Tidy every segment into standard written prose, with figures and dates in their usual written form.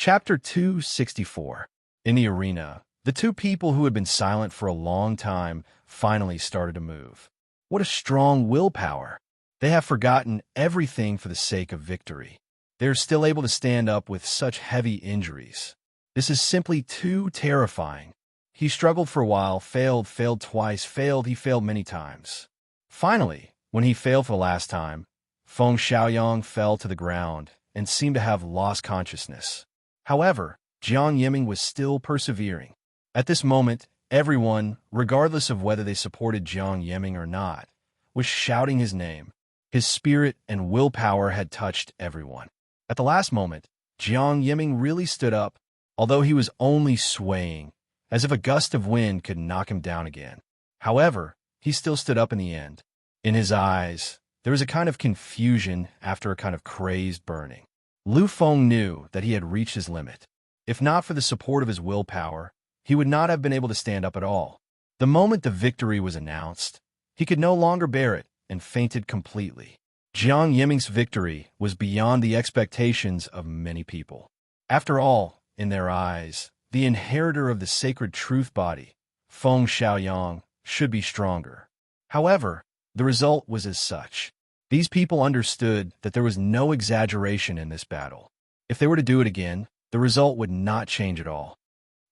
Chapter 264. In the arena, the two people who had been silent for a long time finally started to move. What a strong willpower! They have forgotten everything for the sake of victory. They are still able to stand up with such heavy injuries. This is simply too terrifying. He struggled for a while, failed twice, he failed many times. Finally, when he failed for the last time, Feng Xiaoyang fell to the ground and seemed to have lost consciousness. However, Jiang Yiming was still persevering. At this moment, everyone, regardless of whether they supported Jiang Yiming or not, was shouting his name. His spirit and willpower had touched everyone. At the last moment, Jiang Yiming really stood up, although he was only swaying, as if a gust of wind could knock him down again. However, he still stood up in the end. In his eyes, there was a kind of confusion after a kind of crazed burning. Lu Feng knew that he had reached his limit. If not for the support of his willpower, he would not have been able to stand up at all. The moment the victory was announced, he could no longer bear it and fainted completely. Jiang Yiming's victory was beyond the expectations of many people. After all, in their eyes, the inheritor of the sacred truth body, Feng Xiaoyang, should be stronger. However, the result was as such. These people understood that there was no exaggeration in this battle. If they were to do it again, the result would not change at all.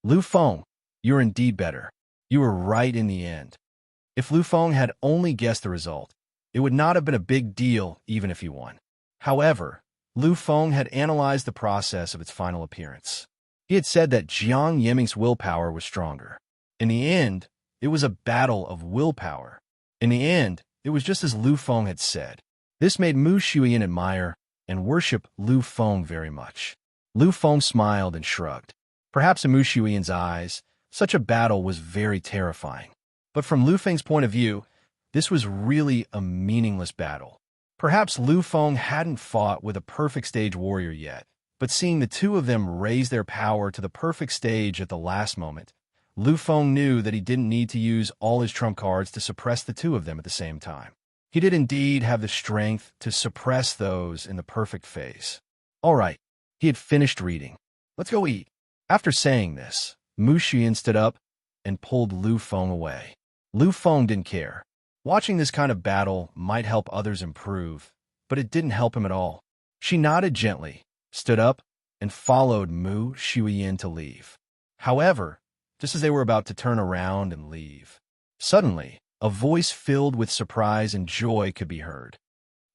Lu Feng, you are indeed better. You were right in the end. If Lu Feng had only guessed the result, it would not have been a big deal even if he won. However, Lu Feng had analyzed the process of its final appearance. He had said that Jiang Yiming's willpower was stronger. In the end, it was a battle of willpower. In the end, it was just as Lu Feng had said. This made Mu Shuyan admire and worship Lu Feng very much. Lu Feng smiled and shrugged. Perhaps in Mu Shuyan's eyes, such a battle was very terrifying. But from Lu Feng's point of view, this was really a meaningless battle. Perhaps Lu Feng hadn't fought with a perfect stage warrior yet, but seeing the two of them raise their power to the perfect stage at the last moment, Lu Feng knew that he didn't need to use all his trump cards to suppress the two of them at the same time. He did indeed have the strength to suppress those in the perfect phase. All right, he had finished reading. Let's go eat. After saying this, Mu Xian stood up and pulled Lu Feng away. Lu Feng didn't care. Watching this kind of battle might help others improve, but it didn't help him at all. She nodded gently, stood up, and followed Mu Xian to leave. However, just as they were about to turn around and leave, suddenly, a voice filled with surprise and joy could be heard.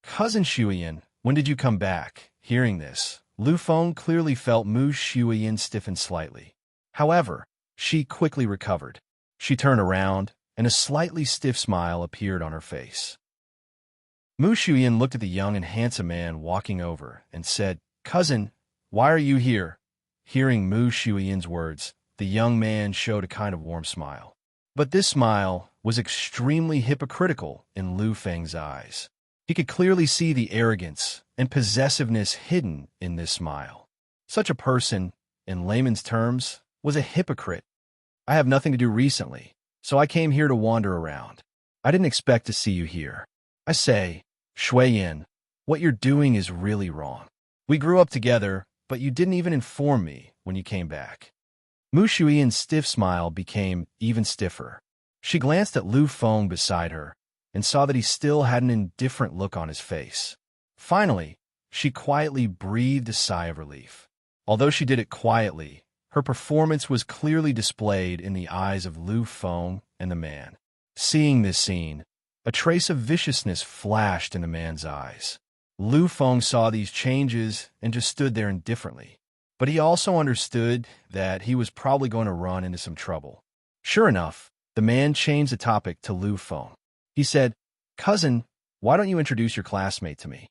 Cousin Xian, when did you come back? Hearing this, Lu Feng clearly felt Mu Xian stiffen slightly. However, she quickly recovered. She turned around, and a slightly stiff smile appeared on her face. Mu Xian looked at the young and handsome man walking over and said, Cousin, why are you here? Hearing Mu Xian's words, the young man showed a kind of warm smile. But this smile was extremely hypocritical in Lu Feng's eyes. He could clearly see the arrogance and possessiveness hidden in this smile. Such a person, in layman's terms, was a hypocrite. I have nothing to do recently, so I came here to wander around. I didn't expect to see you here. I say, Shuiyin, what you're doing is really wrong. We grew up together, but you didn't even inform me when you came back. Mu Xian's stiff smile became even stiffer. She glanced at Lu Feng beside her and saw that he still had an indifferent look on his face. Finally, she quietly breathed a sigh of relief. Although she did it quietly, her performance was clearly displayed in the eyes of Lu Feng and the man. Seeing this scene, a trace of viciousness flashed in the man's eyes. Lu Feng saw these changes and just stood there indifferently. But he also understood that he was probably going to run into some trouble. Sure enough, the man changed the topic to Lu Feng. He said, Cousin, why don't you introduce your classmate to me?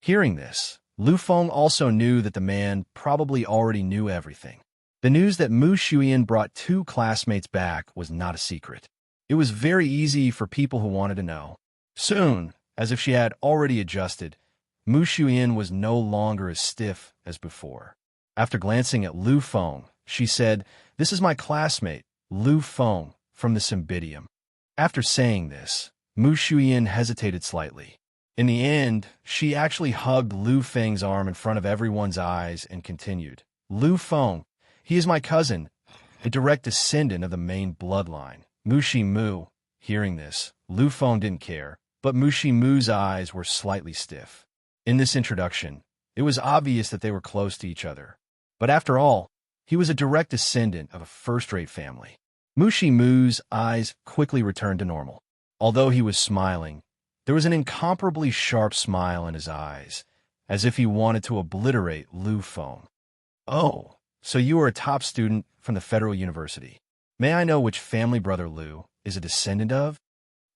Hearing this, Lu Feng also knew that the man probably already knew everything. The news that Mu Xian brought two classmates back was not a secret. It was very easy for people who wanted to know. Soon, as if she had already adjusted, Mu Xian was no longer as stiff as before. After glancing at Lu Feng, she said, This is my classmate, Lu Feng, from the Cymbidium. After saying this, Mu Xian hesitated slightly. In the end, she actually hugged Lu Feng's arm in front of everyone's eyes and continued, Lu Feng. He is my cousin, a direct descendant of the main bloodline. Mushi Mu. Hearing this, Lu Feng didn't care, but Mushi Mu's eyes were slightly stiff. In this introduction, it was obvious that they were close to each other. But after all, he was a direct descendant of a first-rate family. Mushi Mu's eyes quickly returned to normal. Although he was smiling, there was an incomparably sharp smile in his eyes, as if he wanted to obliterate Lu Feng. Oh, so you are a top student from the Federal University. May I know which family brother Lu is a descendant of?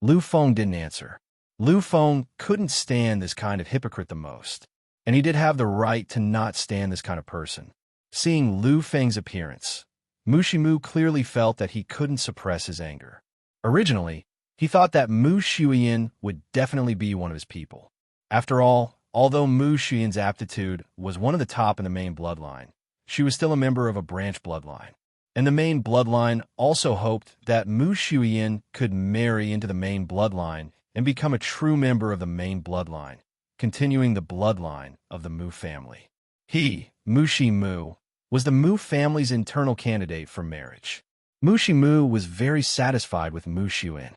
Lu Feng didn't answer. Lu Feng couldn't stand this kind of hypocrite the most, and he did have the right to not stand this kind of person. Seeing Lu Feng's appearance, Mushi Mu clearly felt that he couldn't suppress his anger. Originally, he thought that Mu Shuyan would definitely be one of his people. After all, although Mu Shuyan's aptitude was one of the top in the main bloodline, she was still a member of a branch bloodline. And the main bloodline also hoped that Mu Shuyan could marry into the main bloodline and become a true member of the main bloodline, continuing the bloodline of the Mu family. He, Mushi Mu, was the Mu family's internal candidate for marriage. Mushi Mu was very satisfied with Mu Shuyan.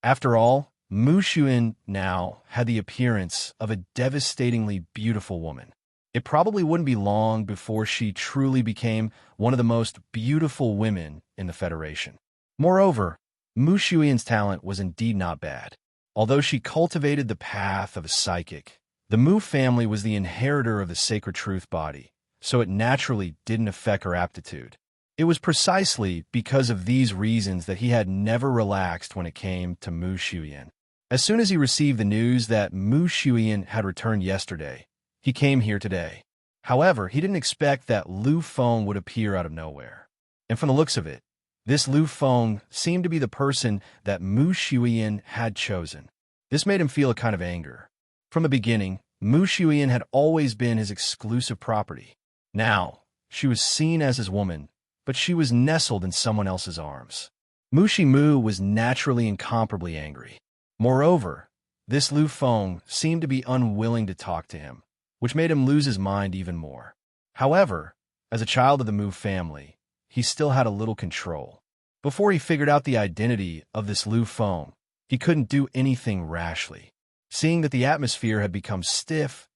After all, Mu Shuyan now had the appearance of a devastatingly beautiful woman. It probably wouldn't be long before she truly became one of the most beautiful women in the Federation. Moreover, Mu Shuyan's talent was indeed not bad. Although she cultivated the path of a psychic, the Mu family was the inheritor of the sacred truth body, so it naturally didn't affect her aptitude. It was precisely because of these reasons that he had never relaxed when it came to Mu Shuyan. As soon as he received the news that Mu Shuyan had returned yesterday, he came here today. However, he didn't expect that Lu Feng would appear out of nowhere. And from the looks of it, this Lu Feng seemed to be the person that Mu Shuyan had chosen. This made him feel a kind of anger. From the beginning, Mu Shuyan had always been his exclusive property. Now, she was seen as his woman, but she was nestled in someone else's arms. Mushi Mu was naturally incomparably angry. Moreover, this Lu Feng seemed to be unwilling to talk to him, which made him lose his mind even more. However, as a child of the Mu family, he still had a little control. Before he figured out the identity of this Lu Feng, he couldn't do anything rashly. Seeing that the atmosphere had become stiff,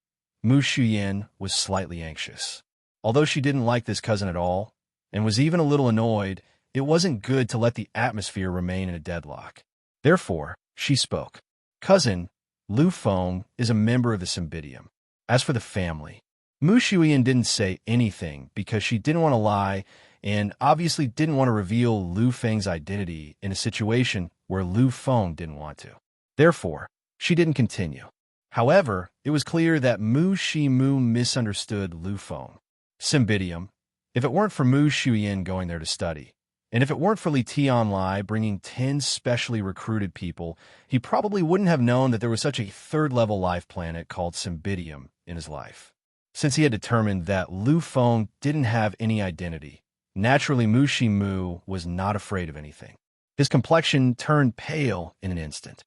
Mu Shuyan was slightly anxious. Although she didn't like this cousin at all, and was even a little annoyed, it wasn't good to let the atmosphere remain in a deadlock. Therefore, she spoke. Cousin, Lu Feng is a member of the Cymbidium. As for the family, Mu Shuyan didn't say anything because she didn't want to lie and obviously didn't want to reveal Lu Feng's identity in a situation where Lu Feng didn't want to. Therefore, she didn't continue. However, it was clear that Mu Shi Mu misunderstood Lu Feng. Cymbidium. If it weren't for Mu Shuyan going there to study, and if it weren't for Li Tianlai bringing 10 specially recruited people, he probably wouldn't have known that there was such a third-level life planet called Cymbidium in his life. Since he had determined that Lu Feng didn't have any identity, naturally Mu Shi Mu was not afraid of anything. His complexion turned pale in an instant.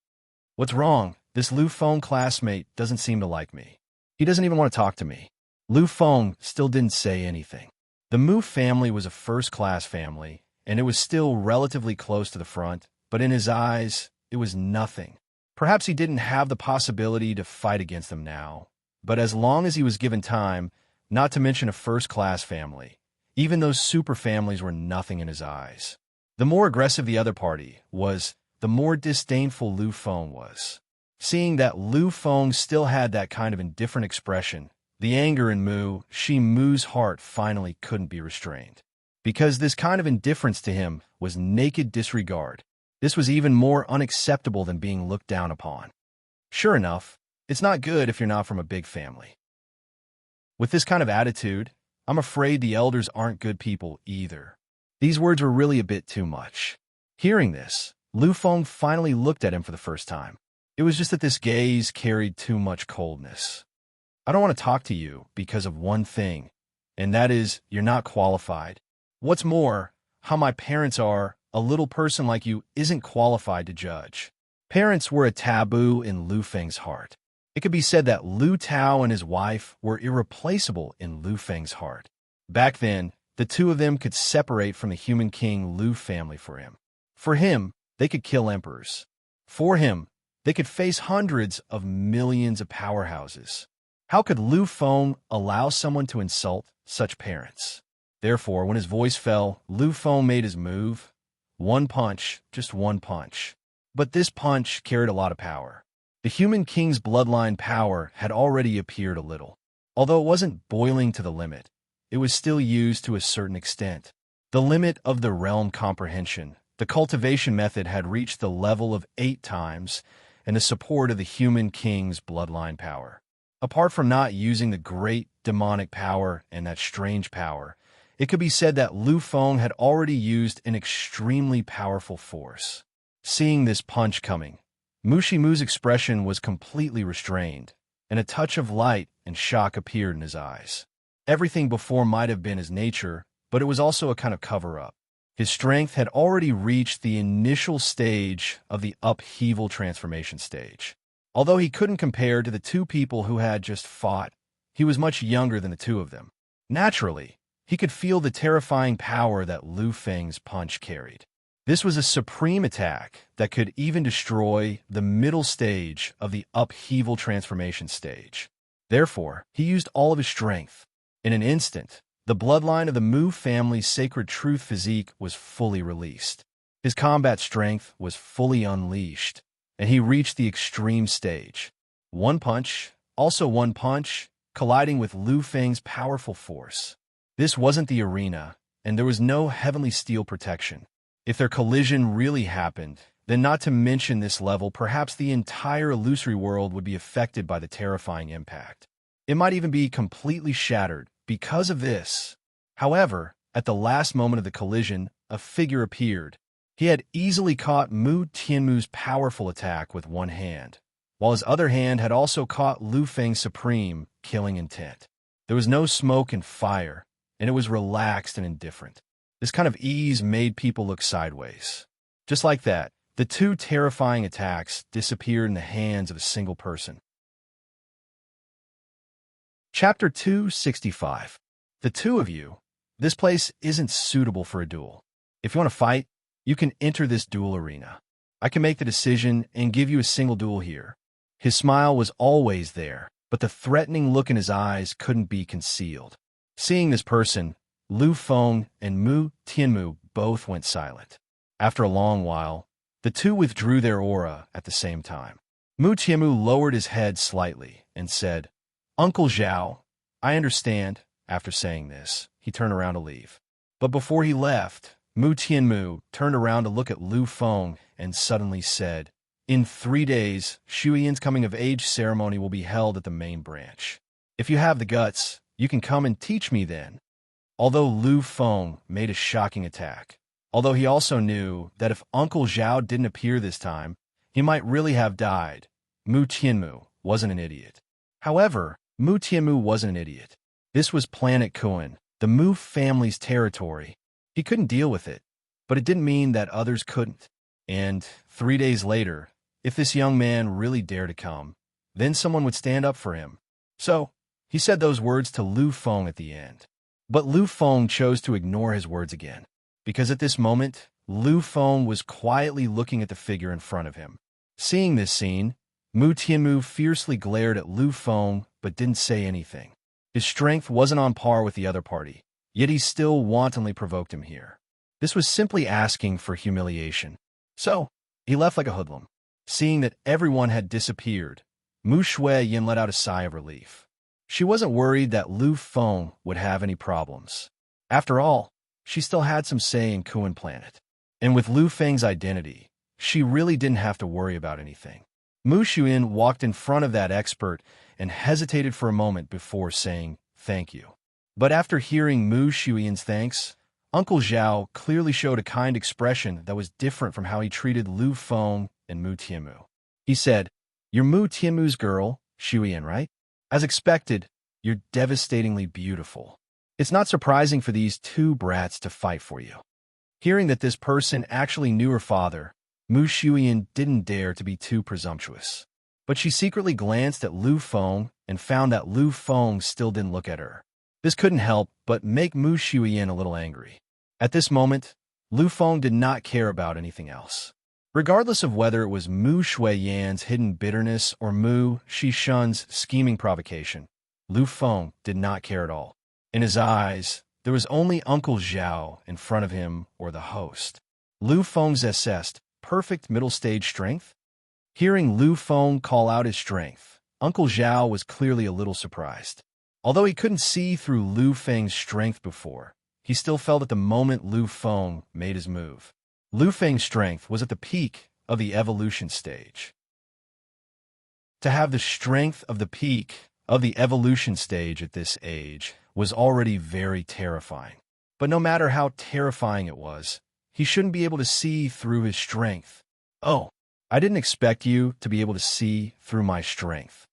What's wrong? This Lu Feng classmate doesn't seem to like me. He doesn't even want to talk to me. Lu Feng still didn't say anything. The Mu family was a first-class family, and it was still relatively close to the front, but in his eyes, it was nothing. Perhaps he didn't have the possibility to fight against them now, but as long as he was given time, not to mention a first-class family, even those super families were nothing in his eyes. The more aggressive the other party was, the more disdainful Lu Feng was. Seeing that Lu Feng still had that kind of indifferent expression, the anger in Mu Shi Mu's heart finally couldn't be restrained. Because this kind of indifference to him was naked disregard. This was even more unacceptable than being looked down upon. Sure enough, it's not good if you're not from a big family. With this kind of attitude, I'm afraid the elders aren't good people either. These words were really a bit too much. Hearing this, Lu Feng finally looked at him for the first time. It was just that this gaze carried too much coldness. I don't want to talk to you because of one thing, and that is you're not qualified. What's more, how my parents are, a little person like you isn't qualified to judge. Parents were a taboo in Lu Feng's heart. It could be said that Lu Tao and his wife were irreplaceable in Lu Feng's heart. Back then, the two of them could separate from the human king Lu family for him. For him, they could kill emperors. For him, they could face hundreds of millions of powerhouses. How could Lu Feng allow someone to insult such parents? Therefore, when his voice fell, Lu Feng made his move. One punch, just one punch. But this punch carried a lot of power. The human king's bloodline power had already appeared a little. Although it wasn't boiling to the limit, it was still used to a certain extent. The limit of the realm comprehension, the cultivation method had reached the level of 8 times, and the support of the human king's bloodline power. Apart from not using the great demonic power and that strange power, it could be said that Lu Feng had already used an extremely powerful force. Seeing this punch coming, Mushimu's expression was completely restrained, and a touch of light and shock appeared in his eyes. Everything before might have been his nature, but it was also a kind of cover-up. His strength had already reached the initial stage of the upheaval transformation stage. Although he couldn't compare to the two people who had just fought, he was much younger than the two of them. Naturally, he could feel the terrifying power that Lu Feng's punch carried. This was a supreme attack that could even destroy the middle stage of the upheaval transformation stage. Therefore, he used all of his strength. In an instant, the bloodline of the Mu family's sacred truth physique was fully released. His combat strength was fully unleashed, and he reached the extreme stage. One punch, also one punch, colliding with Lu Feng's powerful force. This wasn't the arena, and there was no heavenly steel protection. If their collision really happened, then not to mention this level, perhaps the entire illusory world would be affected by the terrifying impact. It might even be completely shattered because of this. However, at the last moment of the collision, a figure appeared. He had easily caught Mu Tianmu's powerful attack with one hand, while his other hand had also caught Lu Feng's supreme killing intent. There was no smoke and fire, and it was relaxed and indifferent. This kind of ease made people look sideways. Just like that, the two terrifying attacks disappeared in the hands of a single person. Chapter 265. The two of you. This place isn't suitable for a duel. If you want to fight, you can enter this duel arena. I can make the decision and give you a single duel here. His smile was always there, but the threatening look in his eyes couldn't be concealed. Seeing this person, Lu Feng and Mu Tianmu both went silent. After a long while, the two withdrew their aura at the same time. Mu Tianmu lowered his head slightly and said, "Uncle Zhao, I understand." After saying this, he turned around to leave. But before he left, Mu Tianmu turned around to look at Lu Feng and suddenly said, "In 3 days, Shuyan's coming-of-age ceremony will be held at the main branch. If you have the guts, you can come and teach me then." Although Lu Feng made a shocking attack, although he also knew that if Uncle Zhao didn't appear this time, he might really have died, Mu Tianmu wasn't an idiot. However, Mu Tianmu wasn't an idiot. This was Planet Kuan, the Mu family's territory. He couldn't deal with it, but it didn't mean that others couldn't. And 3 days later, if this young man really dared to come, then someone would stand up for him. So, he said those words to Lu Feng at the end. But Lu Feng chose to ignore his words again, because at this moment, Lu Feng was quietly looking at the figure in front of him. Seeing this scene, Mu Tianmu fiercely glared at Lu Feng but didn't say anything. His strength wasn't on par with the other party, yet he still wantonly provoked him here. This was simply asking for humiliation. So, he left like a hoodlum. Seeing that everyone had disappeared, Mu Shuyan let out a sigh of relief. She wasn't worried that Lu Feng would have any problems. After all, she still had some say in Kuan Planet. And with Lu Feng's identity, she really didn't have to worry about anything. Mu Shuyan walked in front of that expert and hesitated for a moment before saying, "Thank you." But after hearing Mu Shuyan's thanks, Uncle Zhao clearly showed a kind expression that was different from how he treated Lu Feng and Mu Tianmu. He said, "You're Mu Tianmu's girl, Shuyan, right? As expected, you're devastatingly beautiful. It's not surprising for these two brats to fight for you." Hearing that this person actually knew her father, Mu Shuyan didn't dare to be too presumptuous. But she secretly glanced at Lu Feng and found that Lu Feng still didn't look at her. This couldn't help but make Mu Shuiyan a little angry. At this moment, Lu Feng did not care about anything else. Regardless of whether it was Mu Shuiyan's hidden bitterness or Mu Shishun's scheming provocation, Lu Feng did not care at all. In his eyes, there was only Uncle Zhao in front of him or the host. Lu Feng's assessed perfect middle stage strength? Hearing Lu Feng call out his strength, Uncle Zhao was clearly a little surprised. Although he couldn't see through Lu Feng's strength before, he still felt at the moment Lu Feng made his move. Lu Feng's strength was at the peak of the evolution stage. To have the strength of the peak of the evolution stage at this age was already very terrifying. But no matter how terrifying it was, he shouldn't be able to see through his strength. Oh, I didn't expect you to be able to see through my strength.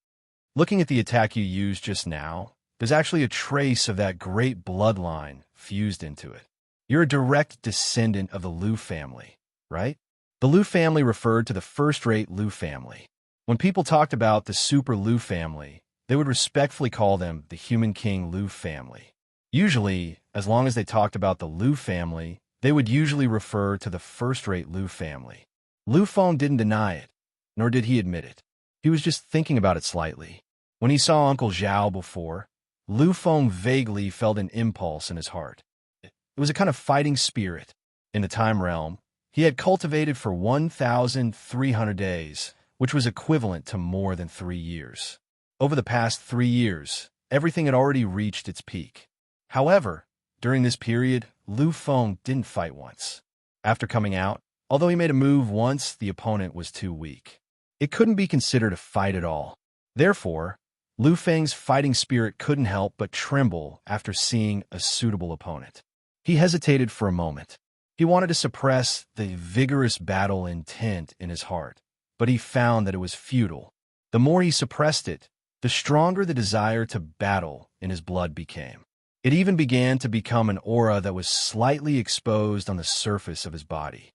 Looking at the attack you used just now, there's actually a trace of that great bloodline fused into it. You're a direct descendant of the Lu family, right? The Lu family referred to the first-rate Lu family. When people talked about the Super Lu family, they would respectfully call them the Human King Lu family. Usually, as long as they talked about the Lu family, they would usually refer to the first-rate Lu family. Lu Feng didn't deny it, nor did he admit it. He was just thinking about it slightly. When he saw Uncle Zhao before, Lu Feng vaguely felt an impulse in his heart. It was a kind of fighting spirit. In the time realm, he had cultivated for 1,300 days, which was equivalent to more than 3 years. Over the past 3 years, everything had already reached its peak. However, during this period, Lu Feng didn't fight once. After coming out, although he made a move once, the opponent was too weak. It couldn't be considered a fight at all. Therefore, Lu Feng's fighting spirit couldn't help but tremble after seeing a suitable opponent. He hesitated for a moment. He wanted to suppress the vigorous battle intent in his heart, but he found that it was futile. The more he suppressed it, the stronger the desire to battle in his blood became. It even began to become an aura that was slightly exposed on the surface of his body.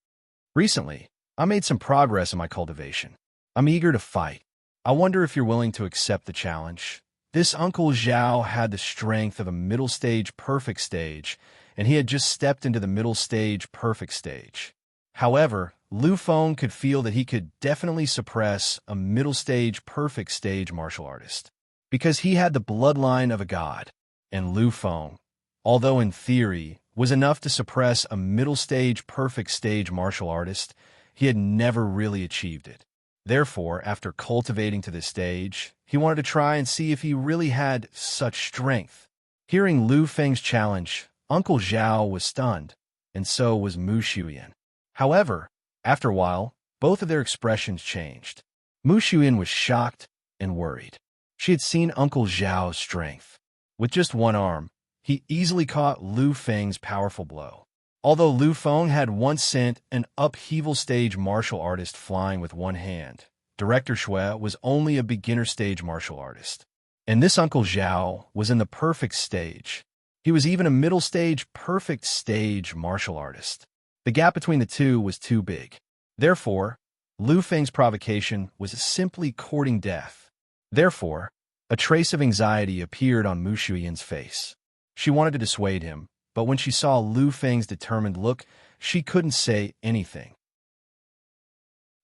Recently, I made some progress in my cultivation. I'm eager to fight. I wonder if you're willing to accept the challenge. This Uncle Zhao had the strength of a middle stage perfect stage, and he had just stepped into the middle stage perfect stage. However, Lu Feng could feel that he could definitely suppress a middle stage perfect stage martial artist, because he had the bloodline of a god, and Lu Feng, although in theory, was enough to suppress a middle stage perfect stage martial artist, he had never really achieved it. Therefore, after cultivating to this stage, he wanted to try and see if he really had such strength. Hearing Lu Feng's challenge, Uncle Zhao was stunned, and so was Mu Shuiyan. However, after a while, both of their expressions changed. Mu Shuiyan was shocked and worried. She had seen Uncle Zhao's strength. With just one arm, he easily caught Lu Feng's powerful blow. Although Lu Feng had once sent an upheaval stage martial artist flying with one hand, Director Shui was only a beginner stage martial artist. And this Uncle Zhao was in the perfect stage. He was even a middle stage perfect stage martial artist. The gap between the two was too big. Therefore, Lu Feng's provocation was simply courting death. Therefore, a trace of anxiety appeared on Mu Shuiyan's face. She wanted to dissuade him, but when she saw Lu Feng's determined look, she couldn't say anything.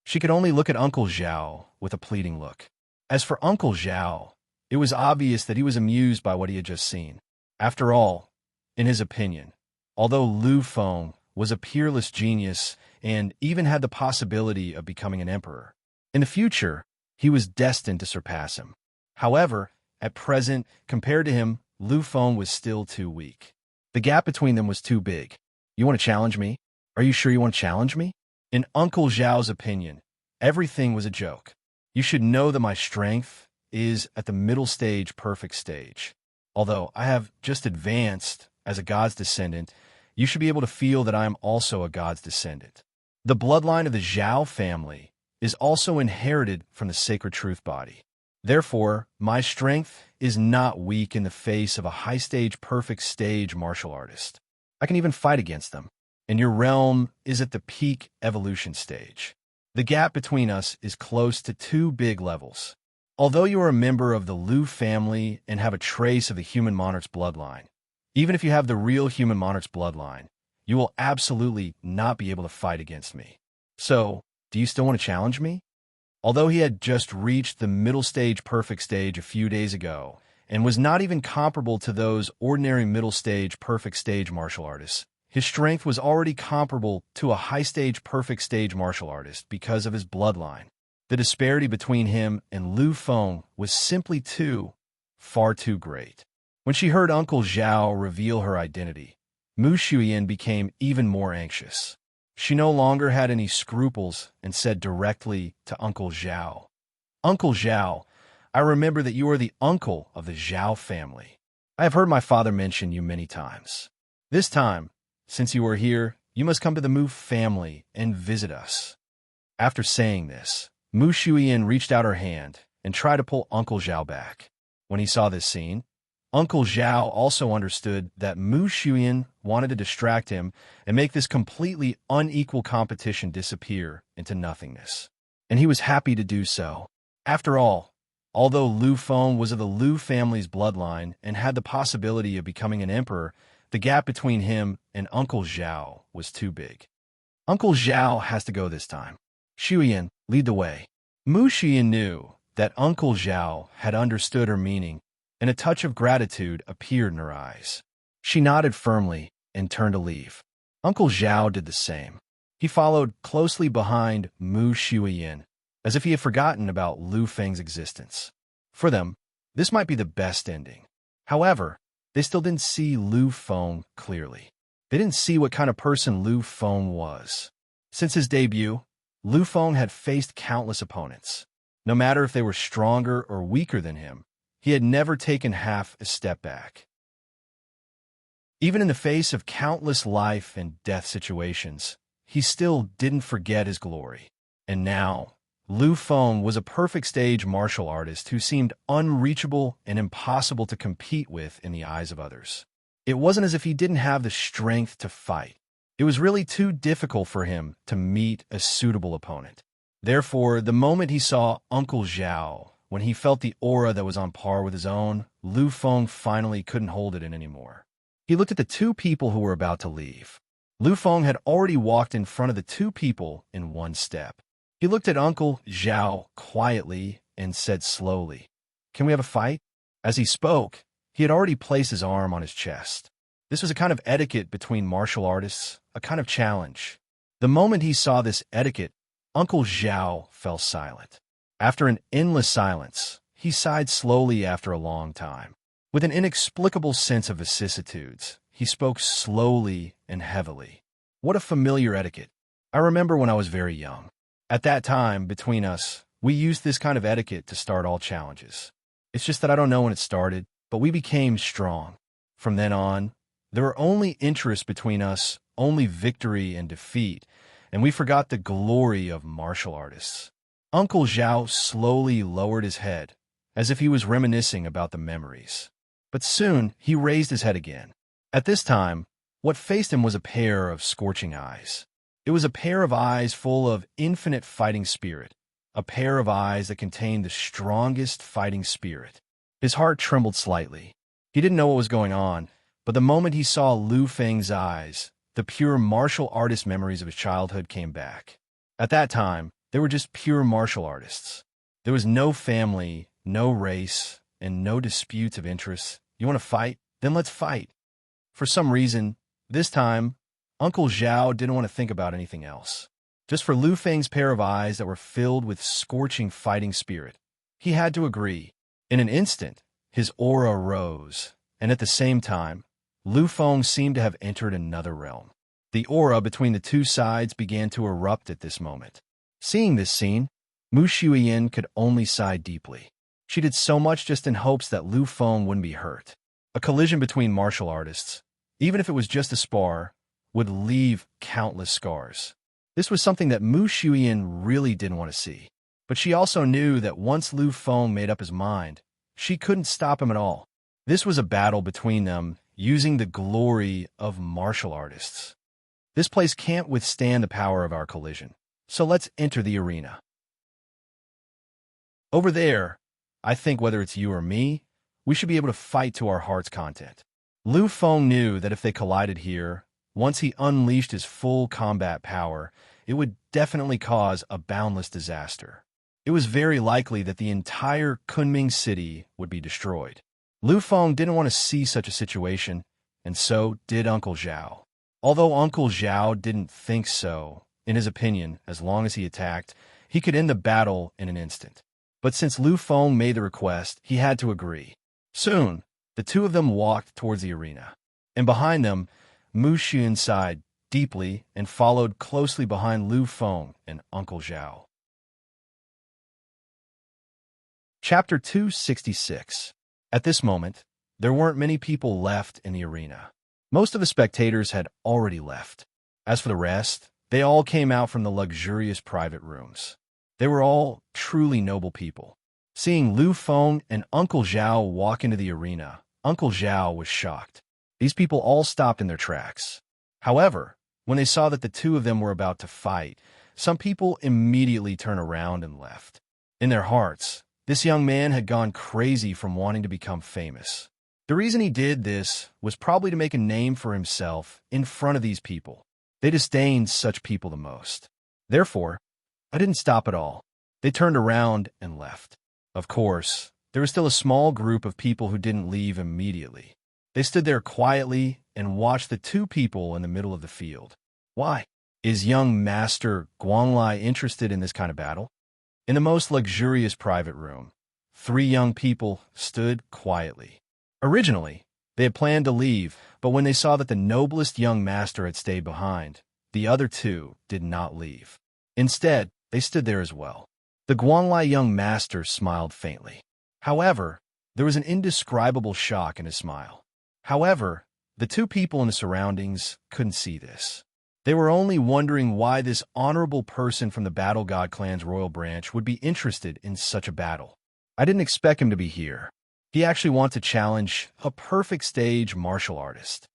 She could only look at Uncle Zhao with a pleading look. As for Uncle Zhao, it was obvious that he was amused by what he had just seen. After all, in his opinion, although Lu Feng was a peerless genius and even had the possibility of becoming an emperor, in the future, he was destined to surpass him. However, at present, compared to him, Lu Feng was still too weak. The gap between them was too big. You want to challenge me? Are you sure you want to challenge me? In Uncle Zhao's opinion, everything was a joke. You should know that my strength is at the middle stage perfect stage. Although I have just advanced as a god's descendant, you should be able to feel that I am also a god's descendant. The bloodline of the Zhao family is also inherited from the sacred truth body. Therefore, my strength is not weak in the face of a high-stage perfect stage martial artist. I can even fight against them. And your realm is at the peak evolution stage. The gap between us is close to 2 big levels. Although you are a member of the Lu family and have a trace of the human monarch's bloodline, even if you have the real human monarch's bloodline, you will absolutely not be able to fight against me. So, do you still want to challenge me? Although he had just reached the middle stage perfect stage a few days ago, and was not even comparable to those ordinary middle stage perfect stage martial artists, his strength was already comparable to a high stage perfect stage martial artist because of his bloodline. The disparity between him and Lu Feng was simply far too great. When she heard Uncle Zhao reveal her identity, Mu Shuyan became even more anxious. She no longer had any scruples and said directly to Uncle Zhao, "Uncle Zhao, I remember that you are the uncle of the Zhao family. I have heard my father mention you many times. This time, since you are here, you must come to the Mu family and visit us." After saying this, Mu Shuyan reached out her hand and tried to pull Uncle Zhao back. When he saw this scene, Uncle Zhao also understood that Mu Shuyan wanted to distract him and make this completely unequal competition disappear into nothingness. And he was happy to do so. After all, although Lu Feng was of the Lu family's bloodline and had the possibility of becoming an emperor, the gap between him and Uncle Zhao was too big. Uncle Zhao has to go this time. Shuyan, lead the way. Mu Shuyan knew that Uncle Zhao had understood her meaning, and a touch of gratitude appeared in her eyes. She nodded firmly and turned to leave. Uncle Zhao did the same. He followed closely behind Mu Shuyan, as if he had forgotten about Lu Feng's existence. For them, this might be the best ending. However, they still didn't see Lu Feng clearly. They didn't see what kind of person Lu Feng was. Since his debut, Lu Feng had faced countless opponents. No matter if they were stronger or weaker than him, he had never taken half a step back. Even in the face of countless life and death situations, he still didn't forget his glory. And now, Lu Feng was a perfect stage martial artist who seemed unreachable and impossible to compete with in the eyes of others. It wasn't as if he didn't have the strength to fight. It was really too difficult for him to meet a suitable opponent. Therefore, the moment he saw Uncle Zhao, when he felt the aura that was on par with his own, Lu Feng finally couldn't hold it in anymore. He looked at the two people who were about to leave. Lu Feng had already walked in front of the two people in one step. He looked at Uncle Zhao quietly and said slowly, "Can we have a fight?" As he spoke, he had already placed his arm on his chest. This was a kind of etiquette between martial artists, a kind of challenge. The moment he saw this etiquette, Uncle Zhao fell silent. After an endless silence, he sighed slowly after a long time. With an inexplicable sense of vicissitudes, he spoke slowly and heavily. What a familiar etiquette. I remember when I was very young. At that time, between us, we used this kind of etiquette to start all challenges. It's just that I don't know when it started, but we became strong. From then on, there were only interests between us, only victory and defeat, and we forgot the glory of martial artists. Uncle Zhao slowly lowered his head, as if he was reminiscing about the memories. But soon he raised his head again. At this time, what faced him was a pair of scorching eyes. It was a pair of eyes full of infinite fighting spirit, a pair of eyes that contained the strongest fighting spirit. His heart trembled slightly. He didn't know what was going on, but the moment he saw Lu Feng's eyes, the pure martial artist memories of his childhood came back. At that time, they were just pure martial artists. There was no family, no race, and no disputes of interest. You want to fight? Then let's fight. For some reason, this time, Uncle Zhao didn't want to think about anything else. Just for Lu Feng's pair of eyes that were filled with scorching fighting spirit, he had to agree. In an instant, his aura rose, and at the same time, Lu Feng seemed to have entered another realm. The aura between the two sides began to erupt at this moment. Seeing this scene, Mu Shuyan could only sigh deeply. She did so much just in hopes that Lu Feng wouldn't be hurt. A collision between martial artists, even if it was just a spar, would leave countless scars. This was something that Mu Shuyan really didn't want to see. But she also knew that once Lu Feng made up his mind, she couldn't stop him at all. This was a battle between them, using the glory of martial artists. This place can't withstand the power of our collision, so let's enter the arena. Over there, I think whether it's you or me, we should be able to fight to our heart's content. Lu Feng knew that if they collided here, once he unleashed his full combat power, it would definitely cause a boundless disaster. It was very likely that the entire Kunming city would be destroyed. Lu Feng didn't want to see such a situation, and so did Uncle Zhao. Although Uncle Zhao didn't think so, in his opinion, as long as he attacked, he could end the battle in an instant. But since Lu Feng made the request, he had to agree. Soon, the two of them walked towards the arena, and behind them, Mu Xun sighed deeply and followed closely behind Lu Feng and Uncle Zhao. Chapter 266. At this moment, there weren't many people left in the arena. Most of the spectators had already left. As for the rest, they all came out from the luxurious private rooms. They were all truly noble people. Seeing Lu Feng and Uncle Zhao walk into the arena, Uncle Zhao was shocked. These people all stopped in their tracks. However, when they saw that the two of them were about to fight, some people immediately turned around and left. In their hearts, this young man had gone crazy from wanting to become famous. The reason he did this was probably to make a name for himself in front of these people. They disdained such people the most. Therefore, I didn't stop at all. They turned around and left. Of course, there was still a small group of people who didn't leave immediately. They stood there quietly and watched the two people in the middle of the field. Why? Is young Master Guanglai interested in this kind of battle? In the most luxurious private room, 3 young people stood quietly. Originally, they had planned to leave, but when they saw that the noblest young master had stayed behind, the other 2 did not leave. Instead, they stood there as well. The Guanglai young master smiled faintly. However, there was an indescribable shock in his smile. However, the 2 people in the surroundings couldn't see this. They were only wondering why this honorable person from the Battle God clan's royal branch would be interested in such a battle. I didn't expect him to be here. He actually wants to challenge a perfect stage martial artist.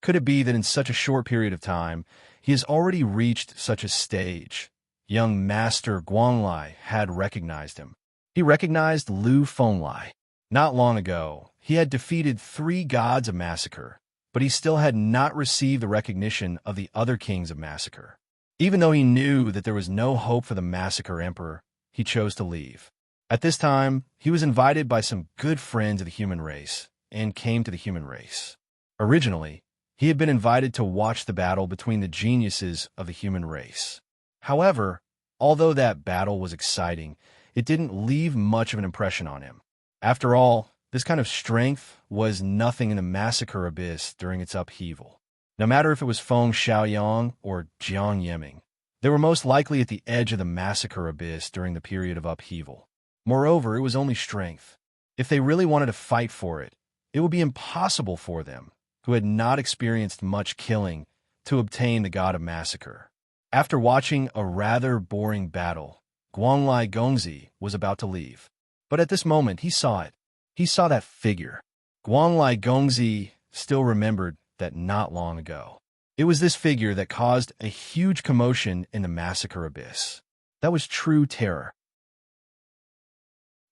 Could it be that in such a short period of time, he has already reached such a stage? Young Master Guanglai had recognized him. He recognized Lu Fenglai. Not long ago, he had defeated 3 gods of massacre, but he still had not received the recognition of the other kings of massacre. Even though he knew that there was no hope for the massacre emperor, he chose to leave. At this time, he was invited by some good friends of the human race, and came to the human race. Originally, he had been invited to watch the battle between the geniuses of the human race. However, although that battle was exciting, it didn't leave much of an impression on him. After all, this kind of strength was nothing in the massacre abyss during its upheaval. No matter if it was Feng Xiaoyang or Jiang Yiming, they were most likely at the edge of the massacre abyss during the period of upheaval. Moreover, it was only strength. If they really wanted to fight for it, it would be impossible for them, who had not experienced much killing, to obtain the god of massacre. After watching a rather boring battle, Guanglai Gongzi was about to leave. But at this moment, he saw it. He saw that figure. Guanglai Gongzi still remembered that not long ago. It was this figure that caused a huge commotion in the massacre abyss. That was true terror.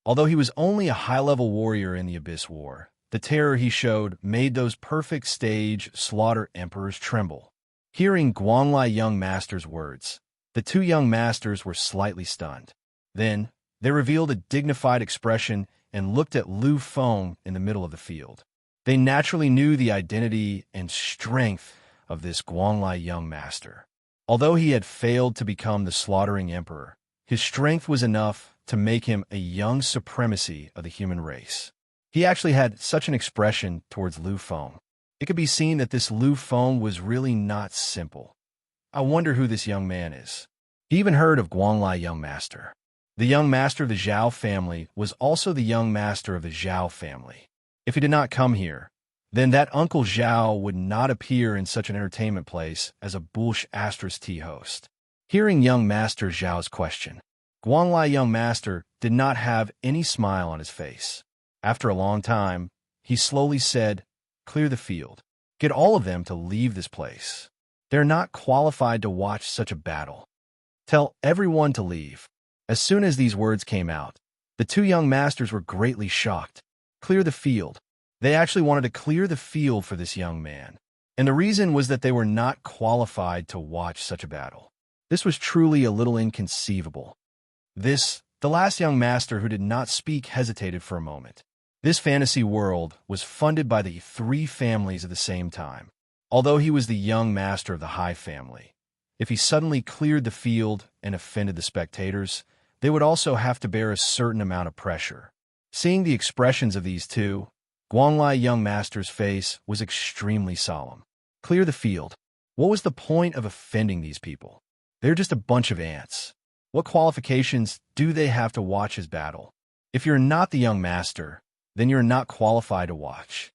Although he was only a high-level warrior in the Abyss War, the terror he showed made those perfect stage slaughter emperors tremble. Hearing Guanglai young master's words, the 2 young masters were slightly stunned. Then, they revealed a dignified expression and looked at Lu Feng in the middle of the field. They naturally knew the identity and strength of this Guanglai young master. Although he had failed to become the slaughtering emperor, his strength was enough to make him a young supremacy of the human race. He actually had such an expression towards Lu Feng. It could be seen that this Lu Feng was really not simple. I wonder who this young man is. He even heard of Guanglai young master. The young master of the Zhao family was also the young master of the Zhao family. If he did not come here, then that Uncle Zhao would not appear in such an entertainment place as a Bulsh Astros tea host. Hearing young Master Zhao's question, Guanglai young master did not have any smile on his face. After a long time, he slowly said, "Clear the field. Get all of them to leave this place. They're not qualified to watch such a battle. Tell everyone to leave." As soon as these words came out, The two young masters were greatly shocked. Clear the field. They actually wanted to clear the field for this young man. And the reason was that they were not qualified to watch such a battle. This was truly a little inconceivable. The last young master who did not speak hesitated for a moment. This fantasy world was funded by the three families at the same time. Although he was the young master of the High family, if he suddenly cleared the field and offended the spectators, they would also have to bear a certain amount of pressure. Seeing the expressions of these two, Guanglai young master's face was extremely solemn. Clear the field. What was the point of offending these people? They're just a bunch of ants. What qualifications do they have to watch his battle? If you're not the young master, then you're not qualified to watch.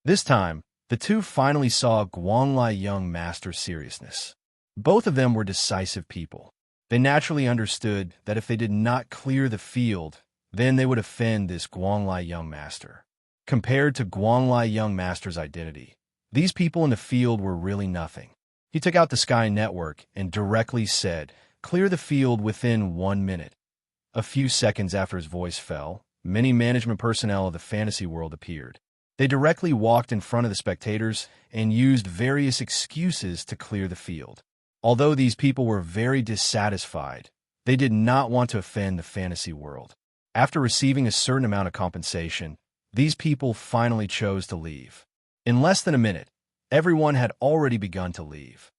This time, the two finally saw Guanglai young master's seriousness. Both of them were decisive people. They naturally understood that if they did not clear the field, then they would offend this Guanglai young master. Compared to Guanglai young master's identity, these people in the field were really nothing. He took out the Sky Network and directly said, "Clear the field within 1 minute." A few seconds after his voice fell, many management personnel of the fantasy world appeared. They directly walked in front of the spectators and used various excuses to clear the field. Although these people were very dissatisfied, they did not want to offend the fantasy world. After receiving a certain amount of compensation, these people finally chose to leave. In less than a minute, everyone had already begun to leave.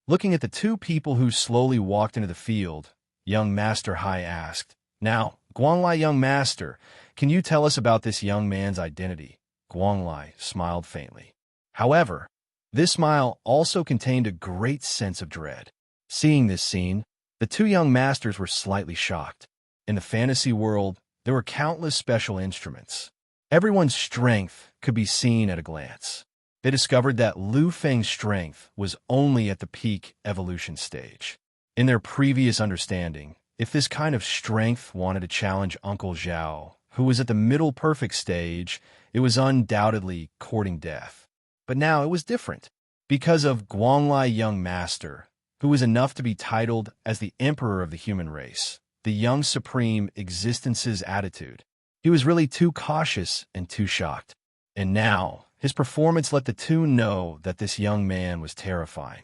Looking at the two people who slowly walked into the field, young Master Hai asked, "Now, Guanglai young master, can you tell us about this young man's identity?" Guanglai smiled faintly. However, this smile also contained a great sense of dread. Seeing this scene, the two young masters were slightly shocked. In the fantasy world, there were countless special instruments. Everyone's strength could be seen at a glance. They discovered that Lu Feng's strength was only at the peak evolution stage. In their previous understanding, if this kind of strength wanted to challenge Uncle Zhao, who was at the middle perfect stage, it was undoubtedly courting death. But now it was different. Because of Guanglai young master, who was enough to be titled as the emperor of the human race, the young supreme existence's attitude, he was really too cautious and too shocked. And now, his performance let the two know that this young man was terrifying.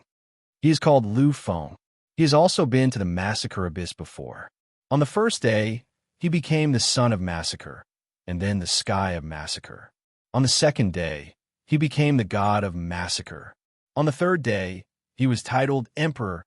He is called Lu Feng. He has also been to the Massacre Abyss before. On the first day, he became the Son of Massacre, and then the Sky of Massacre. On the second day, he became the God of Massacre. On the third day, he was titled Emperor.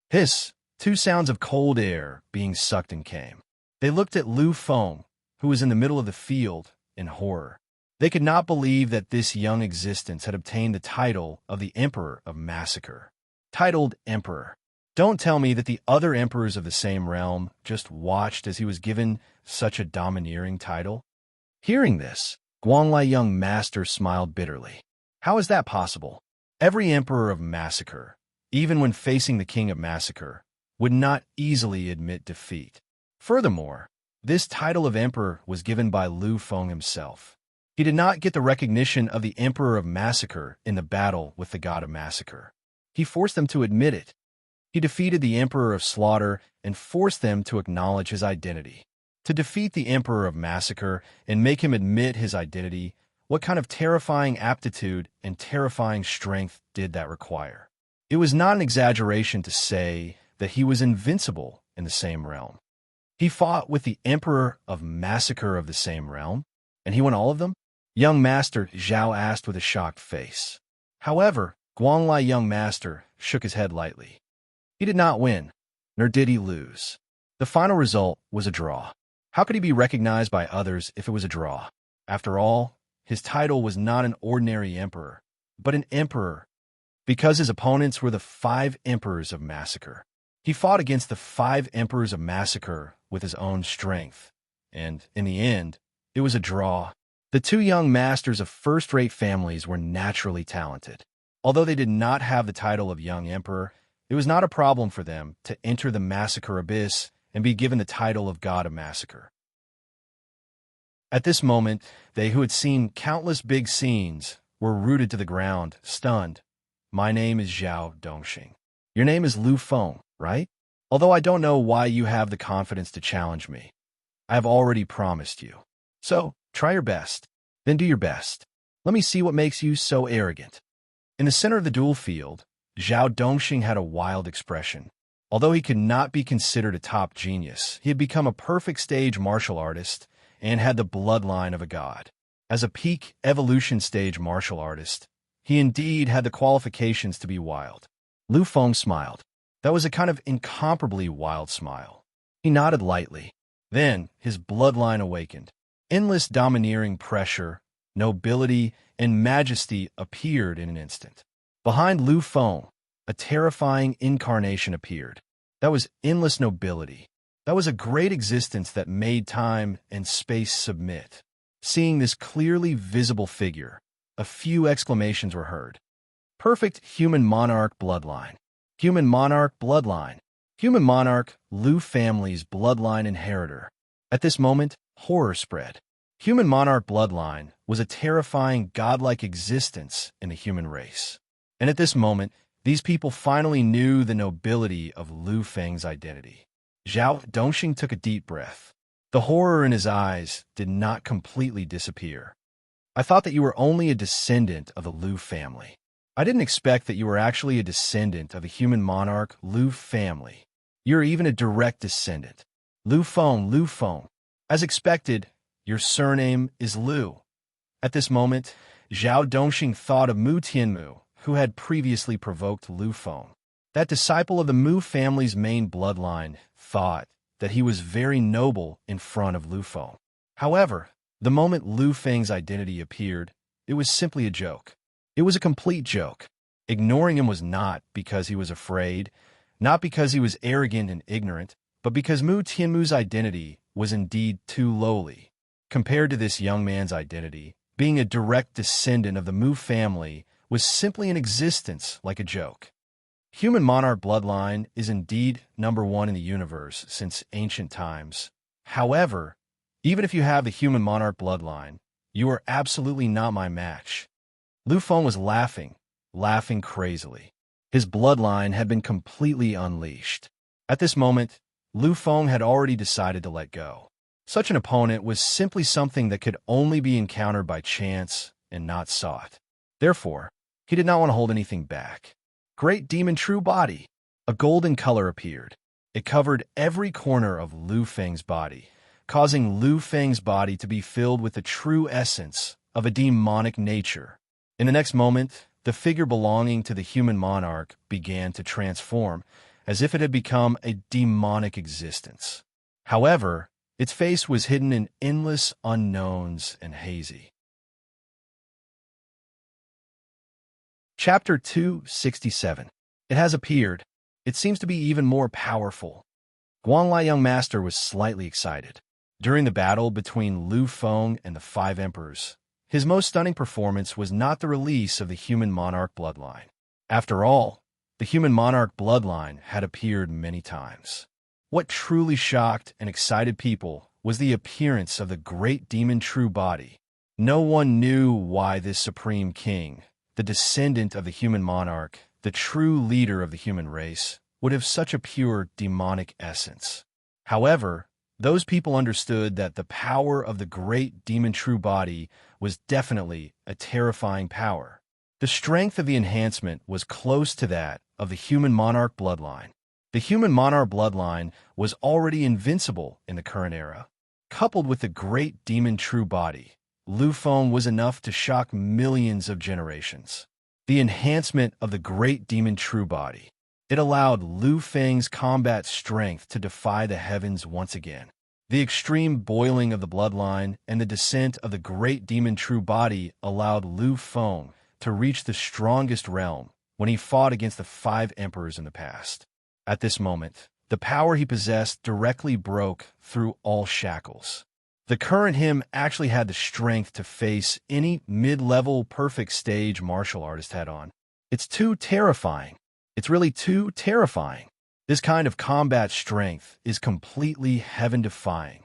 Hiss, two sounds of cold air being sucked in came. They looked at Lu Feng, who was in the middle of the field, in horror. They could not believe that this young existence had obtained the title of the Emperor of Massacre. Titled Emperor. Don't tell me that the other emperors of the same realm just watched as he was given such a domineering title. Hearing this, Guanglai young master smiled bitterly. How is that possible? Every emperor of Massacre, even when facing the King of Massacre, would not easily admit defeat. Furthermore, this title of emperor was given by Lu Feng himself. He did not get the recognition of the Emperor of Massacre in the battle with the God of Massacre. He forced them to admit it. He defeated the Emperor of Slaughter and forced them to acknowledge his identity. To defeat the Emperor of Massacre and make him admit his identity, what kind of terrifying aptitude and terrifying strength did that require? It was not an exaggeration to say that he was invincible in the same realm. He fought with the Emperor of Massacre of the same realm, and he won all of them? Young Master Zhao asked with a shocked face. However, Guanglai young master shook his head lightly. He did not win, nor did he lose. The final result was a draw. How could he be recognized by others if it was a draw? After all, his title was not an ordinary emperor, but an emperor, because his opponents were the 5 emperors of Massacre. He fought against the 5 emperors of Massacre with his own strength, and, in the end, it was a draw. The 2 young masters of first-rate families were naturally talented. Although they did not have the title of young emperor, it was not a problem for them to enter the Massacre Abyss and be given the title of God of Massacre. At this moment, they who had seen countless big scenes were rooted to the ground, stunned. My name is Zhao Dongxing. Your name is Lu Feng, right? Although I don't know why you have the confidence to challenge me. I have already promised you. So, try your best. Then do your best. Let me see what makes you so arrogant." In the center of the duel field, Zhao Dongxing had a wild expression. Although he could not be considered a top genius, he had become a perfect stage martial artist and had the bloodline of a god. As a peak evolution stage martial artist, he indeed had the qualifications to be wild. Lu Feng smiled. That was a kind of incomparably wild smile. He nodded lightly. Then his bloodline awakened. Endless domineering pressure, nobility, and majesty appeared in an instant. Behind Lu Feng, a terrifying incarnation appeared. That was endless nobility. That was a great existence that made time and space submit. Seeing this clearly visible figure, a few exclamations were heard. Perfect human monarch bloodline. Human monarch bloodline. Human monarch, Lu family's bloodline inheritor. At this moment, horror spread. Human monarch bloodline was a terrifying godlike existence in the human race. And at this moment, these people finally knew the nobility of Lu Feng's identity. Zhao Dongxing took a deep breath. The horror in his eyes did not completely disappear. "I thought that you were only a descendant of the Lu family. I didn't expect that you were actually a descendant of a human monarch Lu family. You're even a direct descendant. Lu Feng. As expected, your surname is Lu." At this moment, Zhao Dongxing thought of Mu Tianmu, who had previously provoked Lu Feng. That disciple of the Mu family's main bloodline thought that he was very noble in front of Lu Feng. However, the moment Lu Feng's identity appeared, it was simply a joke. It was a complete joke. Ignoring him was not because he was afraid, not because he was arrogant and ignorant, but because Mu Tianmu's identity was indeed too lowly. Compared to this young man's identity, being a direct descendant of the Mu family was simply an existence like a joke. Human monarch bloodline is indeed #1 in the universe since ancient times. However, even if you have the human monarch bloodline, you are absolutely not my match. Lu Feng was laughing crazily. His bloodline had been completely unleashed. At this moment, Lu Feng had already decided to let go. Such an opponent was simply something that could only be encountered by chance and not sought. Therefore, he did not want to hold anything back. Great demon true body. A golden color appeared. It covered every corner of Lu Feng's body, causing Lu Feng's body to be filled with the true essence of a demonic nature. In the next moment, the figure belonging to the human monarch began to transform, as if it had become a demonic existence. However, its face was hidden in endless unknowns and hazy. Chapter 267. It has appeared. It seems to be even more powerful. Guanlai young master was slightly excited. During the battle between Lu Feng and the 5 emperors, his most stunning performance was not the release of the human monarch bloodline. After all, the human monarch bloodline had appeared many times. What truly shocked and excited people was the appearance of the great demon true body. No one knew why this supreme king, the descendant of the human monarch, the true leader of the human race, would have such a pure demonic essence. However, those people understood that the power of the great demon true body was definitely a terrifying power. The strength of the enhancement was close to that of the human monarch bloodline. The human monarch bloodline was already invincible in the current era. Coupled with the great demon true body, Lu Feng was enough to shock millions of generations. The enhancement of the great demon true body. It allowed Lu Feng's combat strength to defy the heavens once again. The extreme boiling of the bloodline and the descent of the great demon true body allowed Lu Feng to reach the strongest realm when he fought against the 5 emperors in the past. At this moment, the power he possessed directly broke through all shackles. The current him actually had the strength to face any mid-level perfect stage martial artist head-on. It's too terrifying. It's really too terrifying. This kind of combat strength is completely heaven-defying.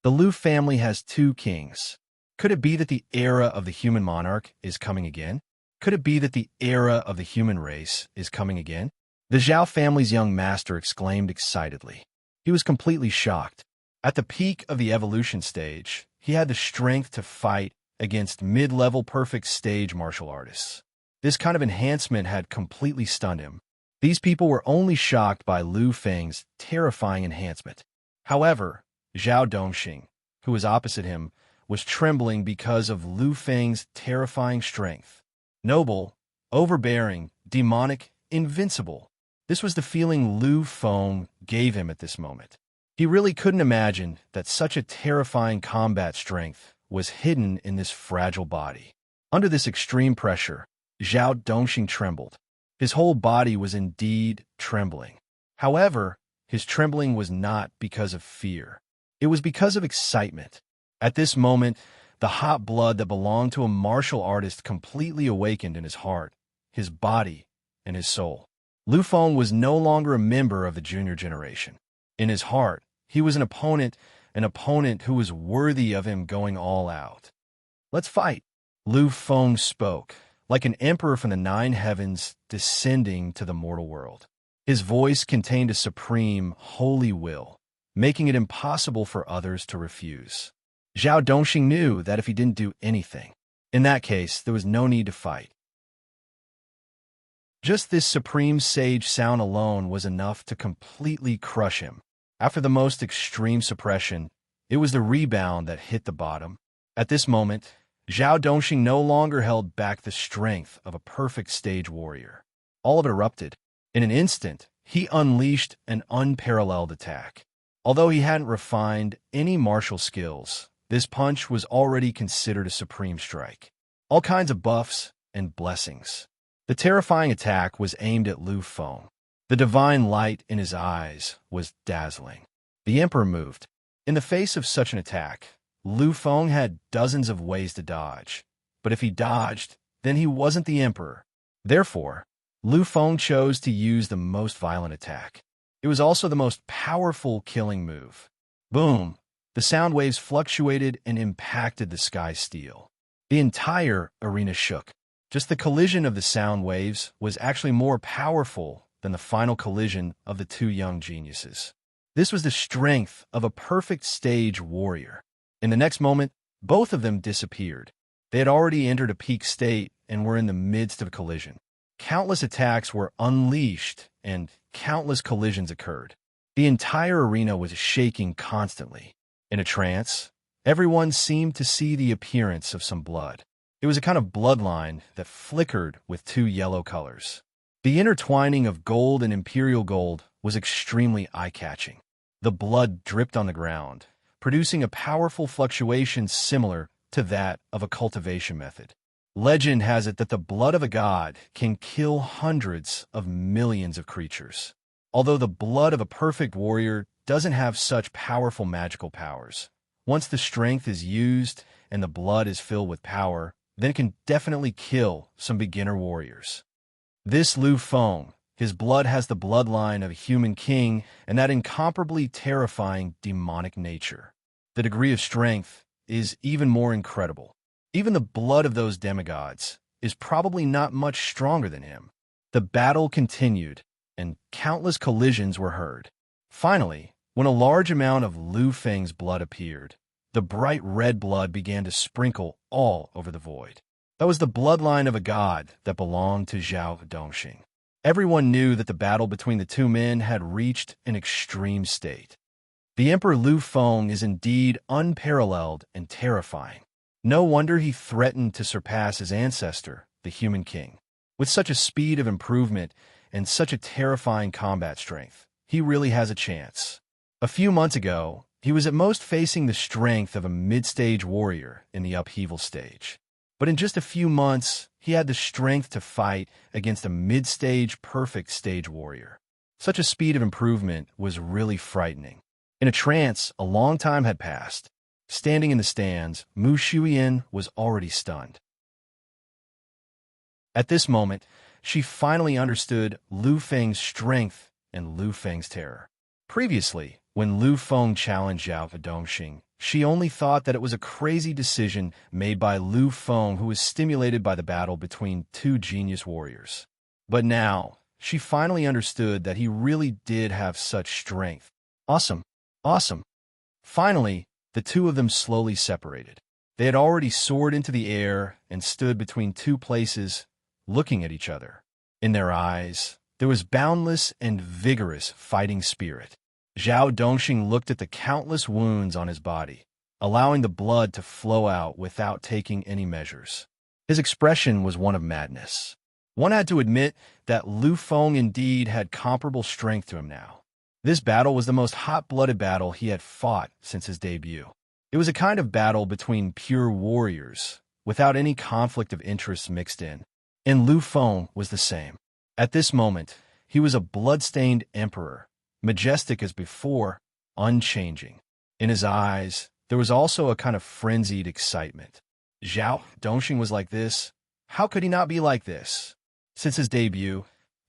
The Lu family has 2 kings. Could it be that the era of the human monarch is coming again? Could it be that the era of the human race is coming again? The Zhao family's young master exclaimed excitedly. He was completely shocked. At the peak of the evolution stage, he had the strength to fight against mid-level perfect stage martial artists. This kind of enhancement had completely stunned him. These people were only shocked by Lu Feng's terrifying enhancement. However, Zhao Dongxing, who was opposite him, was trembling because of Lu Feng's terrifying strength. Noble, overbearing, demonic, invincible. This was the feeling Lu Feng gave him at this moment. He really couldn't imagine that such a terrifying combat strength was hidden in this fragile body. Under this extreme pressure, Zhao Dongxing trembled. His whole body was indeed trembling. However, his trembling was not because of fear. It was because of excitement. At this moment, the hot blood that belonged to a martial artist completely awakened in his heart, his body, and his soul. Lu Feng was no longer a member of the junior generation. In his heart, he was an opponent who was worthy of him going all out. "Let's fight," Lu Feng spoke, like an emperor from the nine heavens descending to the mortal world. His voice contained a supreme, holy will, making it impossible for others to refuse. Zhao Dongxing knew that if he didn't do anything, in that case, there was no need to fight. Just this supreme sage sound alone was enough to completely crush him. After the most extreme suppression, it was the rebound that hit the bottom. At this moment, Zhao Dongxing no longer held back the strength of a perfect stage warrior. All of it erupted. In an instant, he unleashed an unparalleled attack. Although he hadn't refined any martial skills, this punch was already considered a supreme strike. All kinds of buffs and blessings. The terrifying attack was aimed at Lu Feng. The divine light in his eyes was dazzling. The emperor moved. In the face of such an attack, Lu Feng had dozens of ways to dodge. But if he dodged, then he wasn't the emperor. Therefore, Lu Feng chose to use the most violent attack. It was also the most powerful killing move. Boom! The sound waves fluctuated and impacted the sky steel. The entire arena shook. Just the collision of the sound waves was actually more powerful than the final collision of the two young geniuses. This was the strength of a perfect stage warrior. In the next moment, both of them disappeared. They had already entered a peak state and were in the midst of a collision. Countless attacks were unleashed and countless collisions occurred. The entire arena was shaking constantly. In a trance, everyone seemed to see the appearance of some blood. It was a kind of bloodline that flickered with two yellow colors. The intertwining of gold and imperial gold was extremely eye-catching. The blood dripped on the ground, producing a powerful fluctuation similar to that of a cultivation method. Legend has it that the blood of a god can kill hundreds of millions of creatures. Although the blood of a perfect warrior doesn't have such powerful magical powers, once the strength is used and the blood is filled with power, then it can definitely kill some beginner warriors. This Lu Feng, his blood has the bloodline of a human king and that incomparably terrifying demonic nature. The degree of strength is even more incredible. Even the blood of those demigods is probably not much stronger than him. The battle continued, and countless collisions were heard. Finally, when a large amount of Lu Feng's blood appeared, the bright red blood began to sprinkle all over the void. That was the bloodline of a god that belonged to Zhao Dongxing. Everyone knew that the battle between the two men had reached an extreme state. The Emperor Lu Feng is indeed unparalleled and terrifying. No wonder he threatened to surpass his ancestor, the human king. With such a speed of improvement and such a terrifying combat strength, he really has a chance. A few months ago, he was at most facing the strength of a mid-stage warrior in the upheaval stage. But in just a few months, he had the strength to fight against a mid-stage perfect stage warrior. Such a speed of improvement was really frightening. In a trance, a long time had passed. Standing in the stands, Mu Shuyan was already stunned. At this moment, she finally understood Lu Feng's strength and Lu Feng's terror. Previously, when Lu Feng challenged Zhao Dongxing, she only thought that it was a crazy decision made by Lu Feng, who was stimulated by the battle between two genius warriors. But now, she finally understood that he really did have such strength. Awesome. Awesome. Finally, the two of them slowly separated. They had already soared into the air and stood between two places, looking at each other. In their eyes, there was boundless and vigorous fighting spirit. Zhao Dongxing looked at the countless wounds on his body, allowing the blood to flow out without taking any measures. His expression was one of madness. One had to admit that Lu Feng indeed had comparable strength to him now. This battle was the most hot-blooded battle he had fought since his debut. It was a kind of battle between pure warriors, without any conflict of interests mixed in. And Lu Feng was the same. At this moment, he was a blood-stained emperor, majestic as before, unchanging. In his eyes, there was also a kind of frenzied excitement. Zhao Dongxing was like this. How could he not be like this? Since his debut,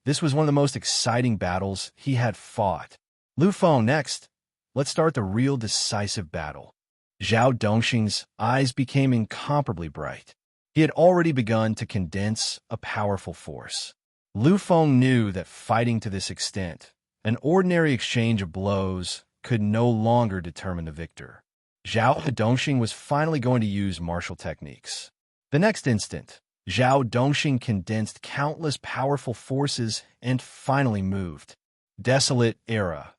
this was one of the most exciting battles he had fought. Lu Feng next. Let's start the real decisive battle. Zhao Dongxing's eyes became incomparably bright. He had already begun to condense a powerful force. Lu Feng knew that fighting to this extent, an ordinary exchange of blows could no longer determine the victor. Zhao Dongxing was finally going to use martial techniques. The next instant, Zhao Dongxing condensed countless powerful forces and finally moved. Desolate Era.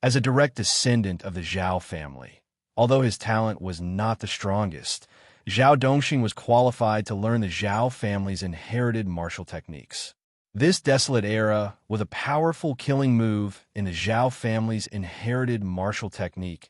As a direct descendant of the Zhao family, although his talent was not the strongest, Zhao Dongxing was qualified to learn the Zhao family's inherited martial techniques. This Desolate Era was a powerful killing move in the Zhao family's inherited martial technique,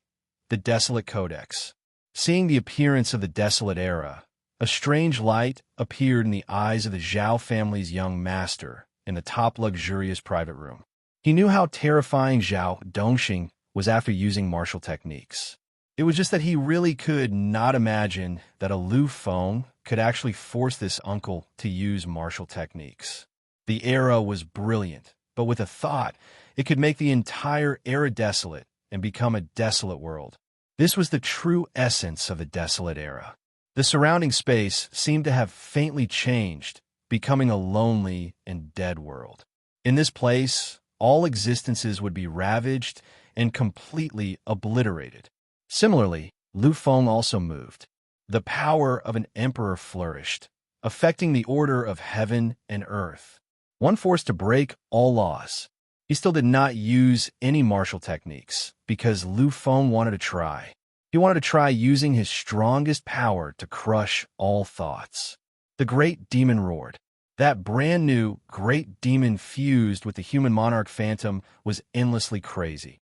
the Desolate Codex. Seeing the appearance of the Desolate Era, a strange light appeared in the eyes of the Zhao family's young master in the top luxurious private room. He knew how terrifying Zhao Dongxing was after using martial techniques. It was just that he really could not imagine that a Lu Feng could actually force this uncle to use martial techniques. The era was brilliant, but with a thought, it could make the entire era desolate and become a desolate world. This was the true essence of the Desolate Era. The surrounding space seemed to have faintly changed, becoming a lonely and dead world. In this place, all existences would be ravaged and completely obliterated. Similarly, Lu Feng also moved. The power of an emperor flourished, affecting the order of heaven and earth. One forced to break all laws. He still did not use any martial techniques because Lu Feng wanted to try. He wanted to try using his strongest power to crush all thoughts. The great demon roared. That brand new great demon fused with the human monarch phantom was endlessly crazy.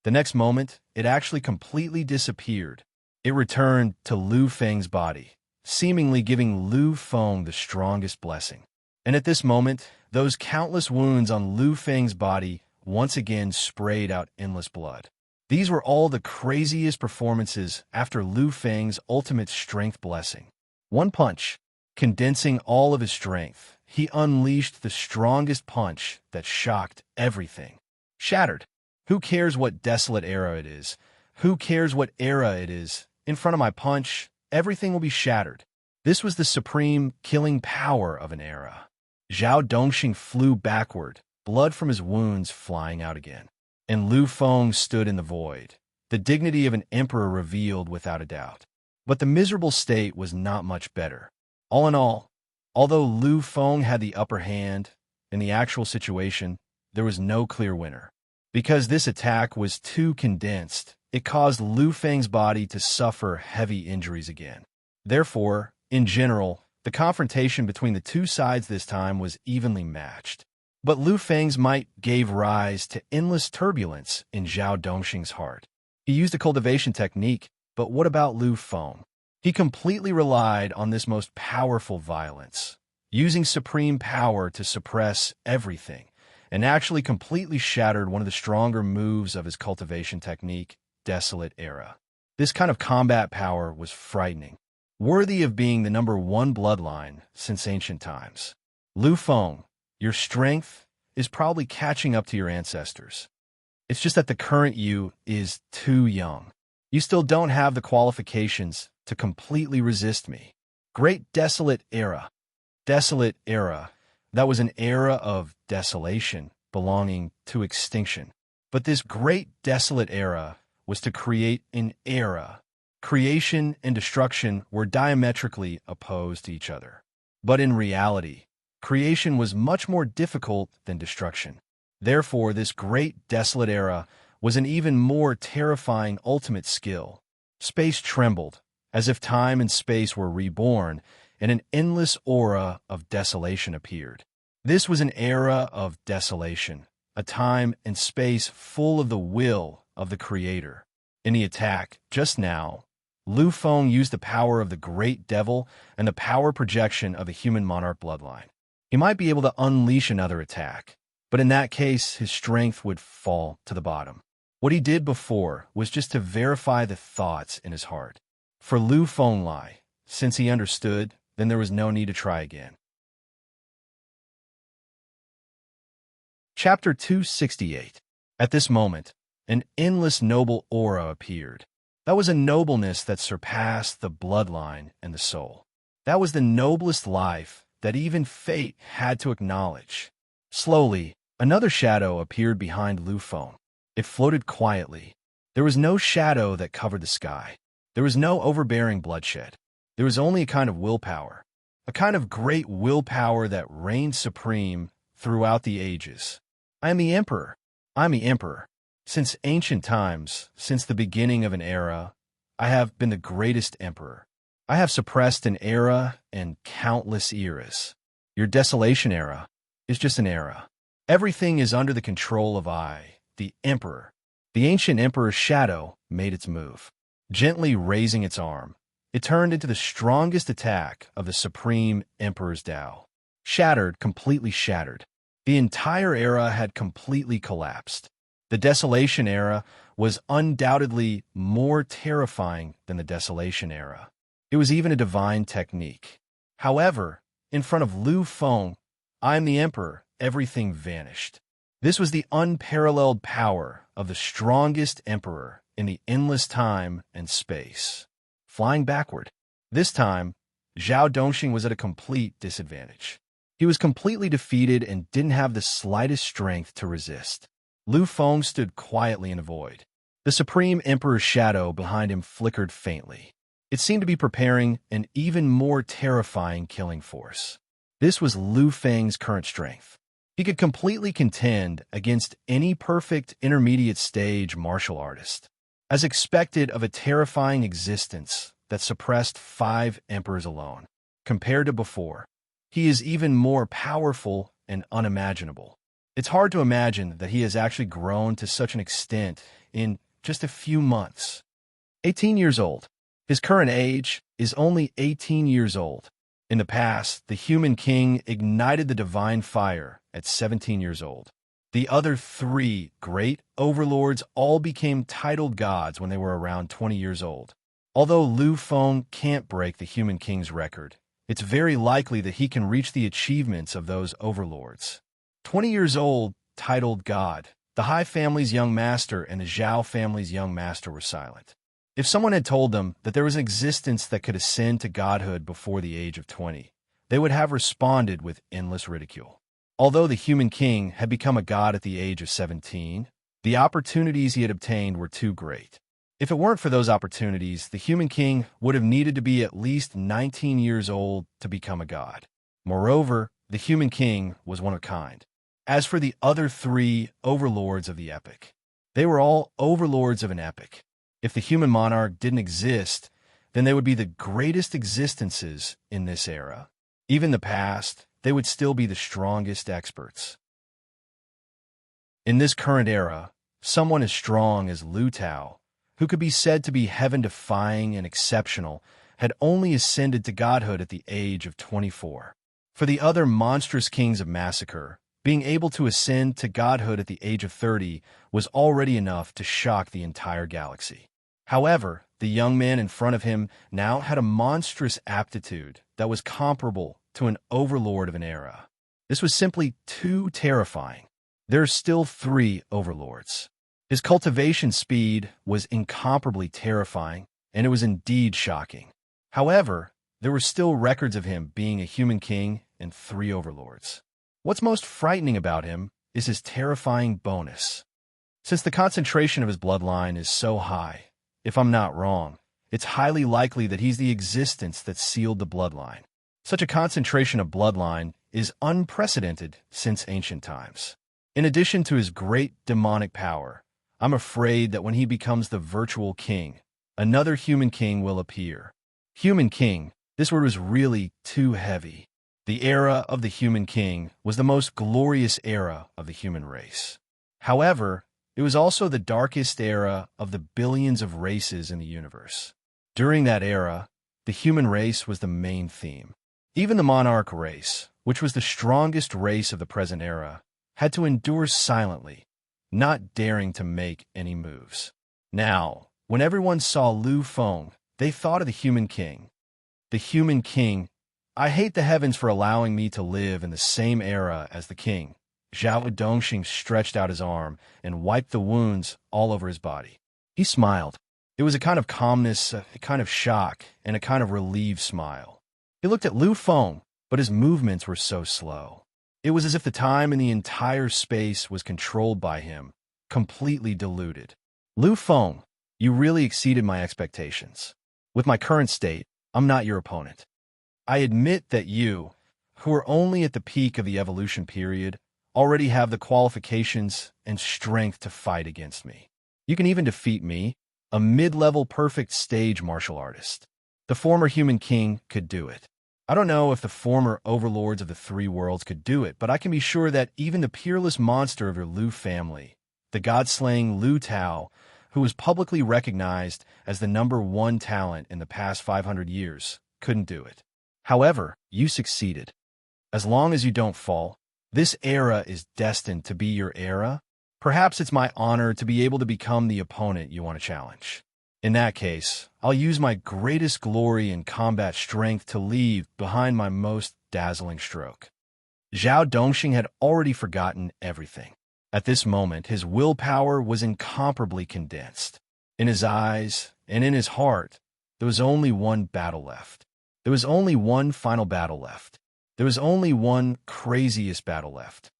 The next moment, it actually completely disappeared. It returned to Lu Feng's body, seemingly giving Lu Feng the strongest blessing. And at this moment, those countless wounds on Lu Feng's body once again sprayed out endless blood. These were all the craziest performances after Lu Feng's ultimate strength blessing. One punch, condensing all of his strength, he unleashed the strongest punch that shocked everything. Shattered. Who cares what Desolate Era it is? Who cares what era it is? In front of my punch, everything will be shattered. This was the supreme killing power of an era. Zhao Dongxing flew backward, blood from his wounds flying out again. And Lu Feng stood in the void, the dignity of an emperor revealed without a doubt. But the miserable state was not much better. All in all, although Lu Feng had the upper hand, in the actual situation, there was no clear winner. Because this attack was too condensed, it caused Lu Feng's body to suffer heavy injuries again. Therefore, in general, the confrontation between the two sides this time was evenly matched. But Lu Feng's might gave rise to endless turbulence in Zhao Dongxing's heart. He used a cultivation technique, but what about Lu Feng? He completely relied on this most powerful violence, using supreme power to suppress everything, and actually completely shattered one of the stronger moves of his cultivation technique, Desolate Era. This kind of combat power was frightening, worthy of being the #1 bloodline since ancient times. Lu Feng, your strength is probably catching up to your ancestors. It's just that the current you is too young. You still don't have the qualifications to completely resist me. Great Desolate Era. Desolate Era. That was an era of desolation belonging to extinction. But this great desolate era was to create an era. Creation and destruction were diametrically opposed to each other. But in reality, creation was much more difficult than destruction. Therefore, this great desolate era was an even more terrifying ultimate skill. Space trembled, as if time and space were reborn, and an endless aura of desolation appeared. This was an era of desolation, a time and space full of the will of the Creator. In the attack, just now, Lu Feng used the power of the Great Devil and the power projection of the human monarch bloodline. He might be able to unleash another attack, but in that case, his strength would fall to the bottom. What he did before was just to verify the thoughts in his heart. For Lu Fenglai, since he understood, then there was no need to try again. Chapter 268. At this moment, an endless noble aura appeared. That was a nobleness that surpassed the bloodline and the soul. That was the noblest life that even fate had to acknowledge. Slowly, another shadow appeared behind Lu Feng. It floated quietly. There was no shadow that covered the sky. There was no overbearing bloodshed. There was only a kind of willpower, a kind of great willpower that reigned supreme throughout the ages. I am the Emperor. I am the Emperor. Since ancient times, since the beginning of an era, I have been the greatest Emperor. I have suppressed an era and countless eras. Your desolation era is just an era. Everything is under the control of I, the Emperor. The ancient Emperor's shadow made its move. Gently raising its arm, it turned into the strongest attack of the Supreme Emperor's Tao. Shattered, completely shattered. The entire era had completely collapsed. The Desolation Era was undoubtedly more terrifying than the Desolation Era. It was even a divine technique. However, in front of Lu Feng, I am the Emperor, everything vanished. This was the unparalleled power of the strongest Emperor in the endless time and space. Flying backward. This time, Zhao Dongxing was at a complete disadvantage. He was completely defeated and didn't have the slightest strength to resist. Lu Feng stood quietly in the void. The Supreme Emperor's shadow behind him flickered faintly. It seemed to be preparing an even more terrifying killing force. This was Lu Feng's current strength. He could completely contend against any perfect intermediate stage martial artist. As expected of a terrifying existence that suppressed 5 emperors alone. Compared to before, he is even more powerful and unimaginable. It's hard to imagine that he has actually grown to such an extent in just a few months. 18 years old. His current age is only 18 years old. In the past, the human king ignited the divine fire at 17 years old. The other 3 great overlords all became titled gods when they were around 20 years old. Although Lu Feng can't break the human king's record, it's very likely that he can reach the achievements of those overlords. 20 years old, titled god. The Hai family's young master and the Zhao family's young master were silent. If someone had told them that there was an existence that could ascend to godhood before the age of 20, they would have responded with endless ridicule. Although the human king had become a god at the age of 17, the opportunities he had obtained were too great. If it weren't for those opportunities, the human king would have needed to be at least 19 years old to become a god. Moreover, the human king was one of a kind. As for the other 3 overlords of the epic, they were all overlords of an epic. If the human monarch didn't exist, then they would be the greatest existences in this era. Even the past, they would still be the strongest experts. In this current era, someone as strong as Lu Tao, who could be said to be heaven-defying and exceptional, had only ascended to godhood at the age of 24. For the other monstrous kings of massacre, being able to ascend to godhood at the age of 30 was already enough to shock the entire galaxy. However, the young man in front of him now had a monstrous aptitude that was comparable to an overlord of an era. This was simply too terrifying. There are still 3 overlords. His cultivation speed was incomparably terrifying, and it was indeed shocking. However, there were still records of him being a human king and 3 overlords. What's most frightening about him is his terrifying bonus. Since the concentration of his bloodline is so high, if I'm not wrong, it's highly likely that he's the existence that sealed the bloodline. Such a concentration of bloodline is unprecedented since ancient times. In addition to his great demonic power, I'm afraid that when he becomes the virtual king, another human king will appear. Human king, this word was really too heavy. The era of the human king was the most glorious era of the human race. However, it was also the darkest era of the billions of races in the universe. During that era, the human race was the main theme. Even the monarch race, which was the strongest race of the present era, had to endure silently, not daring to make any moves. Now, when everyone saw Lu Feng, they thought of the human king. The human king. I hate the heavens for allowing me to live in the same era as the king. Zhao Dongxing stretched out his arm and wiped the wounds all over his body. He smiled. It was a kind of calmness, a kind of shock, and a kind of relieved smile. He looked at Lu Feng, but his movements were so slow. It was as if the time and the entire space was controlled by him, completely diluted. Lu Feng, you really exceeded my expectations. With my current state, I'm not your opponent. I admit that you, who are only at the peak of the evolution period, already have the qualifications and strength to fight against me. You can even defeat me, a mid-level perfect stage martial artist. The former human king could do it. I don't know if the former overlords of the three worlds could do it, but I can be sure that even the peerless monster of your Lu family, the god-slaying Lu Tao, who was publicly recognized as the #1 talent in the past 500 years, couldn't do it. However, you succeeded. As long as you don't fall, this era is destined to be your era. Perhaps it's my honor to be able to become the opponent you want to challenge. In that case, I'll use my greatest glory and combat strength to leave behind my most dazzling stroke. Zhao Dongxing had already forgotten everything. At this moment, his willpower was incomparably condensed. In his eyes and in his heart, there was only one battle left. There was only one final battle left. There was only one craziest battle left.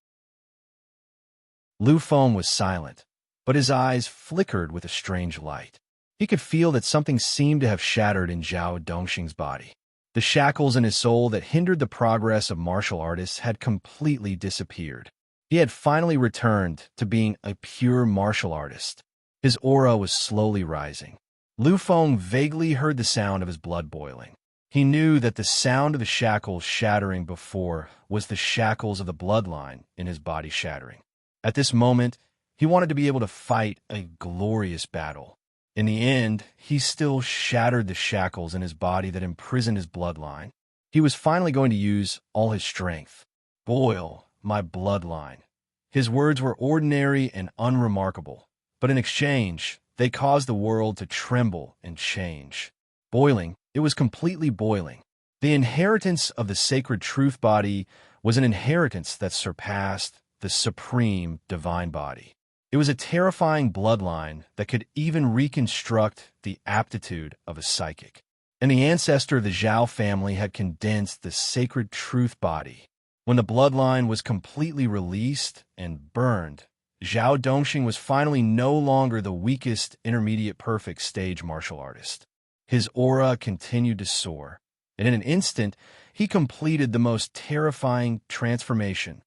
Lu Feng was silent, but his eyes flickered with a strange light. He could feel that something seemed to have shattered in Zhao Dongxing's body. The shackles in his soul that hindered the progress of martial artists had completely disappeared. He had finally returned to being a pure martial artist. His aura was slowly rising. Lu Feng vaguely heard the sound of his blood boiling. He knew that the sound of the shackles shattering before was the shackles of the bloodline in his body shattering. At this moment, he wanted to be able to fight a glorious battle. In the end, he still shattered the shackles in his body that imprisoned his bloodline. He was finally going to use all his strength. Boil my bloodline. His words were ordinary and unremarkable, but in exchange, they caused the world to tremble and change. Boiling, it was completely boiling. The inheritance of the sacred truth body was an inheritance that surpassed the supreme divine body. It was a terrifying bloodline that could even reconstruct the aptitude of a psychic. And the ancestor of the Zhao family had condensed the sacred truth body. When the bloodline was completely released and burned, Zhao Dongxing was finally no longer the weakest intermediate perfect stage martial artist. His aura continued to soar, and in an instant, he completed the most terrifying transformation.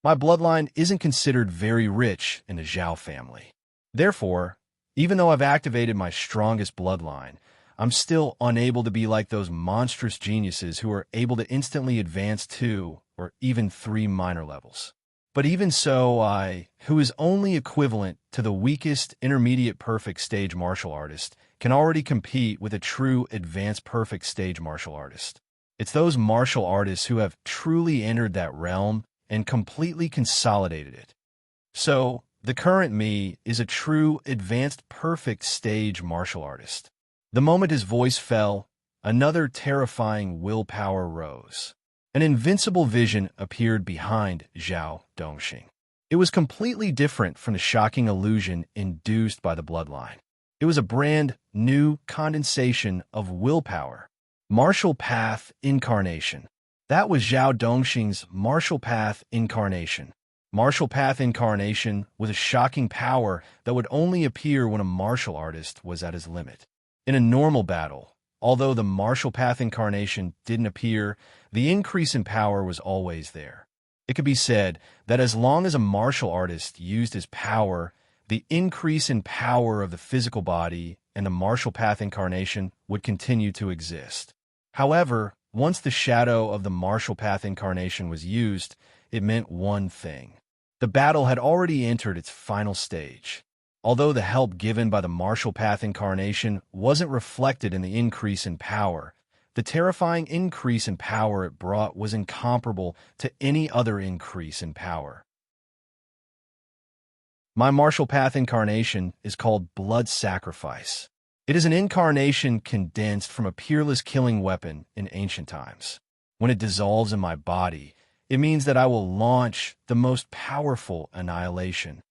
My bloodline isn't considered very rich in the Zhao family. Therefore, even though I've activated my strongest bloodline, I'm still unable to be like those monstrous geniuses who are able to instantly advance 2 or even 3 minor levels. But even so, I, who is only equivalent to the weakest intermediate perfect stage martial artist, can already compete with a true advanced perfect stage martial artist. It's those martial artists who have truly entered that realm and completely consolidated it. So, the current me is a true advanced perfect stage martial artist. The moment his voice fell, another terrifying willpower rose. An invincible vision appeared behind Zhao Dongxing. It was completely different from the shocking illusion induced by the bloodline. It was a brand new condensation of willpower. Martial Path Incarnation. That was Zhao Dongxing's Martial Path Incarnation. Martial Path Incarnation was a shocking power that would only appear when a martial artist was at his limit. In a normal battle, although the Martial Path Incarnation didn't appear, the increase in power was always there. It could be said that as long as a martial artist used his power, the increase in power of the physical body and the Martial Path Incarnation would continue to exist. However, once the shadow of the Martial Path Incarnation was used, it meant one thing. The battle had already entered its final stage. Although the help given by the Martial Path Incarnation wasn't reflected in the increase in power, the terrifying increase in power it brought was incomparable to any other increase in power. My Martial Path Incarnation is called Blood Sacrifice. It is an incarnation condensed from a peerless killing weapon in ancient times. When it dissolves in my body, it means that I will launch the most powerful annihilation.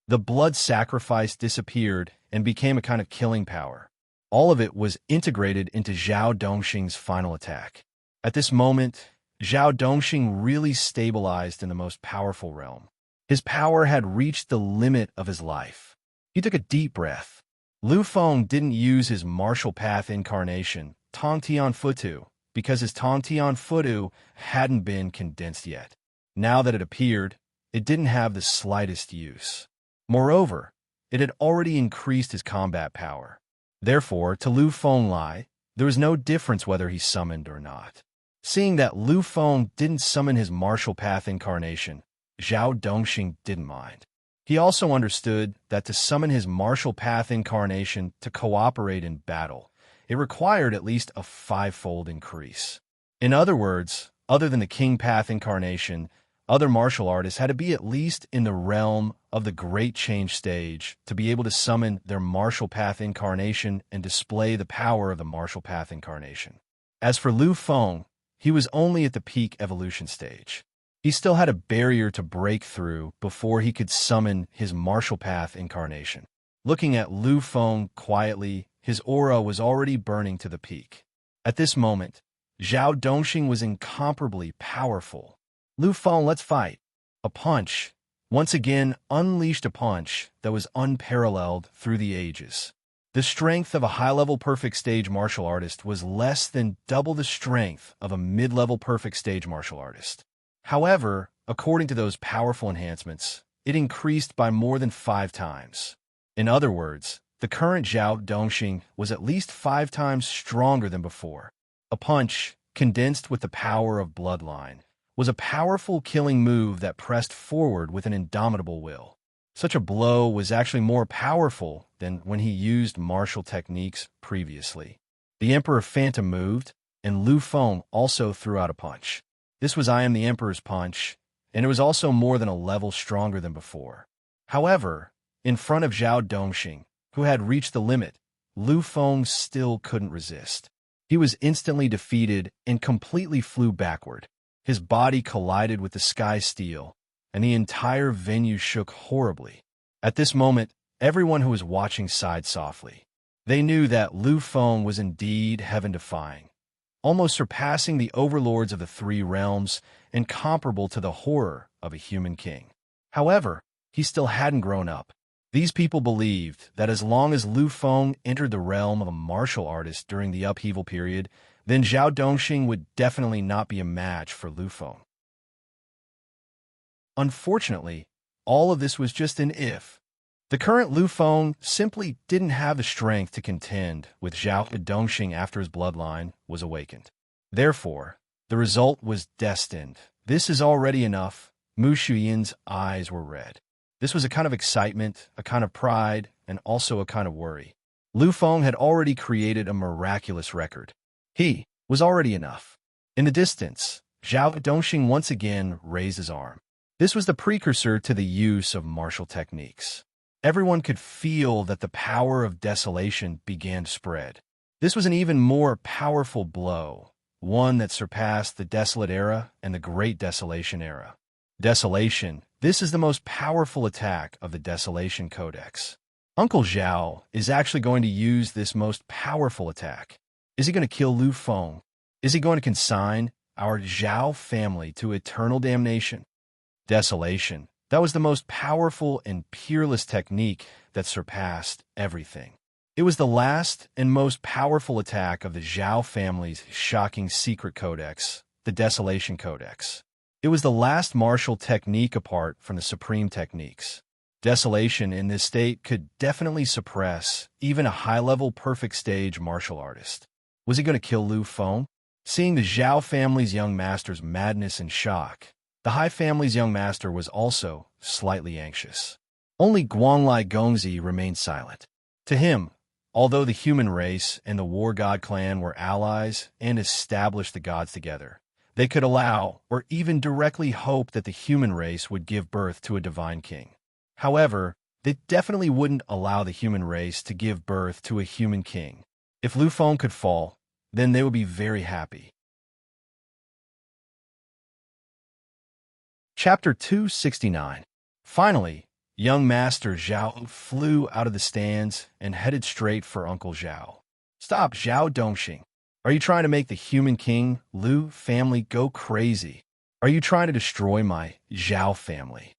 The blood sacrifice disappeared and became a kind of killing power. All of it was integrated into Zhao Dongxing's final attack. At this moment, Zhao Dongxing really stabilized in the most powerful realm. His power had reached the limit of his life. He took a deep breath. Lu Feng didn't use his Martial Path Incarnation, Tong Tian Futu, because his Tong Tian Futu hadn't been condensed yet. Now that it appeared, it didn't have the slightest use. Moreover, it had already increased his combat power. Therefore, to Lu Feng, there was no difference whether he summoned or not. Seeing that Lu Feng didn't summon his Martial Path Incarnation, Zhao Dongxing didn't mind. He also understood that to summon his Martial Path Incarnation to cooperate in battle, it required at least a 5-fold increase. In other words, other than the King Path Incarnation, other martial artists had to be at least in the realm of the Great Change stage to be able to summon their Martial Path Incarnation and display the power of the Martial Path Incarnation. As for Lu Feng, he was only at the peak evolution stage. He still had a barrier to break through before he could summon his Martial Path Incarnation. Looking at Lu Feng quietly, his aura was already burning to the peak. At this moment, Zhao Dongxing was incomparably powerful. Lu Feng, let's fight. A punch, once again, unleashed a punch that was unparalleled through the ages. The strength of a high-level perfect stage martial artist was less than double the strength of a mid-level perfect stage martial artist. However, according to those powerful enhancements, it increased by more than 5 times. In other words, the current Zhao Dongxing was at least 5 times stronger than before. A punch, condensed with the power of bloodline, was a powerful killing move that pressed forward with an indomitable will. Such a blow was actually more powerful than when he used martial techniques previously. The Emperor Phantom moved, and Lu Feng also threw out a punch. This was I Am the Emperor's punch, and it was also more than a level stronger than before. However, in front of Zhao Dongxing, who had reached the limit, Lu Feng still couldn't resist. He was instantly defeated and completely flew backward. His body collided with the sky steel, and the entire venue shook horribly. At this moment, everyone who was watching sighed softly. They knew that Lu Feng was indeed heaven-defying, almost surpassing the overlords of the 3 realms and comparable to the horror of a human king. However, he still hadn't grown up. These people believed that as long as Lu Feng entered the realm of a martial artist during the upheaval period, then Zhao Dongxing would definitely not be a match for Lu Feng. Unfortunately, all of this was just an if. The current Lu Feng simply didn't have the strength to contend with Zhao Dongxing after his bloodline was awakened. Therefore, the result was destined. This is already enough. Mu Shuyin's eyes were red. This was a kind of excitement, a kind of pride, and also a kind of worry. Lu Feng had already created a miraculous record. He was already enough. In the distance, Zhao Dongxing once again raised his arm. This was the precursor to the use of martial techniques. Everyone could feel that the power of desolation began to spread. This was an even more powerful blow, one that surpassed the Desolate Era and the Great Desolation Era. Desolation, this is the most powerful attack of the Desolation Codex. Uncle Zhao is actually going to use this most powerful attack. Is he going to kill Lu Feng? Is he going to consign our Zhao family to eternal damnation? Desolation, That was the most powerful and peerless technique that surpassed everything. It was the last and most powerful attack of the Zhao family's shocking secret codex, the Desolation Codex. It was the last martial technique apart from the supreme techniques. Desolation in this state could definitely suppress even a high-level perfect stage martial artist. Was he going to kill Lu Feng? Seeing the Zhao family's young master's madness and shock, the Hai family's young master was also slightly anxious. Only Guanglai Gongzi remained silent. To him, although the human race and the war god clan were allies and established the gods together, they could allow or even directly hope that the human race would give birth to a divine king. However, they definitely wouldn't allow the human race to give birth to a human king. If Lu Feng could fall, then they would be very happy. Chapter 269. Finally, young Master Zhao flew out of the stands and headed straight for Uncle Zhao. Stop, Zhao Dongxing. Are you trying to make the human king, Lu family, go crazy? Are you trying to destroy my Zhao family?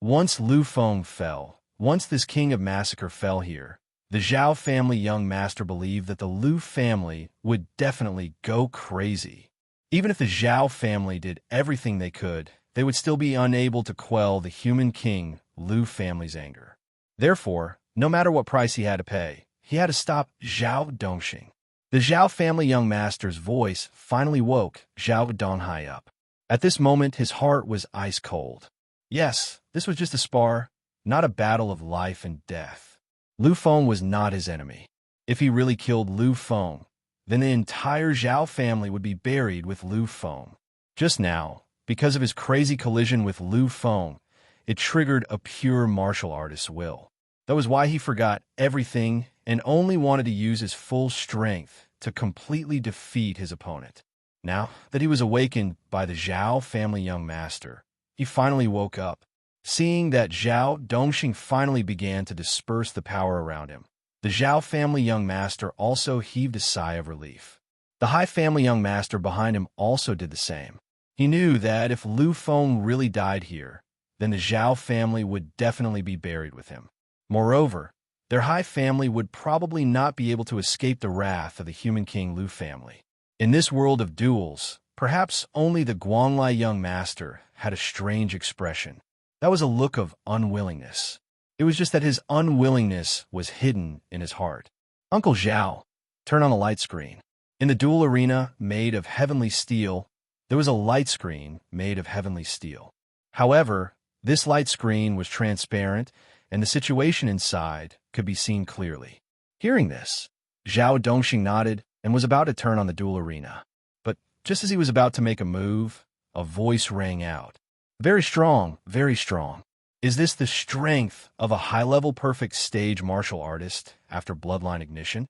Once Lu Feng fell, once this king of massacre fell here, the Zhao family young master believed that the Lu family would definitely go crazy. Even if the Zhao family did everything they could, they would still be unable to quell the human king, Lu family's anger. Therefore, no matter what price he had to pay, he had to stop Zhao Dongxing. The Zhao family young master's voice finally woke Zhao Donghai up. At this moment, his heart was ice cold. Yes, this was just a spar, not a battle of life and death. Lu Feng was not his enemy. If he really killed Lu Feng, then the entire Zhao family would be buried with Lu Feng. Just now, because of his crazy collision with Lu Feng, it triggered a pure martial artist's will. That was why he forgot everything and only wanted to use his full strength to completely defeat his opponent. Now that he was awakened by the Zhao family young master, he finally woke up. Seeing that Zhao Dongxing finally began to disperse the power around him, the Zhao family young master also heaved a sigh of relief. The Hai family young master behind him also did the same. He knew that if Lu Feng really died here, then the Zhao family would definitely be buried with him. Moreover, their Hai family would probably not be able to escape the wrath of the human king Lu family. In this world of duels, perhaps only the Guanglai young master had a strange expression. That was a look of unwillingness. It was just that his unwillingness was hidden in his heart. Uncle Zhao, turn on the light screen. In the duel arena made of heavenly steel, there was a light screen made of heavenly steel. However, this light screen was transparent, and the situation inside could be seen clearly. Hearing this, Zhao Dongxing nodded and was about to turn on the duel arena. But just as he was about to make a move, a voice rang out. Very strong, very strong. Is this the strength of a high-level perfect stage martial artist after bloodline ignition?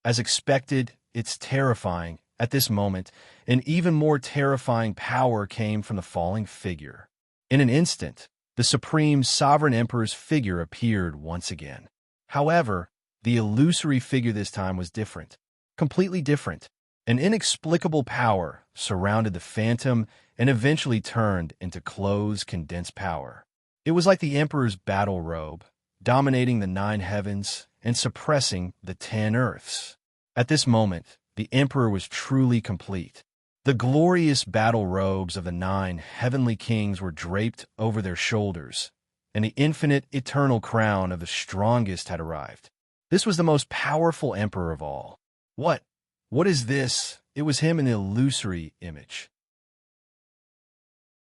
As expected, it's terrifying. At this moment, an even more terrifying power came from the falling figure. In an instant, the supreme sovereign emperor's figure appeared once again. However, the illusory figure this time was different, completely different. An inexplicable power surrounded the phantom and eventually turned into closed, condensed power. It was like the emperor's battle robe, dominating the 9 heavens and suppressing the 10 earths. At this moment, the emperor was truly complete. The glorious battle robes of the 9 heavenly kings were draped over their shoulders, and the infinite, eternal crown of the strongest had arrived. This was the most powerful emperor of all. What is this? It was him in the illusory image.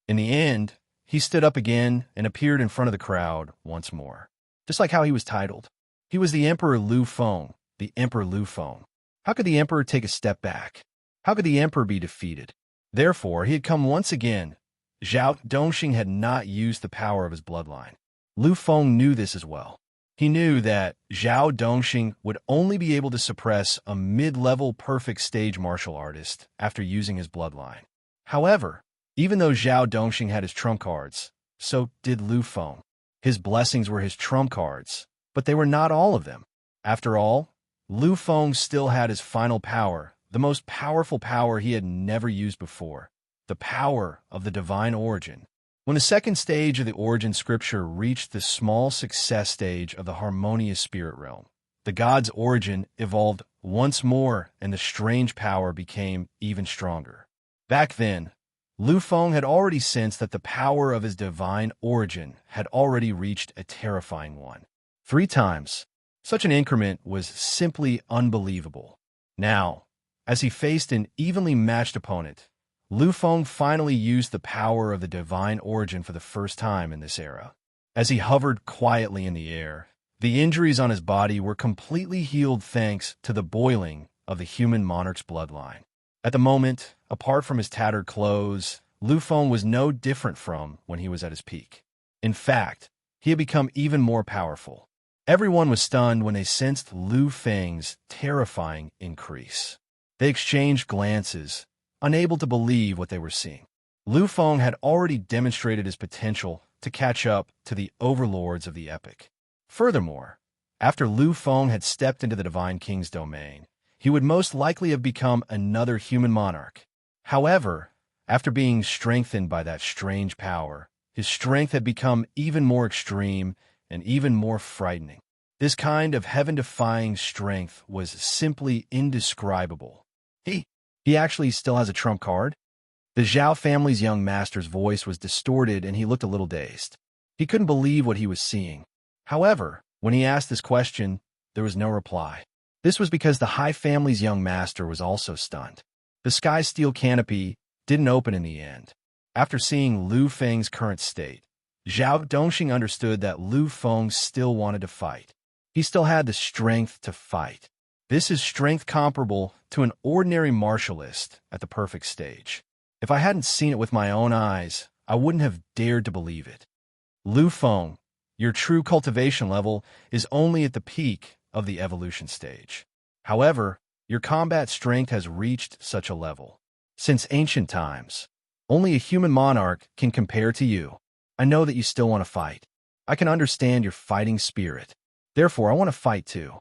In the end, he stood up again and appeared in front of the crowd once more, just like how he was titled. He was the Emperor Lu Feng, the Emperor Lu Feng. How could the emperor take a step back? How could the emperor be defeated? Therefore, he had come once again. Zhao Dongxing had not used the power of his bloodline. Lu Feng knew this as well. He knew that Zhao Dongxing would only be able to suppress a mid-level perfect stage martial artist after using his bloodline. However, even though Zhao Dongxing had his trump cards, so did Lu Feng. His blessings were his trump cards, but they were not all of them. After all, Lu Feng still had his final power, the most powerful power he had never used before, the power of the divine origin. When the second stage of the origin scripture reached the small success stage of the harmonious spirit realm, the god's origin evolved once more and the strange power became even stronger. Back then, Lu Feng had already sensed that the power of his divine origin had already reached a terrifying one. 3 times. Such an increment was simply unbelievable. Now, as he faced an evenly matched opponent, Lu Feng finally used the power of the divine origin for the first time in this era. As he hovered quietly in the air, the injuries on his body were completely healed thanks to the boiling of the human monarch's bloodline. At the moment, apart from his tattered clothes, Lu Feng was no different from when he was at his peak. In fact, he had become even more powerful. Everyone was stunned when they sensed Lu Feng's terrifying increase. They exchanged glances, unable to believe what they were seeing. Lu Feng had already demonstrated his potential to catch up to the overlords of the epic. Furthermore, after Lu Feng had stepped into the Divine King's domain, he would most likely have become another human monarch. However, after being strengthened by that strange power, his strength had become even more extreme and even more frightening. This kind of heaven-defying strength was simply indescribable. He actually still has a trump card? The Zhao family's young master's voice was distorted and he looked a little dazed. He couldn't believe what he was seeing. However, when he asked this question, there was no reply. This was because the Hai family's young master was also stunned. The sky's steel canopy didn't open in the end. After seeing Lu Feng's current state, Zhao Dongxing understood that Lu Feng still wanted to fight. He still had the strength to fight. This is strength comparable to an ordinary martialist at the perfect stage. If I hadn't seen it with my own eyes, I wouldn't have dared to believe it. Lu Feng, your true cultivation level is only at the peak of the evolution stage. However, your combat strength has reached such a level. Since ancient times, only a human monarch can compare to you. I know that you still want to fight. I can understand your fighting spirit. Therefore, I want to fight too.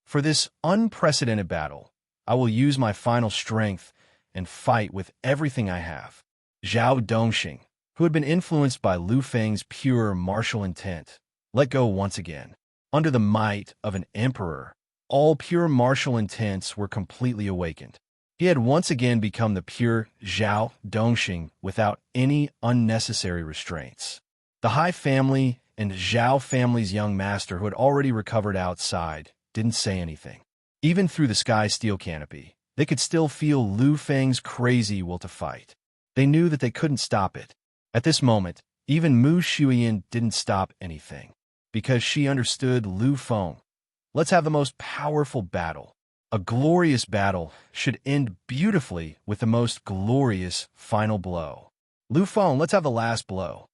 For this unprecedented battle, I will use my final strength and fight with everything I have. Zhao Dongxing, who had been influenced by Lu Feng's pure martial intent, let go once again. Under the might of an emperor, all pure martial intents were completely awakened. He had once again become the pure Zhao Dongxing without any unnecessary restraints. The Hai family and Zhao family's young master, who had already recovered outside, didn't say anything. Even through the sky steel canopy, they could still feel Lu Feng's crazy will to fight. They knew that they couldn't stop it. At this moment, even Mu Shuyan didn't stop anything, because she understood Lu Feng. Let's have the most powerful battle. A glorious battle should end beautifully with the most glorious final blow. Lu Feng, let's have the last blow.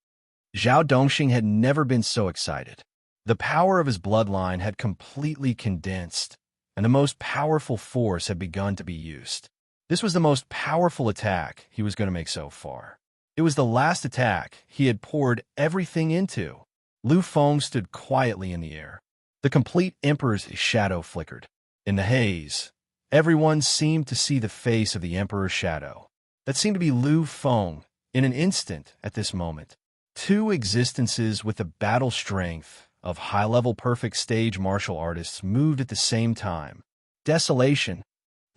Zhao Dongxing had never been so excited. The power of his bloodline had completely condensed, and the most powerful force had begun to be used. This was the most powerful attack he was going to make so far. It was the last attack he had poured everything into. Lu Feng stood quietly in the air. The complete Emperor's shadow flickered. In the haze, everyone seemed to see the face of the Emperor's shadow. That seemed to be Lu Feng in an instant at this moment. 2 existences with the battle strength of high-level perfect stage martial artists moved at the same time. Desolation,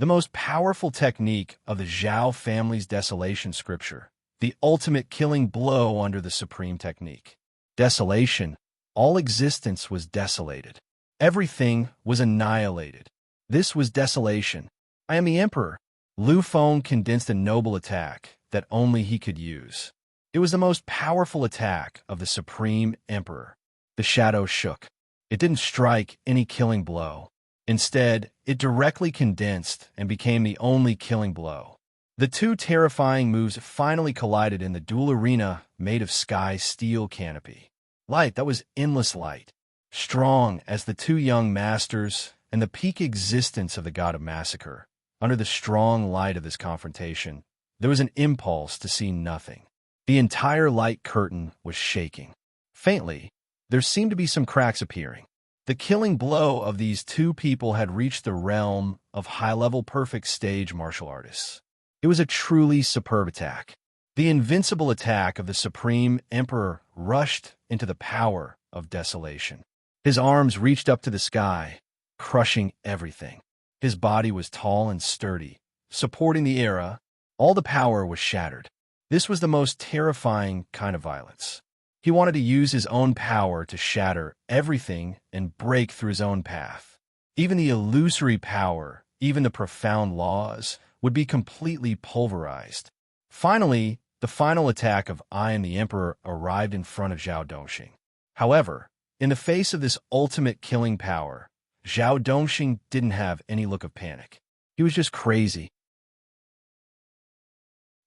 the most powerful technique of the Zhao family's desolation scripture, the ultimate killing blow under the supreme technique. Desolation, all existence was desolated. Everything was annihilated. This was desolation. I am the Emperor. Lu Feng condensed a noble attack that only he could use. It was the most powerful attack of the Supreme Emperor. The shadow shook. It didn't strike any killing blow. Instead, it directly condensed and became the only killing blow. The 2 terrifying moves finally collided in the dual arena made of sky steel canopy. Light that was endless light. Strong as the 2 young masters and the peak existence of the god of massacre. Under the strong light of this confrontation, there was an impulse to see nothing. The entire light curtain was shaking. Faintly, there seemed to be some cracks appearing. The killing blow of these 2 people had reached the realm of high-level perfect stage martial artists. It was a truly superb attack. The invincible attack of the Supreme Emperor rushed into the power of desolation. His arms reached up to the sky, crushing everything. His body was tall and sturdy, supporting the era. All the power was shattered. This was the most terrifying kind of violence. He wanted to use his own power to shatter everything and break through his own path. Even the illusory power, even the profound laws, would be completely pulverized. Finally, the final attack of I Am the Emperor arrived in front of Zhao Dongxing. However, in the face of this ultimate killing power, Zhao Dongxing didn't have any look of panic. He was just crazy.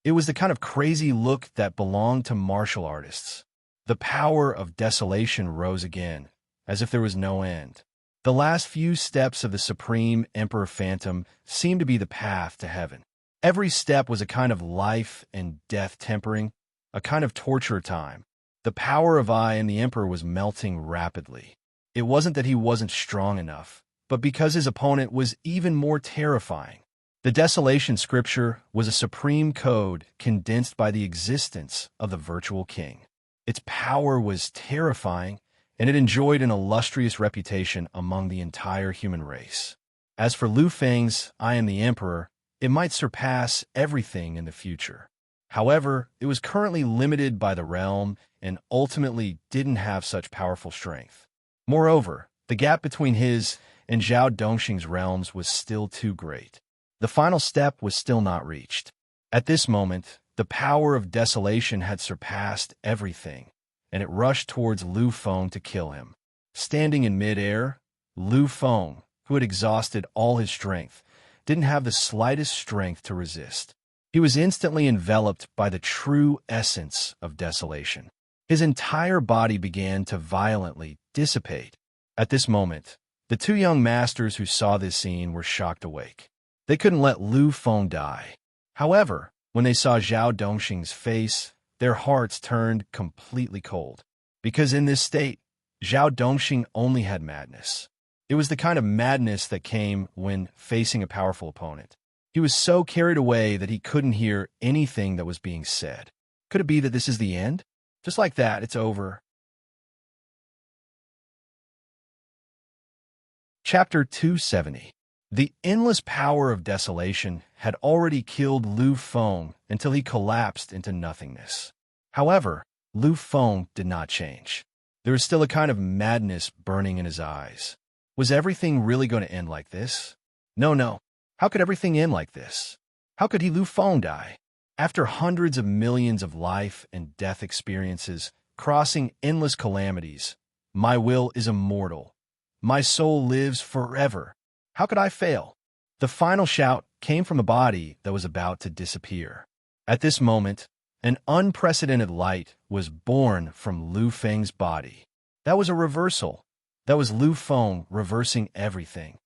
It was the kind of crazy look that belonged to martial artists. The power of desolation rose again, as if there was no end. The last few steps of the Supreme Emperor Phantom seemed to be the path to heaven. Every step was a kind of life and death tempering, a kind of torture time. The power of I and the Emperor was melting rapidly. It wasn't that he wasn't strong enough, but because his opponent was even more terrifying. The Desolation Scripture was a supreme code condensed by the existence of the virtual king. Its power was terrifying, and it enjoyed an illustrious reputation among the entire human race. As for Lu Feng's I Am the Emperor, it might surpass everything in the future. However, it was currently limited by the realm and ultimately didn't have such powerful strength. Moreover, the gap between his and Zhao Dongxing's realms was still too great. The final step was still not reached. At this moment, the power of desolation had surpassed everything, and it rushed towards Lu Feng to kill him. Standing in midair, Lu Feng, who had exhausted all his strength, didn't have the slightest strength to resist. He was instantly enveloped by the true essence of desolation. His entire body began to violently dissipate. At this moment, the two young masters who saw this scene were shocked awake. They couldn't let Lu Feng die. However, when they saw Zhao Dongxing's face, their hearts turned completely cold. Because in this state, Zhao Dongxing only had madness. It was the kind of madness that came when facing a powerful opponent. He was so carried away that he couldn't hear anything that was being said. Could it be that this is the end? Just like that, it's over. Chapter 270. The endless power of desolation had already killed Lu Feng until he collapsed into nothingness. However, Lu Feng did not change. There was still a kind of madness burning in his eyes. Was everything really going to end like this? No. How could everything end like this? How could Lu Feng die? After hundreds of millions of life and death experiences, crossing endless calamities, my will is immortal. My soul lives forever. How could I fail? The final shout came from a body that was about to disappear. At this moment, an unprecedented light was born from Lu Feng's body. That was a reversal. That was Lu Feng reversing everything.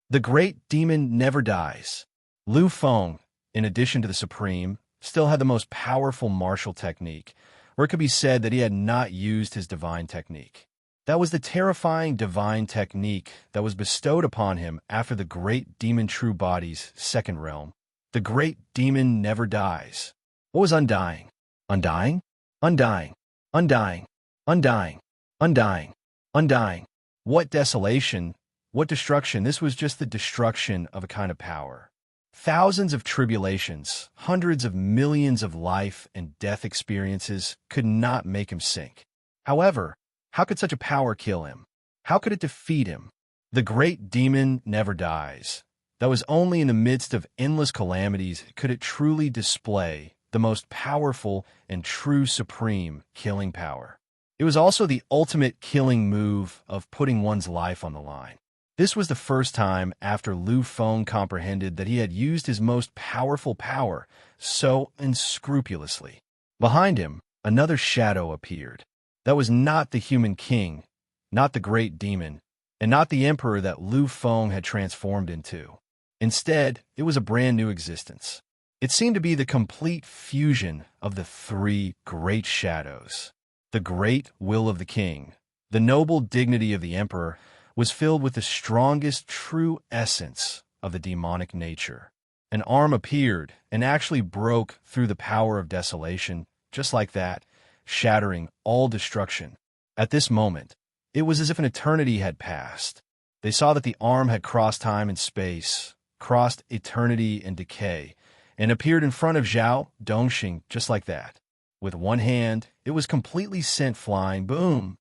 The great demon never dies. Lu Feng, in addition to the Supreme, still had the most powerful martial technique, or it could be said that he had not used his divine technique. That was the terrifying divine technique that was bestowed upon him after the great demon true body's second realm. The great demon never dies. What was undying? Undying? Undying. Undying. Undying. Undying. Undying. What desolation? What destruction? This was just the destruction of a kind of power. Thousands of tribulations, hundreds of millions of life and death experiences could not make him sink. However, how could such a power kill him? How could it defeat him? The great demon never dies. That was only in the midst of endless calamities could it truly display the most powerful and true supreme killing power. It was also the ultimate killing move of putting one's life on the line. This was the first time after Lu Feng comprehended that he had used his most powerful power so unscrupulously. Behind him, another shadow appeared. That was not the human king, not the great demon, and not the emperor that Lu Feng had transformed into. Instead, it was a brand new existence. It seemed to be the complete fusion of the three great shadows. The great will of the king, the noble dignity of the emperor, was filled with the strongest true essence of the demonic nature. An arm appeared and actually broke through the power of desolation, just like that, shattering all destruction. At this moment, it was as if an eternity had passed. They saw that the arm had crossed time and space, crossed eternity and decay, and appeared in front of Zhao Dongxing just like that. With one hand, it was completely sent flying, boom!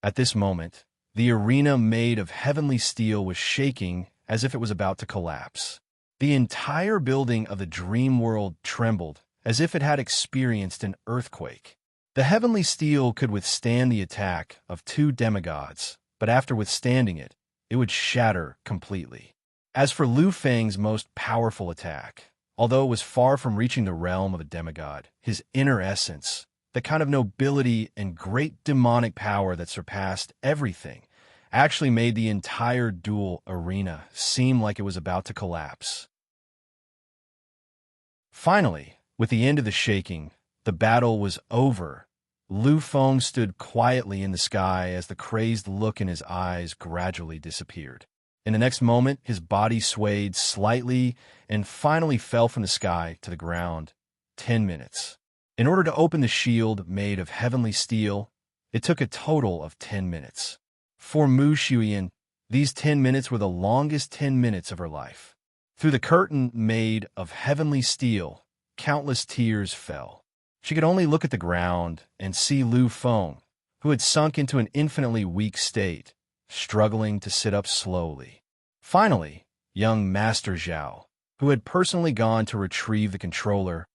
At this moment, the arena made of heavenly steel was shaking as if it was about to collapse. The entire building of the dream world trembled as if it had experienced an earthquake. The heavenly steel could withstand the attack of two demigods, but after withstanding it, it would shatter completely. As for Lu Feng's most powerful attack, although it was far from reaching the realm of a demigod, his inner essence, the kind of nobility and great demonic power that surpassed everything, actually made the entire duel arena seem like it was about to collapse. Finally, with the end of the shaking, the battle was over. Lu Feng stood quietly in the sky as the crazed look in his eyes gradually disappeared. In the next moment, his body swayed slightly and finally fell from the sky to the ground. 10 minutes. In order to open the shield made of heavenly steel, it took a total of 10 minutes. For Mu Xuyan, these 10 minutes were the longest 10 minutes of her life. Through the curtain made of heavenly steel, countless tears fell. She could only look at the ground and see Lu Feng, who had sunk into an infinitely weak state, struggling to sit up slowly. Finally, young Master Zhao, who had personally gone to retrieve the controller,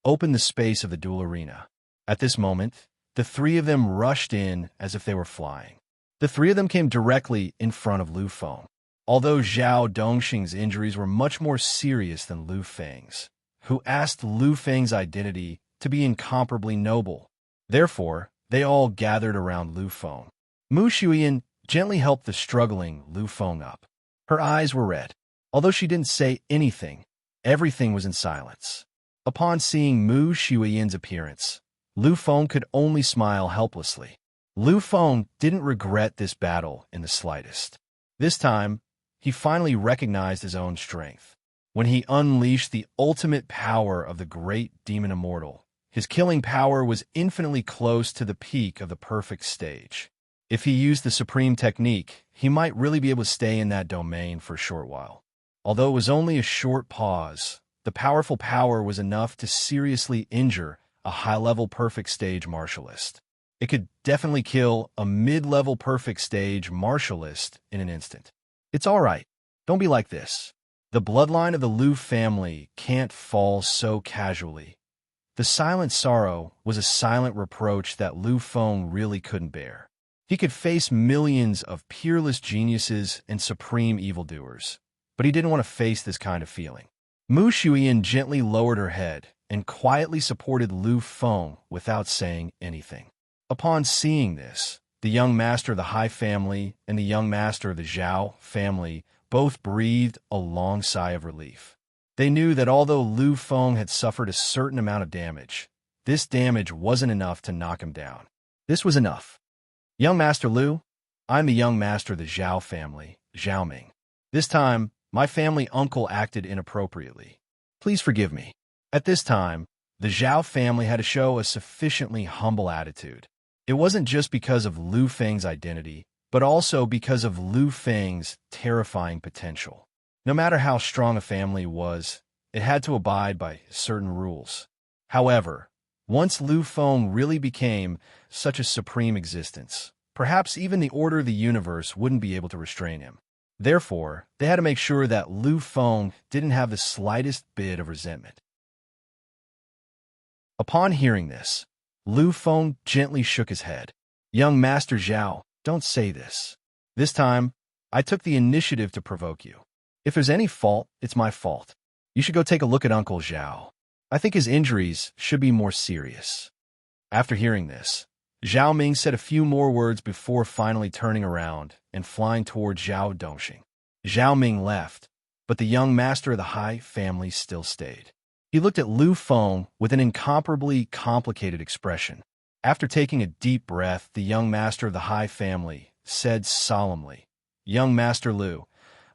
opened the space of the duel arena. At this moment, the three of them rushed in as if they were flying. The three of them came directly in front of Lu Feng. Although Zhao Dongxing's injuries were much more serious than Lu Feng's, who asked Lu Feng's identity to be incomparably noble. Therefore, they all gathered around Lu Feng. Mu Xuyan gently helped the struggling Lu Feng up. Her eyes were red. Although she didn't say anything, everything was in silence. Upon seeing Mu Xuyan's appearance, Lu Feng could only smile helplessly. Lu Feng didn't regret this battle in the slightest. This time, he finally recognized his own strength. When he unleashed the ultimate power of the great demon immortal, his killing power was infinitely close to the peak of the perfect stage. If he used the supreme technique, he might really be able to stay in that domain for a short while. Although it was only a short pause, the powerful power was enough to seriously injure a high-level perfect stage martialist. It could definitely kill a mid-level perfect stage martialist in an instant. It's all right. Don't be like this. The bloodline of the Lu family can't fall so casually. The silent sorrow was a silent reproach that Lu Feng really couldn't bear. He could face millions of peerless geniuses and supreme evildoers, but he didn't want to face this kind of feeling. Mu Xuyan gently lowered her head and quietly supported Lu Feng without saying anything. Upon seeing this, the young master of the Hai family and the young master of the Zhao family both breathed a long sigh of relief. They knew that although Lu Feng had suffered a certain amount of damage, this damage wasn't enough to knock him down. This was enough. Young Master Lu, I'm the young master of the Zhao family, Zhao Ming. This time, my family uncle acted inappropriately. Please forgive me. At this time, the Zhao family had to show a sufficiently humble attitude. It wasn't just because of Lu Feng's identity, but also because of Lu Feng's terrifying potential. No matter how strong a family was, it had to abide by certain rules. However, once Lu Feng really became such a supreme existence, perhaps even the order of the universe wouldn't be able to restrain him. Therefore, they had to make sure that Lu Feng didn't have the slightest bit of resentment. Upon hearing this, Lu Feng gently shook his head. Young Master Zhao, don't say this. This time, I took the initiative to provoke you. If there's any fault, it's my fault. You should go take a look at Uncle Zhao. I think his injuries should be more serious. After hearing this, Zhao Ming said a few more words before finally turning around and flying toward Zhao Dongxing. Zhao Ming left, but the young master of the Hai family still stayed. He looked at Lu Feng with an incomparably complicated expression. After taking a deep breath, the young master of the Hai family said solemnly, Young Master Lu,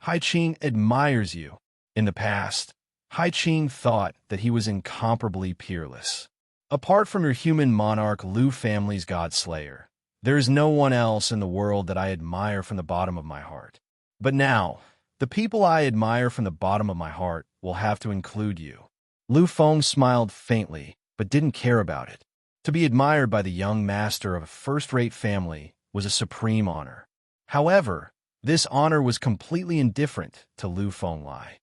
Hai Qing admires you. In the past, Hai Qing thought that he was incomparably peerless. Apart from your human monarch Lu family's godslayer, there is no one else in the world that I admire from the bottom of my heart. But now, the people I admire from the bottom of my heart will have to include you. Lu Feng smiled faintly, but didn't care about it. To be admired by the young master of a first-rate family was a supreme honor. However, this honor was completely indifferent to Lu Fenglai.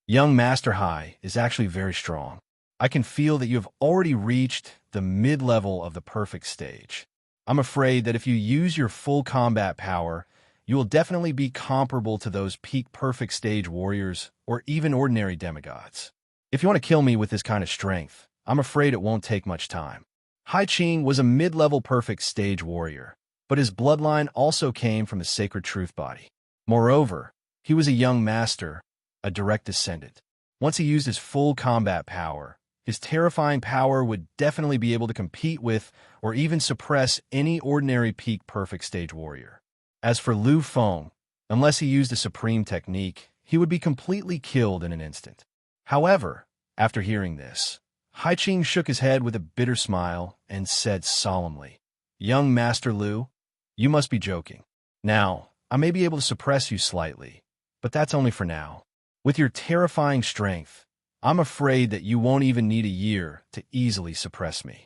Young Master Hai is actually very strong. I can feel that you have already reached the mid-level of the perfect stage. I'm afraid that if you use your full combat power, you will definitely be comparable to those peak perfect stage warriors or even ordinary demigods. If you want to kill me with this kind of strength, I'm afraid it won't take much time. Hai Qing was a mid-level perfect stage warrior, but his bloodline also came from the sacred truth body. Moreover, he was a young master, a direct descendant. Once he used his full combat power, his terrifying power would definitely be able to compete with or even suppress any ordinary peak perfect stage warrior. As for Lu Feng, unless he used a supreme technique, he would be completely killed in an instant. However, after hearing this, Hai Qing shook his head with a bitter smile and said solemnly, "Young Master Lu, you must be joking. Now, I may be able to suppress you slightly, but that's only for now. With your terrifying strength, I'm afraid that you won't even need a year to easily suppress me."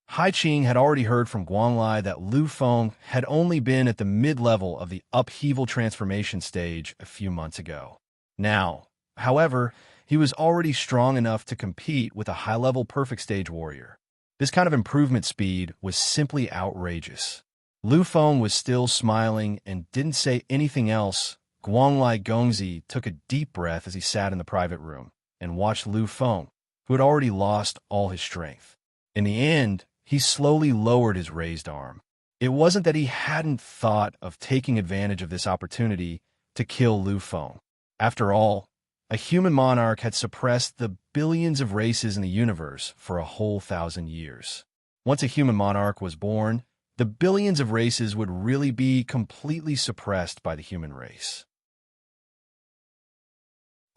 Hai Qing had already heard from Guanglai that Lu Feng had only been at the mid-level of the upheaval transformation stage a few months ago. Now, however, he was already strong enough to compete with a high-level perfect stage warrior. This kind of improvement speed was simply outrageous. Lu Feng was still smiling and didn't say anything else. Guanglai Gongzi took a deep breath as he sat in the private room and watched Lu Feng, who had already lost all his strength. In the end, he slowly lowered his raised arm. It wasn't that he hadn't thought of taking advantage of this opportunity to kill Lu Feng. After all, a human monarch had suppressed the billions of races in the universe for a whole 1,000 years. Once a human monarch was born, the billions of races would really be completely suppressed by the human race.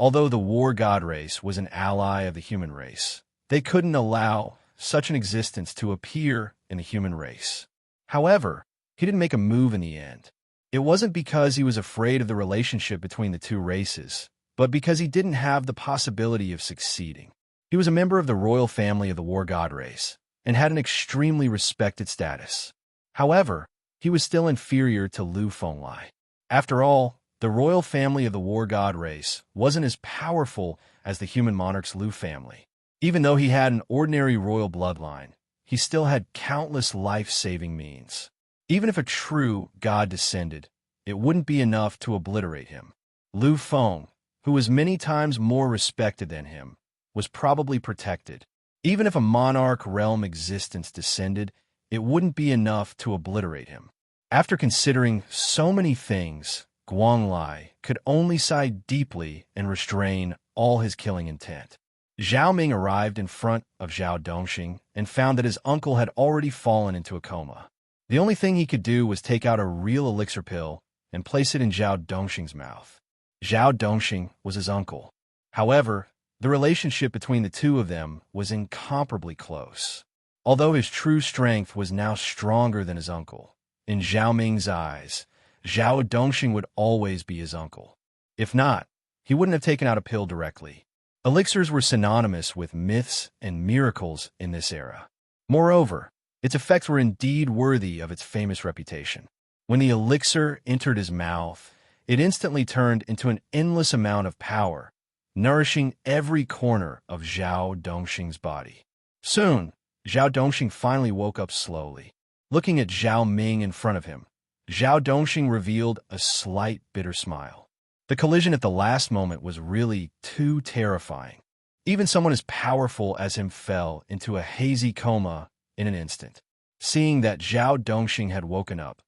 Although the war god race was an ally of the human race, they couldn't allow such an existence to appear in the human race. However, he didn't make a move in the end. It wasn't because he was afraid of the relationship between the two races, but because he didn't have the possibility of succeeding. He was a member of the royal family of the war god race, and had an extremely respected status. However, he was still inferior to Lu Fenglai. After all, the royal family of the war god race wasn't as powerful as the human monarch's Lu family. Even though he had an ordinary royal bloodline, he still had countless life-saving means. Even if a true god descended, it wouldn't be enough to obliterate him. Lu Feng, who was many times more respected than him, was probably protected. Even if a monarch realm existence descended, it wouldn't be enough to obliterate him. After considering so many things, Guanglai could only sigh deeply and restrain all his killing intent. Zhao Ming arrived in front of Zhao Dongxing and found that his uncle had already fallen into a coma. The only thing he could do was take out a real elixir pill and place it in Zhao Dongxing's mouth. Zhao Dongxing was his uncle. However, the relationship between the two of them was incomparably close. Although his true strength was now stronger than his uncle, in Zhao Ming's eyes, Zhao Dongxing would always be his uncle. If not, he wouldn't have taken out a pill directly. Elixirs were synonymous with myths and miracles in this era. Moreover, its effects were indeed worthy of its famous reputation. When the elixir entered his mouth, it instantly turned into an endless amount of power, nourishing every corner of Zhao Dongxing's body. Soon, Zhao Dongxing finally woke up slowly. Looking at Zhao Ming in front of him, Zhao Dongxing revealed a slight bitter smile. The collision at the last moment was really too terrifying. Even someone as powerful as him fell into a hazy coma in an instant. Seeing that Zhao Dongxing had woken up,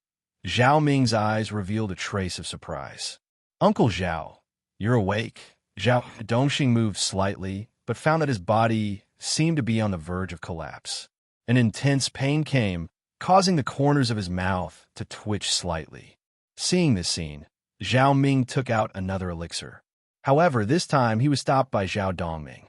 Zhao Ming's eyes revealed a trace of surprise. "Uncle Zhao, you're awake." Zhao Dongxing moved slightly, but found that his body seemed to be on the verge of collapse. An intense pain came, causing the corners of his mouth to twitch slightly. Seeing this scene, Zhao Ming took out another elixir. However, this time he was stopped by Zhao Dongming.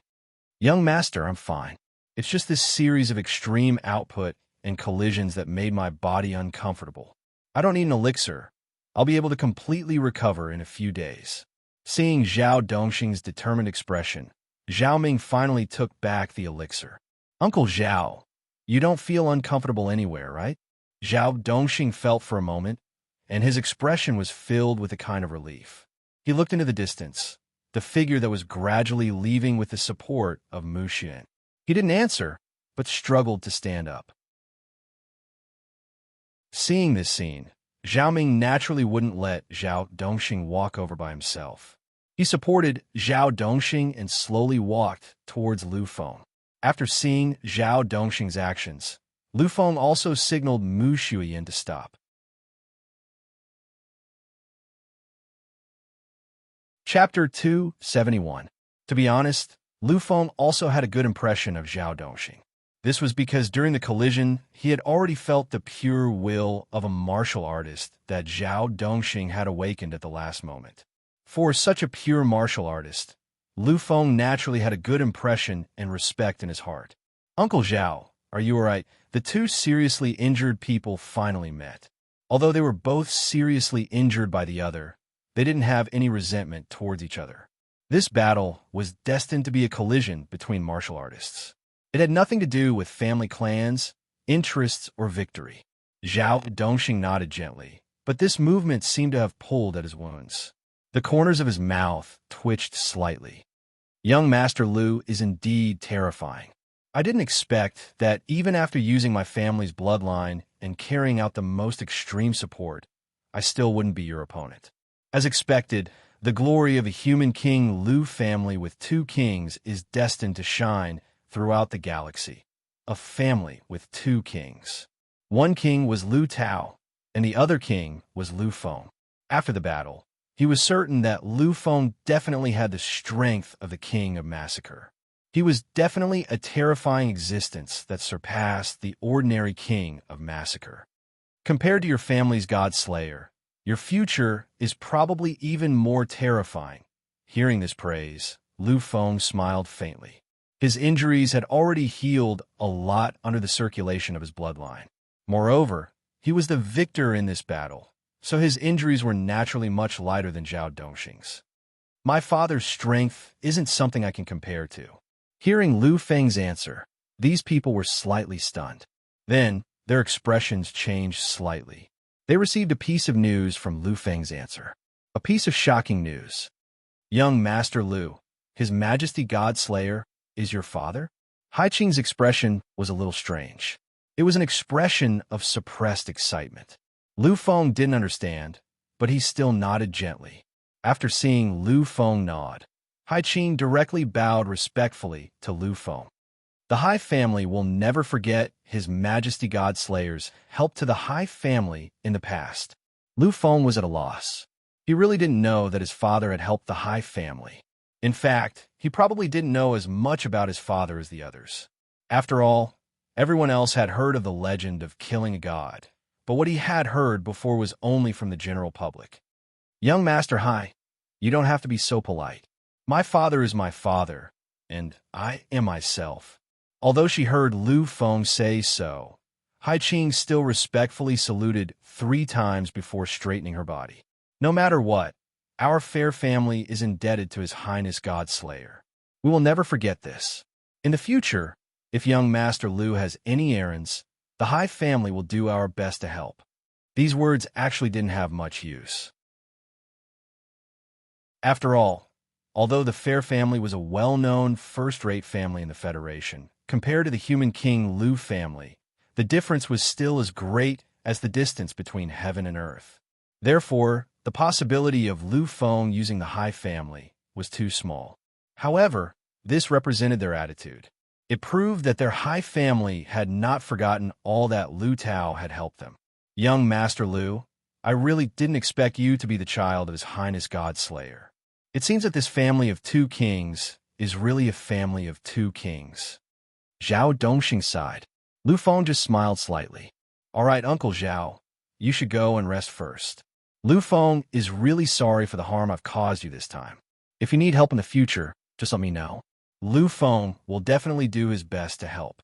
Young master, I'm fine. It's just this series of extreme output and collisions that made my body uncomfortable. I don't need an elixir. I'll be able to completely recover in a few days. Seeing Zhao Dongxing's determined expression, Zhao Ming finally took back the elixir. Uncle Zhao, you don't feel uncomfortable anywhere, right? Zhao Dongxing felt for a moment, and his expression was filled with a kind of relief. He looked into the distance, the figure that was gradually leaving with the support of Mu Xian. He didn't answer, but struggled to stand up. Seeing this scene, Zhao Ming naturally wouldn't let Zhao Dongxing walk over by himself. He supported Zhao Dongxing and slowly walked towards Lu Feng. After seeing Zhao Dongxing's actions, Lu Feng also signaled Mu Shuyan to stop. Chapter 271. To be honest, Lu Feng also had a good impression of Zhao Dongxing. This was because during the collision, he had already felt the pure will of a martial artist that Zhao Dongxing had awakened at the last moment. For such a pure martial artist, Lu Feng naturally had a good impression and respect in his heart. Uncle Zhao, are you alright? The two seriously injured people finally met. Although they were both seriously injured by the other, they didn't have any resentment towards each other. This battle was destined to be a collision between martial artists. It had nothing to do with family clans, interests, or victory. Zhao Dongxing nodded gently, but this movement seemed to have pulled at his wounds. The corners of his mouth twitched slightly. Young Master Lu is indeed terrifying. I didn't expect that even after using my family's bloodline and carrying out the most extreme support, I still wouldn't be your opponent. As expected, the glory of a human king Lu family with two kings is destined to shine throughout the galaxy. A family with two kings. One king was Lu Tao, and the other king was Lu Feng. After the battle, he was certain that Lu Feng definitely had the strength of the king of massacre. He was definitely a terrifying existence that surpassed the ordinary king of massacre. Compared to your family's god slayer, your future is probably even more terrifying. Hearing this praise, Lu Feng smiled faintly. His injuries had already healed a lot under the circulation of his bloodline. Moreover, he was the victor in this battle, so his injuries were naturally much lighter than Zhao Dongxing's. My father's strength isn't something I can compare to. Hearing Lu Feng's answer, these people were slightly stunned. Then, their expressions changed slightly. They received a piece of news from Lu Feng's answer. A piece of shocking news. Young Master Lu, His Majesty God Slayer, is your father? Hai Qing's expression was a little strange. It was an expression of suppressed excitement. Lu Feng didn't understand, but he still nodded gently. After seeing Lu Feng nod, Hai Qing directly bowed respectfully to Lu Feng. The Hai family will never forget His Majesty God Slayer's help to the Hai family in the past. Lu Feng was at a loss. He really didn't know that his father had helped the Hai family. In fact, he probably didn't know as much about his father as the others. After all, everyone else had heard of the legend of killing a god, but what he had heard before was only from the general public. Young Master Hai, you don't have to be so polite. My father is my father, and I am myself. Although she heard Lu Feng say so, Hai Qing still respectfully saluted 3 times before straightening her body. No matter what, our fair family is indebted to His Highness God Slayer. We will never forget this. In the future, if young Master Lu has any errands, the Hai family will do our best to help. These words actually didn't have much use. After all, although the Fair family was a well-known, first-rate family in the Federation, compared to the human king Lu family, the difference was still as great as the distance between heaven and earth. Therefore, the possibility of Lu Feng using the Hai family was too small. However, this represented their attitude. It proved that their Hai family had not forgotten all that Lu Tao had helped them. Young Master Lu, I really didn't expect you to be the child of His Highness God Slayer. It seems that this family of 2 kings is really a family of 2 kings. Zhao Dongxing sighed. Lu Feng just smiled slightly. All right, Uncle Zhao, you should go and rest first. Lu Feng is really sorry for the harm I've caused you this time. If you need help in the future, just let me know. Lu Feng will definitely do his best to help.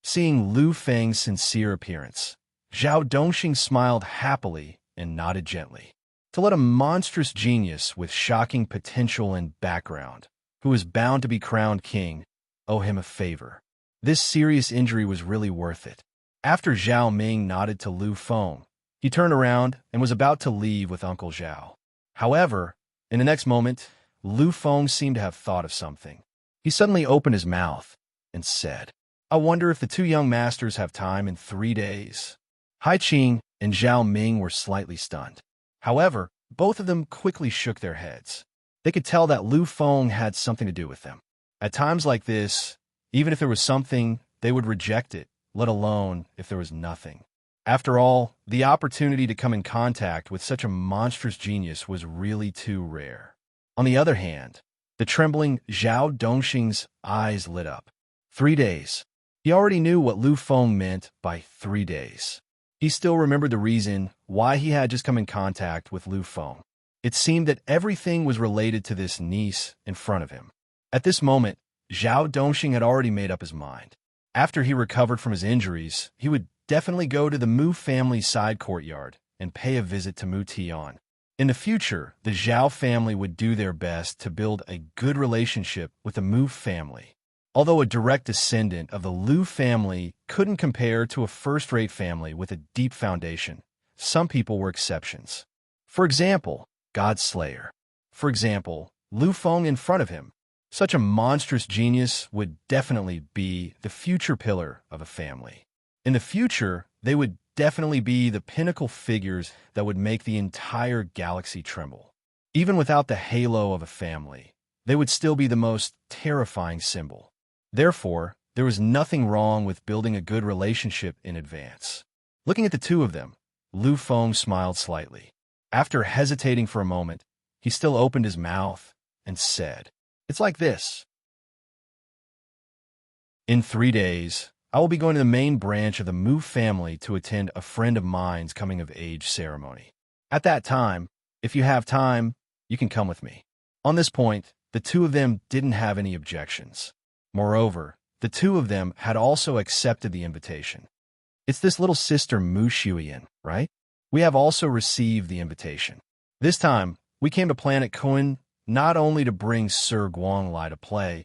Seeing Lu Feng's sincere appearance, Zhao Dongxing smiled happily and nodded gently. To let a monstrous genius with shocking potential and background, who is bound to be crowned king, owe him a favor. This serious injury was really worth it. After Zhao Ming nodded to Lu Feng, he turned around and was about to leave with Uncle Zhao. However, in the next moment, Lu Feng seemed to have thought of something. He suddenly opened his mouth and said, "I wonder if the two young masters have time in 3 days." Hai Qing and Zhao Ming were slightly stunned. However, both of them quickly shook their heads. They could tell that Lu Feng had something to do with them. At times like this, even if there was something, they would reject it, let alone if there was nothing. After all, the opportunity to come in contact with such a monstrous genius was really too rare. On the other hand, the trembling Zhao Dongxing's eyes lit up. 3 days. He already knew what Lu Feng meant by 3 days. He still remembered the reason why he had just come in contact with Lu Feng. It seemed that everything was related to this niece in front of him. At this moment, Zhao Dongxing had already made up his mind. After he recovered from his injuries, he would definitely go to the Mu family's side courtyard and pay a visit to Mu Tian. In the future, the Zhao family would do their best to build a good relationship with the Mu family. Although a direct descendant of the Lu family couldn't compare to a first-rate family with a deep foundation, some people were exceptions. For example, God's Slayer. For example, Lu Feng in front of him. Such a monstrous genius would definitely be the future pillar of a family. In the future, they would definitely be the pinnacle figures that would make the entire galaxy tremble. Even without the halo of a family, they would still be the most terrifying symbol. Therefore, there was nothing wrong with building a good relationship in advance. Looking at the two of them, Lu Feng smiled slightly. After hesitating for a moment, he still opened his mouth and said, "It's like this. In 3 days, I will be going to the main branch of the Mu family to attend a friend of mine's coming-of-age ceremony. At that time, if you have time, you can come with me." On this point, the two of them didn't have any objections. Moreover, the two of them had also accepted the invitation. "It's this little sister Mu Shuyan, right? We have also received the invitation. This time, we came to Planet Coin not only to bring Sir Guanglai to play,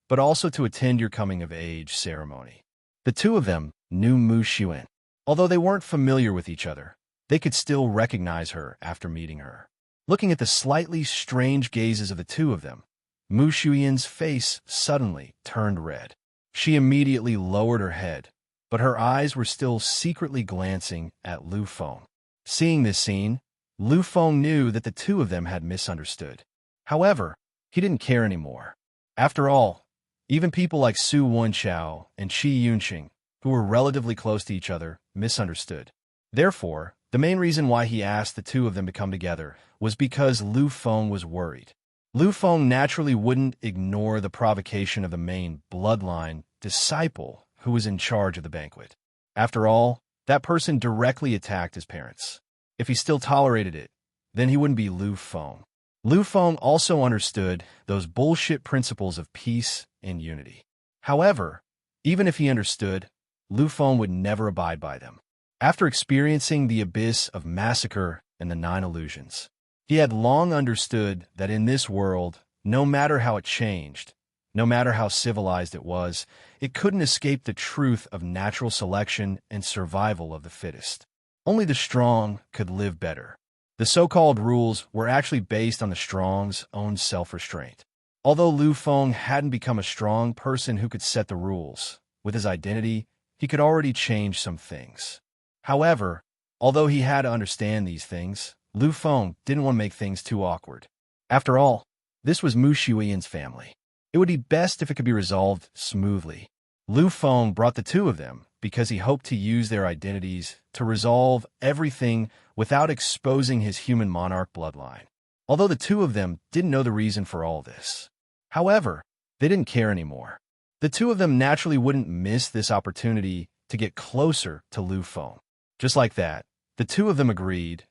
but also to attend your coming-of-age ceremony." The two of them knew Mu Shuyan. Although they weren't familiar with each other, they could still recognize her after meeting her. Looking at the slightly strange gazes of the two of them, Mu Shuyan's face suddenly turned red. She immediately lowered her head, but her eyes were still secretly glancing at Lu Feng. Seeing this scene, Lu Feng knew that the two of them had misunderstood. However, he didn't care anymore. After all, even people like Su Wenchao and Qi Yunqing, who were relatively close to each other, misunderstood. Therefore, the main reason why he asked the two of them to come together was because Lu Feng was worried. Lu Feng naturally wouldn't ignore the provocation of the main bloodline disciple who was in charge of the banquet. After all, that person directly attacked his parents. If he still tolerated it, then he wouldn't be Lu Feng. Lu Feng also understood those bullshit principles of peace and unity. However, even if he understood, Lu Feng would never abide by them. After experiencing the abyss of massacre and the 9 illusions, he had long understood that in this world, no matter how it changed, no matter how civilized it was, it couldn't escape the truth of natural selection and survival of the fittest. Only the strong could live better. The so-called rules were actually based on the strong's own self-restraint. Although Lu Feng hadn't become a strong person who could set the rules, with his identity, he could already change some things. However, although he had to understand these things, Lu Feng didn't want to make things too awkward. After all, this was Mu Shuyan's family. It would be best if it could be resolved smoothly. Lu Feng brought the two of them because he hoped to use their identities to resolve everything without exposing his human monarch bloodline. Although the two of them didn't know the reason for all this. However, they didn't care anymore. The two of them naturally wouldn't miss this opportunity to get closer to Lu Feng. Just like that, the two of them agreed.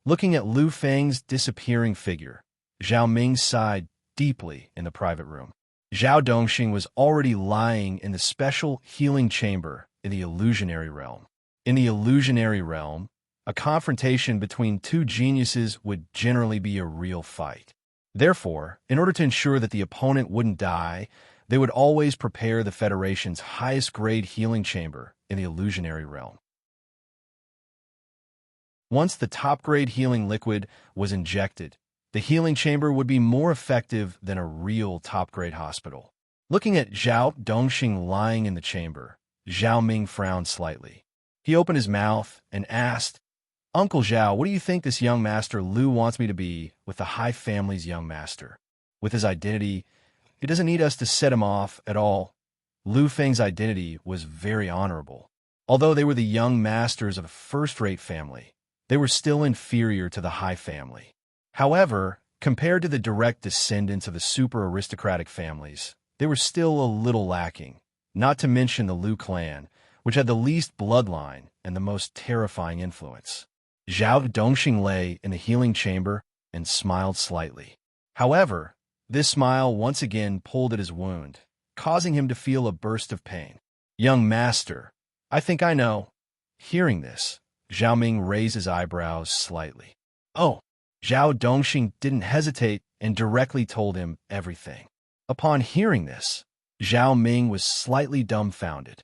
Looking at Lu Feng's disappearing figure, Zhao Ming sighed deeply in the private room. Zhao Dongxing was already lying in the special healing chamber in the illusionary realm. In the illusionary realm, a confrontation between two geniuses would generally be a real fight. Therefore, in order to ensure that the opponent wouldn't die, they would always prepare the Federation's highest-grade healing chamber in the illusionary realm. Once the top-grade healing liquid was injected, the healing chamber would be more effective than a real top-grade hospital. Looking at Zhao Dongxing lying in the chamber, Zhao Ming frowned slightly. He opened his mouth and asked, "Uncle Zhao, what do you think this young master Lu wants me to be with the High Family's young master? With his identity, he doesn't need us to set him off at all." Lu Feng's identity was very honorable. Although they were the young masters of a first-rate family, they were still inferior to the High Family. However, compared to the direct descendants of the super-aristocratic families, they were still a little lacking, not to mention the Lu clan, which had the least bloodline and the most terrifying influence. Zhao Dongxing lay in the healing chamber and smiled slightly. However, this smile once again pulled at his wound, causing him to feel a burst of pain. "Young master, I think I know." Hearing this, Zhao Ming raised his eyebrows slightly. "Oh." Zhao Dongxing didn't hesitate and directly told him everything. Upon hearing this, Zhao Ming was slightly dumbfounded.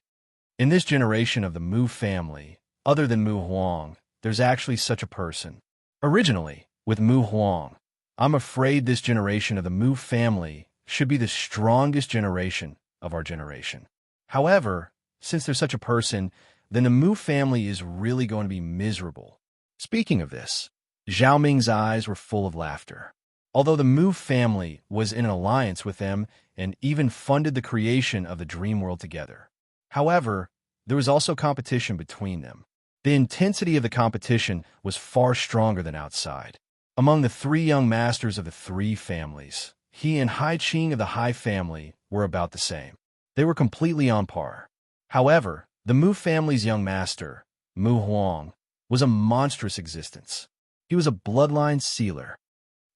In this generation of the Mu family, other than Mu Huang, there's actually such a person. Originally, with Mu Huang, I'm afraid this generation of the Mu family should be the strongest generation of our generation. However, since there's such a person, then the Mu family is really going to be miserable. Speaking of this, Zhao Ming's eyes were full of laughter. Although the Mu family was in an alliance with them and even funded the creation of the dream world together. However, there was also competition between them. The intensity of the competition was far stronger than outside. Among the three young masters of the three families, he and Hai Qing of the Hai family were about the same. They were completely on par. However, the Mu family's young master, Mu Huang, was a monstrous existence. He was a bloodline sealer.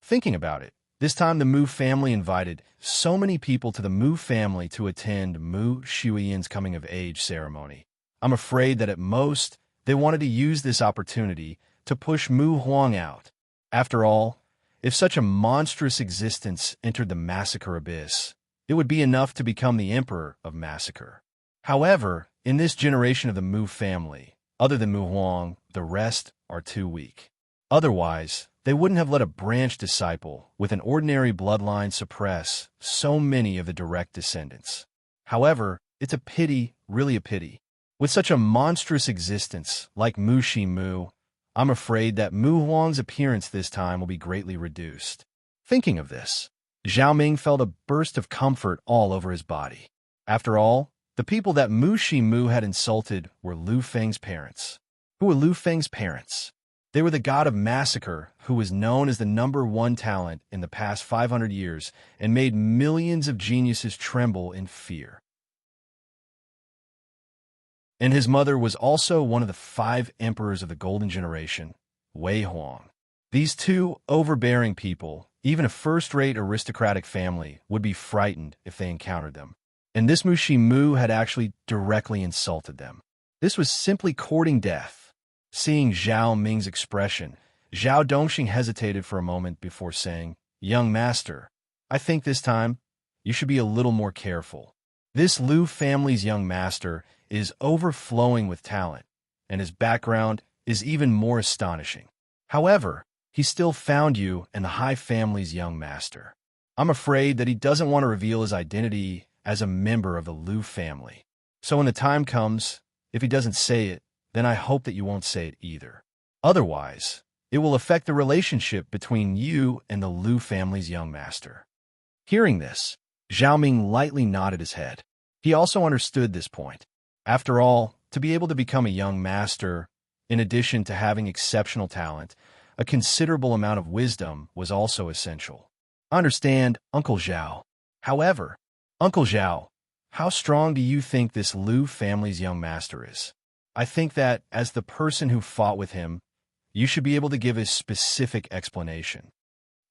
Thinking about it, this time the Mu family invited so many people to the Mu family to attend Mu Shuiyan's coming-of-age ceremony. I'm afraid that at most, they wanted to use this opportunity to push Mu Huang out. After all, if such a monstrous existence entered the massacre abyss, it would be enough to become the emperor of massacre. However, in this generation of the Mu family, other than Mu Huang, the rest are too weak. Otherwise, they wouldn't have let a branch disciple with an ordinary bloodline suppress so many of the direct descendants. However, it's a pity, really a pity. With such a monstrous existence like Mu Shi Mu, I'm afraid that Mu Huang's appearance this time will be greatly reduced. Thinking of this, Zhao Ming felt a burst of comfort all over his body. After all, the people that Mu Shi Mu had insulted were Lu Feng's parents. Who were Lu Feng's parents? They were the god of massacre, who was known as the #1 talent in the past 500 years and made millions of geniuses tremble in fear. And his mother was also one of the 5 emperors of the Golden Generation, Wei Huang. These two overbearing people, even a first-rate aristocratic family, would be frightened if they encountered them. And this Mu Shi Mu had actually directly insulted them. This was simply courting death. Seeing Zhao Ming's expression, Zhao Dongxing hesitated for a moment before saying, "Young master, I think this time you should be a little more careful. This Lu family's young master is overflowing with talent, and his background is even more astonishing. However, he still found you and the Hai family's young master. I'm afraid that he doesn't want to reveal his identity as a member of the Lu family. So when the time comes, if he doesn't say it, then I hope that you won't say it either. Otherwise, it will affect the relationship between you and the Lu family's young master." Hearing this, Zhao Ming lightly nodded his head. He also understood this point. After all, to be able to become a young master, in addition to having exceptional talent, a considerable amount of wisdom was also essential. "I understand, Uncle Zhao. However, Uncle Zhao, how strong do you think this Lu family's young master is? I think that, as the person who fought with him, you should be able to give a specific explanation."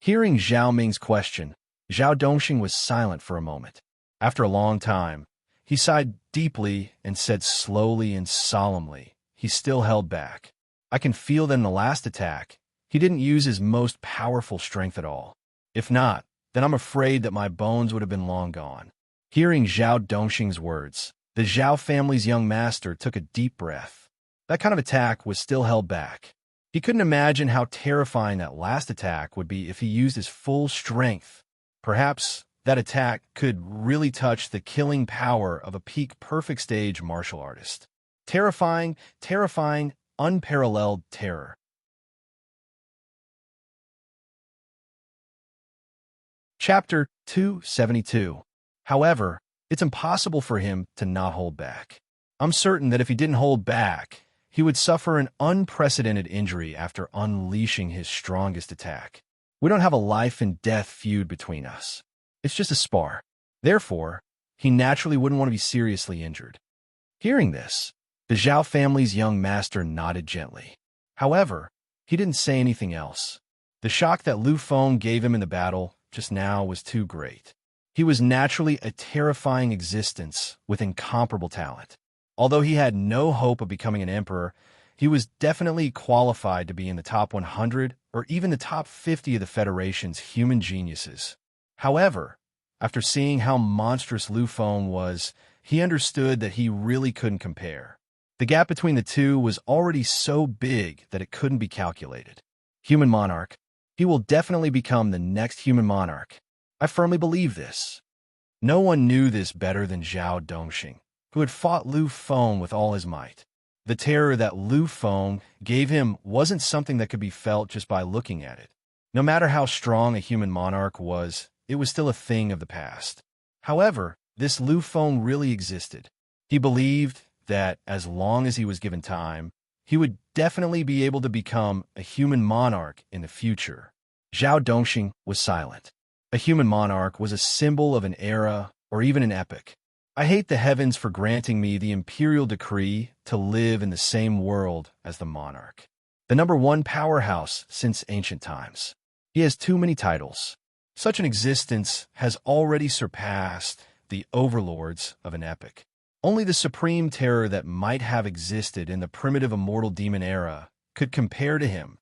Hearing Zhao Ming's question, Zhao Dongxing was silent for a moment. After a long time, he sighed deeply and said slowly and solemnly, he still held back. I can feel that in the last attack, he didn't use his most powerful strength at all. If not, then I'm afraid that my bones would have been long gone. Hearing Zhao Dongxing's words, the Zhao family's young master took a deep breath. That kind of attack was still held back. He couldn't imagine how terrifying that last attack would be if he used his full strength. Perhaps that attack could really touch the killing power of a peak perfect stage martial artist. Terrifying, terrifying, unparalleled terror. Chapter 272. However, it's impossible for him to not hold back. I'm certain that if he didn't hold back, he would suffer an unprecedented injury after unleashing his strongest attack. We don't have a life and death feud between us. It's just a spar. Therefore, he naturally wouldn't want to be seriously injured. Hearing this, the Zhao family's young master nodded gently. However, he didn't say anything else. The shock that Lu Feng gave him in the battle just now was too great. He was naturally a terrifying existence with incomparable talent. Although he had no hope of becoming an emperor, he was definitely qualified to be in the top 100 or even the top 50 of the Federation's human geniuses. However, after seeing how monstrous Lu Feng was, he understood that he really couldn't compare. The gap between the two was already so big that it couldn't be calculated. Human monarch. He will definitely become the next human monarch. I firmly believe this. No one knew this better than Zhao Dongxing, who had fought Lu Feng with all his might. The terror that Lu Feng gave him wasn't something that could be felt just by looking at it. No matter how strong a human monarch was, it was still a thing of the past. However, this Lu Feng really existed. He believed that as long as he was given time, he would definitely be able to become a human monarch in the future. Zhao Dongxing was silent. A human monarch was a symbol of an era or even an epoch. I hate the heavens for granting me the imperial decree to live in the same world as the monarch. The #1 powerhouse since ancient times. He has too many titles. Such an existence has already surpassed the overlords of an epoch. Only the supreme terror that might have existed in the primitive immortal demon era could compare to him.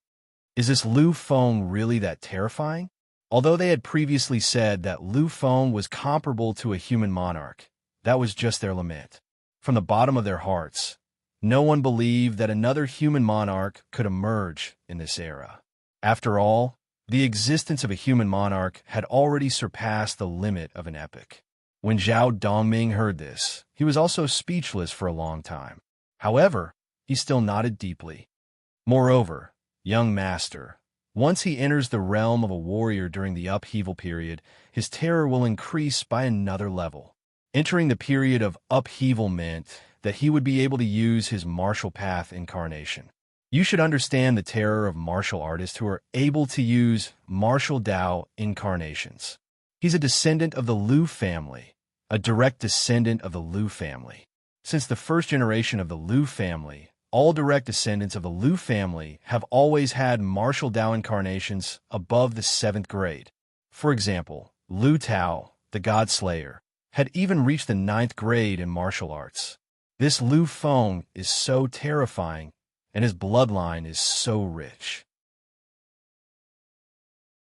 Is this Lu Feng really that terrifying? Although they had previously said that Lu Feng was comparable to a human monarch, that was just their lament. From the bottom of their hearts, no one believed that another human monarch could emerge in this era. After all, the existence of a human monarch had already surpassed the limit of an epoch. When Zhao Dongming heard this, he was also speechless for a long time. However, he still nodded deeply. Moreover, young master, once he enters the realm of a warrior during the upheaval period, his terror will increase by another level. Entering the period of upheaval meant that he would be able to use his martial path incarnation. You should understand the terror of martial artists who are able to use martial Dao incarnations. He's a descendant of the Lu family, a direct descendant of the Lu family. Since the first generation of the Lu family, all direct descendants of the Lu family have always had martial Dao incarnations above the 7th grade. For example, Lu Tao, the God Slayer, had even reached the 9th grade in martial arts. This Lu Feng is so terrifying, and his bloodline is so rich.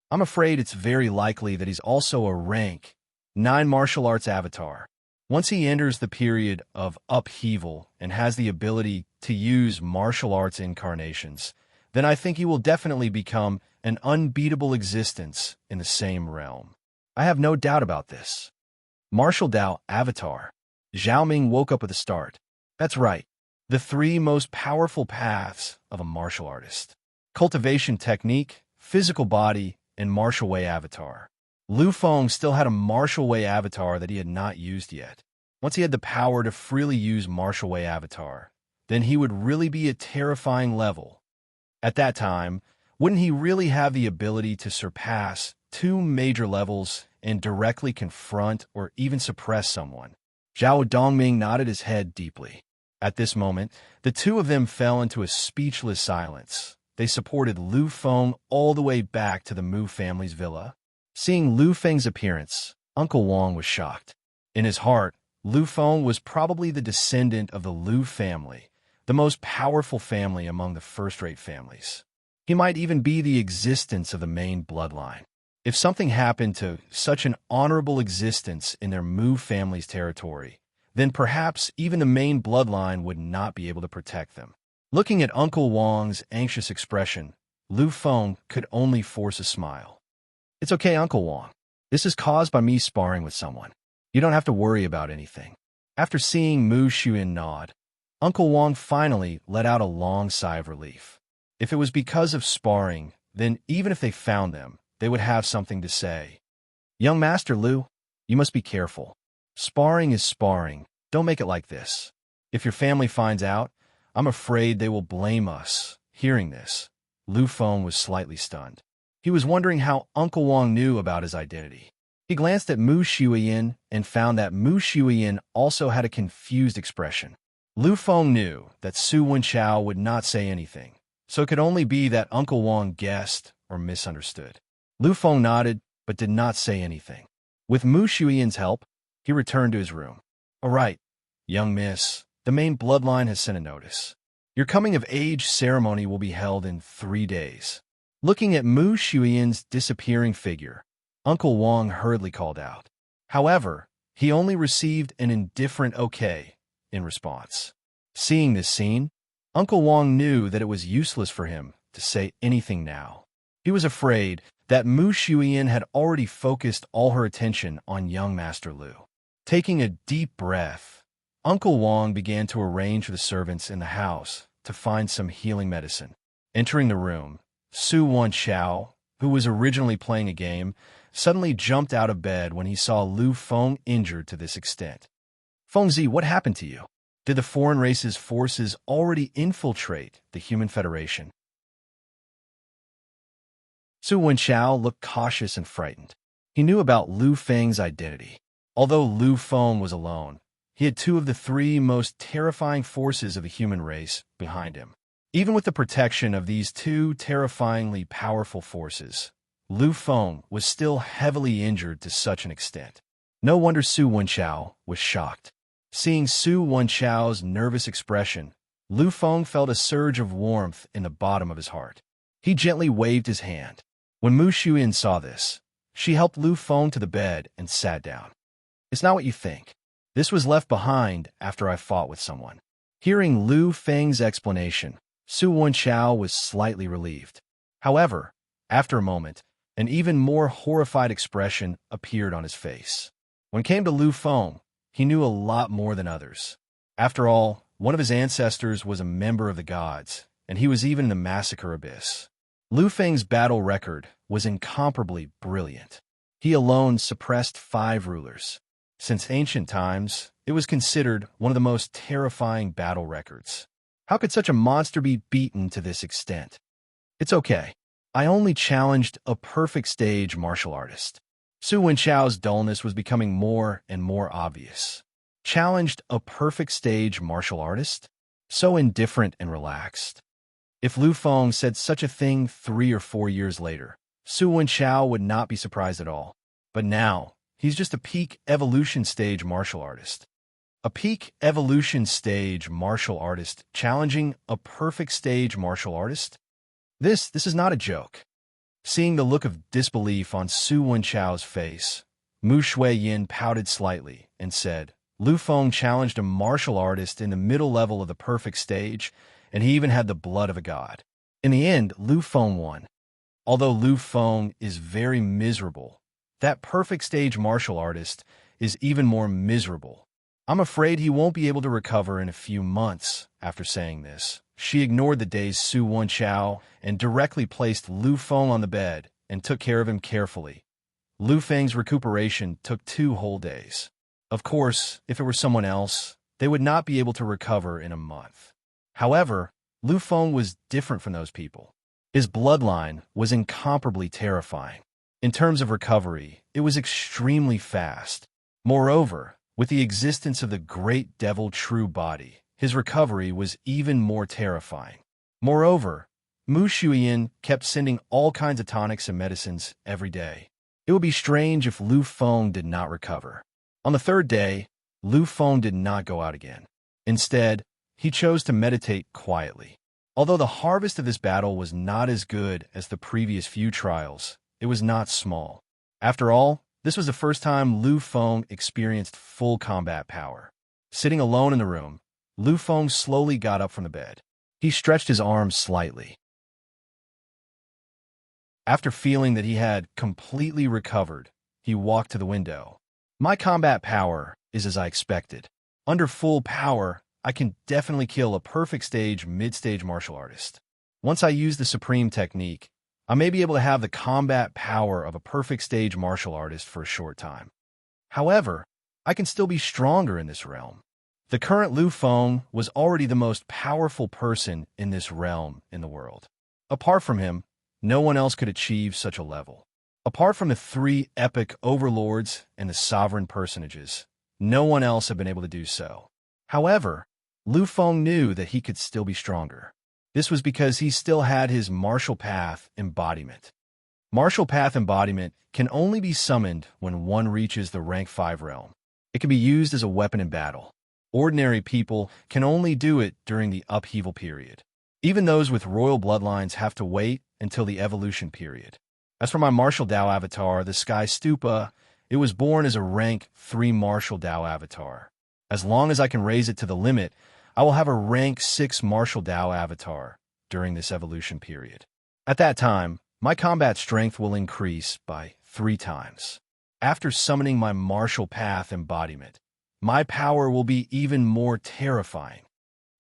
I'm afraid it's very likely that he's also a rank 9 martial arts avatar. Once he enters the period of upheaval and has the ability to use martial arts incarnations, then I think he will definitely become an unbeatable existence in the same realm. I have no doubt about this. Martial Dao Avatar. Zhao Ming woke up with a start. That's right. The 3 most powerful paths of a martial artist. Cultivation technique, physical body, and martial way avatar. Lu Feng still had a martial way avatar that he had not used yet. Once he had the power to freely use martial way avatar, then he would really be a terrifying level. At that time, wouldn't he really have the ability to surpass 2 major levels and directly confront or even suppress someone? Zhao Dongming nodded his head deeply. At this moment, the two of them fell into a speechless silence. They supported Lu Feng all the way back to the Mu family's villa. Seeing Lu Feng's appearance, Uncle Wang was shocked. In his heart, Lu Feng was probably the descendant of the Lu family, the most powerful family among the first-rate families. He might even be the existence of the main bloodline. If something happened to such an honorable existence in their Mu family's territory, then perhaps even the main bloodline would not be able to protect them. Looking at Uncle Wang's anxious expression, Lu Feng could only force a smile. "It's okay, Uncle Wang. This is caused by me sparring with someone. You don't have to worry about anything." After seeing Mu Xuan nod, Uncle Wang finally let out a long sigh of relief. If it was because of sparring, then even if they found them, they would have something to say. "Young Master Lu, you must be careful. Sparring is sparring. Don't make it like this. If your family finds out, I'm afraid they will blame us." Hearing this, Lu Feng was slightly stunned. He was wondering how Uncle Wang knew about his identity. He glanced at Mu Xuan and found that Mu Xuan also had a confused expression. Lu Feng knew that Su Wenchao would not say anything, so it could only be that Uncle Wang guessed or misunderstood. Lu Feng nodded, but did not say anything. With Mu Xuan's help, he returned to his room. "All right, young miss, the main bloodline has sent a notice. Your coming-of-age ceremony will be held in 3 days." Looking at Mu Xuan's disappearing figure, Uncle Wang hurriedly called out. However, he only received an indifferent okay in response. Seeing this scene, Uncle Wang knew that it was useless for him to say anything now. He was afraid that Mu Xuan had already focused all her attention on young Master Lu. Taking a deep breath, Uncle Wang began to arrange for the servants in the house to find some healing medicine. Entering the room, Su Wenchao, who was originally playing a game, suddenly jumped out of bed when he saw Lu Feng injured to this extent. "Fengzi, what happened to you? Did the foreign race's forces already infiltrate the Human Federation?" Su Wenchao looked cautious and frightened. He knew about Lu Feng's identity. Although Lu Feng was alone, he had 2 of the 3 most terrifying forces of the human race behind him. Even with the protection of these 2 terrifyingly powerful forces, Lu Feng was still heavily injured to such an extent. No wonder Su Wenchao was shocked. Seeing Su Wenchao's nervous expression, Lu Feng felt a surge of warmth in the bottom of his heart. He gently waved his hand. When Mu Xuan saw this, she helped Lu Feng to the bed and sat down. "It's not what you think. This was left behind after I fought with someone." Hearing Lu Feng's explanation, Su Wenchao was slightly relieved. However, after a moment, an even more horrified expression appeared on his face. When it came to Lu Feng, he knew a lot more than others. After all, one of his ancestors was a member of the gods, and he was even in the massacre abyss. Lu Feng's battle record was incomparably brilliant. He alone suppressed 5 rulers. Since ancient times, it was considered one of the most terrifying battle records. How could such a monster be beaten to this extent? "It's okay. I only challenged a perfect stage martial artist." Su Wenchao's dullness was becoming more and more obvious. Challenged a perfect stage martial artist? So indifferent and relaxed. If Lu Feng said such a thing 3 or 4 years later, Su Wenchao would not be surprised at all. But now, he's just a peak evolution stage martial artist. A peak evolution stage martial artist challenging a perfect stage martial artist? This is not a joke. Seeing the look of disbelief on Su Wenchao's face, Mu Xuan pouted slightly and said, "Lu Feng challenged a martial artist in the middle level of the perfect stage, and he even had the blood of a god. In the end, Lu Feng won. Although Lu Feng is very miserable, that perfect stage martial artist is even more miserable. I'm afraid he won't be able to recover in a few months." After saying this, she ignored the dazed Su Wenchao and directly placed Lu Feng on the bed and took care of him carefully. Lu Feng's recuperation took 2 whole days. Of course, if it were someone else, they would not be able to recover in a month. However, Lu Feng was different from those people. His bloodline was incomparably terrifying. In terms of recovery, it was extremely fast. Moreover, with the existence of the great devil true body, his recovery was even more terrifying. Moreover, Mu Xuan kept sending all kinds of tonics and medicines every day. It would be strange if Lu Feng did not recover. On the third day, Lu Feng did not go out again. Instead, he chose to meditate quietly. Although the harvest of this battle was not as good as the previous few trials, it was not small. After all, this was the first time Lu Feng experienced full combat power. Sitting alone in the room, Lu Feng slowly got up from the bed. He stretched his arms slightly. After feeling that he had completely recovered, he walked to the window. My combat power is as I expected. Under full power, I can definitely kill a perfect stage mid-stage martial artist. Once I use the Supreme technique, I may be able to have the combat power of a perfect stage martial artist for a short time. However, I can still be stronger in this realm. The current Lu Feng was already the most powerful person in this realm in the world. Apart from him, no one else could achieve such a level. Apart from the 3 epic overlords and the sovereign personages, no one else had been able to do so. However, Lu Feng knew that he could still be stronger. This was because he still had his martial path embodiment. Martial path embodiment can only be summoned when one reaches the rank 5 realm. It can be used as a weapon in battle. Ordinary people can only do it during the upheaval period. Even those with royal bloodlines have to wait until the evolution period. As for my martial Dao avatar, the Sky Stupa, it was born as a rank 3 martial Dao avatar. As long as I can raise it to the limit, I will have a rank 6 martial Dao avatar during this evolution period. At that time, my combat strength will increase by 3 times. After summoning my martial path embodiment, my power will be even more terrifying.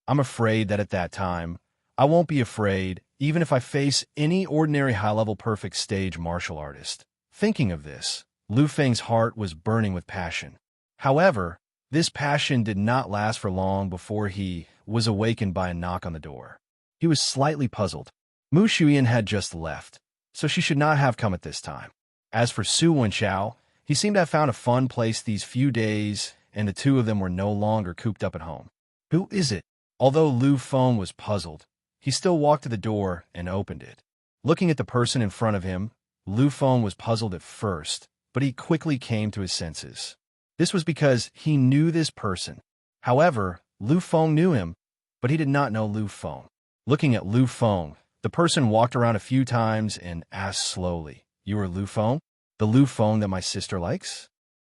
I'm afraid that at that time, I won't be afraid even if I face any ordinary high-level perfect stage martial artist. Thinking of this, Lu Feng's heart was burning with passion. However, this passion did not last for long before he was awakened by a knock on the door. He was slightly puzzled. Mu Shuyan had just left, so she should not have come at this time. As for Su Wenchao, he seemed to have found a fun place these few days, and the two of them were no longer cooped up at home. Who is it? Although Lu Feng was puzzled, he still walked to the door and opened it. Looking at the person in front of him, Lu Feng was puzzled at first, but he quickly came to his senses. This was because he knew this person. However, Lu Feng knew him, but he did not know Lu Feng. Looking at Lu Feng, the person walked around a few times and asked slowly, "You are Lu Feng? The Lu Feng that my sister likes?"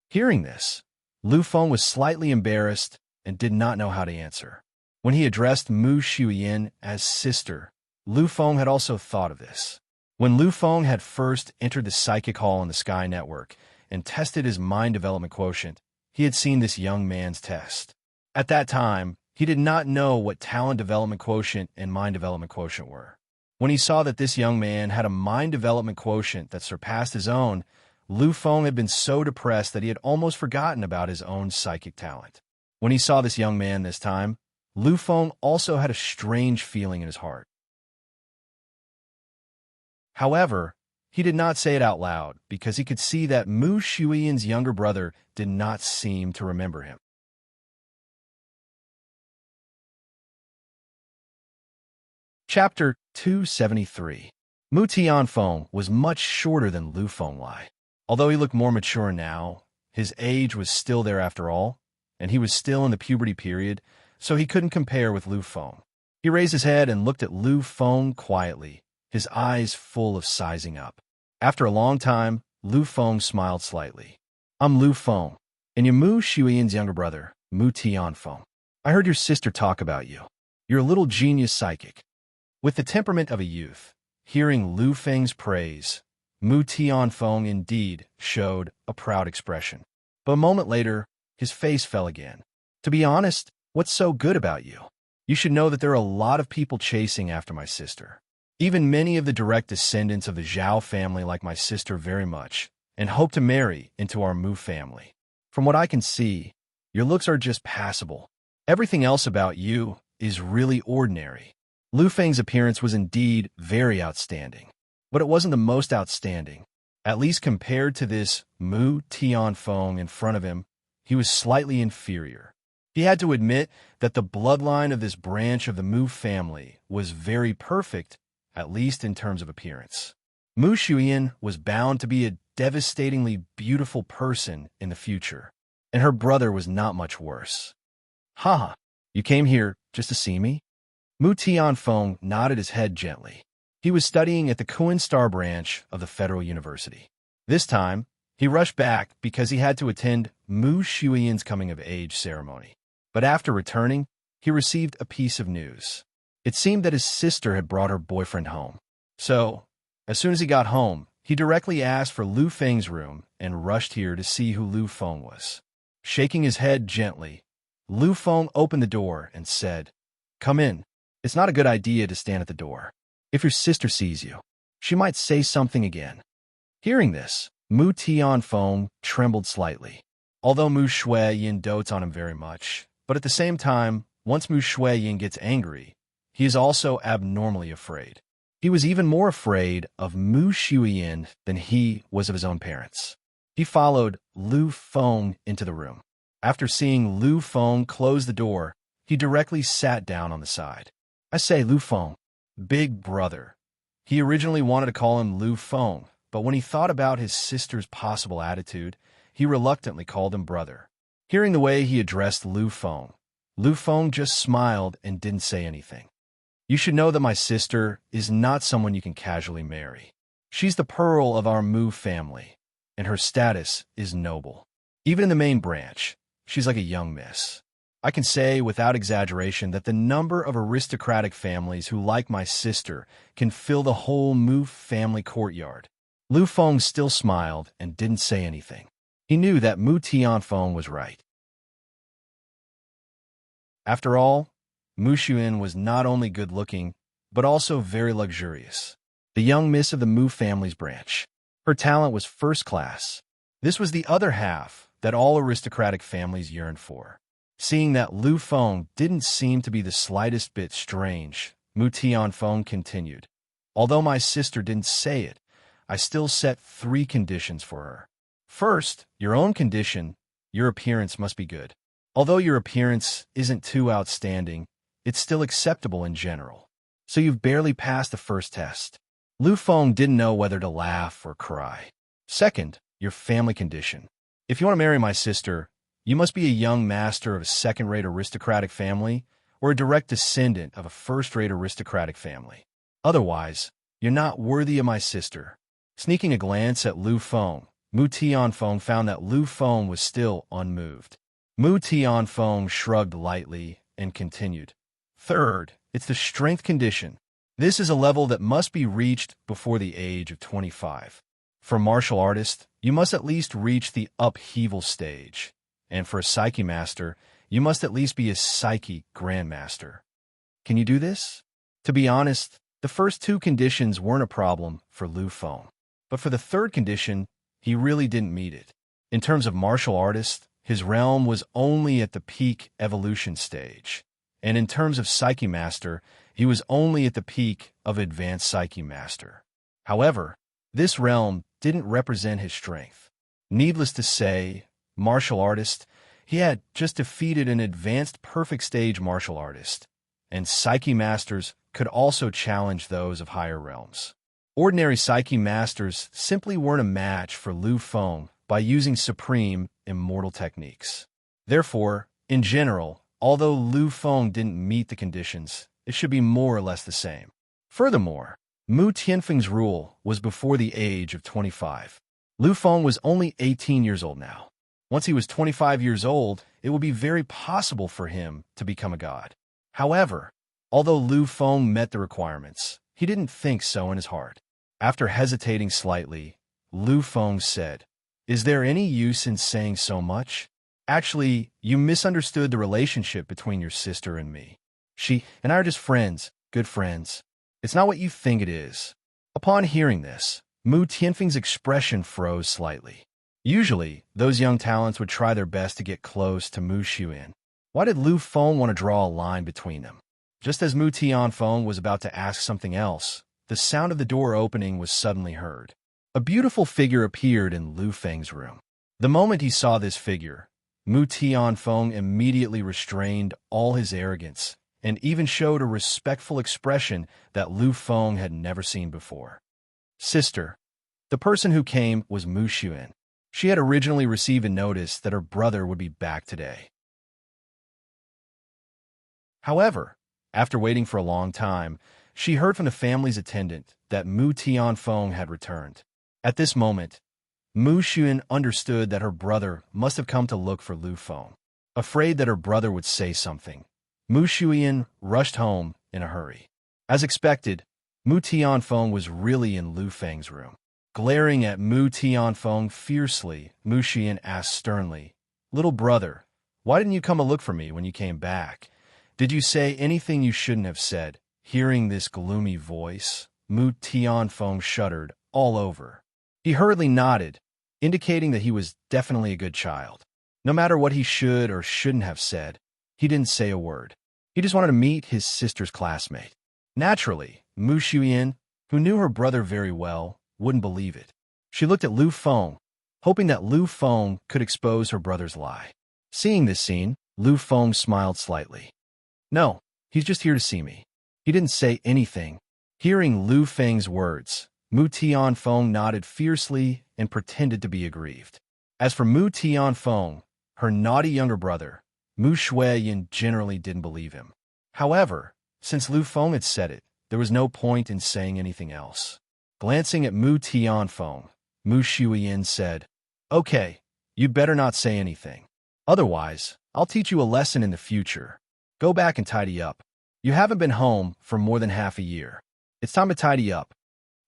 Hearing this, Lu Feng was slightly embarrassed and did not know how to answer. When he addressed Mu Shuyan as sister, Lu Feng had also thought of this. When Lu Feng had first entered the psychic hall in the Sky Network and tested his mind development quotient, he had seen this young man's test. At that time, he did not know what talent development quotient and mind development quotient were. When he saw that this young man had a mind development quotient that surpassed his own, Lu Feng had been so depressed that he had almost forgotten about his own psychic talent. When he saw this young man this time, Lu Feng also had a strange feeling in his heart. However, he did not say it out loud because he could see that Mu Shuyan's younger brother did not seem to remember him. Chapter 273. Mu Tianfeng was much shorter than Lu Fenglai. Although he looked more mature now, his age was still there after all, and he was still in the puberty period, so he couldn't compare with Lu Feng. He raised his head and looked at Lu Feng quietly, his eyes full of sizing up. After a long time, Lu Feng smiled slightly. "I'm Lu Feng, and you're Mu Shuyan's younger brother, Mu Tianfeng. I heard your sister talk about you. You're a little genius psychic." With the temperament of a youth, hearing Lu Feng's praise, Mu Tianfeng indeed showed a proud expression. But a moment later, his face fell again. "To be honest, what's so good about you? You should know that there are a lot of people chasing after my sister. Even many of the direct descendants of the Zhao family like my sister very much, and hope to marry into our Mu family. From what I can see, your looks are just passable. Everything else about you is really ordinary." Lu Feng's appearance was indeed very outstanding, but it wasn't the most outstanding. At least compared to this Mu Tianfeng in front of him, he was slightly inferior. He had to admit that the bloodline of this branch of the Mu family was very perfect, at least in terms of appearance. Mu Shuyan was bound to be a devastatingly beautiful person in the future, and her brother was not much worse. "Haha, you came here just to see me?" Mu Tianfeng nodded his head gently. He was studying at the Kuan Star branch of the Federal University. This time, he rushed back because he had to attend Mu Shuiyan's coming-of-age ceremony. But after returning, he received a piece of news. It seemed that his sister had brought her boyfriend home. So, as soon as he got home, he directly asked for Lu Feng's room and rushed here to see who Lu Feng was. Shaking his head gently, Lu Feng opened the door and said, "Come in. It's not a good idea to stand at the door. If your sister sees you, she might say something again." Hearing this, Mu Tianfeng trembled slightly. Although Mu Shuiyan dotes on him very much, but at the same time, once Mu Shuiyan gets angry, he is also abnormally afraid. He was even more afraid of Mu Shuiyan than he was of his own parents. He followed Lu Feng into the room. After seeing Lu Feng close the door, he directly sat down on the side. "I say, Lu Feng, big brother." He originally wanted to call him Lu Feng, but when he thought about his sister's possible attitude, he reluctantly called him brother. Hearing the way he addressed Lu Feng just smiled and didn't say anything. "You should know that my sister is not someone you can casually marry. She's the pearl of our Mu family, and her status is noble. Even in the main branch, she's like a young miss. I can say without exaggeration that the number of aristocratic families who like my sister can fill the whole Mu family courtyard." Lu Feng still smiled and didn't say anything. He knew that Mu Tianfeng was right. After all, Mu Shuiyan was not only good-looking, but also very luxurious. The young miss of the Mu family's branch. Her talent was first class. This was the other half that all aristocratic families yearned for. Seeing that Lu Feng didn't seem to be the slightest bit strange, Mu Tianfeng continued, "Although my sister didn't say it, I still set 3 conditions for her. First, your own condition, your appearance must be good. Although your appearance isn't too outstanding, it's still acceptable in general. So you've barely passed the first test." Lu Feng didn't know whether to laugh or cry. "Second, your family condition. If you want to marry my sister, you must be a young master of a second-rate aristocratic family or a direct descendant of a first-rate aristocratic family. Otherwise, you're not worthy of my sister." Sneaking a glance at Lu Feng, Mu Tianfeng found that Lu Feng was still unmoved. Mu Tianfeng shrugged lightly and continued, "Third, it's the strength condition. This is a level that must be reached before the age of 25. For a martial artist, you must at least reach the upheaval stage. And for a Psyche Master, you must at least be a Psyche Grandmaster. Can you do this?" To be honest, the first 2 conditions weren't a problem for Lu Feng. But for the third condition, he really didn't meet it. In terms of martial artist, his realm was only at the peak evolution stage. And in terms of Psyche Master, he was only at the peak of Advanced Psyche Master. However, this realm didn't represent his strength. Needless to say, martial artist, he had just defeated an Advanced Perfect Stage martial artist, and Psyche Masters could also challenge those of higher realms. Ordinary Psyche Masters simply weren't a match for Lu Feng by using supreme, immortal techniques. Therefore, in general, although Lu Feng didn't meet the conditions, it should be more or less the same. Furthermore, Mu Tianfeng's rule was before the age of 25. Lu Feng was only 18 years old now. Once he was 25 years old, it would be very possible for him to become a god. However, although Lu Feng met the requirements, he didn't think so in his heart. After hesitating slightly, Lu Feng said, "Is there any use in saying so much? Actually, you misunderstood the relationship between your sister and me. She and I are just friends, good friends. It's not what you think it is." Upon hearing this, Mu Tianfeng's expression froze slightly. Usually, those young talents would try their best to get close to Mu Shuiyan. Why did Lu Feng want to draw a line between them? Just as Mu Tianfeng was about to ask something else, the sound of the door opening was suddenly heard. A beautiful figure appeared in Lu Feng's room. The moment he saw this figure, Mu Tianfeng immediately restrained all his arrogance and even showed a respectful expression that Lu Feng had never seen before. "Sister, The person who came was Mu Xuan. She had originally received a notice that her brother would be back today. However, after waiting for a long time, she heard from the family's attendant that Mu Tianfeng had returned. At this moment, Mu Xuan understood that her brother must have come to look for Lu Feng. Afraid that her brother would say something, Mu Xuan rushed home in a hurry. As expected, Mu Tianfeng was really in Lu Feng's room. Glaring at Mu Tianfeng fiercely, Mu Xuan asked sternly, "Little brother, why didn't you come to look for me when you came back? Did you say anything you shouldn't have said?" Hearing this gloomy voice, Mu Tianfeng shuddered all over. He hurriedly nodded, indicating that he was definitely a good child. No matter what he should or shouldn't have said, he didn't say a word. He just wanted to meet his sister's classmate. Naturally, Mu Xuan, who knew her brother very well, wouldn't believe it. She looked at Lu Feng, hoping that Lu Feng could expose her brother's lie. Seeing this scene, Lu Feng smiled slightly. "No, he's just here to see me." He didn't say anything. Hearing Lu Feng's words, Mu Tianfeng nodded fiercely and pretended to be aggrieved. As for Mu Tianfeng, her naughty younger brother, Mu Shuiyin generally didn't believe him. However, since Lu Feng had said it, there was no point in saying anything else. Glancing at Mu Tianfeng, Mu Shuiyin said, "Okay, you'd better not say anything. Otherwise, I'll teach you a lesson in the future. Go back and tidy up. You haven't been home for more than half a year. It's time to tidy up."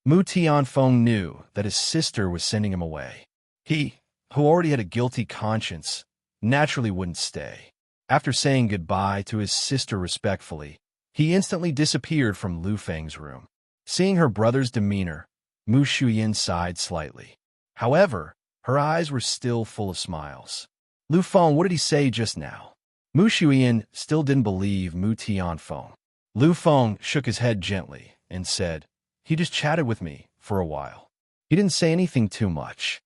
Mu Tianfeng knew that his sister was sending him away. He, who already had a guilty conscience, naturally wouldn't stay. After saying goodbye to his sister respectfully, he instantly disappeared from Lu Feng's room. Seeing her brother's demeanor, Mu Shuiyin sighed slightly. However, her eyes were still full of smiles. "Lu Feng, what did he say just now?" Mu Shuiyin still didn't believe Mu Tianfeng. Lu Feng shook his head gently and said, "He just chatted with me for a while. He didn't say anything too much."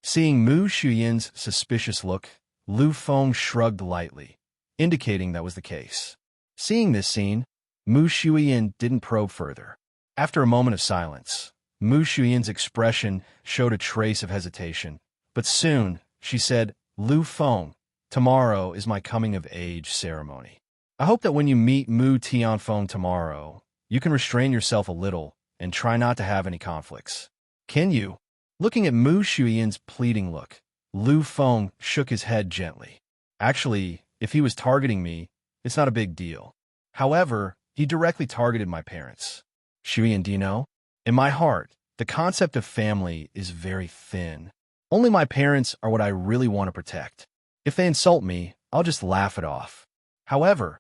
Seeing Mu Shuyin's suspicious look, Lu Feng shrugged lightly, indicating that was the case. Seeing this scene, Mu Shuyin didn't probe further. After a moment of silence, Mu Shuyin's expression showed a trace of hesitation, but soon she said, "Lu Feng, tomorrow is my coming-of-age ceremony. I hope that when you meet Mu Tianfeng tomorrow, you can restrain yourself a little and try not to have any conflicts. Can you?" Looking at Mu Shuyin's pleading look, Lu Feng shook his head gently. "Actually, if he was targeting me, it's not a big deal. However, he directly targeted my parents. Shuyin, do you know? In my heart, the concept of family is very thin. Only my parents are what I really want to protect. If they insult me, I'll just laugh it off. However,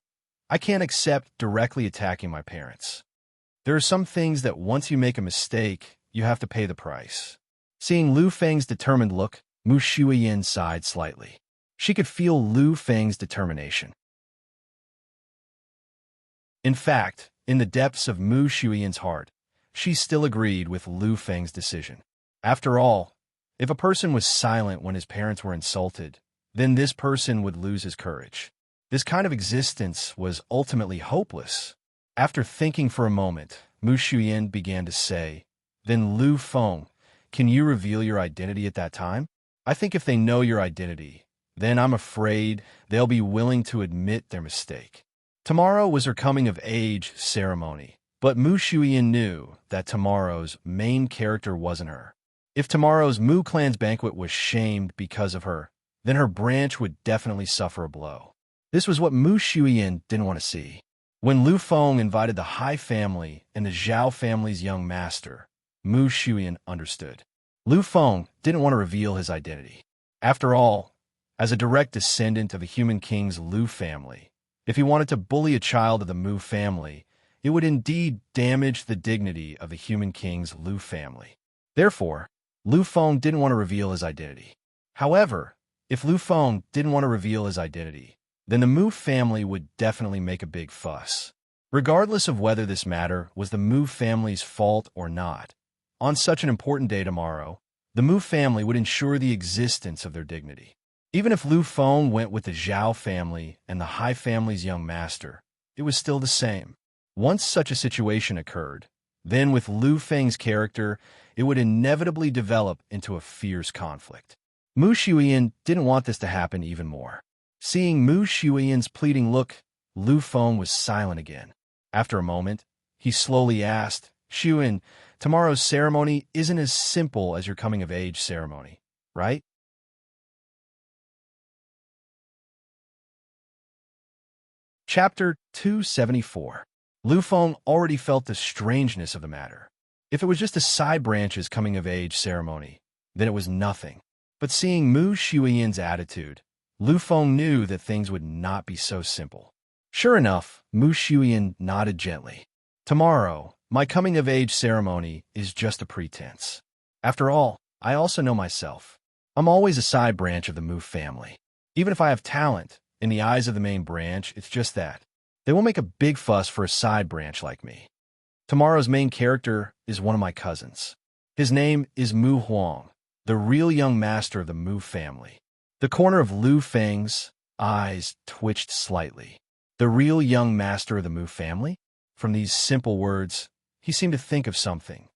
I can't accept directly attacking my parents. There are some things that once you make a mistake, you have to pay the price." Seeing Lu Feng's determined look, Mu Shuyin sighed slightly. She could feel Lu Feng's determination. In fact, in the depths of Mu Shuyin's heart, she still agreed with Lu Feng's decision. After all, if a person was silent when his parents were insulted, then this person would lose his courage. This kind of existence was ultimately hopeless. After thinking for a moment, Mu Shuyin began to say, "Then Lu Feng, can you reveal your identity at that time? I think if they know your identity, then I'm afraid they'll be willing to admit their mistake." Tomorrow was her coming-of-age ceremony, but Mu Shuyin knew that tomorrow's main character wasn't her. If tomorrow's Mu clan's banquet was shamed because of her, then her branch would definitely suffer a blow. This was what Mu Shuyin didn't want to see. When Lu Feng invited the Hai family and the Zhao family's young master, Mu Shuyin understood. Lu Feng didn't want to reveal his identity. After all, as a direct descendant of the human king's Lu family, if he wanted to bully a child of the Mu family, it would indeed damage the dignity of the human king's Lu family. Therefore, Lu Feng didn't want to reveal his identity. However, if Lu Feng didn't want to reveal his identity, then the Mu family would definitely make a big fuss. Regardless of whether this matter was the Mu family's fault or not, on such an important day tomorrow, the Mu family would ensure the existence of their dignity. Even if Lu Feng went with the Zhao family and the Hai family's young master, it was still the same. Once such a situation occurred, Then with Lu Feng's character, it would inevitably develop into a fierce conflict. Mu Shuyan didn't want this to happen even more. Seeing Mu Shuyan's pleading look, Lu Feng was silent again. After a moment, he slowly asked, Shuyan, tomorrow's ceremony isn't as simple as your coming-of-age ceremony, right? Chapter 274. Lu Feng already felt the strangeness of the matter. If it was just a side branch's coming-of-age ceremony, then it was nothing. But seeing Mu Shuyan's attitude, Lu Feng knew that things would not be so simple. Sure enough, Mu Shuyan nodded gently. Tomorrow, my coming-of-age ceremony is just a pretense. After all, I also know myself. I'm always a side branch of the Mu family. Even if I have talent, in the eyes of the main branch, it's just that. They won't make a big fuss for a side branch like me. Tomorrow's main character is one of my cousins. His name is Mu Huang, the real young master of the Mu family. The corner of Lu Feng's eyes twitched slightly. The real young master of the Mu family? From these simple words, he seemed to think of something.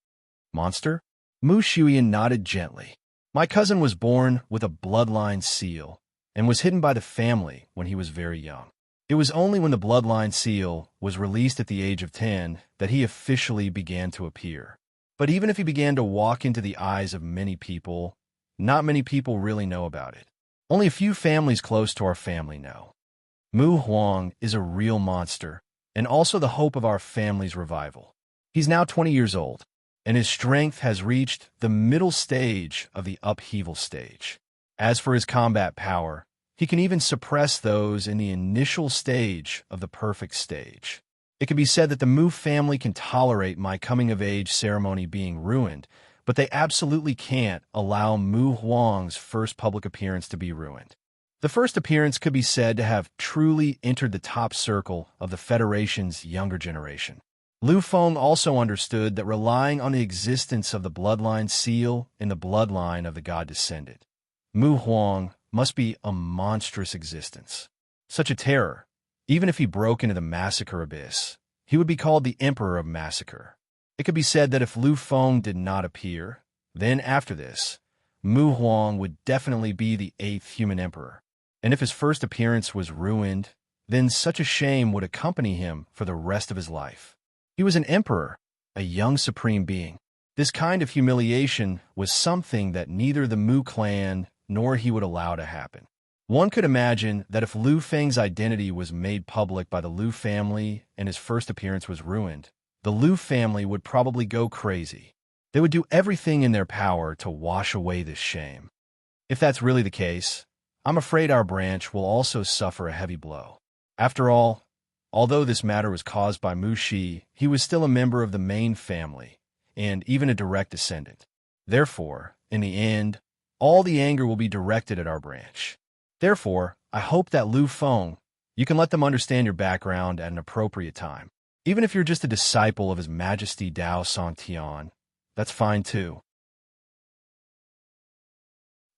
Monster? Mu Shuyan nodded gently. My cousin was born with a bloodline seal and was hidden by the family when he was very young. It was only when the bloodline seal was released at the age of 10 that he officially began to appear. But even if he began to walk into the eyes of many people, not many people really know about it. Only a few families close to our family know. Mu Huang is a real monster, and also the hope of our family's revival. He's now 20 years old, and his strength has reached the middle stage of the upheaval stage. As for his combat power, he can even suppress those in the initial stage of the perfect stage. It can be said that the Mu family can tolerate my coming-of-age ceremony being ruined, but they absolutely can't allow Mu Huang's first public appearance to be ruined. The first appearance could be said to have truly entered the top circle of the Federation's younger generation. Lu Feng also understood that relying on the existence of the bloodline seal in the bloodline of the god descendant, Mu Huang must be a monstrous existence. Such a terror, even if he broke into the massacre abyss, he would be called the Emperor of Massacre. It could be said that if Lu Feng did not appear, then after this, Mu Huang would definitely be the 8th human emperor. And if his first appearance was ruined, then such a shame would accompany him for the rest of his life. He was an emperor, a young supreme being. This kind of humiliation was something that neither the Mu clan nor he would allow to happen. One could imagine that if Lu Feng's identity was made public by the Lu family and his first appearance was ruined, the Lu family would probably go crazy. They would do everything in their power to wash away this shame. If that's really the case, I'm afraid our branch will also suffer a heavy blow. After all, although this matter was caused by Mu Shi, he was still a member of the main family, and even a direct descendant. Therefore, in the end, all the anger will be directed at our branch. Therefore, I hope that Lu Feng, you can let them understand your background at an appropriate time. Even if you're just a disciple of His Majesty Dao Songtian, that's fine too.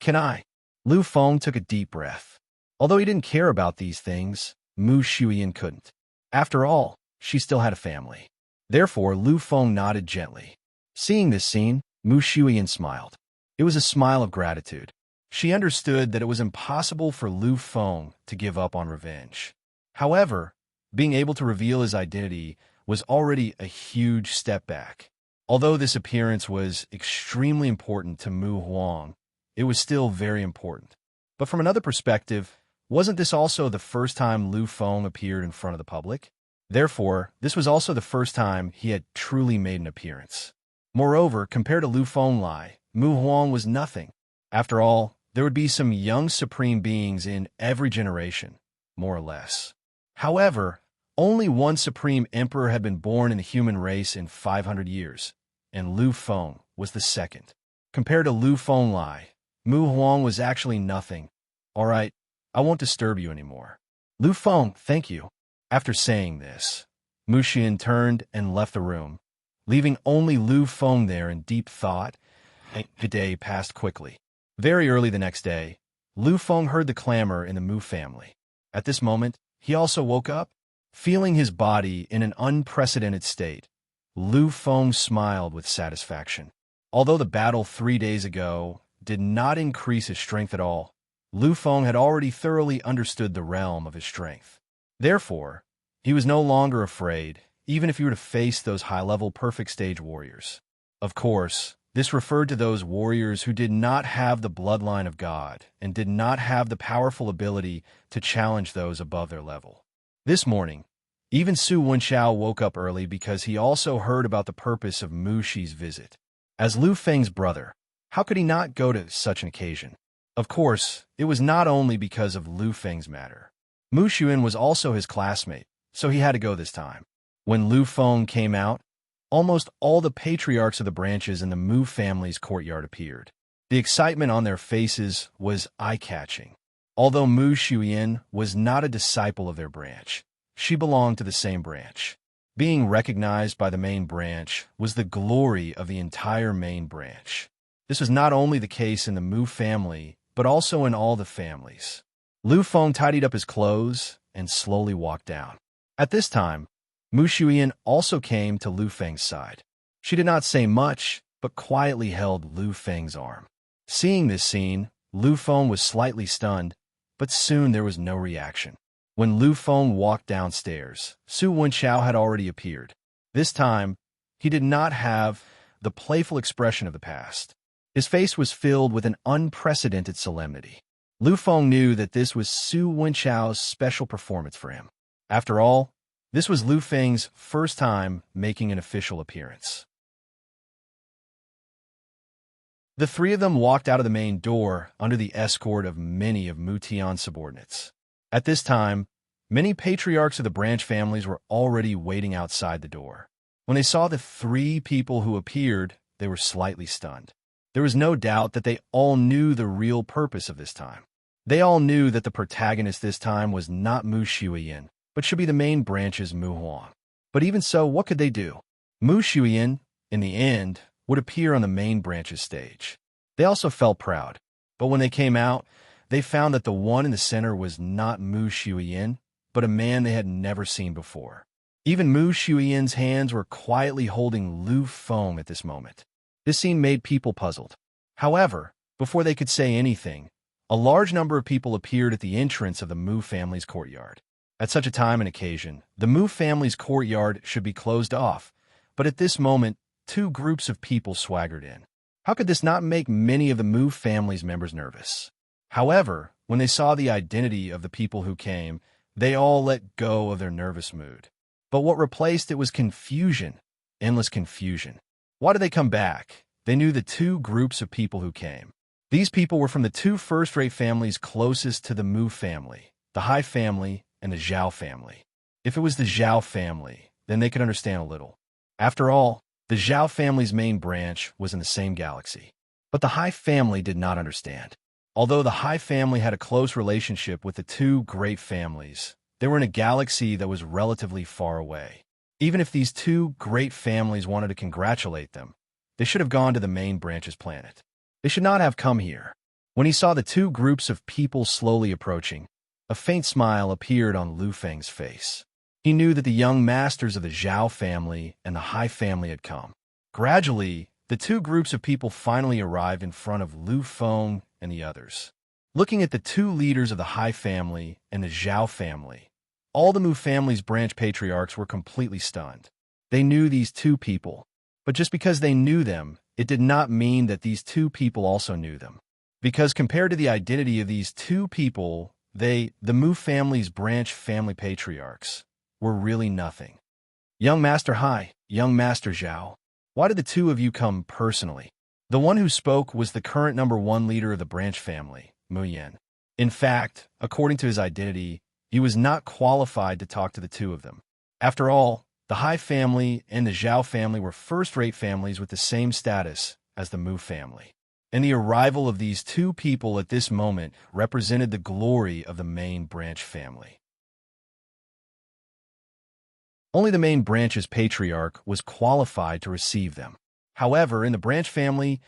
Can I? Lu Feng took a deep breath. Although he didn't care about these things, Mu Shuyan couldn't. After all, she still had a family. Therefore, Lu Feng nodded gently. Seeing this scene, Mu Shuyan smiled. It was a smile of gratitude. She understood that it was impossible for Lu Feng to give up on revenge. However, being able to reveal his identity was already a huge step back. Although this appearance was extremely important to Mu Huang, it was still very important. But from another perspective, wasn't this also the first time Lu Feng appeared in front of the public? Therefore, this was also the first time he had truly made an appearance. Moreover, compared to Lu Feng Lai, Mu Huang was nothing. After all, there would be some young supreme beings in every generation, more or less. However, only one supreme emperor had been born in the human race in 500 years, and Lu Feng was the second. Compared to Lu Feng Lai, Mu Huang was actually nothing. All right, I won't disturb you anymore. Lu Feng, thank you. After saying this, Mu Xian turned and left the room, leaving only Lu Feng there in deep thought, and the day passed quickly. Very early the next day, Lu Feng heard the clamor in the Mu family. At this moment, he also woke up, feeling his body in an unprecedented state. Lu Feng smiled with satisfaction. Although the battle 3 days ago did not increase his strength at all, Lu Feng had already thoroughly understood the realm of his strength. Therefore, he was no longer afraid, even if he were to face those high-level perfect stage warriors. Of course, this referred to those warriors who did not have the bloodline of God and did not have the powerful ability to challenge those above their level. This morning, even Su Wenchao woke up early because he also heard about the purpose of Mu Shi's visit. As Lu Feng's brother, how could he not go to such an occasion? Of course, it was not only because of Lu Feng's matter. Mu Xuan was also his classmate, so he had to go this time. When Lu Feng came out, almost all the patriarchs of the branches in the Mu family's courtyard appeared. The excitement on their faces was eye-catching. Although Mu Xuan was not a disciple of their branch, she belonged to the same branch. Being recognized by the main branch was the glory of the entire main branch. This was not only the case in the Mu family, but also in all the families. Lu Feng tidied up his clothes and slowly walked down. At this time, Mu Xuan also came to Lu Feng's side. She did not say much, but quietly held Lu Feng's arm. Seeing this scene, Lu Feng was slightly stunned, but soon there was no reaction. When Lu Feng walked downstairs, Su Wenchao had already appeared. This time, he did not have the playful expression of the past. His face was filled with an unprecedented solemnity. Lu Feng knew that this was Su Wenchao's special performance for him. After all, this was Lu Feng's first time making an official appearance. The three of them walked out of the main door under the escort of many of Mu Tian's subordinates. At this time, many patriarchs of the branch families were already waiting outside the door. When they saw the three people who appeared, they were slightly stunned. There was no doubt that they all knew the real purpose of this time. They all knew that the protagonist this time was not Mu Xuan, but should be the main branch's Mu Huang. But even so, what could they do? Mu Xuan, in the end, would appear on the main branch's stage. They also felt proud, but when they came out, they found that the one in the center was not Mu Xuan, but a man they had never seen before. Even Mu Xuan's hands were quietly holding Lu Feng at this moment. This scene made people puzzled. However, before they could say anything, a large number of people appeared at the entrance of the Mu family's courtyard. At such a time and occasion, the Mu family's courtyard should be closed off, but at this moment, two groups of people swaggered in. How could this not make many of the Mu family's members nervous? However, when they saw the identity of the people who came, they all let go of their nervous mood. But what replaced it was confusion, endless confusion. Why did they come back? They knew the two groups of people who came. These people were from the two first-rate families closest to the Mu family, the Hai family and the Zhao family. If it was the Zhao family, then they could understand a little. After all, the Zhao family's main branch was in the same galaxy. But the Hai family did not understand. Although the Hai family had a close relationship with the two great families, they were in a galaxy that was relatively far away. Even if these two great families wanted to congratulate them, they should have gone to the main branch's planet. They should not have come here. When he saw the two groups of people slowly approaching, a faint smile appeared on Lu Feng's face. He knew that the young masters of the Zhao family and the Hai family had come. Gradually, the two groups of people finally arrived in front of Lu Feng and the others. Looking at the two leaders of the Hai family and the Zhao family, all the Mu family's branch patriarchs were completely stunned. They knew these two people, but just because they knew them, it did not mean that these two people also knew them. Because compared to the identity of these two people, the Mu family's branch family patriarchs, were really nothing. Young Master Hai, young Master Zhao, why did the two of you come personally? The one who spoke was the current #1 leader of the branch family, Mu Yan. In fact, according to his identity, he was not qualified to talk to the two of them. After all, the Hai family and the Zhao family were first-rate families with the same status as the Mu family. And the arrival of these two people at this moment represented the glory of the main branch family. Only the main branch's patriarch was qualified to receive them. However, in the branch family,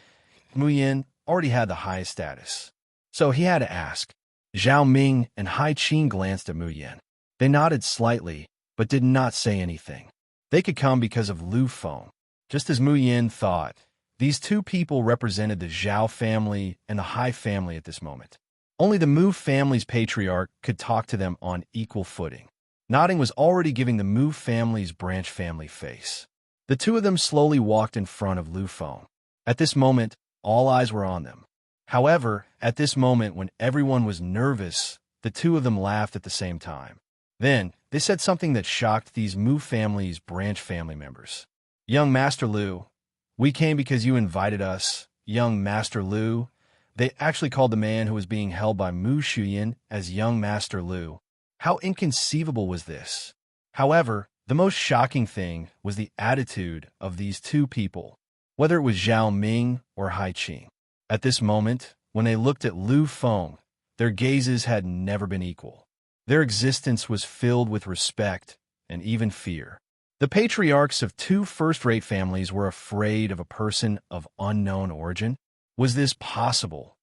Mu Yan already had the highest status. So he had to ask. Zhao Ming and Hai Qing glanced at Mu Yan. They nodded slightly, but did not say anything. They could come because of Lu Feng. Just as Mu Yin thought, these two people represented the Zhao family and the Hai family at this moment. Only the Mu family's patriarch could talk to them on equal footing. Nodding was already giving the Mu family's branch family face. The two of them slowly walked in front of Lu Feng. At this moment, all eyes were on them. However, at this moment when everyone was nervous, the two of them laughed at the same time. Then, they said something that shocked these Mu family's branch family members. "Young Master Lu, we came because you invited us. Young Master Lu." They actually called the man who was being held by Mu Shuyan as Young Master Lu. How inconceivable was this? However, the most shocking thing was the attitude of these two people, whether it was Zhao Ming or Hai Qing. At this moment, when they looked at Lu Feng, their gazes had never been equal. Their existence was filled with respect and even fear. The patriarchs of two first-rate families were afraid of a person of unknown origin. Was this possible?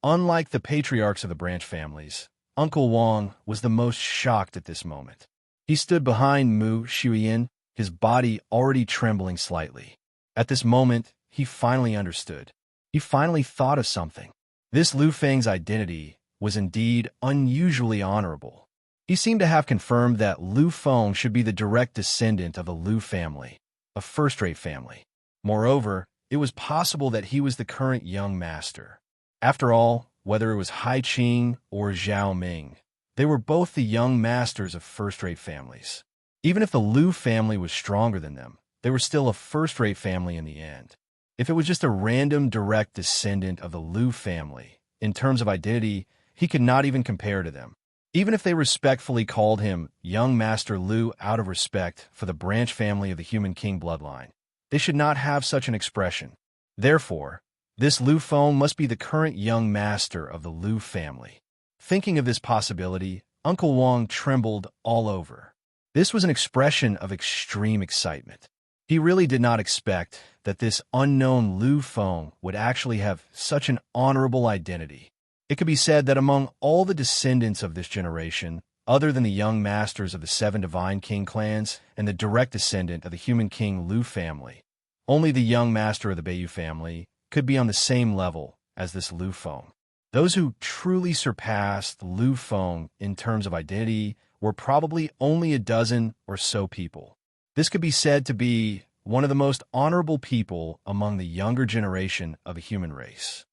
Unlike the patriarchs of the branch families, Uncle Wang was the most shocked at this moment. He stood behind Mu Shuyan, his body already trembling slightly. At this moment, he finally understood. He finally thought of something. This Lu Feng's identity was indeed unusually honorable. He seemed to have confirmed that Lu Feng should be the direct descendant of the Lu family, a first-rate family. Moreover, it was possible that he was the current young master. After all, whether it was Hai Qing or Zhao Ming, they were both the young masters of first-rate families. Even if the Lu family was stronger than them, they were still a first-rate family in the end. If it was just a random direct descendant of the Lu family, in terms of identity, he could not even compare to them. Even if they respectfully called him Young Master Lu out of respect for the branch family of the Human King bloodline, they should not have such an expression. Therefore, this Lu Feng must be the current young master of the Lu family. Thinking of this possibility, Uncle Wang trembled all over. This was an expression of extreme excitement. He really did not expect that this unknown Lu Feng would actually have such an honorable identity. It could be said that among all the descendants of this generation, other than the young masters of the 7 Divine King clans and the direct descendant of the Human King Lu family, only the young master of the Beiyu family could be on the same level as this Lu Feng. Those who truly surpassed Lu Feng in terms of identity were probably only a dozen or so people. This could be said to be one of the most honorable people among the younger generation of the human race.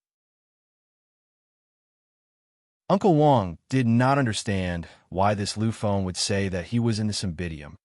Uncle Wang did not understand why this Lu Feng would say that he was in the Cymbidium.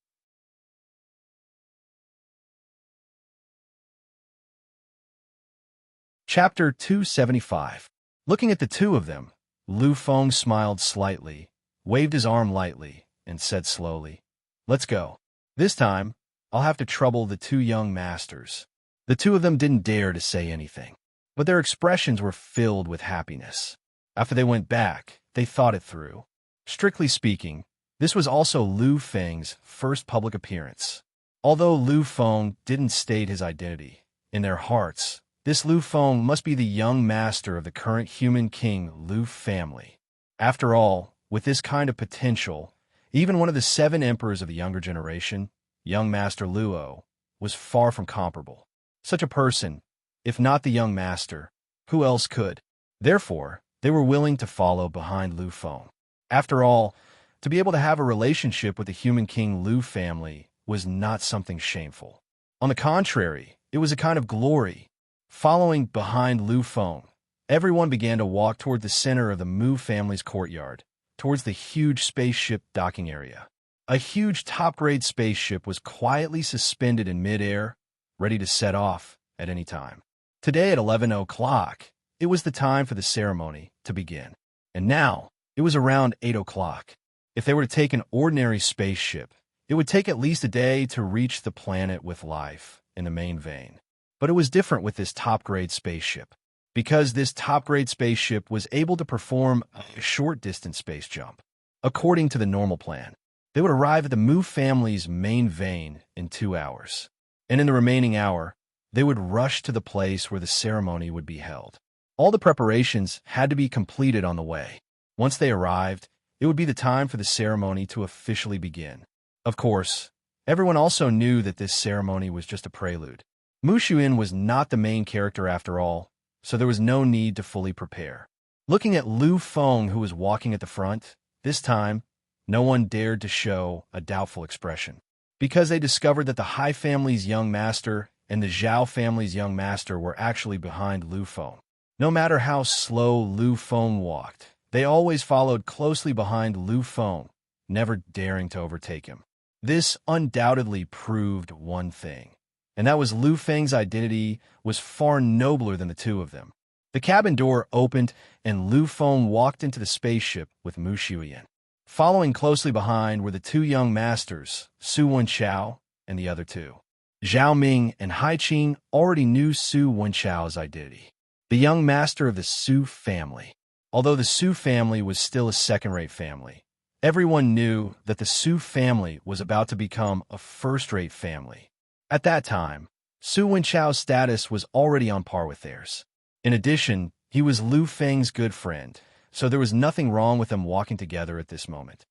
Chapter 275. Looking at the two of them, Lu Feng smiled slightly, waved his arm lightly, and said slowly, "Let's go. This time, I'll have to trouble the two young masters." The two of them didn't dare to say anything, but their expressions were filled with happiness. After they went back, they thought it through. Strictly speaking, this was also Lu Feng's first public appearance. Although Lu Feng didn't state his identity, in their hearts, this Lu Feng must be the young master of the current Human King Lu family. After all, with this kind of potential, even one of the 7 emperors of the younger generation, young Master Luo, was far from comparable. Such a person, if not the young master, who else could? Therefore, they were willing to follow behind Lu Feng. After all, to be able to have a relationship with the Human King Lu family was not something shameful. On the contrary, it was a kind of glory. Following behind Lu Feng, everyone began to walk toward the center of the Mu family's courtyard, towards the huge spaceship docking area. A huge top-grade spaceship was quietly suspended in midair, ready to set off at any time. Today at 11 o'clock, it was the time for the ceremony to begin. And now, it was around 8 o'clock. If they were to take an ordinary spaceship, it would take at least a day to reach the planet with life in the main vein. But it was different with this top-grade spaceship, because this top-grade spaceship was able to perform a short-distance space jump. According to the normal plan, they would arrive at the Mu family's main vein in 2 hours. And in the remaining hour, they would rush to the place where the ceremony would be held. All the preparations had to be completed on the way. Once they arrived, it would be the time for the ceremony to officially begin. Of course, Everyone also knew that this ceremony was just a prelude. Mu Xuan was not the main character after all, so there was no need to fully prepare. Looking at Lu Feng, who was walking at the front, this time, no one dared to show a doubtful expression, because they discovered that the Hai family's young master and the Zhao family's young master were actually behind Lu Feng. No matter how slow Lu Feng walked, they always followed closely behind Lu Feng, never daring to overtake him. This undoubtedly proved one thing, and that was Lu Feng's identity was far nobler than the two of them. The cabin door opened, and Lu Feng walked into the spaceship with Mu Xuan. Following closely behind were the two young masters, Su Wenchao and the other two. Zhao Ming and Hai Qing already knew Su Wenchao's identity, the young master of the Su family. Although the Su family was still a second-rate family, everyone knew that the Su family was about to become a first-rate family. At that time, Su Wenchao's status was already on par with theirs. In addition, he was Lu Feng's good friend, so there was nothing wrong with them walking together at this moment.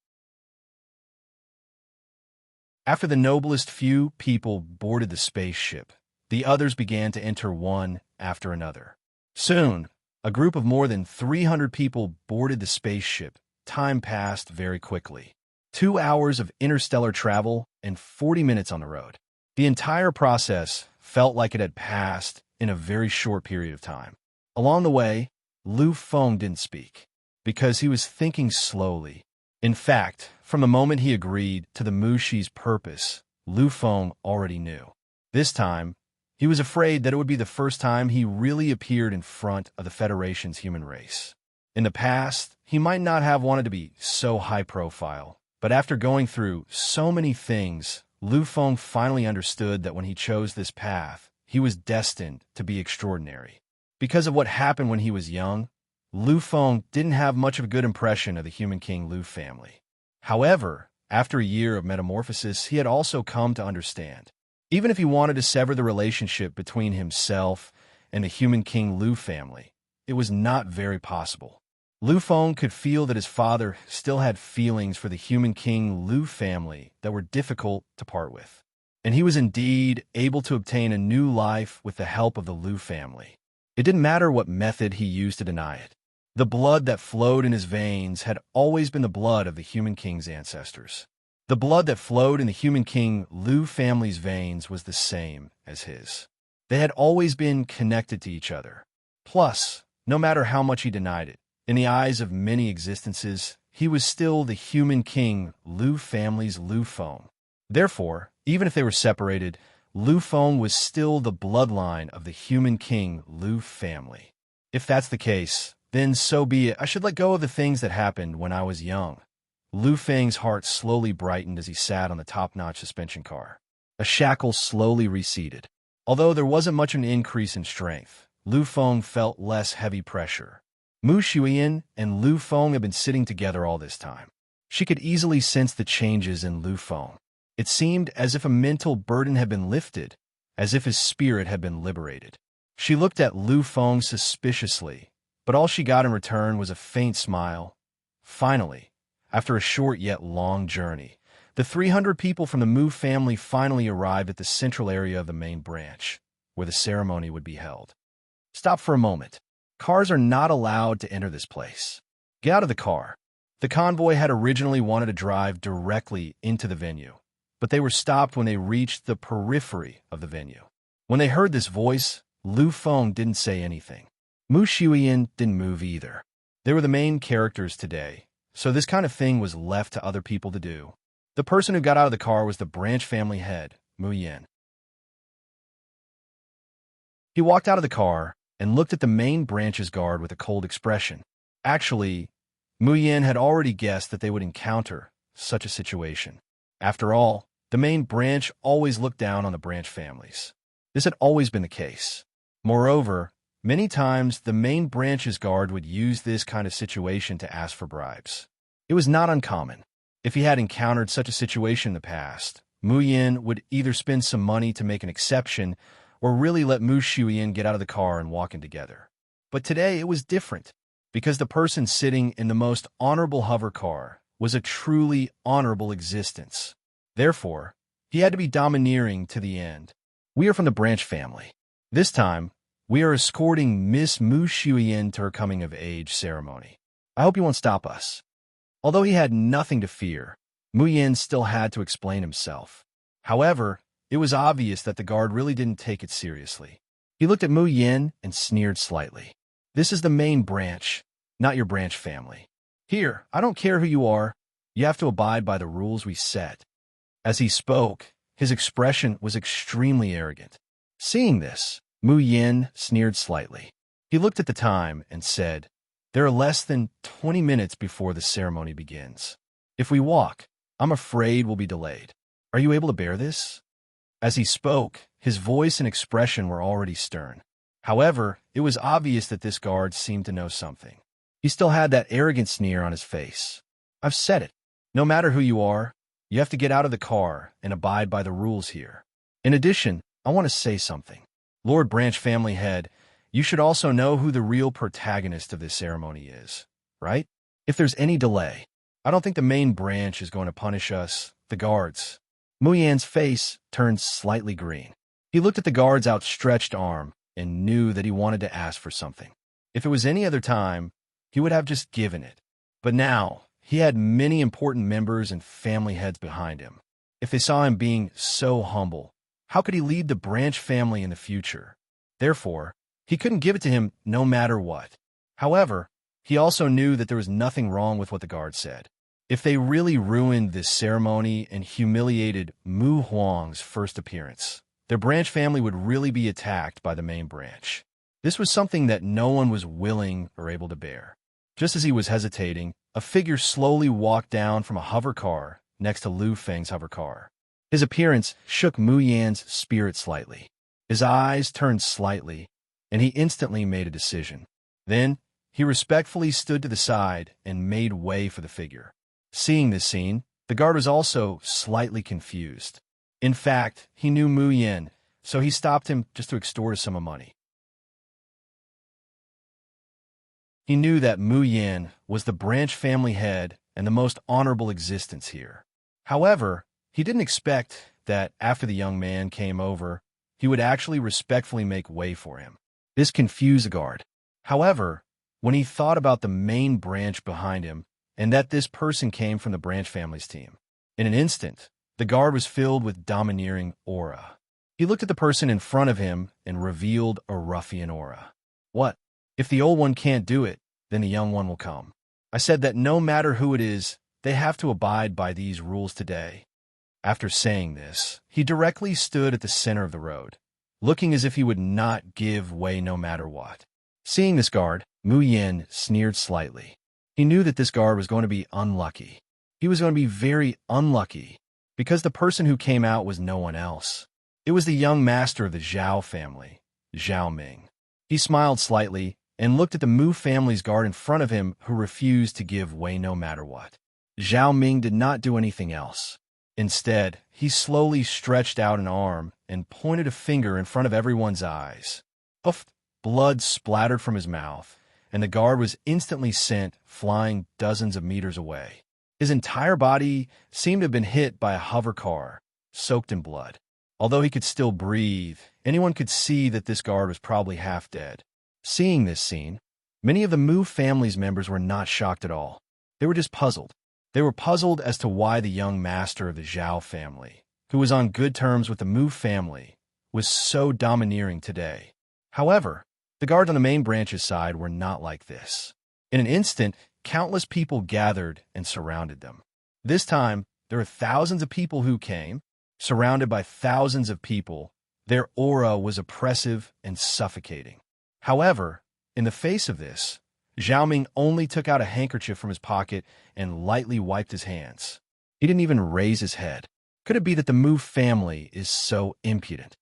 After the noblest few people boarded the spaceship, the others began to enter one after another. Soon, a group of more than 300 people boarded the spaceship. Time passed very quickly. 2 hours of interstellar travel and 40 minutes on the road. The entire process felt like it had passed in a very short period of time. Along the way, Lu Feng didn't speak, because he was thinking slowly. In fact, from the moment he agreed to the Mushi's purpose, Lu Feng already knew. This time, he was afraid that it would be the first time he really appeared in front of the Federation's human race. In the past, he might not have wanted to be so high profile, but after going through so many things, Lu Feng finally understood that when he chose this path, he was destined to be extraordinary. Because of what happened when he was young, Lu Feng didn't have much of a good impression of the human king Lu family. However, after a year of metamorphosis, he had also come to understand. Even if he wanted to sever the relationship between himself and the human king Lu family, it was not very possible. Lu Feng could feel that his father still had feelings for the human king Lu family that were difficult to part with. And he was indeed able to obtain a new life with the help of the Lu family. It didn't matter what method he used to deny it. The blood that flowed in his veins had always been the blood of the human king's ancestors. The blood that flowed in the human king Lu family's veins was the same as his. They had always been connected to each other. Plus, no matter how much he denied it, in the eyes of many existences, he was still the human king Lu family's Lu Feng. Therefore, even if they were separated, Lu Feng was still the bloodline of the human king Lu family. If that's the case, then so be it. I should let go of the things that happened when I was young. Lu Feng's heart slowly brightened as he sat on the top-notch suspension car. A shackle slowly receded. Although there wasn't much of an increase in strength, Lu Feng felt less heavy pressure. Mu Xuan and Lu Feng had been sitting together all this time. She could easily sense the changes in Lu Feng. It seemed as if a mental burden had been lifted, as if his spirit had been liberated. She looked at Lu Feng suspiciously, but all she got in return was a faint smile. Finally, after a short yet long journey, the 300 people from the Mu family finally arrived at the central area of the main branch, where the ceremony would be held. Stop for a moment. Cars are not allowed to enter this place. Get out of the car. The convoy had originally wanted to drive directly into the venue, but they were stopped when they reached the periphery of the venue. When they heard this voice, Lu Feng didn't say anything. Mu Xuan didn't move either. They were the main characters today, so this kind of thing was left to other people to do. The person who got out of the car was the branch family head, Mu Yin. He walked out of the car and looked at the main branch's guard with a cold expression. Actually, Mu Yin had already guessed that they would encounter such a situation. After all, the main branch always looked down on the branch families. This had always been the case. Moreover, many times the main branch's guard would use this kind of situation to ask for bribes. It was not uncommon. If he had encountered such a situation in the past, Mu Yin would either spend some money to make an exception or really let Mu Xuan get out of the car and walk in together. But today it was different, because the person sitting in the most honorable hover car was a truly honorable existence. Therefore, He had to be domineering to the end. We are from the Branch family. This time, we are escorting Miss Mu Shuiyin to her coming-of-age ceremony. I hope you won't stop us. Although he had nothing to fear, Mu Yin still had to explain himself. However, it was obvious that the guard really didn't take it seriously. He looked at Mu Yin and sneered slightly. This is the main branch, not your branch family. Here, I don't care who you are. You have to abide by the rules we set. As he spoke, his expression was extremely arrogant. Seeing this, Mu Yin sneered slightly. He looked at the time and said, "There are less than 20 minutes before the ceremony begins. If we walk, I'm afraid we'll be delayed. Are you able to bear this?" As he spoke, his voice and expression were already stern. However, it was obvious that this guard seemed to know something. He still had that arrogant sneer on his face. "I've said it. No matter who you are, you have to get out of the car and abide by the rules here. In addition, I want to say something. Lord Branch family head, you should also know who the real protagonist of this ceremony is, right? If there's any delay, I don't think the main branch is going to punish us, the guards." Mu Yan's face turned slightly green. He looked at the guard's outstretched arm and knew that he wanted to ask for something. If it was any other time, he would have just given it. But now, he had many important members and family heads behind him. If they saw him being so humble, how could he lead the Branch family in the future? Therefore, he couldn't give it to him no matter what. However, he also knew that there was nothing wrong with what the guard said. If they really ruined this ceremony and humiliated Mu Huang's first appearance, their branch family would really be attacked by the main branch. This was something that no one was willing or able to bear. Just as he was hesitating, a figure slowly walked down from a hover car next to Lu Feng's hover car. His appearance shook Mu Yan's spirit slightly. His eyes turned slightly, and he instantly made a decision. Then, he respectfully stood to the side and made way for the figure. Seeing this scene, the guard was also slightly confused. In fact, he knew Mu Yin, so he stopped him just to extort a sum of money. He knew that Mu Yin was the branch family head and the most honorable existence here. However, he didn't expect that after the young man came over, he would actually respectfully make way for him. This confused the guard. However, when he thought about the main branch behind him, and that this person came from the branch family's team, in an instant, the guard was filled with domineering aura. He looked at the person in front of him and revealed a ruffian aura. What? If the old one can't do it, then the young one will come. I said that no matter who it is, they have to abide by these rules today. After saying this, he directly stood at the center of the road, looking as if he would not give way no matter what. Seeing this guard, Mu Yin sneered slightly. He knew that this guard was going to be unlucky. He was going to be very unlucky, because the person who came out was no one else. It was the young master of the Zhao family, Zhao Ming. He smiled slightly and looked at the Mu family's guard in front of him who refused to give way no matter what. Zhao Ming did not do anything else. Instead, he slowly stretched out an arm and pointed a finger in front of everyone's eyes. Poof! Blood splattered from his mouth, and the guard was instantly sent flying dozens of meters away. His entire body seemed to have been hit by a hover car, soaked in blood. Although he could still breathe, anyone could see that this guard was probably half dead. Seeing this scene, many of the Mu family's members were not shocked at all. They were just puzzled. They were puzzled as to why the young master of the Zhao family, who was on good terms with the Mu family, was so domineering today. However, the guards on the main branch's side were not like this. In an instant, countless people gathered and surrounded them. This time, there were thousands of people who came, surrounded by thousands of people. Their aura was oppressive and suffocating. However, in the face of this, Zhao Ming only took out a handkerchief from his pocket and lightly wiped his hands. He didn't even raise his head. Could it be that the Mu family is so impudent?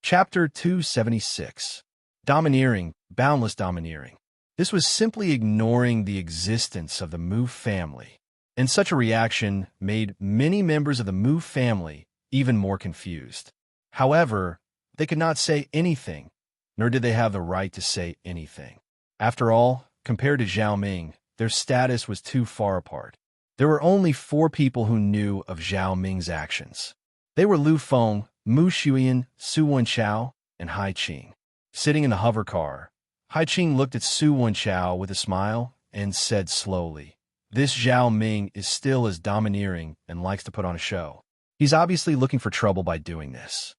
Chapter 276. Domineering, boundless domineering. This was simply ignoring the existence of the Mu family, and such a reaction made many members of the Mu family even more confused. However, they could not say anything, nor did they have the right to say anything. After all, compared to Zhao Ming, their status was too far apart. There were only 4 people who knew of Zhao Ming's actions. They were Lu Feng, Mu Xuyan, Su Wenchao, and Hai Qing. Sitting in the hover car, Hai Qing looked at Su Wenchao with a smile and said slowly, "This Zhao Ming is still as domineering and likes to put on a show. He's obviously looking for trouble by doing this."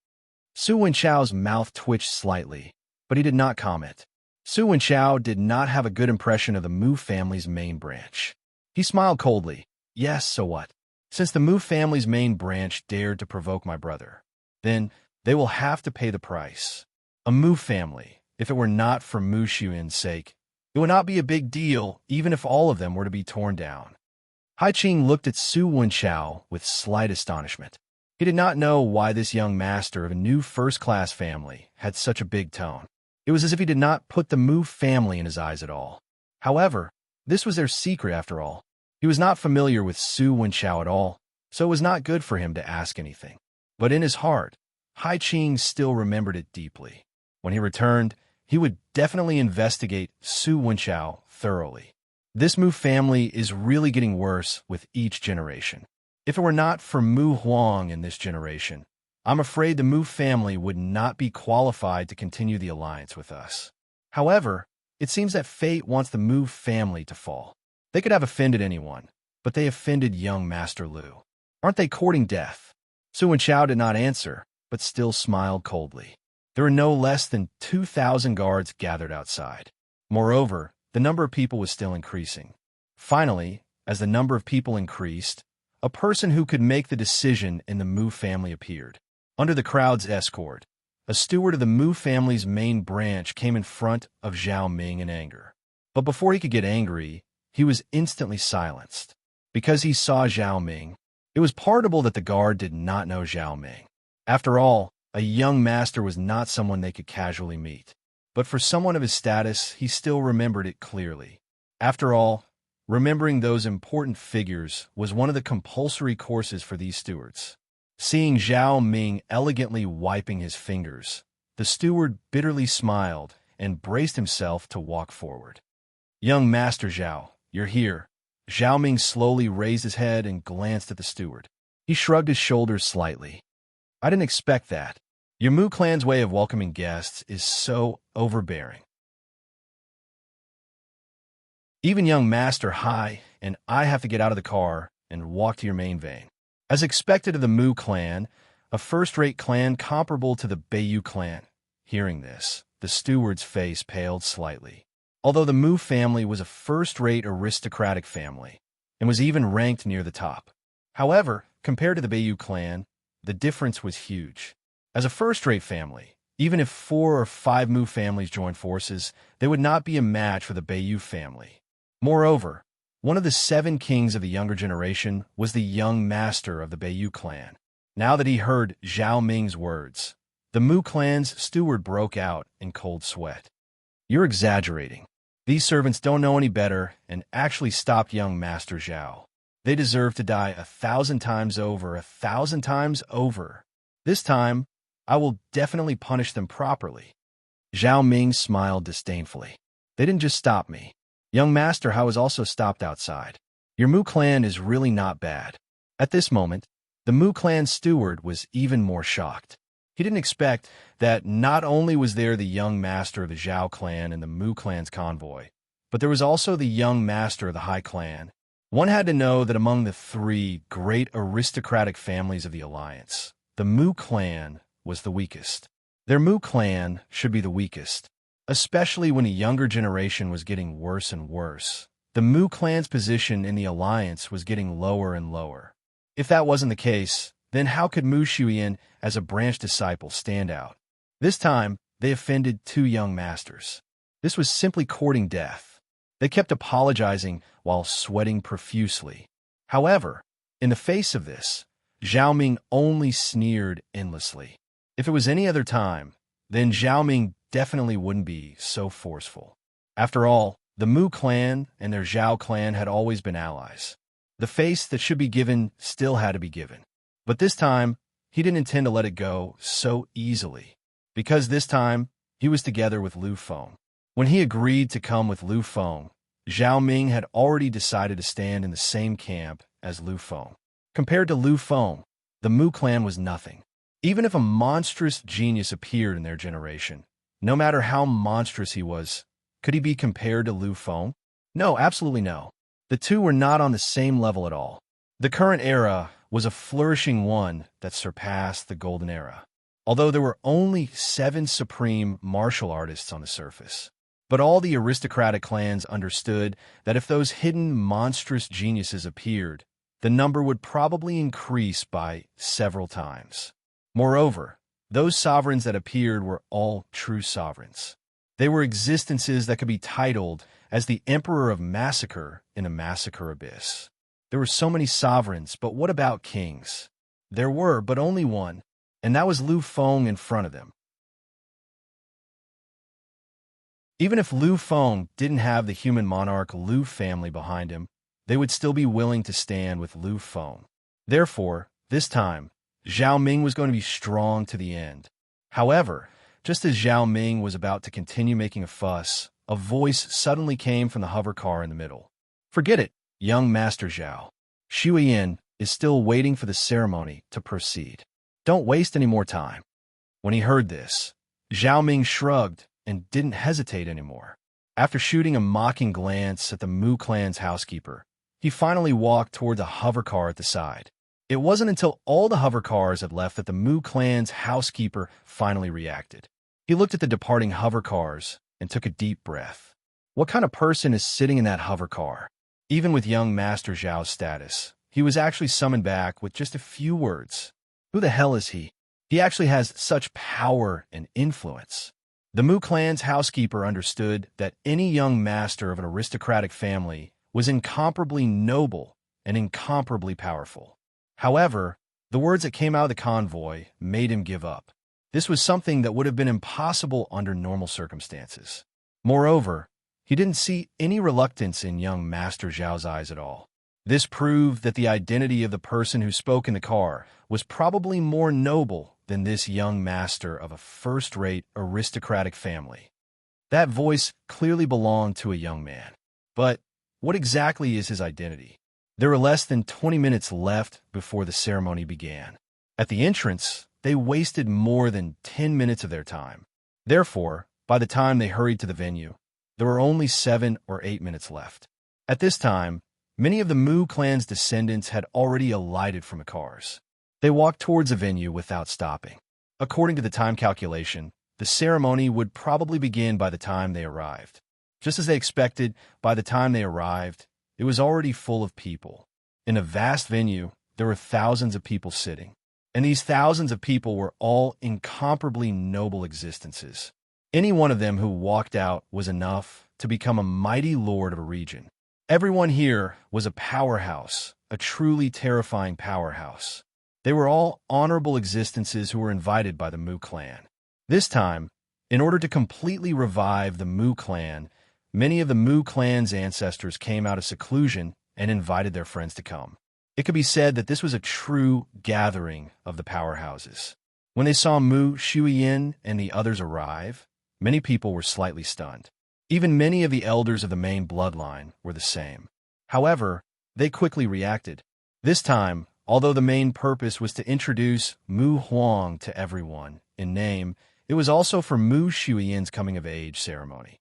Su Wenchao's mouth twitched slightly, but he did not comment. Su Wenchao did not have a good impression of the Mu family's main branch. He smiled coldly. "Yes, so what? Since the Mu family's main branch dared to provoke my brother, then they will have to pay the price. A Mu family, if it were not for Mu Xuyan's sake, it would not be a big deal even if all of them were to be torn down." Hai Qing looked at Su Wenchao with slight astonishment. He did not know why this young master of a new first-class family had such a big tone. It was as if he did not put the Mu family in his eyes at all. However, this was their secret after all. He was not familiar with Su Wenchao at all, so it was not good for him to ask anything. But in his heart, Hai Qing still remembered it deeply. When he returned, he would definitely investigate Su Wenchao thoroughly. This Mu family is really getting worse with each generation. If it were not for Mu Huang in this generation, I'm afraid the Mu family would not be qualified to continue the alliance with us. However, it seems that fate wants the Mu family to fall. They could have offended anyone, but they offended young Master Lu. Aren't they courting death? Su Wenchao did not answer, but still smiled coldly. There were no less than 2,000 guards gathered outside. Moreover, the number of people was still increasing. Finally, as the number of people increased, a person who could make the decision in the Mu family appeared. Under the crowd's escort, a steward of the Mu family's main branch came in front of Zhao Ming in anger. But before he could get angry, he was instantly silenced. Because he saw Zhao Ming, it was pardonable that the guard did not know Zhao Ming. After all, a young master was not someone they could casually meet. But for someone of his status, he still remembered it clearly. After all, remembering those important figures was one of the compulsory courses for these stewards. Seeing Zhao Ming elegantly wiping his fingers, the steward bitterly smiled and braced himself to walk forward. "Young Master Zhao, you're here." Zhao Ming slowly raised his head and glanced at the steward. He shrugged his shoulders slightly. "I didn't expect that. Your Mu clan's way of welcoming guests is so overbearing. Even young Master Hai and I have to get out of the car and walk to your main vein." As expected of the Mu clan, a first-rate clan comparable to the Beiyu clan. Hearing this, the steward's face paled slightly. Although the Mu family was a first-rate aristocratic family, and was even ranked near the top. However, compared to the Beiyu clan, the difference was huge. As a first-rate family, even if 4 or 5 Mu families joined forces, they would not be a match for the Beiyu family. Moreover, one of the 7 kings of the younger generation was the young master of the Beiyu clan. Now that he heard Zhao Ming's words, the Mu clan's steward broke out in cold sweat. "You're exaggerating. These servants don't know any better and actually stopped young Master Zhao. They deserve to die 1,000 times over, 1,000 times over. This time, I will definitely punish them properly." Zhao Ming smiled disdainfully. "They didn't just stop me. Young Master Hao was also stopped outside. Your Mu clan is really not bad." At this moment, the Mu clan steward was even more shocked. He didn't expect that not only was there the young master of the Zhao clan and the Mu clan's convoy, but there was also the young master of the Hai clan. One had to know that among the 3 great aristocratic families of the alliance, the Mu clan was the weakest. Their Mu clan should be the weakest. Especially when a younger generation was getting worse and worse. The Mu clan's position in the alliance was getting lower and lower. If that wasn't the case, then how could Mu Xuyan, as a branch disciple, stand out? This time, they offended 2 young masters. This was simply courting death. They kept apologizing while sweating profusely. However, in the face of this, Zhao Ming only sneered endlessly. If it was any other time, then Zhao Ming definitely wouldn't be so forceful. After all, the Mu clan and their Zhao clan had always been allies. The face that should be given still had to be given. But this time, he didn't intend to let it go so easily. Because this time, he was together with Lu Feng. When he agreed to come with Lu Feng, Zhao Ming had already decided to stand in the same camp as Lu Feng. Compared to Lu Feng, the Mu clan was nothing. Even if a monstrous genius appeared in their generation, no matter how monstrous he was, could he be compared to Lu Feng? No, absolutely no. The two were not on the same level at all. The current era was a flourishing one that surpassed the golden era, although there were only 7 supreme martial artists on the surface. But all the aristocratic clans understood that if those hidden monstrous geniuses appeared, the number would probably increase by several times. Moreover, those sovereigns that appeared were all true sovereigns. They were existences that could be titled as the Emperor of Massacre in a massacre abyss. There were so many sovereigns, but what about kings? There were, but only one, and that was Lu Feng in front of them. Even if Lu Feng didn't have the human monarch Lu family behind him, they would still be willing to stand with Lu Feng. Therefore, this time, Zhao Ming was going to be strong to the end. However, just as Zhao Ming was about to continue making a fuss, a voice suddenly came from the hover car in the middle. "Forget it, young Master Zhao. Xu Yin is still waiting for the ceremony to proceed. Don't waste any more time." When he heard this, Zhao Ming shrugged and didn't hesitate anymore. After shooting a mocking glance at the Mu clan's housekeeper, he finally walked toward the hover car at the side. It wasn't until all the hover cars had left that the Mu clan's housekeeper finally reacted. He looked at the departing hover cars and took a deep breath. What kind of person is sitting in that hover car? Even with young Master Zhao's status, he was actually summoned back with just a few words. Who the hell is he? He actually has such power and influence. The Mu clan's housekeeper understood that any young master of an aristocratic family was incomparably noble and incomparably powerful. However, the words that came out of the convoy made him give up. This was something that would have been impossible under normal circumstances. Moreover, he didn't see any reluctance in young Master Zhao's eyes at all. This proved that the identity of the person who spoke in the car was probably more noble than this young master of a first-rate aristocratic family. That voice clearly belonged to a young man. But what exactly is his identity? There were less than 20 minutes left before the ceremony began. At the entrance, they wasted more than 10 minutes of their time. Therefore, by the time they hurried to the venue, there were only 7 or 8 minutes left. At this time, many of the Mu clan's descendants had already alighted from the cars. They walked towards the venue without stopping. According to the time calculation, the ceremony would probably begin by the time they arrived. Just as they expected, by the time they arrived, it was already full of people. In a vast venue, there were thousands of people sitting. And these thousands of people were all incomparably noble existences. Any one of them who walked out was enough to become a mighty lord of a region. Everyone here was a powerhouse, a truly terrifying powerhouse. They were all honorable existences who were invited by the Mu clan. This time, in order to completely revive the Mu clan, many of the Mu clan's ancestors came out of seclusion and invited their friends to come. It could be said that this was a true gathering of the powerhouses. When they saw Mu, Yin, and the others arrive, many people were slightly stunned. Even many of the elders of the main bloodline were the same. However, they quickly reacted. This time, although the main purpose was to introduce Mu Huang to everyone in name, it was also for Mu Yin's coming-of-age ceremony.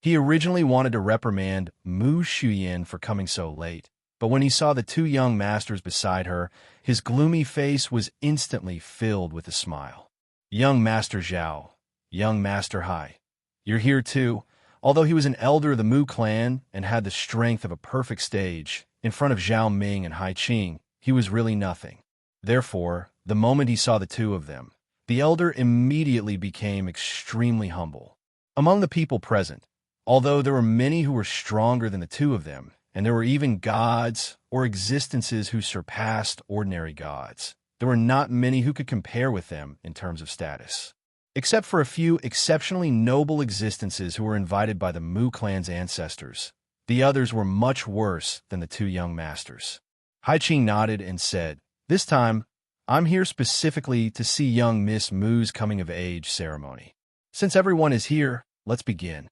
He originally wanted to reprimand Mu Yin for coming so late, but when he saw the 2 young masters beside her, his gloomy face was instantly filled with a smile. "Young Master Zhao, young Master Hai, you're here too." Although he was an elder of the Mu clan and had the strength of a perfect stage, in front of Zhao Ming and Hai Qing, he was really nothing. Therefore, the moment he saw the 2 of them, the elder immediately became extremely humble. Among the people present, although there were many who were stronger than the 2 of them, and there were even gods or existences who surpassed ordinary gods, there were not many who could compare with them in terms of status. Except for a few exceptionally noble existences who were invited by the Mu clan's ancestors, the others were much worse than the 2 young masters. Hai Qing nodded and said, "This time, I'm here specifically to see young Miss Mu's coming-of-age ceremony. Since everyone is here, let's begin."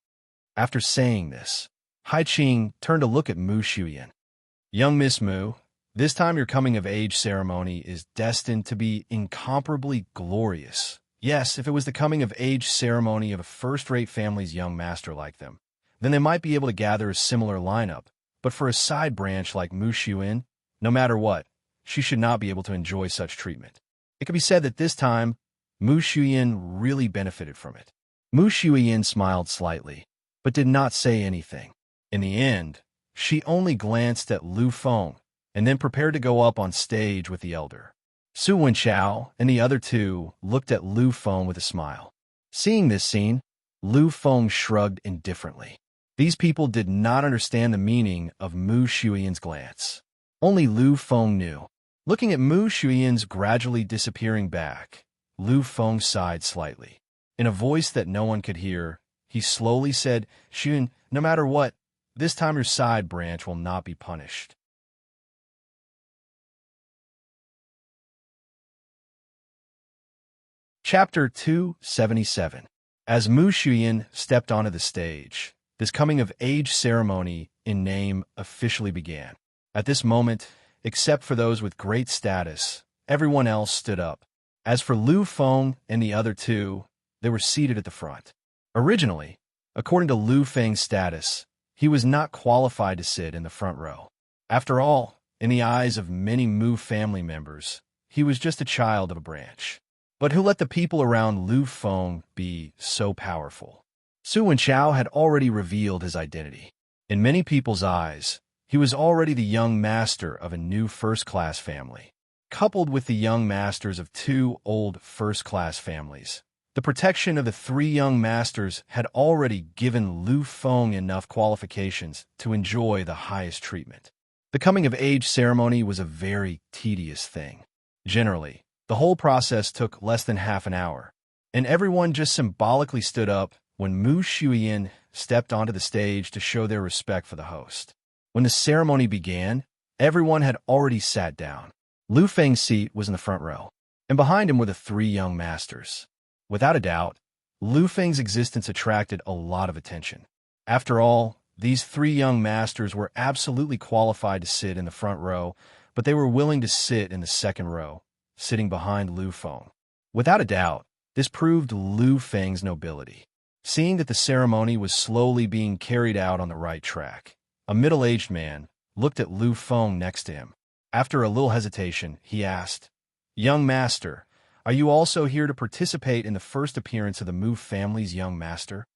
After saying this, Hai Qing turned to look at Mu Shuyan. "Young Miss Mu, this time your coming-of-age ceremony is destined to be incomparably glorious. Yes, if it was the coming-of-age ceremony of a first-rate family's young master like them, then they might be able to gather a similar lineup. But for a side branch like Mu Shuyan, no matter what, she should not be able to enjoy such treatment." It could be said that this time, Mu Shuyan really benefited from it. Mu Shuyan smiled slightly, but did not say anything. In the end, she only glanced at Lu Feng and then prepared to go up on stage with the elder. Su Wenchao and the other two looked at Lu Feng with a smile. Seeing this scene, Lu Feng shrugged indifferently. These people did not understand the meaning of Mu Shuyan's glance. Only Lu Feng knew. Looking at Mu Shuyan's gradually disappearing back, Lu Feng sighed slightly. In a voice that no one could hear, he slowly said, "Shuyan, no matter what, this time your side branch will not be punished." Chapter 277. As Mu Shuyan stepped onto the stage, this coming-of-age ceremony in name officially began. At this moment, except for those with great status, everyone else stood up. As for Lu Feng and the other two, they were seated at the front. Originally, according to Lu Feng's status, he was not qualified to sit in the front row. After all, in the eyes of many Mu family members, he was just a child of a branch. But who let the people around Lu Feng be so powerful? Su Wenchao had already revealed his identity. In many people's eyes, he was already the young master of a new first-class family. Coupled with the young masters of two old first-class families, the protection of the three young masters had already given Lu Feng enough qualifications to enjoy the highest treatment. The coming-of-age ceremony was a very tedious thing. Generally, the whole process took less than half an hour, and everyone just symbolically stood up when Mu Shuyan stepped onto the stage to show their respect for the host. When the ceremony began, everyone had already sat down. Lu Feng's seat was in the front row, and behind him were the three young masters. Without a doubt, Lu Feng's existence attracted a lot of attention. After all, these three young masters were absolutely qualified to sit in the front row, but they were willing to sit in the second row, sitting behind Lu Feng. Without a doubt, this proved Lu Feng's nobility. Seeing that the ceremony was slowly being carried out on the right track, a middle-aged man looked at Lu Feng next to him. After a little hesitation, he asked, "Young master, are you also here to participate in the first appearance of the Mu family's young master?"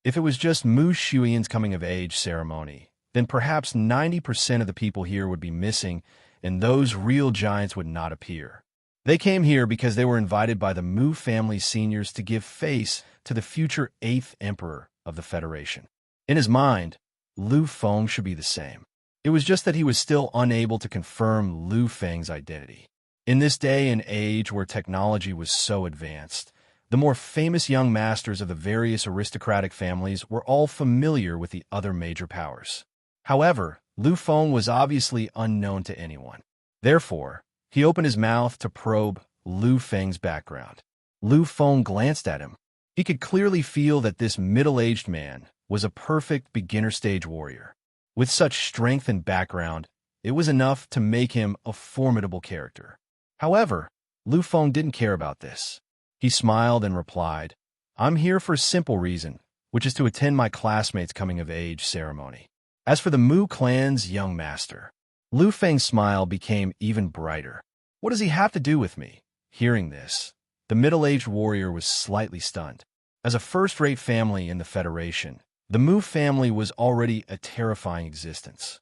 If it was just Mu Shuyan's coming-of-age ceremony, then perhaps 90% of the people here would be missing, and those real giants would not appear. They came here because they were invited by the Mu family seniors to give face to the future 8th emperor of the Federation. In his mind, Lu Feng should be the same. It was just that he was still unable to confirm Lu Feng's identity. In this day and age where technology was so advanced, the more famous young masters of the various aristocratic families were all familiar with the other major powers. However, Lu Feng was obviously unknown to anyone. Therefore, he opened his mouth to probe Lu Feng's background. Lu Feng glanced at him. He could clearly feel that this middle-aged man was a perfect beginner-stage warrior. With such strength and background, it was enough to make him a formidable character. However, Lu Feng didn't care about this. He smiled and replied, "I'm here for a simple reason, which is to attend my classmates' coming-of-age ceremony." As for the Mu clan's young master, Lu Feng's smile became even brighter. "What does he have to do with me?" Hearing this, the middle-aged warrior was slightly stunned. As a first-rate family in the Federation, the Mu family was already a terrifying existence.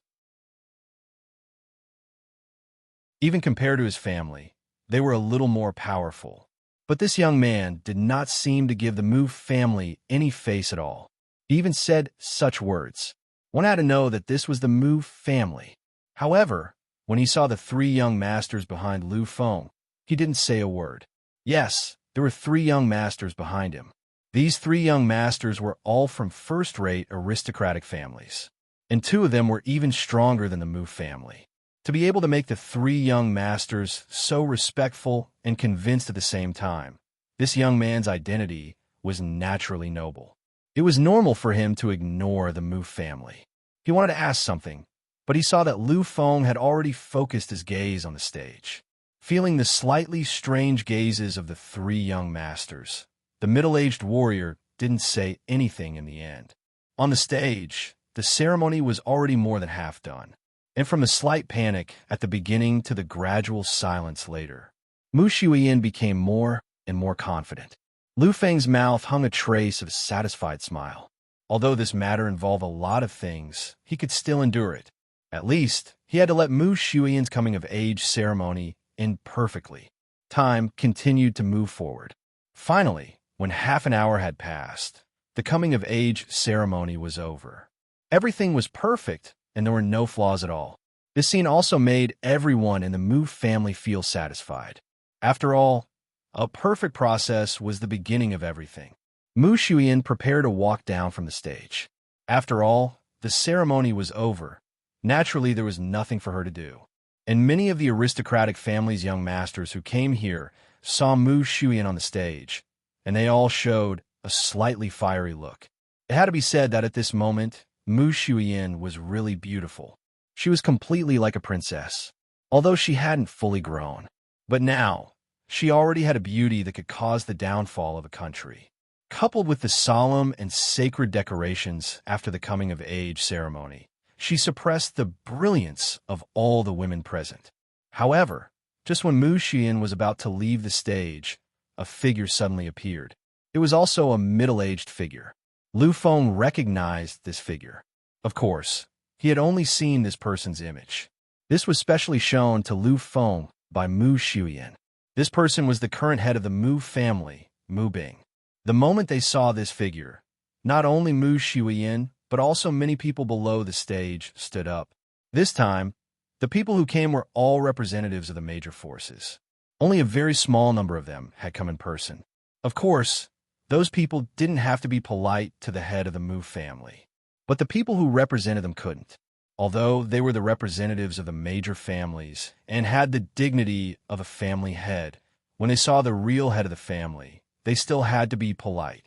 Even compared to his family, they were a little more powerful. But this young man did not seem to give the Mu family any face at all. He even said such words. One had to know that this was the Mu family. However, when he saw the three young masters behind Lu Feng, he didn't say a word. Yes, there were three young masters behind him. These three young masters were all from first-rate aristocratic families, and two of them were even stronger than the Mu family. To be able to make the three young masters so respectful and convinced at the same time, this young man's identity was naturally noble. It was normal for him to ignore the Mu family. He wanted to ask something, but he saw that Lu Feng had already focused his gaze on the stage. Feeling the slightly strange gazes of the three young masters, the middle-aged warrior didn't say anything in the end. On the stage, the ceremony was already more than half done, and from the slight panic at the beginning to the gradual silence later, Mu Shuiyin became more and more confident. Lu Feng's mouth hung a trace of a satisfied smile. Although this matter involved a lot of things, he could still endure it. At least, he had to let Mu Shuiyin's coming-of-age ceremony end perfectly. Time continued to move forward. Finally, when half an hour had passed, the coming-of-age ceremony was over. Everything was perfect, and there were no flaws at all. This scene also made everyone in the Mu family feel satisfied. After all, a perfect process was the beginning of everything. Mu Shuiyin prepared to walk down from the stage. After all, the ceremony was over. Naturally, there was nothing for her to do. And many of the aristocratic family's young masters who came here saw Mu Shuiyin on the stage, and they all showed a slightly fiery look. It had to be said that at this moment, Mu Shuiyin was really beautiful. She was completely like a princess, although she hadn't fully grown. But now, she already had a beauty that could cause the downfall of a country. Coupled with the solemn and sacred decorations after the coming-of-age ceremony, she suppressed the brilliance of all the women present. However, just when Mu Shuiyin was about to leave the stage, a figure suddenly appeared. It was also a middle-aged figure. Lu Feng recognized this figure. Of course, he had only seen this person's image. This was specially shown to Lu Feng by Mu Shuiyin. This person was the current head of the Mu family, Mu Bing. The moment they saw this figure, not only Mu Shuiyin, but also many people below the stage stood up. This time, the people who came were all representatives of the major forces. Only a very small number of them had come in person. Of course, those people didn't have to be polite to the head of the Mu family. But the people who represented them couldn't. Although they were the representatives of the major families and had the dignity of a family head, when they saw the real head of the family, they still had to be polite.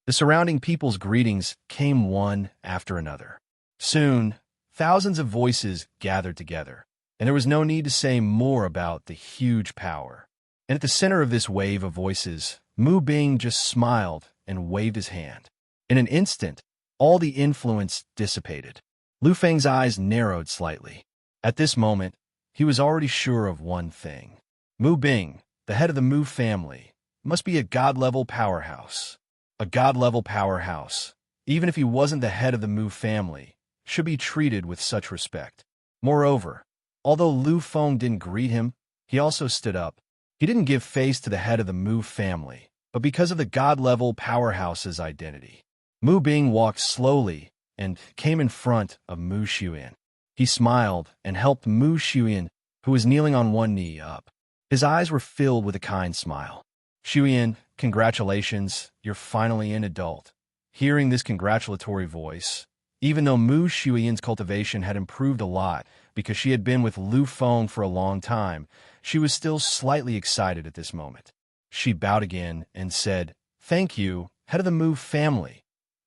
The surrounding people's greetings came one after another. Soon, thousands of voices gathered together, and there was no need to say more about the huge power. And at the center of this wave of voices, Mu Bing just smiled and waved his hand. In an instant, all the influence dissipated. Lu Feng's eyes narrowed slightly. At this moment, he was already sure of one thing. Mu Bing, the head of the Mu family, must be a god-level powerhouse. A god-level powerhouse, even if he wasn't the head of the Mu family, should be treated with such respect. Moreover, although Lu Feng didn't greet him, he also stood up. He didn't give face to the head of the Mu family, but because of the god-level powerhouse's identity. Mu Bing walked slowly and came in front of Mu Shuiyin. He smiled and helped Mu Shuiyin, who was kneeling on one knee, up. His eyes were filled with a kind smile. Shuiyin, congratulations, you're finally an adult. Hearing this congratulatory voice, even though Mu Shuiyin's cultivation had improved a lot because she had been with Lu Feng for a long time, she was still slightly excited at this moment. She bowed again and said, "Thank you, head of the Mu family.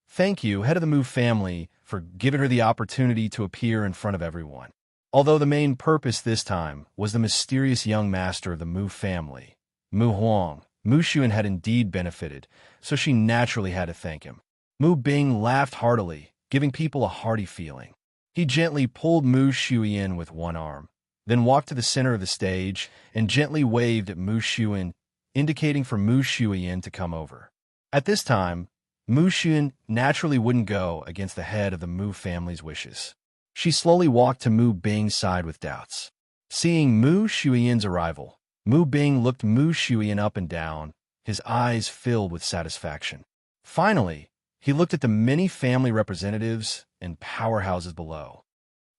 Thank you, head of the Mu family, for giving her the opportunity to appear in front of everyone." Although the main purpose this time was the mysterious young master of the Mu family, Mu Huang, Mu Shuiyin had indeed benefited, so she naturally had to thank him. Mu Bing laughed heartily, giving people a hearty feeling. He gently pulled Mu Shuiyin with one arm, then walked to the center of the stage and gently waved at Mu Shuiyin, indicating for Mu Shuiyin to come over. At this time, Mu Shuiyin naturally wouldn't go against the head of the Mu family's wishes. She slowly walked to Mu Bing's side with doubts. Seeing Mu Shuiyin's arrival, Mu Bing looked Mu Shuiyin up and down, his eyes filled with satisfaction. Finally, he looked at the many family representatives and powerhouses below.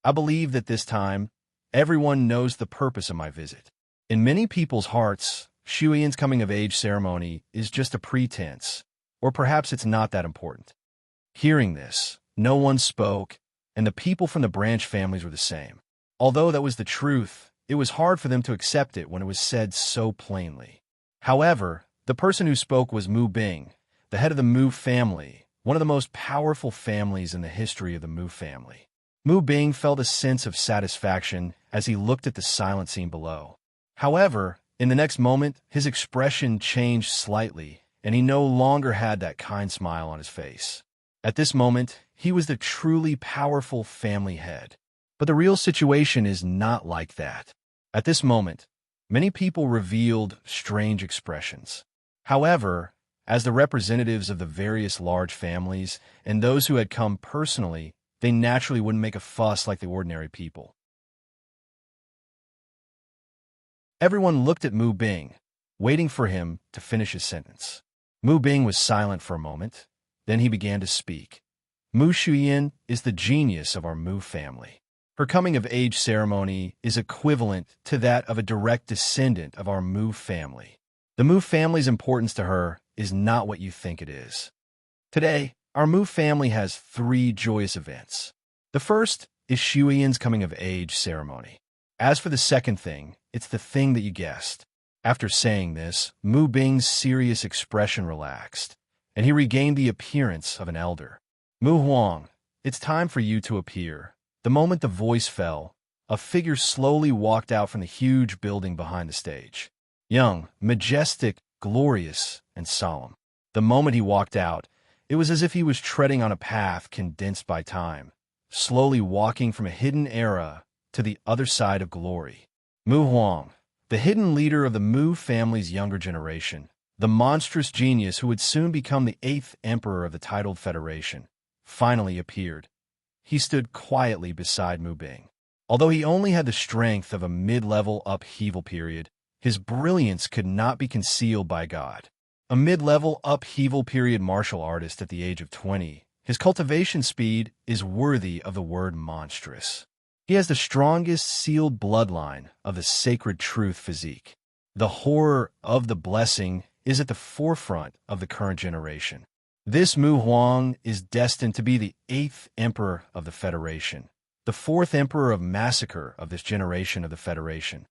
"I believe that this time, everyone knows the purpose of my visit. In many people's hearts, Shuiyin's coming-of-age ceremony is just a pretense, or perhaps it's not that important." Hearing this, no one spoke, and the people from the branch families were the same. Although that was the truth, it was hard for them to accept it when it was said so plainly. However, The person who spoke was Mu Bing, the head of the Mu family, one of the most powerful families in the history of the Mu family. Mu Bing felt a sense of satisfaction as he looked at the silent scene below. However, in the next moment, his expression changed slightly, and he no longer had that kind smile on his face. At this moment, he was the truly powerful family head. But the real situation is not like that. At this moment, many people revealed strange expressions. However, as the representatives of the various large families and those who had come personally, they naturally wouldn't make a fuss like the ordinary people. Everyone looked at Mu Bing, waiting for him to finish his sentence. Mu Bing was silent for a moment. Then he began to speak. Mu Shuyan is the genius of our Mu family. Her coming-of-age ceremony is equivalent to that of a direct descendant of our Mu family. The Mu family's importance to her is not what you think it is. Today, our Mu family has 3 joyous events. The first is Shuyan's coming-of-age ceremony. As for the second thing, it's the thing that you guessed. After saying this, Mu Bing's serious expression relaxed, and he regained the appearance of an elder. Mu Huang, it's time for you to appear. The moment the voice fell, a figure slowly walked out from the huge building behind the stage. Young, majestic, glorious, and solemn. The moment he walked out, it was as if he was treading on a path condensed by time, slowly walking from a hidden era to the other side of glory. Mu Huang, the hidden leader of the Mu family's younger generation, the monstrous genius who would soon become the 8th emperor of the titled federation, finally appeared. He stood quietly beside Mu Bing. Although he only had the strength of a mid-level upheaval period, his brilliance could not be concealed by God. A mid-level upheaval period martial artist at the age of 20, his cultivation speed is worthy of the word monstrous. He has the strongest sealed bloodline of the sacred truth physique. The horror of the blessing is at the forefront of the current generation. This Mu Huang is destined to be the 8th emperor of the Federation, the 4th emperor of massacre of this generation of the Federation.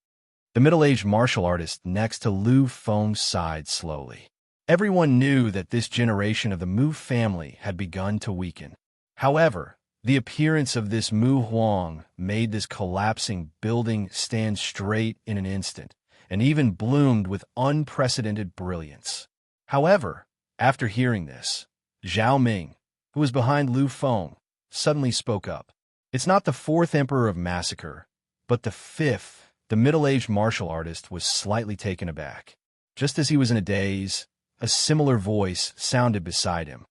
The middle-aged martial artist next to Lu Feng sighed slowly. Everyone knew that this generation of the Mu family had begun to weaken. However, the appearance of this Mu Huang made this collapsing building stand straight in an instant, and even bloomed with unprecedented brilliance. However, after hearing this, Zhao Ming, who was behind Lu Feng, suddenly spoke up. It's not the 4th emperor of massacre, but the 5th. The middle-aged martial artist was slightly taken aback. Just as he was in a daze, a similar voice sounded beside him.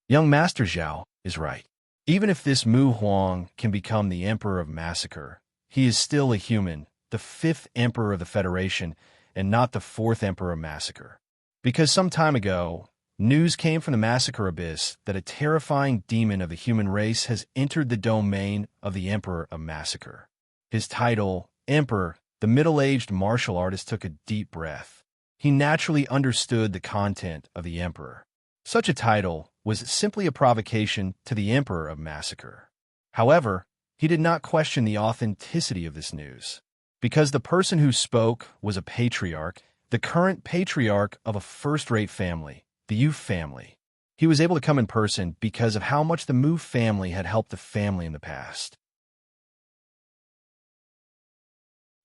Young Master Zhao is right. Even if this Mu Huang can become the emperor of massacre, he is still a human, the 5th emperor of the Federation, and not the 4th emperor of massacre. Because some time ago, news came from the massacre abyss that a terrifying demon of the human race has entered the domain of the emperor of massacre. His title, Emperor, the middle-aged martial artist took a deep breath. He naturally understood the content of the emperor. Such a title was simply a provocation to the emperor of massacre. However, he did not question the authenticity of this news. Because the person who spoke was a patriarch, the current patriarch of a first-rate family, the Yu family. He was able to come in person because of how much the Mu family had helped the family in the past.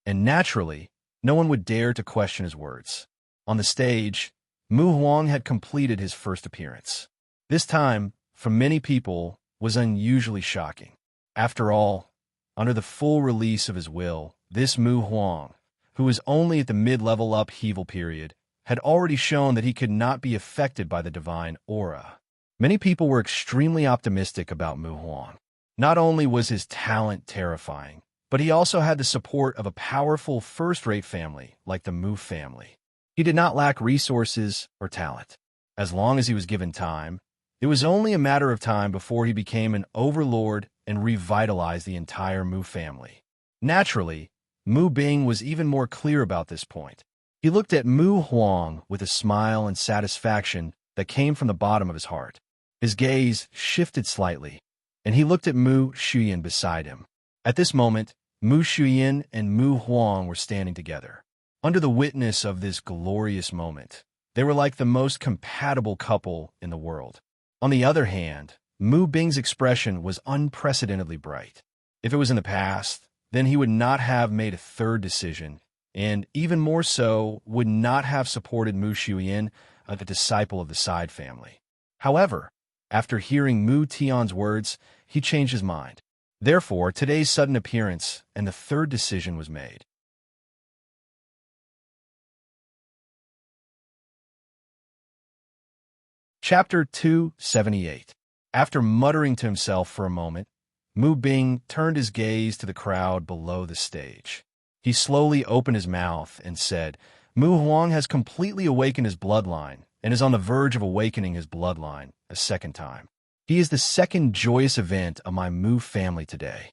And naturally, no one would dare to question his words. On the stage, Mu Huang had completed his first appearance. This time, for many people, was unusually shocking. After all, under the full release of his will, this Mu Huang, who was only at the mid-level upheaval period, had already shown that he could not be affected by the divine aura. Many people were extremely optimistic about Mu Huang. Not only was his talent terrifying, but he also had the support of a powerful first-rate family like the Mu family. He did not lack resources or talent. As long as he was given time, it was only a matter of time before he became an overlord and revitalized the entire Mu family. Naturally, Mu Bing was even more clear about this point. He looked at Mu Huang with a smile and satisfaction that came from the bottom of his heart. His gaze shifted slightly, and he looked at Mu Shuyan beside him. At this moment, Mu Shuyan and Mu Huang were standing together. Under the witness of this glorious moment, They were like the most compatible couple in the world. On the other hand, Mu Bing's expression was unprecedentedly bright. If it was in the past, then he would not have made a third decision, and even more so, would not have supported Mu Shuyan, the disciple of the Side family. However, after hearing Mu Tian's words, he changed his mind. Therefore, today's sudden appearance and the third decision was made. Chapter 278. After muttering to himself for a moment, Mu Bing turned his gaze to the crowd below the stage. He slowly opened his mouth and said, Mu Huang has completely awakened his bloodline and is on the verge of awakening his bloodline a second time. He is the second joyous event of my Mu family today.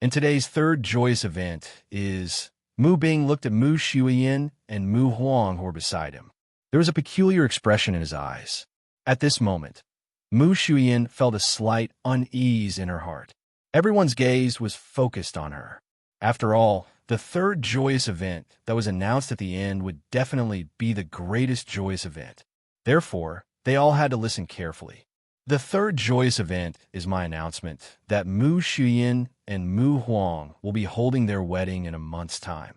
And today's third joyous event is... Mu Bing looked at Mu Shuyan and Mu Huang who were beside him. There was a peculiar expression in his eyes. At this moment, Mu Shuyan felt a slight unease in her heart. Everyone's gaze was focused on her. After all, the third joyous event that was announced at the end would definitely be the greatest joyous event. Therefore, they all had to listen carefully. The third joyous event is my announcement that Mu Shuyan and Mu Huang will be holding their wedding in a month's time.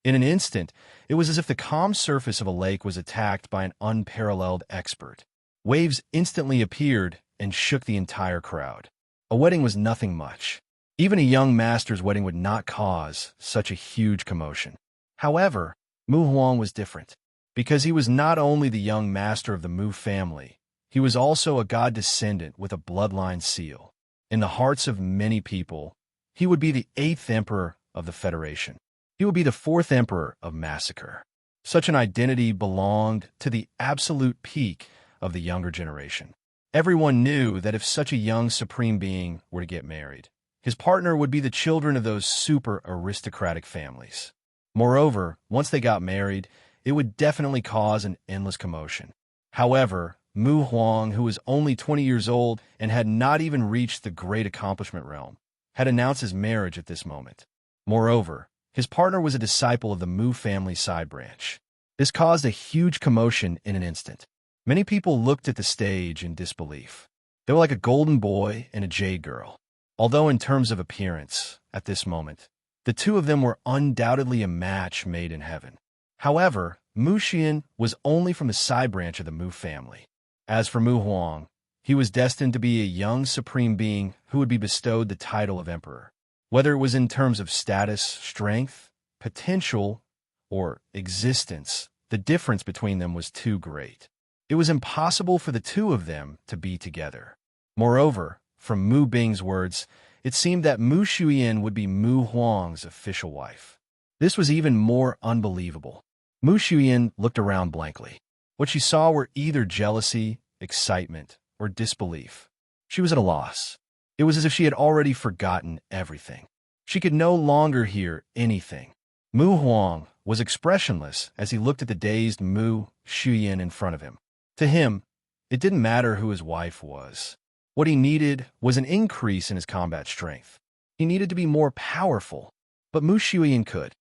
In an instant, it was as if the calm surface of a lake was attacked by an unparalleled expert. Waves instantly appeared and shook the entire crowd. A wedding was nothing much. Even a young master's wedding would not cause such a huge commotion. However, Mu Huang was different, because he was not only the young master of the Mu family, he was also a god descendant with a bloodline seal. In the hearts of many people, he would be the 8th emperor of the Federation. He would be the 4th emperor of Massacre. Such an identity belonged to the absolute peak of the younger generation. Everyone knew that if such a young supreme being were to get married, his partner would be the children of those super aristocratic families. Moreover, once they got married, it would definitely cause an endless commotion. However, Mu Huang, who was only 20 years old and had not even reached the great accomplishment realm, had announced his marriage at this moment. Moreover, his partner was a disciple of the Mu family side branch. This caused a huge commotion in an instant. Many people looked at the stage in disbelief. They were like a golden boy and a jade girl. Although in terms of appearance, at this moment, the two of them were undoubtedly a match made in heaven. However, Mu Xian was only from the side branch of the Mu family. As for Mu Huang, he was destined to be a young supreme being who would be bestowed the title of emperor. Whether it was in terms of status, strength, potential, or existence, the difference between them was too great. It was impossible for the two of them to be together. Moreover, from Mu Bing's words, it seemed that Mu Shuyan would be Mu Huang's official wife. This was even more unbelievable. Mu Shuyan looked around blankly. What she saw were either jealousy, excitement, or disbelief. She was at a loss. It was as if she had already forgotten everything. She could no longer hear anything. Mu Huang was expressionless as he looked at the dazed Mu Shuyan in front of him. To him, it didn't matter who his wife was. What he needed was an increase in his combat strength. He needed to be more powerful, but Mu Shuyan could.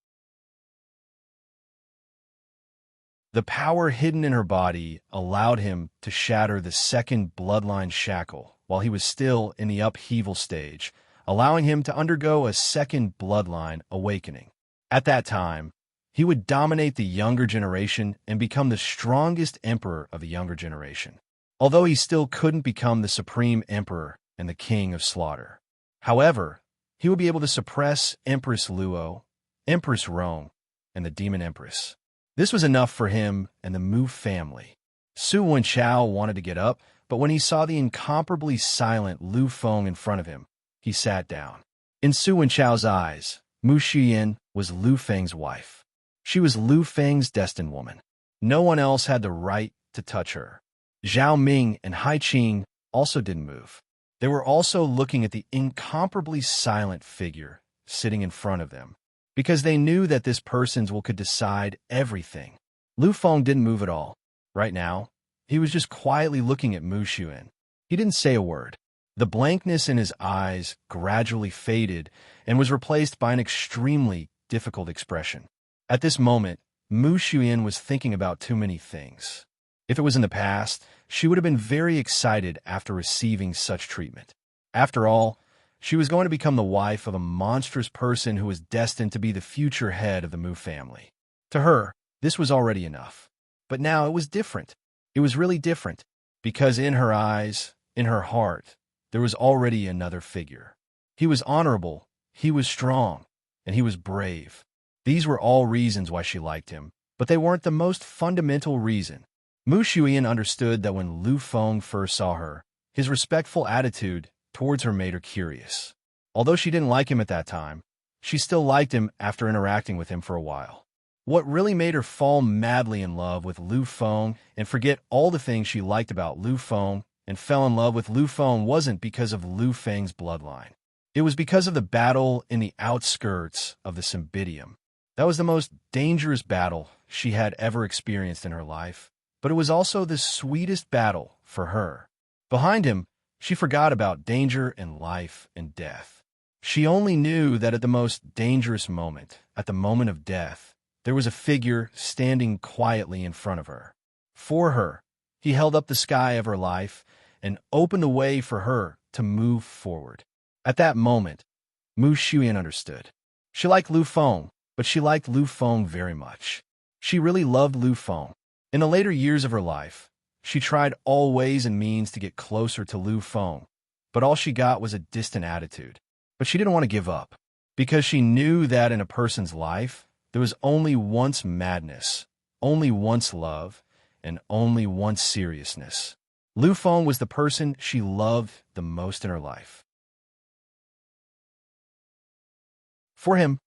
The power hidden in her body allowed him to shatter the second bloodline shackle while he was still in the upheaval stage, allowing him to undergo a second bloodline awakening. At that time, he would dominate the younger generation and become the strongest emperor of the younger generation, although he still couldn't become the supreme emperor and the king of slaughter. However, he would be able to suppress Empress Luo, Empress Rong, and the Demon Empress. This was enough for him and the Mu family. Su Wenchao wanted to get up, but when he saw the incomparably silent Lu Feng in front of him, he sat down. In Su Wenchao's eyes, Mu Xian was Lu Feng's wife. She was Lu Feng's destined woman. No one else had the right to touch her. Zhao Ming and Hai Qing also didn't move. They were also looking at the incomparably silent figure sitting in front of them, because they knew that this person's will could decide everything. Lu Feng didn't move at all. Right now, he was just quietly looking at Mu Xuan. He didn't say a word. The blankness in his eyes gradually faded and was replaced by an extremely difficult expression. At this moment, Mu Xuan was thinking about too many things. If it was in the past, she would have been very excited after receiving such treatment. After all, she was going to become the wife of a monstrous person who was destined to be the future head of the Mu family. To her, this was already enough. But now it was different. It was really different, because in her eyes, in her heart, there was already another figure. He was honorable, he was strong, and he was brave. These were all reasons why she liked him, but they weren't the most fundamental reason. Mu Shuyan understood that when Lu Feng first saw her, his respectful attitude towards her made her curious. Although she didn't like him at that time, she still liked him after interacting with him for a while. What really made her fall madly in love with Lu Feng and forget all the things she liked about Lu Feng and fell in love with Lu Feng wasn't because of Lu Feng's bloodline. It was because of the battle in the outskirts of the Cymbidium. That was the most dangerous battle she had ever experienced in her life, but it was also the sweetest battle for her. Behind him, she forgot about danger and life and death. She only knew that at the most dangerous moment, at the moment of death, there was a figure standing quietly in front of her. For her, he held up the sky of her life and opened a way for her to move forward. At that moment, Mu Shuyan understood. She liked Lu Feng, but she liked Lu Feng very much. She really loved Lu Feng. In the later years of her life, she tried all ways and means to get closer to Lu Feng, but all she got was a distant attitude. But she didn't want to give up, because she knew that in a person's life, there was only once madness, only once love, and only once seriousness. Lu Feng was the person she loved the most in her life. For him,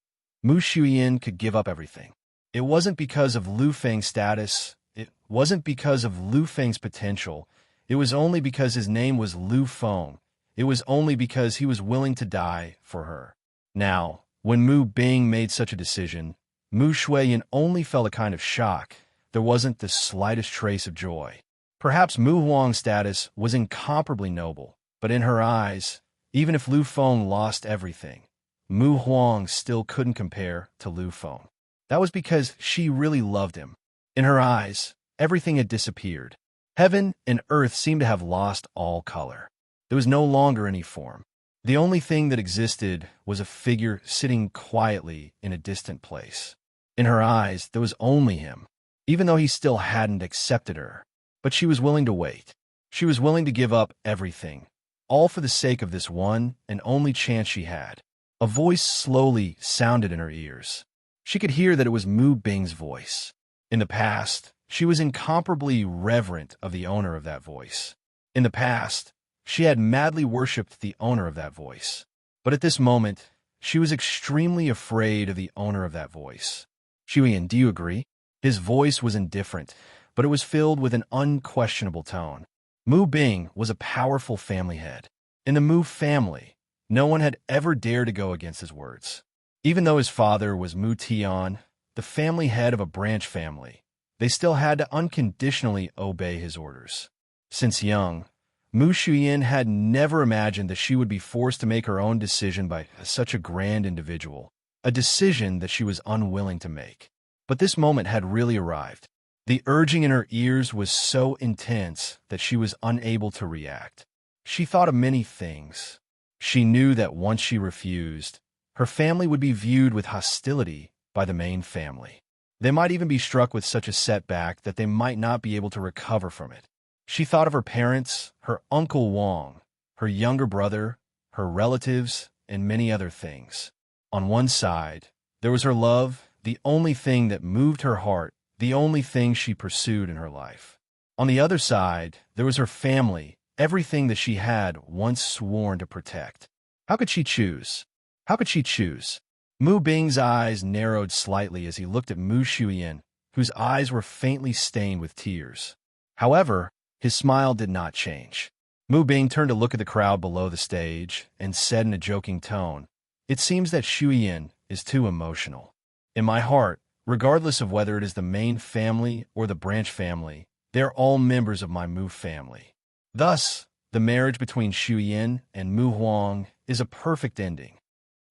Mu Shuyan could give up everything. It wasn't because of Lu Feng's status, it wasn't because of Lu Feng's potential, it was only because his name was Lu Feng. It was only because he was willing to die for her. Now, when Mu Bing made such a decision, Mu Shuyan only felt a kind of shock. There wasn't the slightest trace of joy. Perhaps Mu Huang's status was incomparably noble, but in her eyes, even if Lu Feng lost everything, Mu Huang still couldn't compare to Lu Feng. That was because she really loved him. In her eyes, everything had disappeared. Heaven and earth seemed to have lost all color. There was no longer any form. The only thing that existed was a figure sitting quietly in a distant place. In her eyes, there was only him, even though he still hadn't accepted her. But she was willing to wait. She was willing to give up everything, all for the sake of this one and only chance she had. A voice slowly sounded in her ears. She could hear that it was Mu Bing's voice. In the past, she was incomparably reverent of the owner of that voice. In the past, she had madly worshipped the owner of that voice. But at this moment, she was extremely afraid of the owner of that voice. Shuyan, do you agree? His voice was indifferent, but it was filled with an unquestionable tone. Mu Bing was a powerful family head. In the Mu family, no one had ever dared to go against his words. Even though his father was Mu Tian, the family head of a branch family, they still had to unconditionally obey his orders. Since young, Mu Shuyan had never imagined that she would be forced to make her own decision by such a grand individual, a decision that she was unwilling to make. But this moment had really arrived. The urging in her ears was so intense that she was unable to react. She thought of many things. She knew that once she refused, her family would be viewed with hostility by the main family. They might even be struck with such a setback that they might not be able to recover from it. She thought of her parents, her Uncle Wang, her younger brother, her relatives, and many other things. On one side, there was her love, the only thing that moved her heart, the only thing she pursued in her life. On the other side, there was her family, everything that she had once sworn to protect. How could she choose? How could she choose? Mu Bing's eyes narrowed slightly as he looked at Mu Shuyan, whose eyes were faintly stained with tears. However, his smile did not change. Mu Bing turned to look at the crowd below the stage and said in a joking tone, "It seems that Shuyan is too emotional. In my heart, regardless of whether it is the main family or the branch family, they are all members of my Mu family. Thus, the marriage between Shuyan and Mu Huang is a perfect ending.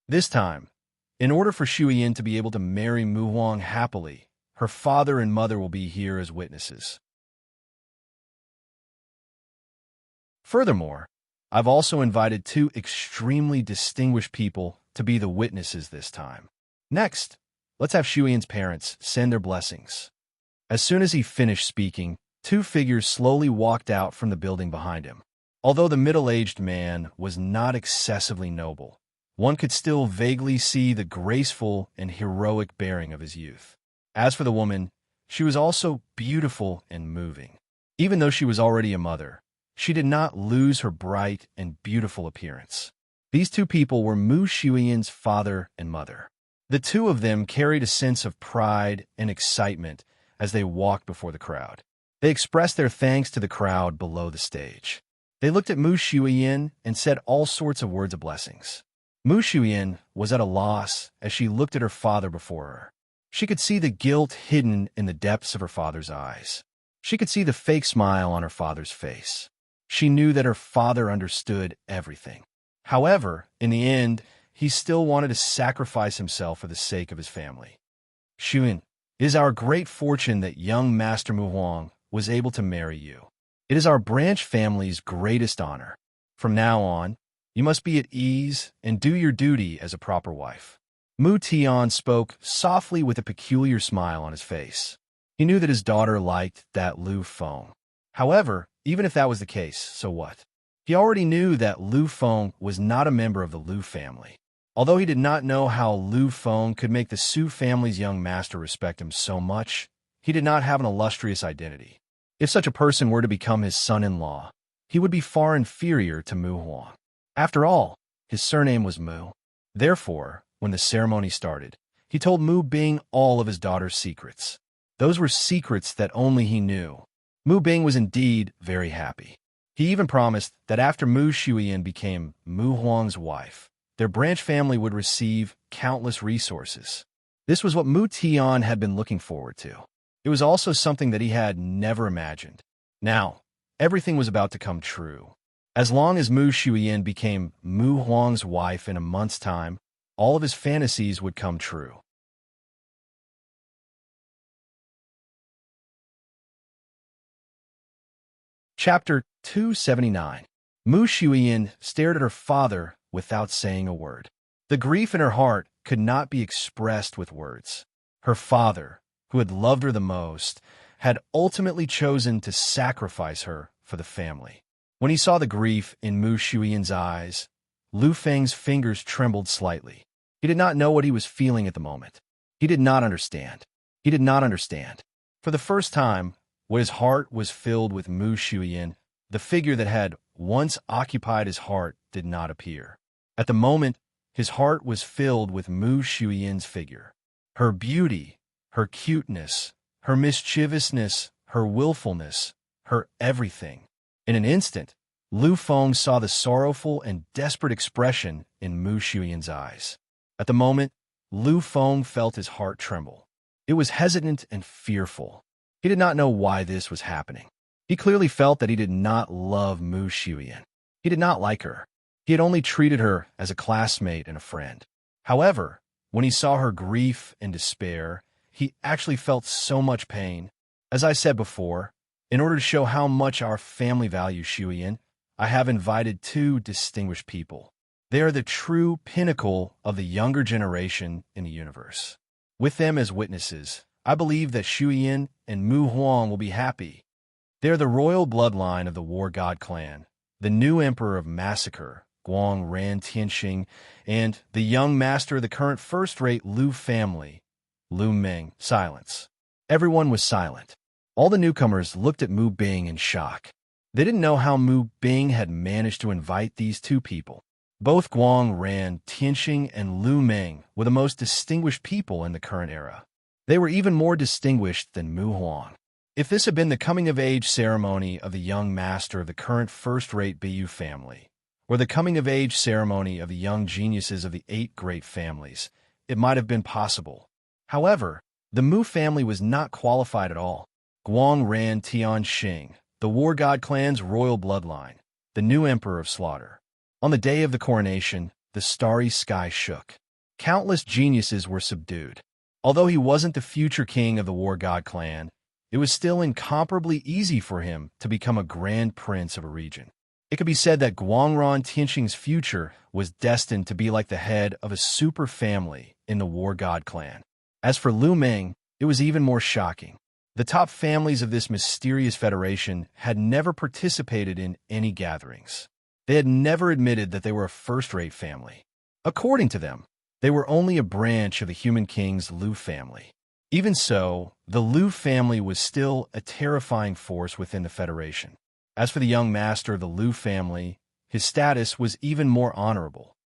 This time, in order for Shuyan to be able to marry Mu Huang happily, her father and mother will be here as witnesses." Furthermore, I've also invited two extremely distinguished people to be the witnesses this time. Next, let's have Shuyan's parents send their blessings. As soon as he finished speaking, two figures slowly walked out from the building behind him. Although the middle-aged man was not excessively noble, one could still vaguely see the graceful and heroic bearing of his youth. As for the woman, she was also beautiful and moving. Even though she was already a mother, she did not lose her bright and beautiful appearance. These two people were Mu Shuyan's father and mother. The two of them carried a sense of pride and excitement as they walked before the crowd. They expressed their thanks to the crowd below the stage. They looked at Mu Shuyan and said all sorts of words of blessings. Mu Shuyan was at a loss as she looked at her father before her. She could see the guilt hidden in the depths of her father's eyes. She could see the fake smile on her father's face. She knew that her father understood everything. However, in the end, he still wanted to sacrifice himself for the sake of his family. Shuyan, it is our great fortune that young Master Mu Huang was able to marry you. It is our branch family's greatest honor. From now on, you must be at ease and do your duty as a proper wife. Mu Tian spoke softly with a peculiar smile on his face. He knew that his daughter liked that Lu Feng. However, even if that was the case, so what? He already knew that Lu Feng was not a member of the Lu family. Although he did not know how Lu Feng could make the Su family's young master respect him so much, he did not have an illustrious identity. If such a person were to become his son-in-law, he would be far inferior to Mu Huang. After all, his surname was Mu. Therefore, when the ceremony started, he told Mu Bing all of his daughter's secrets. Those were secrets that only he knew. Mu Bing was indeed very happy. He even promised that after Mu Shuyan became Mu Huang's wife, their branch family would receive countless resources. This was what Mu Tian had been looking forward to. It was also something that he had never imagined. Now, everything was about to come true. As long as Mu Shuyan became Mu Huang's wife in a month's time, all of his fantasies would come true. Chapter 279. Mu Shuyan stared at her father without saying a word. The grief in her heart could not be expressed with words. Her father, who had loved her the most, had ultimately chosen to sacrifice her for the family. When he saw the grief in Mu Shuyan's eyes, Lu Feng's fingers trembled slightly. He did not know what he was feeling at the moment. He did not understand. He did not understand. For the first time, when his heart was filled with Mu Shuyan, the figure that had once occupied his heart did not appear. At the moment, his heart was filled with Mu Shuyan's figure. Her beauty, her cuteness, her mischievousness, her willfulness, her everything. In an instant, Lu Feng saw the sorrowful and desperate expression in Mu Shuyan's eyes. At the moment, Lu Feng felt his heart tremble. It was hesitant and fearful. He did not know why this was happening. He clearly felt that he did not love Mu Shuyan. He did not like her. He had only treated her as a classmate and a friend. However, when he saw her grief and despair, he actually felt so much pain. As I said before, in order to show how much our family values Shuyan, I have invited two distinguished people. They are the true pinnacle of the younger generation in the universe. With them as witnesses, I believe that Shuyan and Mu Huang will be happy. They are the royal bloodline of the War God clan, the new emperor of Massacre, Guang Ran Tianxing, and the young master of the current first-rate Lu family, Lu Meng. Silence. Everyone was silent. All the newcomers looked at Mu Bing in shock. They didn't know how Mu Bing had managed to invite these two people. Both Guang Ran Tianxing and Lu Meng were the most distinguished people in the current era. They were even more distinguished than Mu Huang. If this had been the coming-of-age ceremony of the young master of the current first-rate Bu family, or the coming-of-age ceremony of the young geniuses of the 8 great families, it might have been possible. However, the Mu family was not qualified at all. Guang Ran Tianxing, the War God clan's royal bloodline, the new emperor of slaughter. On the day of the coronation, the starry sky shook. Countless geniuses were subdued. Although he wasn't the future king of the War God clan, it was still incomparably easy for him to become a grand prince of a region. It could be said that Guangran Tianxing's future was destined to be like the head of a super family in the War God clan. As for Lu Meng, it was even more shocking. The top families of this mysterious federation had never participated in any gatherings. They had never admitted that they were a first-rate family. According to them, they were only a branch of the Human King's Lu family. Even so, the Lu family was still a terrifying force within the Federation. As for the young master of the Lu family, his status was even more honorable.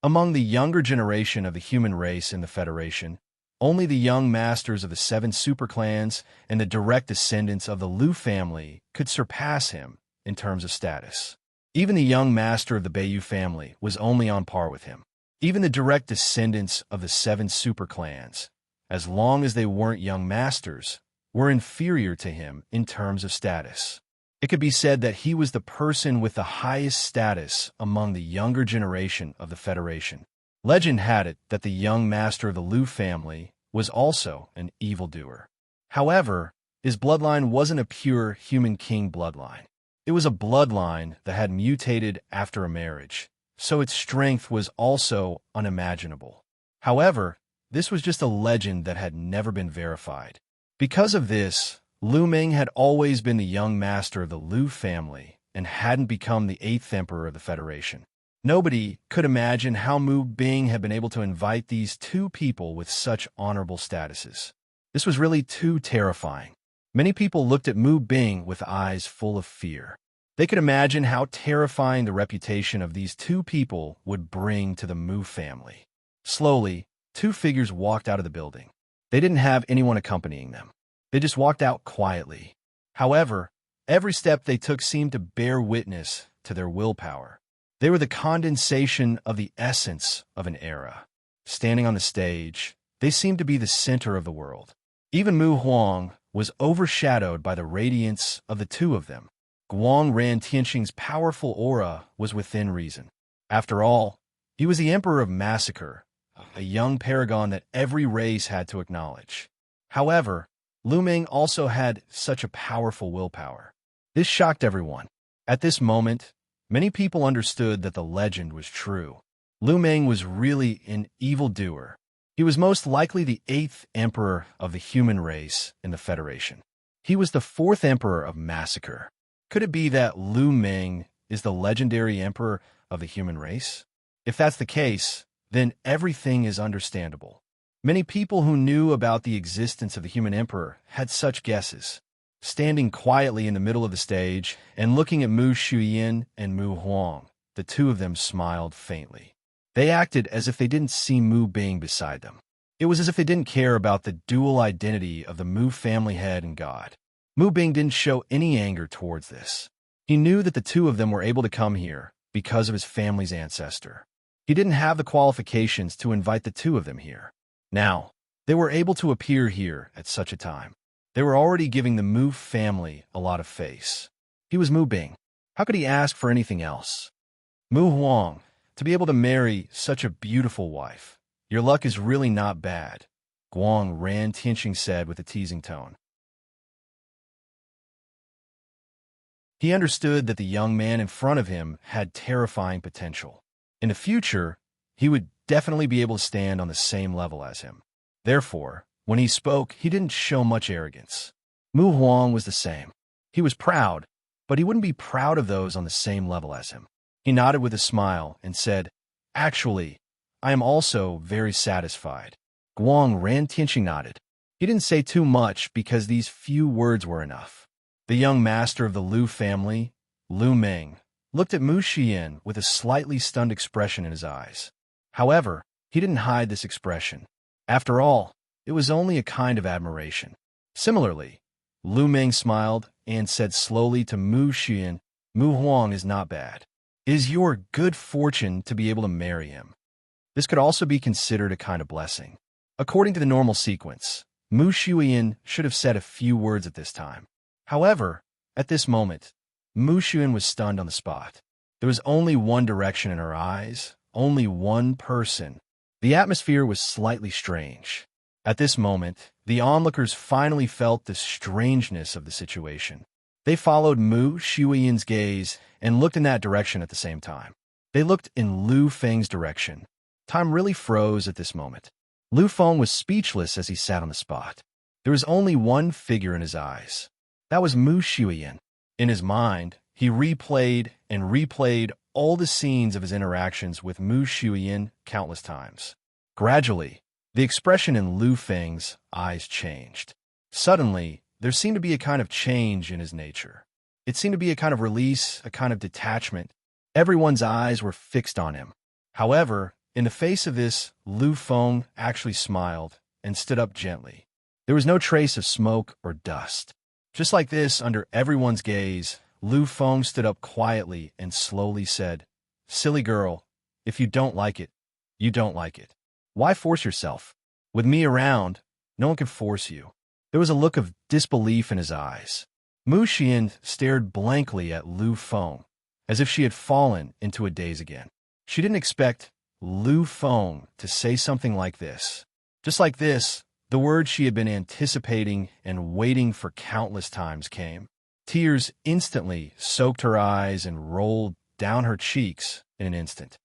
Among the younger generation of the human race in the Federation, only the young masters of the 7 superclans and the direct descendants of the Lu family could surpass him in terms of status. Even the young master of the Beiyu family was only on par with him. Even the direct descendants of the 7 superclans, as long as they weren't young masters, were inferior to him in terms of status. It could be said that he was the person with the highest status among the younger generation of the Federation. Legend had it that the young master of the Lu family was also an evildoer. However, his bloodline wasn't a pure human king bloodline. It was a bloodline that had mutated after a marriage, so its strength was also unimaginable. However, this was just a legend that had never been verified. Because of this, Lu Meng had always been the young master of the Lu family and hadn't become the 8th emperor of the Federation. Nobody could imagine how Mu Bing had been able to invite these 2 people with such honorable statuses. This was really too terrifying. Many people looked at Mu Bing with eyes full of fear. They could imagine how terrifying the reputation of these 2 people would bring to the Mu family. Slowly, 2 figures walked out of the building. They didn't have anyone accompanying them. They just walked out quietly. However, every step they took seemed to bear witness to their willpower. They were the condensation of the essence of an era. Standing on the stage, they seemed to be the center of the world. Even Mu Huang was overshadowed by the radiance of the 2 of them. Guangran Tianxing's powerful aura was within reason. After all, he was the Emperor of Massacre, a young paragon that every race had to acknowledge. However, Lu Meng also had such a powerful willpower. This shocked everyone. At this moment, many people understood that the legend was true. Lu Meng was really an evildoer. He was most likely the 8th emperor of the human race in the Federation. He was the 4th emperor of Massacre. Could it be that Lu Meng is the legendary emperor of the human race? If that's the case, then everything is understandable. Many people who knew about the existence of the human emperor had such guesses. Standing quietly in the middle of the stage and looking at Mu Shuyin and Mu Huang, the 2 of them smiled faintly. They acted as if they didn't see Mu Bing beside them. It was as if they didn't care about the dual identity of the Mu family head and god. Mu Bing didn't show any anger towards this. He knew that the 2 of them were able to come here because of his family's ancestor. He didn't have the qualifications to invite the 2 of them here. Now, they were able to appear here at such a time. They were already giving the Mu family a lot of face. He was Mu Bing. How could he ask for anything else? Mu Huang, to be able to marry such a beautiful wife. Your luck is really not bad, Guangran Tianxing said with a teasing tone. He understood that the young man in front of him had terrifying potential. In the future, he would definitely be able to stand on the same level as him. Therefore, when he spoke, he didn't show much arrogance. Mu Huang was the same. He was proud, but he wouldn't be proud of those on the same level as him. He nodded with a smile and said, "Actually, I am also very satisfied." Guangran Tianxing nodded. He didn't say too much because these few words were enough. The young master of the Lu family, Lu Meng, looked at Mu Xian with a slightly stunned expression in his eyes. However, he didn't hide this expression. After all, it was only a kind of admiration. Similarly, Lu Meng smiled and said slowly to Mu Xian, "Mu Huang is not bad. It is your good fortune to be able to marry him." This could also be considered a kind of blessing. According to the normal sequence, Mu Xian should have said a few words at this time. However, at this moment, Mu Xian was stunned on the spot. There was only one direction in her eyes, only one person. The atmosphere was slightly strange. At this moment, the onlookers finally felt the strangeness of the situation. They followed Mu Shuiyan's gaze and looked in that direction at the same time. They looked in Lu Feng's direction. Time really froze at this moment. Lu Feng was speechless as he sat on the spot. There was only one figure in his eyes. That was Mu Shuiyan. In his mind, he replayed and replayed all the scenes of his interactions with Mu Shuiyan countless times. Gradually, the expression in Lu Feng's eyes changed. Suddenly, there seemed to be a kind of change in his nature. It seemed to be a kind of release, a kind of detachment. Everyone's eyes were fixed on him. However, in the face of this, Lu Feng actually smiled and stood up gently. There was no trace of smoke or dust. Just like this, under everyone's gaze, Lu Feng stood up quietly and slowly said, "Silly girl, if you don't like it, you don't like it. Why force yourself? With me around, no one can force you." There was a look of disbelief in his eyes. Mu Xian stared blankly at Lu Feng, as if she had fallen into a daze again. She didn't expect Lu Feng to say something like this. Just like this, the word she had been anticipating and waiting for countless times came. Tears instantly soaked her eyes and rolled down her cheeks in an instant.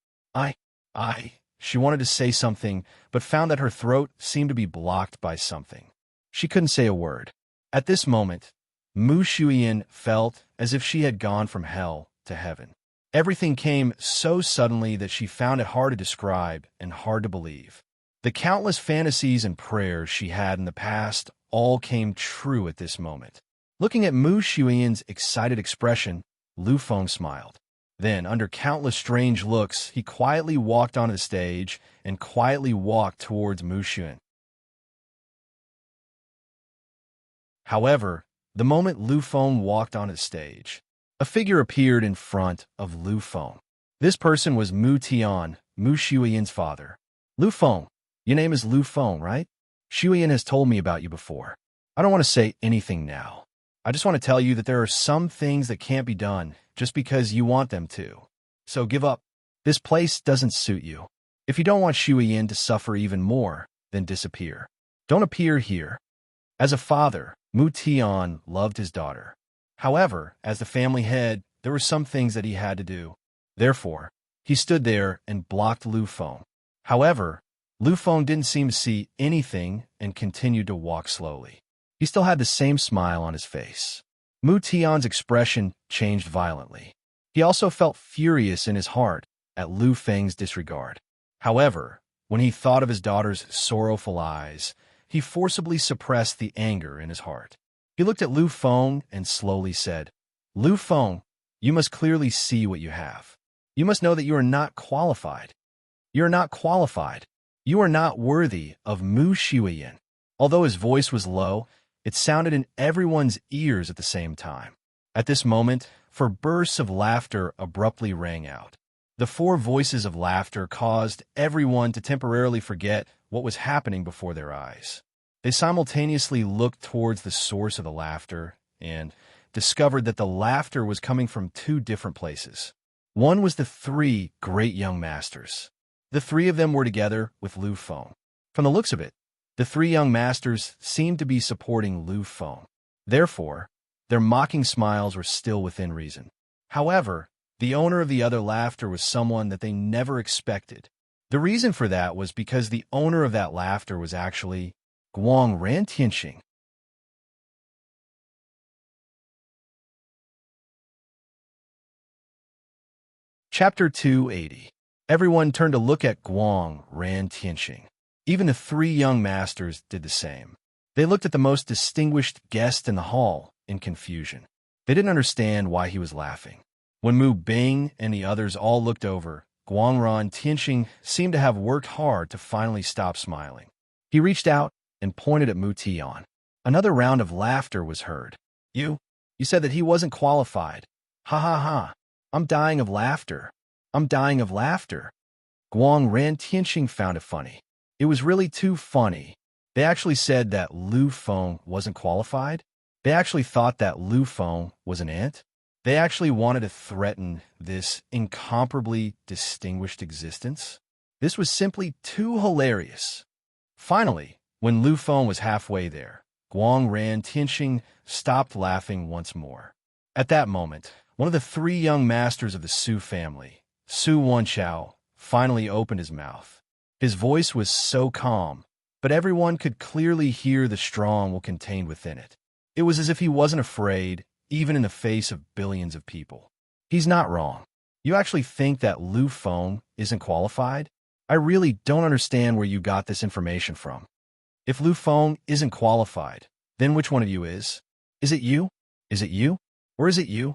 She wanted to say something, but found that her throat seemed to be blocked by something. She couldn't say a word. At this moment, Mu Shuiyan felt as if she had gone from hell to heaven. Everything came so suddenly that she found it hard to describe and hard to believe. The countless fantasies and prayers she had in the past all came true at this moment. Looking at Mu Shuiyan's excited expression, Lu Feng smiled. Then, under countless strange looks, he quietly walked onto the stage and quietly walked towards Mu Shuiyan. However, the moment Lu Feng walked onto the stage, a figure appeared in front of Lu Feng. This person was Mu Tian, Mu Shuiyan's father. "Lu Feng, your name is Lu Feng, right? Shuiyan has told me about you before. I don't want to say anything now. I just want to tell you that there are some things that can't be done just because you want them to. So give up. This place doesn't suit you. If you don't want Shuiyan to suffer even more, then disappear. Don't appear here." As a father, Mu Tian loved his daughter. However, as the family head, there were some things that he had to do. Therefore, he stood there and blocked Lu Feng. However, Lu Feng didn't seem to see anything and continued to walk slowly. He still had the same smile on his face. Mu Tian's expression changed violently. He also felt furious in his heart at Lu Feng's disregard. However, when he thought of his daughter's sorrowful eyes, he forcibly suppressed the anger in his heart. He looked at Lu Feng and slowly said, "Lu Feng, you must clearly see what you have. You must know that you are not qualified. You are not qualified. You are not worthy of Mu Shuiyan." Although his voice was low, it sounded in everyone's ears at the same time. At this moment, four bursts of laughter abruptly rang out. The four voices of laughter caused everyone to temporarily forget what was happening before their eyes. They simultaneously looked towards the source of the laughter and discovered that the laughter was coming from two different places. One was the three great young masters. The three of them were together with Lu Feng. From the looks of it, the three young masters seemed to be supporting Lu Feng. Therefore, their mocking smiles were still within reason. However, the owner of the other laughter was someone that they never expected. The reason for that was because the owner of that laughter was actually Guang Ran Tianxing. Chapter 280. Everyone turned to look at Guang Ran Tianxing. Even the three young masters did the same. They looked at the most distinguished guest in the hall in confusion. They didn't understand why he was laughing. When Mu Bing and the others all looked over, Guang Ran Tianxing seemed to have worked hard to finally stop smiling. He reached out and pointed at Mu Tian. Another round of laughter was heard. You said that he wasn't qualified. Ha ha ha. I'm dying of laughter. I'm dying of laughter. Guang Ran Tianxing found it funny. It was really too funny. They actually said that Lu Feng wasn't qualified. They actually thought that Lu Feng was an ant. They actually wanted to threaten this incomparably distinguished existence. This was simply too hilarious. Finally, when Lu Feng was halfway there, Guang Ran Tianxing stopped laughing once more. At that moment, one of the three young masters of the Su family, Su Wanchao, finally opened his mouth. His voice was so calm, but everyone could clearly hear the strong will contained within it. It was as if he wasn't afraid, even in the face of billions of people. He's not wrong. You actually think that Lu Feng isn't qualified? I really don't understand where you got this information from. If Lu Feng isn't qualified, then which one of you is? Is it you? Is it you? Or is it you?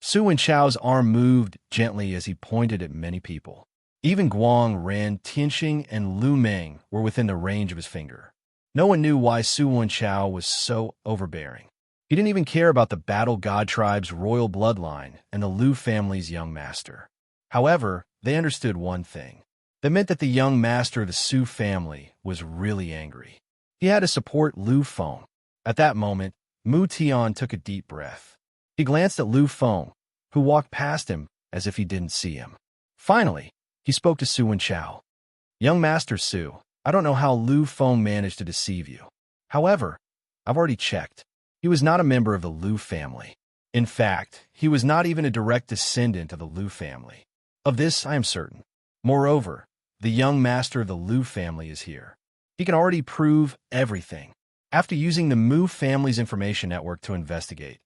Su Wenchao's arm moved gently as he pointed at many people. Even Guang, Ran, Tianxing, and Lu Meng were within the range of his finger. No one knew why Su Wenchao was so overbearing. He didn't even care about the Battle God tribe's royal bloodline and the Lu family's young master. However, they understood one thing. That meant that the young master of the Su family was really angry. He had to support Lu Feng. At that moment, Mu Tian took a deep breath. He glanced at Lu Feng, who walked past him as if he didn't see him. Finally, he spoke to Su Wenchao. Young Master Su, I don't know how Lu Feng managed to deceive you. However, I've already checked. He was not a member of the Lu family. In fact, he was not even a direct descendant of the Lu family. Of this, I am certain. Moreover, the young master of the Lu family is here. He can already prove everything. After using the Mu family's information network to investigate,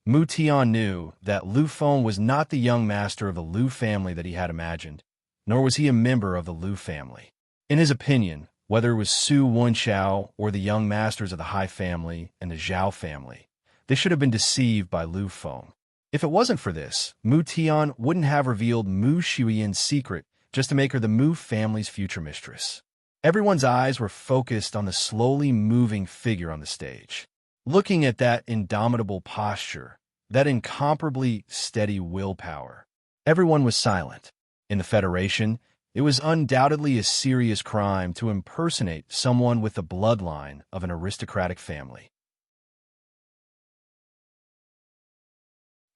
Mu Tian knew that Lu Feng was not the young master of the Lu family that he had imagined, nor was he a member of the Lu family. In his opinion, whether it was Su Wenchao or the young masters of the Hai family and the Zhao family, they should have been deceived by Lu Feng. If it wasn't for this, Mu Tian wouldn't have revealed Mu Shuyan's secret just to make her the Mu family's future mistress. Everyone's eyes were focused on the slowly moving figure on the stage. Looking at that indomitable posture, that incomparably steady willpower, everyone was silent. In the Federation, it was undoubtedly a serious crime to impersonate someone with the bloodline of an aristocratic family.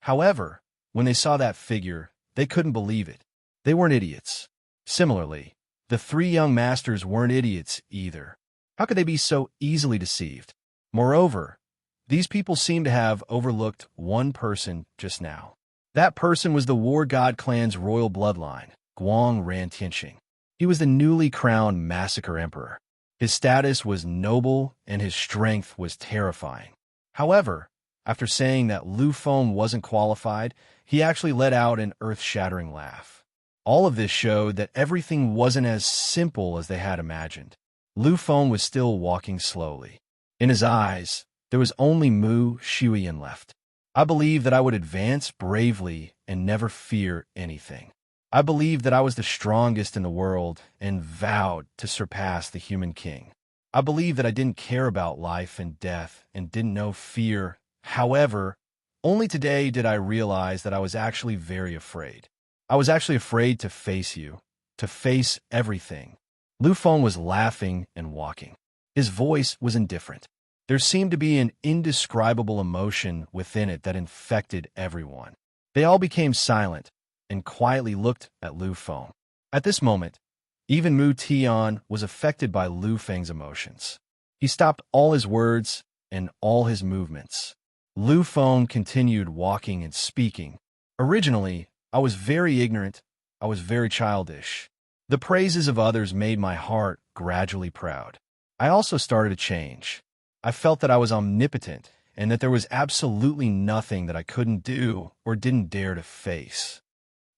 However, when they saw that figure, they couldn't believe it. They weren't idiots. Similarly, the three young masters weren't idiots either. How could they be so easily deceived? Moreover, these people seemed to have overlooked one person just now. That person was the War God clan's royal bloodline, Guang Ran Tianxing. He was the newly crowned Massacre Emperor. His status was noble and his strength was terrifying. However, after saying that Lu Feng wasn't qualified, he actually let out an earth-shattering laugh. All of this showed that everything wasn't as simple as they had imagined. Lu Feng was still walking slowly. In his eyes, there was only Mu Shuyan left. I believed that I would advance bravely and never fear anything. I believed that I was the strongest in the world and vowed to surpass the human king. I believed that I didn't care about life and death and didn't know fear. However, only today did I realize that I was actually very afraid. I was actually afraid to face you, to face everything. Lu Feng was laughing and walking. His voice was indifferent. There seemed to be an indescribable emotion within it that infected everyone. They all became silent and quietly looked at Lu Feng. At this moment, even Mu Tian was affected by Lu Feng's emotions. He stopped all his words and all his movements. Lu Feng continued walking and speaking. Originally, I was very ignorant. I was very childish. The praises of others made my heart gradually proud. I also started to change. I felt that I was omnipotent and that there was absolutely nothing that I couldn't do or didn't dare to face.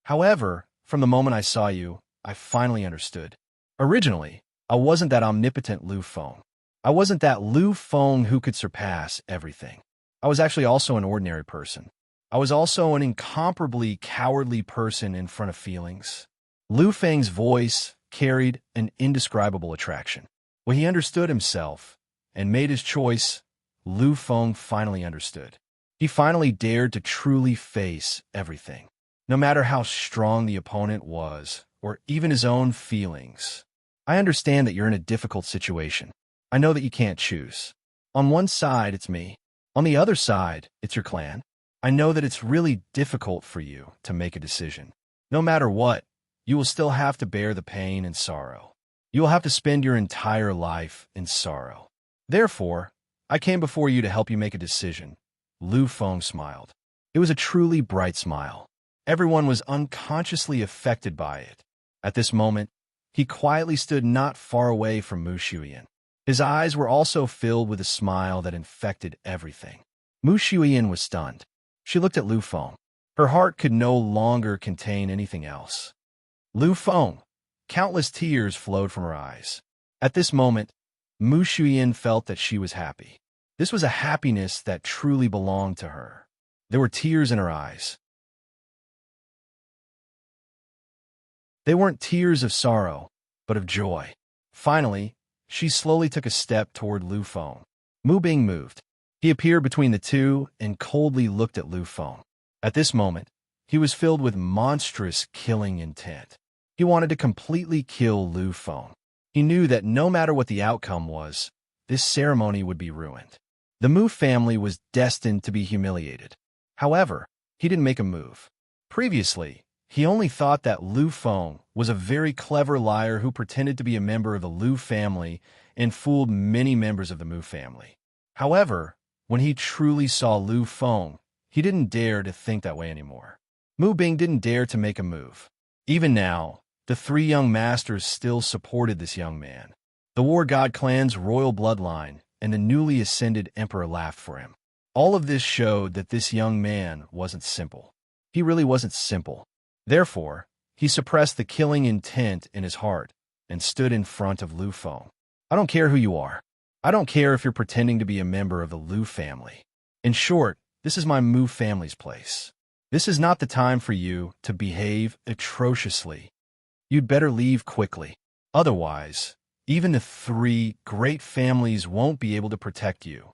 However, from the moment I saw you, I finally understood. Originally, I wasn't that omnipotent Lu Feng. I wasn't that Lu Feng who could surpass everything. I was actually also an ordinary person. I was also an incomparably cowardly person in front of feelings. Lu Feng's voice carried an indescribable attraction. When he understood himself and made his choice, Lu Feng finally understood. He finally dared to truly face everything, no matter how strong the opponent was or even his own feelings. I understand that you're in a difficult situation. I know that you can't choose. On one side, it's me. On the other side, it's your clan. I know that it's really difficult for you to make a decision. No matter what, you will still have to bear the pain and sorrow. You will have to spend your entire life in sorrow. Therefore, I came before you to help you make a decision. Lu Feng smiled. It was a truly bright smile. Everyone was unconsciously affected by it. At this moment, he quietly stood not far away from Mu Shuyan. His eyes were also filled with a smile that infected everything. Mu Shuyan was stunned. She looked at Lu Feng. Her heart could no longer contain anything else. Lu Feng. Countless tears flowed from her eyes. At this moment, Mu Shuyan felt that she was happy. This was a happiness that truly belonged to her. There were tears in her eyes. They weren't tears of sorrow, but of joy. Finally, she slowly took a step toward Lu Feng. Mu Bing moved. He appeared between the two and coldly looked at Lu Feng. At this moment, he was filled with monstrous killing intent. He wanted to completely kill Lu Feng. He knew that no matter what the outcome was, this ceremony would be ruined. The Mu family was destined to be humiliated. However, he didn't make a move. Previously, he only thought that Lu Feng was a very clever liar who pretended to be a member of the Lu family and fooled many members of the Mu family. However, when he truly saw Lu Feng, he didn't dare to think that way anymore. Mu Bing didn't dare to make a move. Even now, the three young masters still supported this young man. The War God clan's royal bloodline and the newly ascended emperor laughed for him. All of this showed that this young man wasn't simple. He really wasn't simple. Therefore, he suppressed the killing intent in his heart and stood in front of Lu Feng. I don't care who you are. I don't care if you're pretending to be a member of the Lu family. In short, this is my Mu family's place. This is not the time for you to behave atrociously. You'd better leave quickly. Otherwise, even the three great families won't be able to protect you.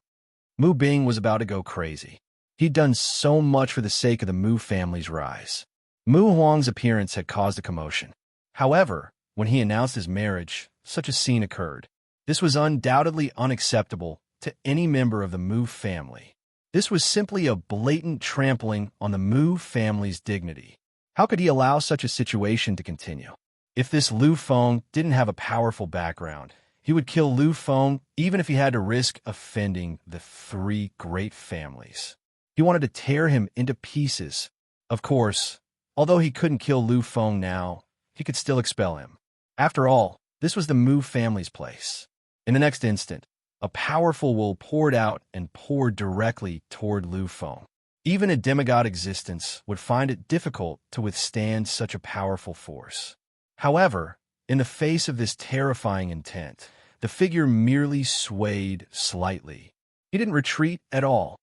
Mu Bing was about to go crazy. He'd done so much for the sake of the Mu family's rise. Mu Huang's appearance had caused a commotion. However, when he announced his marriage, such a scene occurred. This was undoubtedly unacceptable to any member of the Mu family. This was simply a blatant trampling on the Mu family's dignity. How could he allow such a situation to continue? If this Lu Feng didn't have a powerful background, he would kill Lu Feng even if he had to risk offending the three great families. He wanted to tear him into pieces. Of course, although he couldn't kill Lu Feng now, he could still expel him. After all, this was the Mu family's place. In the next instant, a powerful will poured out and poured directly toward Lu Feng. Even a demigod existence would find it difficult to withstand such a powerful force. However, in the face of this terrifying intent, the figure merely swayed slightly. He didn't retreat at all.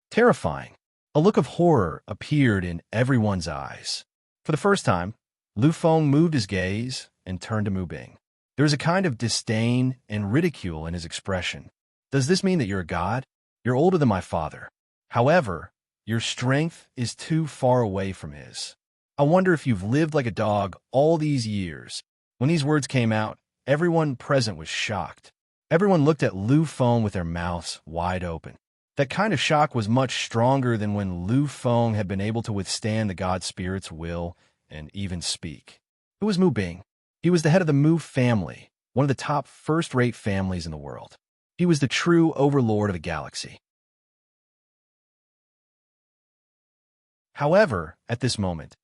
Terrifying. A look of horror appeared in everyone's eyes. For the first time, Lu Feng moved his gaze and turned to Mu Bing. There was a kind of disdain and ridicule in his expression. Does this mean that you're a god? You're older than my father. However, your strength is too far away from his. I wonder if you've lived like a dog all these years. When these words came out, everyone present was shocked. Everyone looked at Lu Feng with their mouths wide open. That kind of shock was much stronger than when Lu Feng had been able to withstand the god spirit's will and even speak. Who was Mu Bing? He was the head of the Mu family, one of the top first-rate families in the world. He was the true overlord of the galaxy. However, at this moment,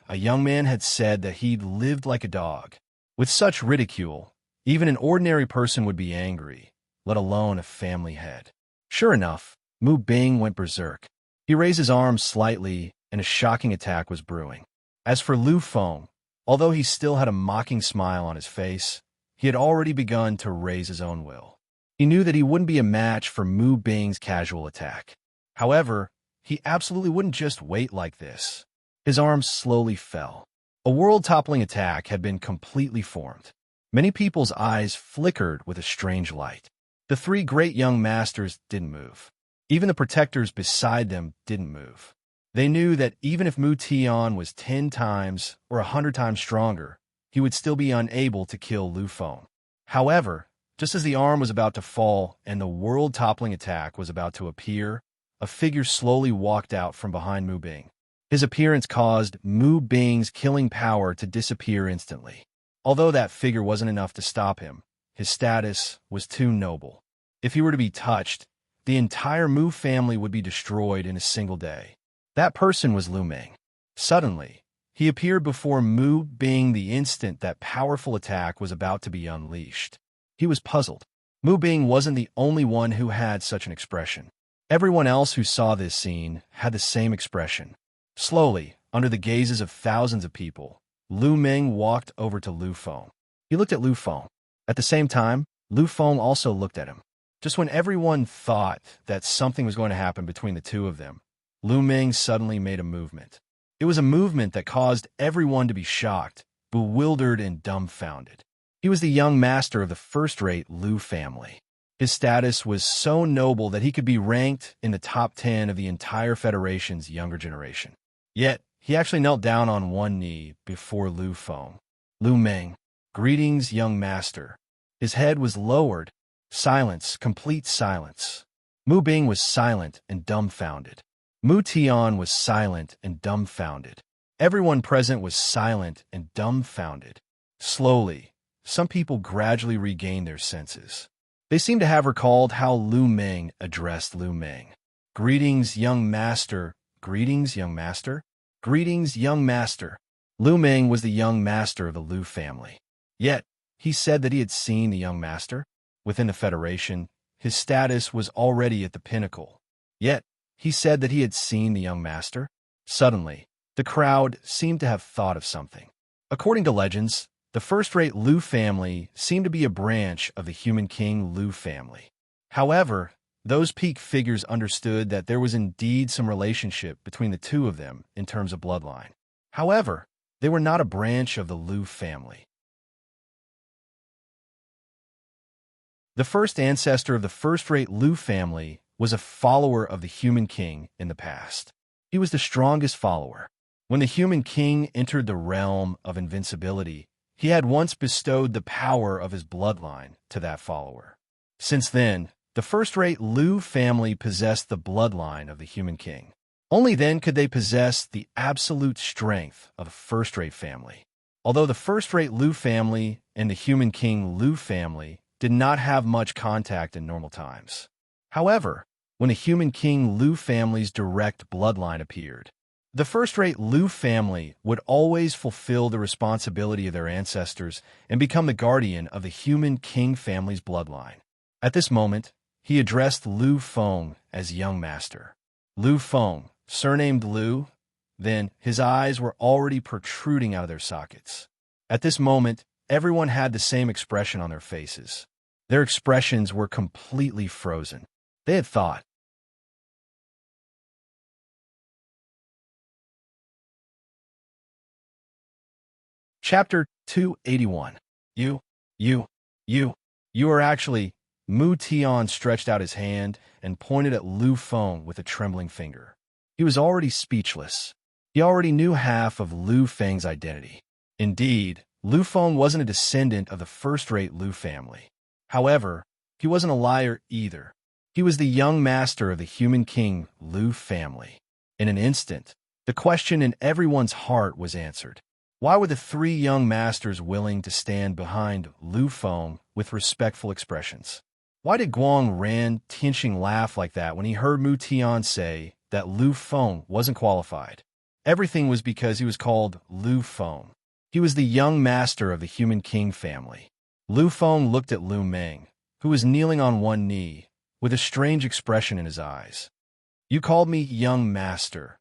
a young man had said that he'd lived like a dog. With such ridicule, even an ordinary person would be angry, let alone a family head. Sure enough, Mu Bing went berserk. He raised his arms slightly, and a shocking attack was brewing. As for Lu Feng, although he still had a mocking smile on his face, he had already begun to raise his own will. He knew that he wouldn't be a match for Mu Bing's casual attack. However, he absolutely wouldn't just wait like this. His arms slowly fell. A world-toppling attack had been completely formed. Many people's eyes flickered with a strange light. The three great young masters didn't move. Even the protectors beside them didn't move. They knew that even if Mu Tian was 10 times or 100 times stronger, he would still be unable to kill Lu Feng. However, just as the arm was about to fall and the world-toppling attack was about to appear, a figure slowly walked out from behind Mu Bing. His appearance caused Mu Bing's killing power to disappear instantly. Although that figure wasn't enough to stop him, his status was too noble. If he were to be touched, the entire Mu family would be destroyed in a single day. That person was Lu Ming. Suddenly, he appeared before Mu Bing the instant that powerful attack was about to be unleashed. He was puzzled. Mu Bing wasn't the only one who had such an expression. Everyone else who saw this scene had the same expression. Slowly, under the gazes of thousands of people, Lu Ming walked over to Lu Feng. He looked at Lu Feng. At the same time, Lu Feng also looked at him. Just when everyone thought that something was going to happen between the two of them, Lu Ming suddenly made a movement. It was a movement that caused everyone to be shocked, bewildered, and dumbfounded. He was the young master of the first-rate Lu family. His status was so noble that he could be ranked in the top 10 of the entire Federation's younger generation. Yet, he actually knelt down on one knee before Lu Feng. Lu Ming, greetings, young master. His head was lowered. Silence, complete silence. Mu Bing was silent and dumbfounded. Mu Tian was silent and dumbfounded. Everyone present was silent and dumbfounded. Slowly, some people gradually regained their senses. They seemed to have recalled how Lu Ming addressed Lu Ming. Greetings, young master. Greetings, young master. Greetings, young master. Lu Ming was the young master of the Lu family. Yet, he said that he had seen the young master. Within the Federation, his status was already at the pinnacle. Yet, he said that he had seen the young master. Suddenly, the crowd seemed to have thought of something. According to legends, the first-rate Lu family seemed to be a branch of the human king Lu family. However, those peak figures understood that there was indeed some relationship between the two of them in terms of bloodline. However, they were not a branch of the Lu family. The first ancestor of the first-rate Lu family was a follower of the human king in the past. He was the strongest follower. When the human king entered the realm of invincibility, he had once bestowed the power of his bloodline to that follower. Since then, the first-rate Lu family possessed the bloodline of the human king. Only then could they possess the absolute strength of the first-rate family. Although the first-rate Lu family and the human king Lu family did not have much contact in normal times. However, when the human king Lu family's direct bloodline appeared, the first-rate Lu family would always fulfill the responsibility of their ancestors and become the guardian of the human king family's bloodline. At this moment, he addressed Lu Feng as young master. Lu Feng, surnamed Lu, then his eyes were already protruding out of their sockets. At this moment, everyone had the same expression on their faces. Their expressions were completely frozen. They had thought. Chapter 281. You are actually... Mu Tian stretched out his hand and pointed at Lu Feng with a trembling finger. He was already speechless. He already knew half of Lu Feng's identity. Indeed, Lu Feng wasn't a descendant of the first-rate Lu family. However, he wasn't a liar either. He was the young master of the human king Lu family. In an instant, the question in everyone's heart was answered. Why were the three young masters willing to stand behind Lu Feng with respectful expressions? Why did Guang Ran Tianxing laugh like that when he heard Mu Tian say that Lu Feng wasn't qualified? Everything was because he was called Lu Feng. He was the young master of the human king family. Lu Feng looked at Lu Ming, who was kneeling on one knee, with a strange expression in his eyes. You called me young master.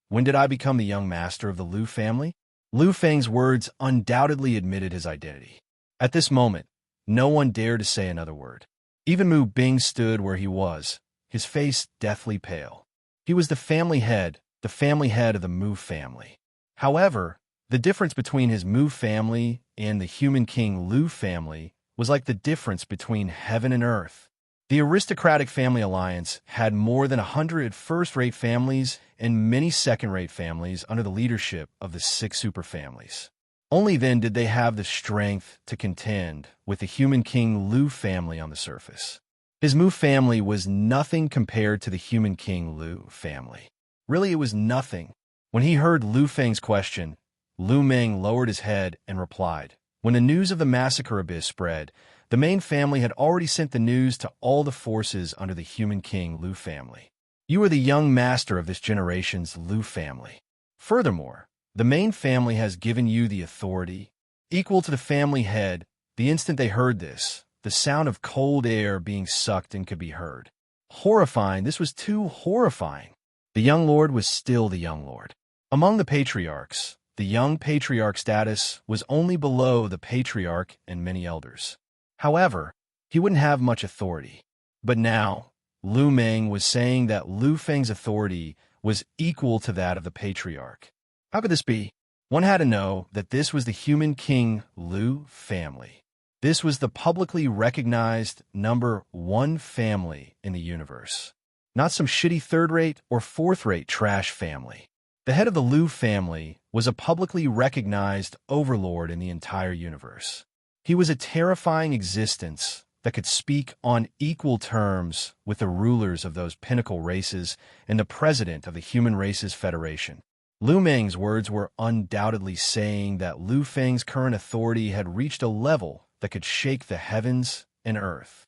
When did I become the young master of the Lu family? Lu Feng's words undoubtedly admitted his identity. At this moment, no one dared to say another word. Even Mu Bing stood where he was, his face deathly pale. He was the family head of the Mu family. However, the difference between his Mu family and the human king Lu family was like the difference between heaven and earth. The aristocratic family alliance had more than 100 first-rate families and many second-rate families under the leadership of the 6 superfamilies. Only then did they have the strength to contend with the human king Lu family on the surface. His Mu family was nothing compared to the human king Lu family. Really, it was nothing. When he heard Lu Feng's question, Lu Ming lowered his head and replied. When the news of the massacre abyss spread, the main family had already sent the news to all the forces under the human king Lu family. You are the young master of this generation's Lu family. Furthermore, the main family has given you the authority equal to the family head. The instant they heard this, the sound of cold air being sucked in could be heard. Horrifying, this was too horrifying. The young lord was still the young lord. Among the patriarchs, the young patriarch status was only below the patriarch and many elders. However, he wouldn't have much authority. But now, Lu Meng was saying that Lu Feng's authority was equal to that of the patriarch. How could this be? One had to know that this was the human king Lu family. This was the publicly recognized #1 family in the universe. Not some shitty third-rate or fourth-rate trash family. The head of the Lu family was a publicly recognized overlord in the entire universe. He was a terrifying existence that could speak on equal terms with the rulers of those pinnacle races and the president of the Human Races Federation. Lu Meng's words were undoubtedly saying that Lu Feng's current authority had reached a level that could shake the heavens and earth.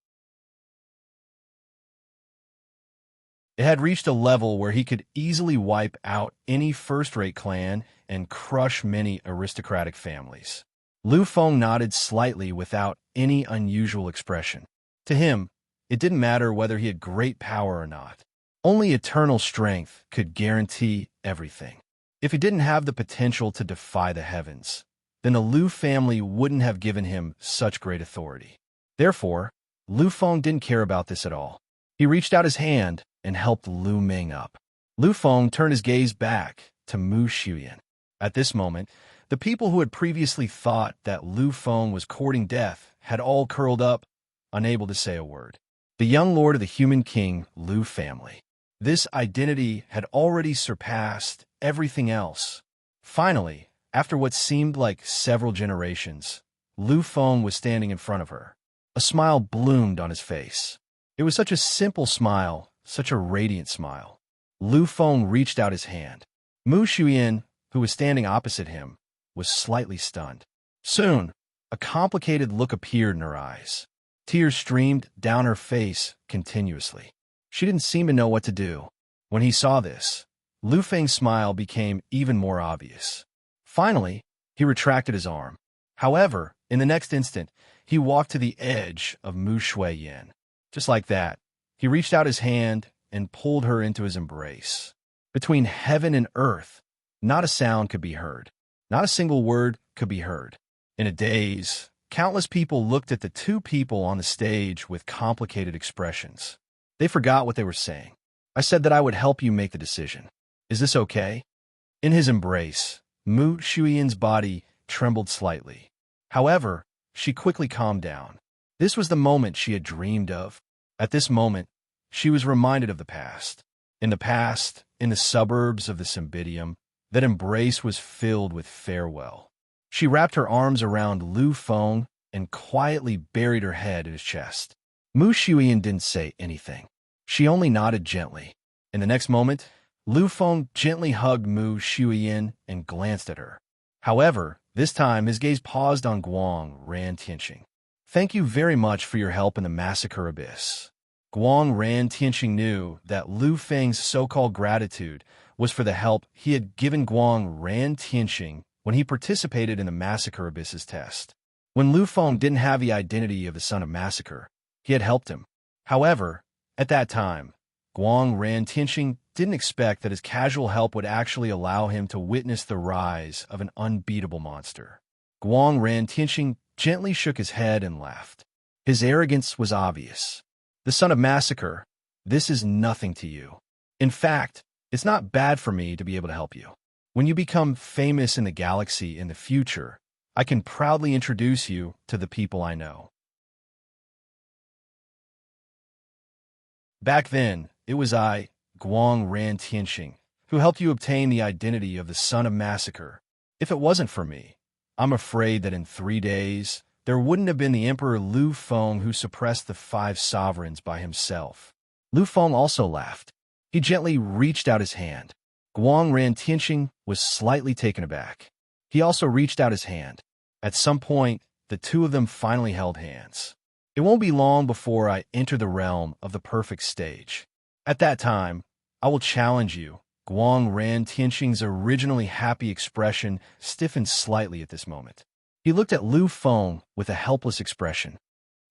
It had reached a level where he could easily wipe out any first-rate clan and crush many aristocratic families. Lu Feng nodded slightly without any unusual expression. To him, it didn't matter whether he had great power or not. Only eternal strength could guarantee everything. If he didn't have the potential to defy the heavens, then the Lu family wouldn't have given him such great authority. Therefore, Lu Feng didn't care about this at all. He reached out his hand and helped Lu Meng up. Lu Feng turned his gaze back to Mu Xuyan. At this moment, the people who had previously thought that Lu Feng was courting death had all curled up, unable to say a word. The young lord of the human king Lu family. This identity had already surpassed everything else. Finally, after what seemed like several generations, Lu Feng was standing in front of her. A smile bloomed on his face. It was such a simple smile, such a radiant smile. Lu Feng reached out his hand. Mu Xuyan, who was standing opposite him, was slightly stunned. Soon, a complicated look appeared in her eyes. Tears streamed down her face continuously. She didn't seem to know what to do. When he saw this, Lu Feng's smile became even more obvious. Finally, he retracted his arm. However, in the next instant, he walked to the edge of Mu Xuyan. Just like that, he reached out his hand and pulled her into his embrace. Between heaven and earth, not a sound could be heard. Not a single word could be heard. In a daze, countless people looked at the two people on the stage with complicated expressions. They forgot what they were saying. I said that I would help you make the decision. Is this okay? In his embrace, Mu Xuyan's body trembled slightly. However, she quickly calmed down. This was the moment she had dreamed of. At this moment, she was reminded of the past. In the past, in the suburbs of the Cymbidium, that embrace was filled with farewell. She wrapped her arms around Lu Feng and quietly buried her head in his chest. Mu Xuyan didn't say anything. She only nodded gently. In the next moment, Lu Feng gently hugged Mu Xuyan and glanced at her. However, this time his gaze paused on Guang Ran Tianqing. Thank you very much for your help in the massacre abyss. Guang Ran Tianqing knew that Lu Feng's so-called gratitude was for the help he had given Guang Ran Tianqing when he participated in the Massacre Abyss's test. When Lu Feng didn't have the identity of the son of Massacre, he had helped him. However, at that time, Guang Ran Tianqing didn't expect that his casual help would actually allow him to witness the rise of an unbeatable monster. Guang Ran Tianqing gently shook his head and laughed. His arrogance was obvious. The son of Massacre, this is nothing to you. In fact, it's not bad for me to be able to help you. When you become famous in the galaxy in the future, I can proudly introduce you to the people I know. Back then, it was I, Guang Ran Tianqing, who helped you obtain the identity of the son of Massacre. If it wasn't for me, I'm afraid that in 3 days, there wouldn't have been the Emperor Lu Feng who suppressed the 5 sovereigns by himself. Lu Feng also laughed. He gently reached out his hand. Guang Ran Tianqing was slightly taken aback. He also reached out his hand. At some point, the two of them finally held hands. It won't be long before I enter the realm of the perfect stage. At that time, I will challenge you. Guang Ran Tianxing's originally happy expression stiffened slightly at this moment. He looked at Lu Feng with a helpless expression.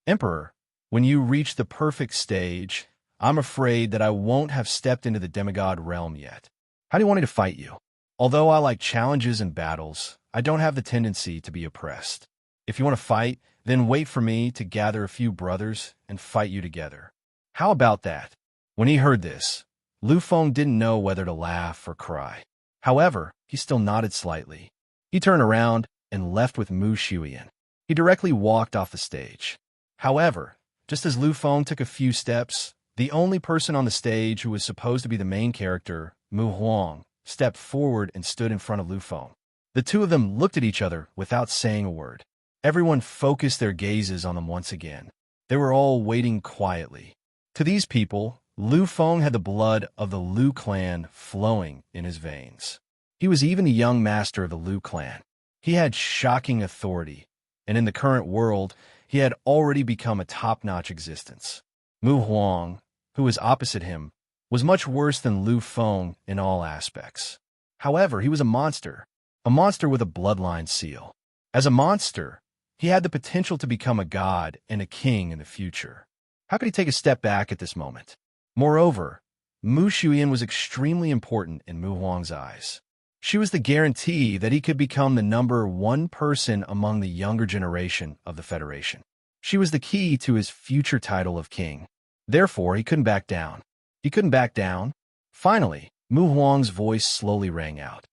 Emperor, when you reach the perfect stage, I'm afraid that I won't have stepped into the demigod realm yet. How do you want me to fight you? Although I like challenges and battles, I don't have the tendency to be oppressed. If you want to fight, then wait for me to gather a few brothers and fight you together. How about that? When he heard this, Lu Feng didn't know whether to laugh or cry. However, he still nodded slightly. He turned around and left with Mu Shuyan. He directly walked off the stage. However, just as Lu Feng took a few steps, the only person on the stage who was supposed to be the main character, Mu Huang, stepped forward and stood in front of Lu Feng. The two of them looked at each other without saying a word. Everyone focused their gazes on them once again. They were all waiting quietly. To these people, Lu Feng had the blood of the Lu clan flowing in his veins. He was even a young master of the Lu clan. He had shocking authority, and in the current world, he had already become a top-notch existence. Mu Huang, who was opposite him, was much worse than Lu Feng in all aspects. However, he was a monster with a bloodline seal. As a monster, he had the potential to become a god and a king in the future. How could he take a step back at this moment? Moreover, Mu Shuyan was extremely important in Mu Huang's eyes. She was the guarantee that he could become the number one person among the younger generation of the Federation. She was the key to his future title of king. Therefore, he couldn't back down. He couldn't back down. Finally, Mu Huang's voice slowly rang out.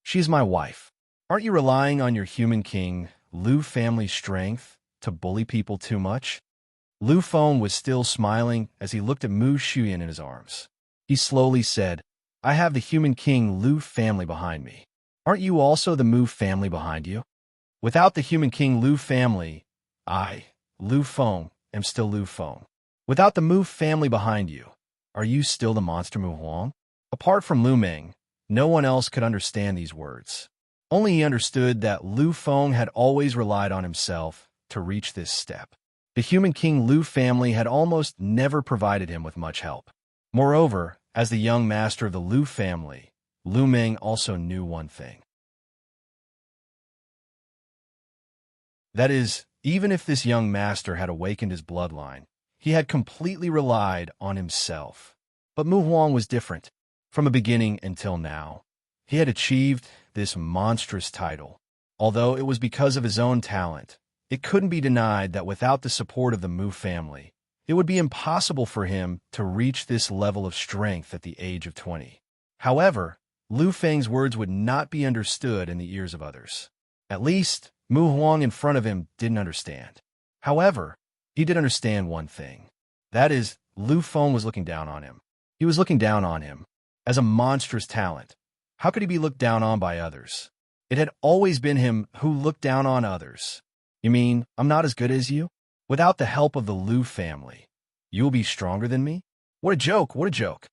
She is my wife. Aren't you relying on your human king, Lu family's strength, to bully people too much? Lu Feng was still smiling as he looked at Mu Shuyan in his arms. He slowly said, I have the human king Lu family behind me. Aren't you also the Mu family behind you? Without the human king Lu family, I, Lu Feng, am still Lu Feng. Without the Mu family behind you, are you still the monster Mu Huang? Apart from Lu Meng, no one else could understand these words. Only he understood that Lu Feng had always relied on himself to reach this step. The human king Lu family had almost never provided him with much help. Moreover, as the young master of the Lu family, Lu Meng also knew one thing. That is, even if this young master had awakened his bloodline, he had completely relied on himself. But Mu Huang was different. From the beginning until now, he had achieved this monstrous title. Although it was because of his own talent, it couldn't be denied that without the support of the Mu family, it would be impossible for him to reach this level of strength at the age of 20. However, Lu Feng's words would not be understood in the ears of others. At least, Mu Huang in front of him didn't understand. However, he did understand one thing. That is, Lu Feng was looking down on him. He was looking down on him as a monstrous talent. How could he be looked down on by others? It had always been him who looked down on others. You mean, I'm not as good as you? Without the help of the Lu family, you will be stronger than me? What a joke, what a joke.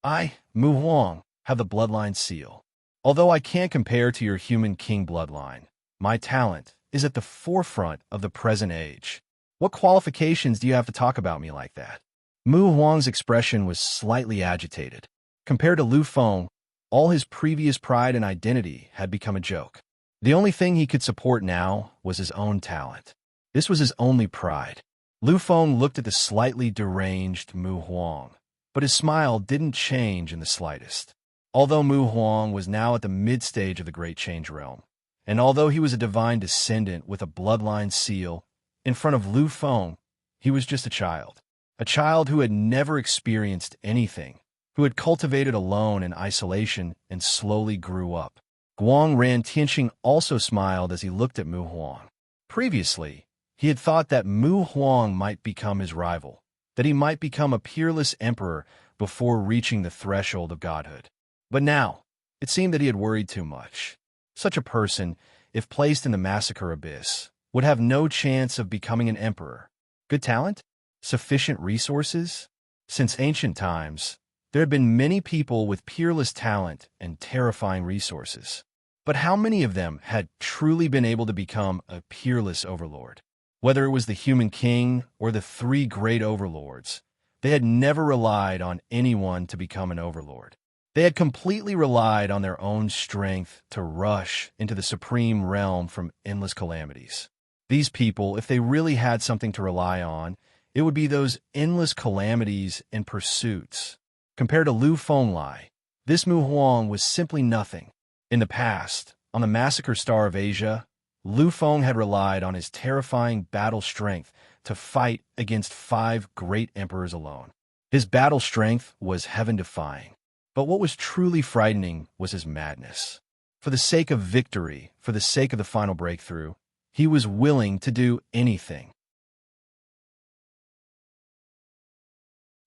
I, Mu Huang, have the bloodline seal. Although I can't compare to your human king bloodline, my talent is at the forefront of the present age. What qualifications do you have to talk about me like that? Mu Huang's expression was slightly agitated. Compared to Lu Feng, all his previous pride and identity had become a joke. The only thing he could support now was his own talent. This was his only pride. Lu Feng looked at the slightly deranged Mu Huang, but his smile didn't change in the slightest. Although Mu Huang was now at the mid-stage of the Great Change Realm, and although he was a divine descendant with a bloodline seal, in front of Lu Feng, he was just a child who had never experienced anything, who had cultivated alone in isolation and slowly grew up. Guang Ran Tianxing also smiled as he looked at Mu Huang. Previously, he had thought that Mu Huang might become his rival, that he might become a peerless emperor before reaching the threshold of godhood. But now, it seemed that he had worried too much. Such a person, if placed in the massacre abyss, would have no chance of becoming an emperor. Good talent? Sufficient resources? Since ancient times, there had been many people with peerless talent and terrifying resources. But how many of them had truly been able to become a peerless overlord? Whether it was the human king or the three great overlords, They had never relied on anyone to become an overlord. They had completely relied on their own strength to rush into the supreme realm from endless calamities. These people, if they really had something to rely on, it would be those endless calamities and pursuits. Compared to Lu Fenglai, this Mu Huang was simply nothing. In the past, on the Massacre Star of Asia, Lu Feng had relied on his terrifying battle strength to fight against 5 great emperors alone. His battle strength was heaven-defying. But what was truly frightening was his madness. For the sake of victory, for the sake of the final breakthrough, he was willing to do anything.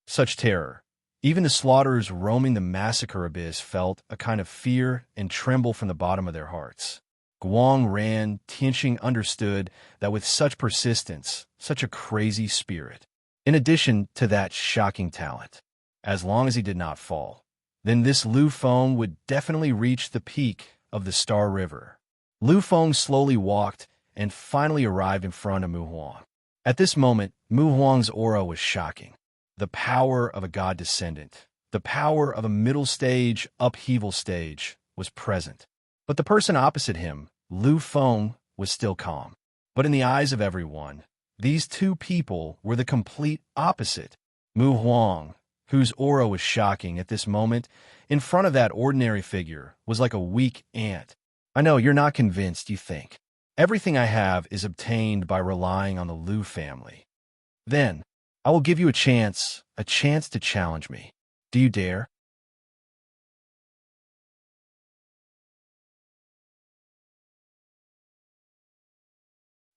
Such terror. Even the slaughterers roaming the massacre abyss felt a kind of fear and tremble from the bottom of their hearts. Guang Ran, Tianxing understood that with such persistence, such a crazy spirit, in addition to that shocking talent, as long as he did not fall, then this Lu Feng would definitely reach the peak of the Star River. Lu Feng slowly walked and finally arrived in front of Mu Huang. At this moment, Mu Huang's aura was shocking. The power of a god descendant, the power of a middle stage, upheaval stage, was present. But the person opposite him, Lu Feng, was still calm. But in the eyes of everyone, these two people were the complete opposite. Mu Huang, whose aura was shocking at this moment, in front of that ordinary figure, was like a weak ant. I know you're not convinced, you think. Everything I have is obtained by relying on the Lu family. Then, I will give you a chance to challenge me. Do you dare?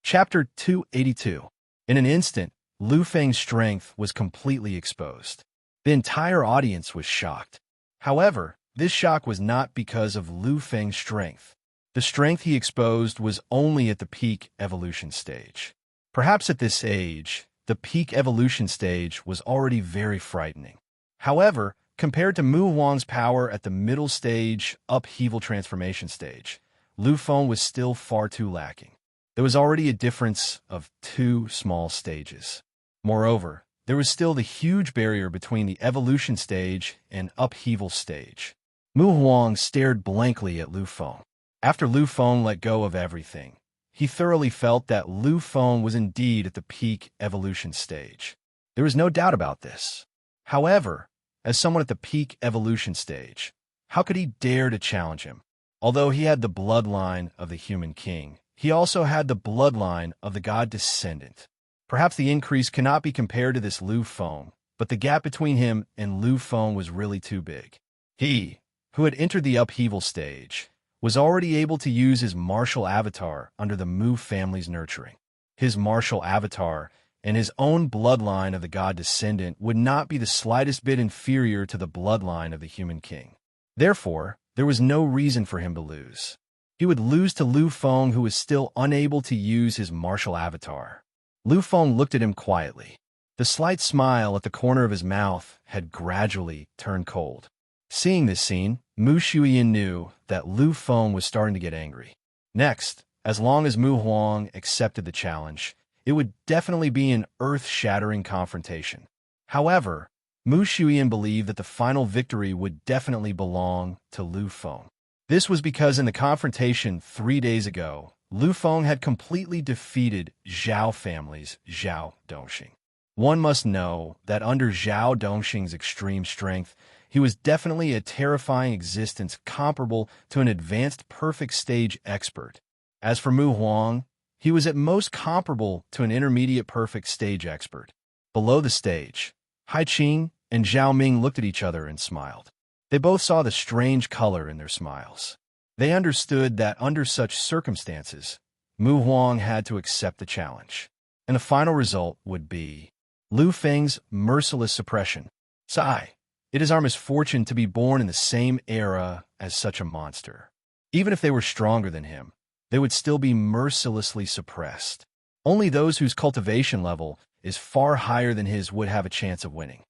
Chapter 282. In an instant, Lu Feng's strength was completely exposed. The entire audience was shocked. However, this shock was not because of Lu Feng's strength. The strength he exposed was only at the peak evolution stage. Perhaps at this age, the peak evolution stage was already very frightening. However, compared to Mu Huang's power at the middle stage, upheaval transformation stage, Lu Feng was still far too lacking. There was already a difference of 2 small stages. Moreover, there was still the huge barrier between the evolution stage and upheaval stage. Mu Huang stared blankly at Lu Feng. After Lu Feng let go of everything, he thoroughly felt that Lu Feng was indeed at the peak evolution stage. There was no doubt about this. However, as someone at the peak evolution stage, how could he dare to challenge him? Although he had the bloodline of the human king, he also had the bloodline of the god descendant. Perhaps the increase cannot be compared to this Lu Feng, but the gap between him and Lu Feng was really too big. He, who had entered the upheaval stage, was already able to use his martial avatar under the Mu family's nurturing. His martial avatar and his own bloodline of the god descendant would not be the slightest bit inferior to the bloodline of the human king. Therefore, there was no reason for him to lose. He would lose to Lu Feng, who was still unable to use his martial avatar. Lu Feng looked at him quietly. The slight smile at the corner of his mouth had gradually turned cold. Seeing this scene, Mu Shuyan knew that Lu Feng was starting to get angry. Next, as long as Mu Huang accepted the challenge, it would definitely be an earth-shattering confrontation. However, Mu Shuyan believed that the final victory would definitely belong to Lu Feng. This was because in the confrontation 3 days ago, Lu Feng had completely defeated Zhao family's Zhao Dongxing. One must know that under Zhao Dongxing's extreme strength, he was definitely a terrifying existence comparable to an advanced perfect stage expert. As for Mu Huang, he was at most comparable to an intermediate perfect stage expert. Below the stage, Hai Qing and Zhao Ming looked at each other and smiled. They both saw the strange color in their smiles. They understood that under such circumstances, Mu Huang had to accept the challenge. And the final result would be Lu Feng's merciless suppression. Sigh. It is our misfortune to be born in the same era as such a monster. Even if they were stronger than him, they would still be mercilessly suppressed. Only those whose cultivation level is far higher than his would have a chance of winning.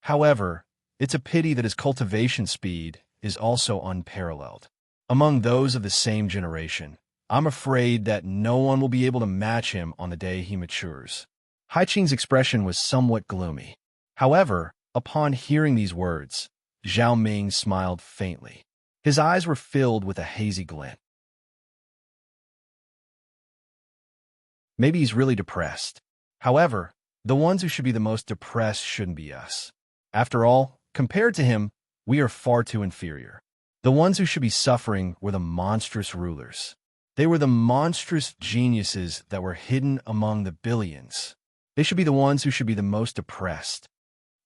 However, it's a pity that his cultivation speed is also unparalleled. Among those of the same generation, I'm afraid that no one will be able to match him on the day he matures. Hai Qing's expression was somewhat gloomy. However, upon hearing these words, Zhao Ming smiled faintly. His eyes were filled with a hazy glint. Maybe he's really depressed. However, the ones who should be the most depressed shouldn't be us. After all, compared to him, we are far too inferior. The ones who should be suffering were the monstrous rulers. They were the monstrous geniuses that were hidden among the billions. They should be the ones who should be the most depressed.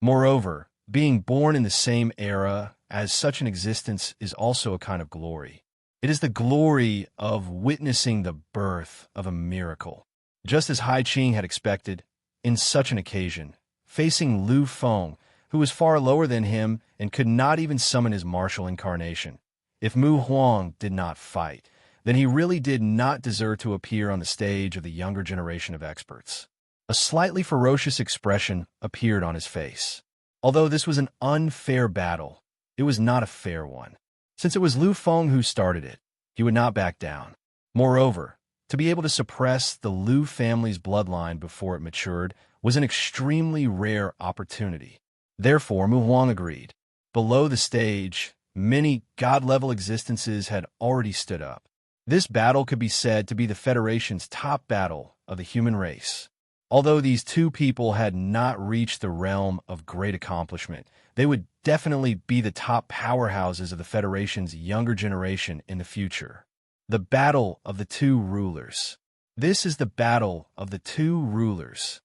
Moreover, being born in the same era as such an existence is also a kind of glory. It is the glory of witnessing the birth of a miracle. Just as Hai Qing had expected, in such an occasion, facing Lu Feng, who was far lower than him and could not even summon his martial incarnation. If Mu Huang did not fight, then he really did not deserve to appear on the stage of the younger generation of experts. A slightly ferocious expression appeared on his face. Although this was an unfair battle, it was not a fair one. Since it was Lu Feng who started it, he would not back down. Moreover, to be able to suppress the Lu family's bloodline before it matured was an extremely rare opportunity. Therefore, Mu Huang agreed. Below the stage, many god-level existences had already stood up. This battle could be said to be the Federation's top battle of the human race. Although these two people had not reached the realm of great accomplishment, they would definitely be the top powerhouses of the Federation's younger generation in the future. The Battle of the Two Rulers. This is the Battle of the Two Rulers.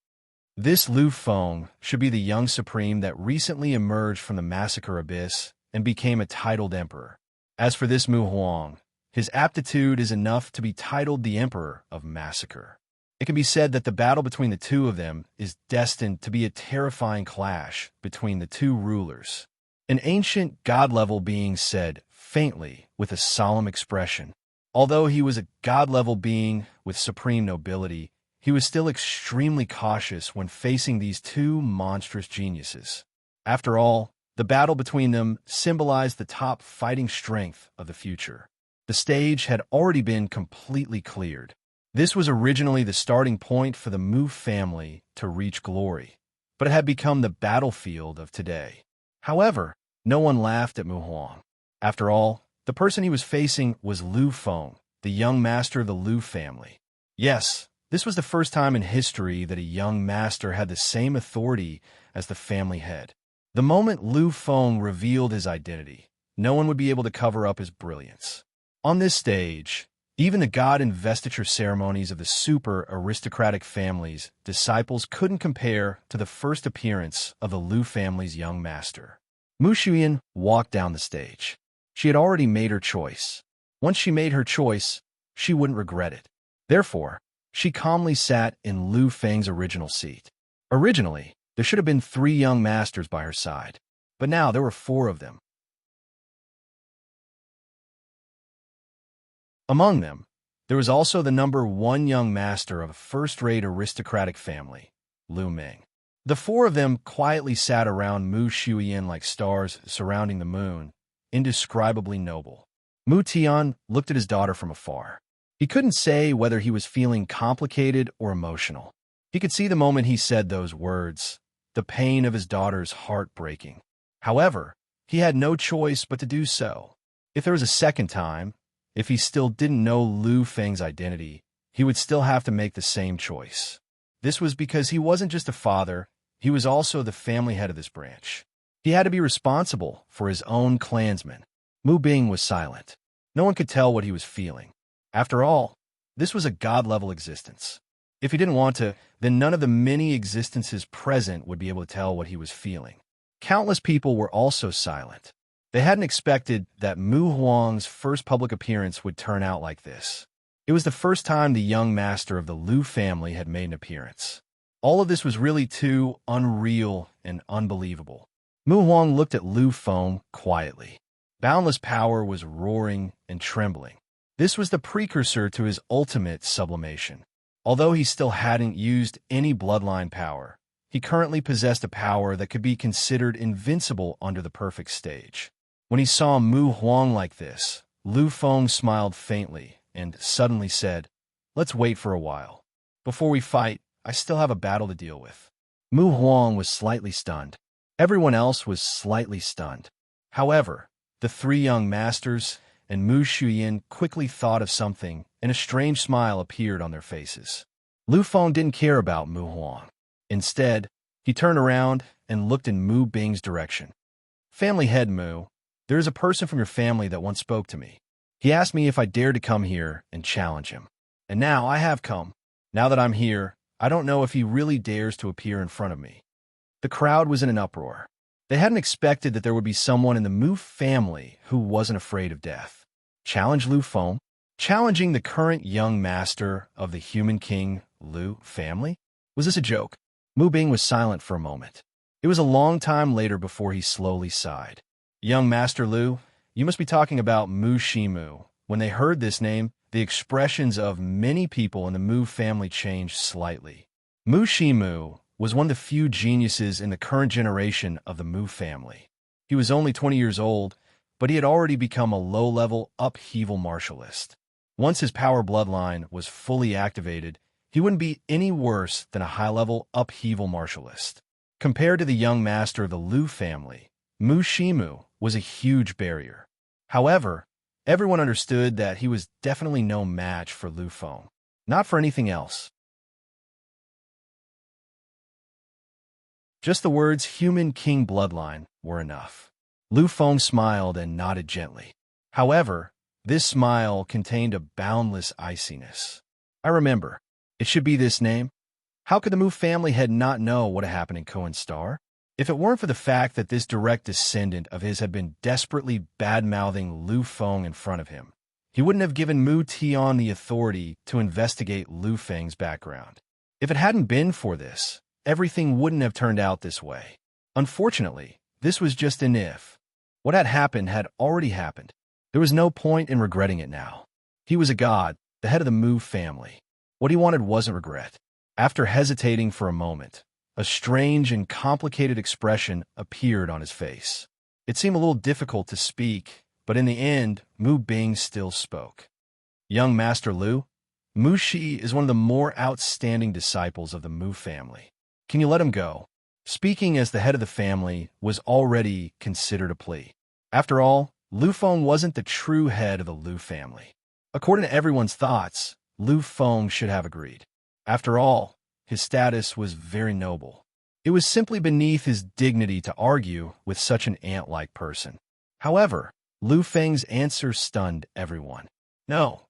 This Lu Feng should be the young supreme that recently emerged from the massacre abyss and became a titled emperor. As for this Mu Huang, his aptitude is enough to be titled the Emperor of Massacre. It can be said that the battle between the two of them is destined to be a terrifying clash between the two rulers. An ancient god-level being said faintly with a solemn expression. Although he was a god-level being with supreme nobility, he was still extremely cautious when facing these two monstrous geniuses. After all, the battle between them symbolized the top fighting strength of the future. The stage had already been completely cleared. This was originally the starting point for the Mu family to reach glory, but it had become the battlefield of today. However, no one laughed at Mu Huang. After all, the person he was facing was Lu Feng, the young master of the Lu family. Yes, this was the first time in history that a young master had the same authority as the family head. The moment Lu Feng revealed his identity, no one would be able to cover up his brilliance. On this stage, even the god investiture ceremonies of the super aristocratic family's disciples couldn't compare to the first appearance of the Lu family's young master. Mu Xuyan walked down the stage. She had already made her choice. Once she made her choice, she wouldn't regret it. Therefore, she calmly sat in Lu Feng's original seat. Originally, there should have been 3 young masters by her side, but now there were 4 of them. Among them, there was also the number 1 young master of a first-rate aristocratic family, Lu Ming. The 4 of them quietly sat around Mu Xuyan like stars surrounding the moon, indescribably noble. Mu Tian looked at his daughter from afar. He couldn't say whether he was feeling complicated or emotional. He could see the moment he said those words, the pain of his daughter's heart breaking. However, he had no choice but to do so. If there was a second time, if he still didn't know Lu Feng's identity, he would still have to make the same choice. This was because he wasn't just a father, he was also the family head of this branch. He had to be responsible for his own clansmen. Mu Bing was silent. No one could tell what he was feeling. After all, this was a god-level existence. If he didn't want to, then none of the many existences present would be able to tell what he was feeling. Countless people were also silent. They hadn't expected that Mu Huang's first public appearance would turn out like this. It was the first time the young master of the Lu family had made an appearance. All of this was really too unreal and unbelievable. Mu Huang looked at Lu Feng quietly. Boundless power was roaring and trembling. This was the precursor to his ultimate sublimation. Although he still hadn't used any bloodline power, he currently possessed a power that could be considered invincible under the perfect stage. When he saw Mu Huang like this, Lu Feng smiled faintly and suddenly said, "Let's wait for a while. Before we fight, I still have a battle to deal with." Mu Huang was slightly stunned. Everyone else was slightly stunned. However, the three young masters and Mu Shuyin quickly thought of something, and a strange smile appeared on their faces. Lu Feng didn't care about Mu Huang. Instead, he turned around and looked in Mu Bing's direction. "Family head Mu, there is a person from your family that once spoke to me. He asked me if I dared to come here and challenge him. And now I have come. Now that I'm here, I don't know if he really dares to appear in front of me." The crowd was in an uproar. They hadn't expected that there would be someone in the Mu family who wasn't afraid of death. Challenge Lu Feng? Challenging the current young master of the human king Lu family? Was this a joke? Mu Bing was silent for a moment. It was a long time later before he slowly sighed. "Young Master Lu, you must be talking about Mu Shimu." When they heard this name, the expressions of many people in the Mu family changed slightly. Mu Shimu was one of the few geniuses in the current generation of the Mu family. He was only 20 years old, but he had already become a low-level upheaval martialist. Once his power bloodline was fully activated, he wouldn't be any worse than a high-level upheaval martialist. Compared to the young master of the Lu family, Mu Shimu was a huge barrier. However, everyone understood that he was definitely no match for Lu Feng. Not for anything else. Just the words human king bloodline were enough. Lu Feng smiled and nodded gently. However, this smile contained a boundless iciness. "I remember. It should be this name." How could the Mu family head not know what had happened in Koan Star? If it weren't for the fact that this direct descendant of his had been desperately bad-mouthing Lu Feng in front of him, he wouldn't have given Mu Tian the authority to investigate Lu Feng's background. If it hadn't been for this, everything wouldn't have turned out this way. Unfortunately, this was just an if. What had already happened. There was no point in regretting it now. He was a god, the head of the Mu family. What he wanted wasn't regret. After hesitating for a moment, a strange and complicated expression appeared on his face. It seemed a little difficult to speak, but in the end, Mu Bing still spoke. "Young Master Lu, Mu Shi is one of the more outstanding disciples of the Mu family. Can you let him go?" Speaking as the head of the family was already considered a plea. After all, Lu Feng wasn't the true head of the Lu family. According to everyone's thoughts, Lu Feng should have agreed. After all, his status was very noble. It was simply beneath his dignity to argue with such an ant-like person. However, Lu Feng's answer stunned everyone. No.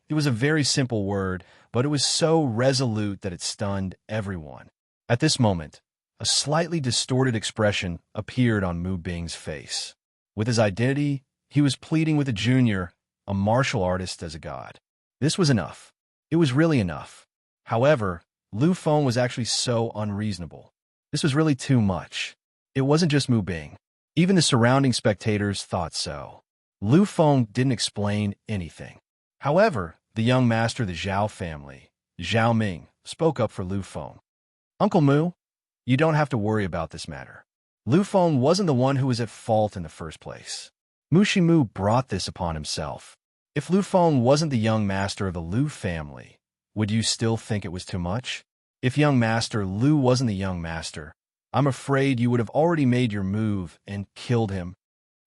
It was a very simple word, but it was so resolute that it stunned everyone. At this moment, a slightly distorted expression appeared on Mu Bing's face. With his identity, he was pleading with a junior, a martial artist as a god. This was enough. It was really enough. However, Lu Feng was actually so unreasonable. This was really too much. It wasn't just Mu Bing. Even the surrounding spectators thought so. Lu Feng didn't explain anything. However, the young master of the Zhao family, Zhao Ming, spoke up for Lu Feng. "Uncle Mu, you don't have to worry about this matter. Lu Feng wasn't the one who was at fault in the first place. Mu Shimu brought this upon himself. If Lu Feng wasn't the young master of the Lu family, would you still think it was too much? If young master Lu wasn't the young master, I'm afraid you would have already made your move and killed him."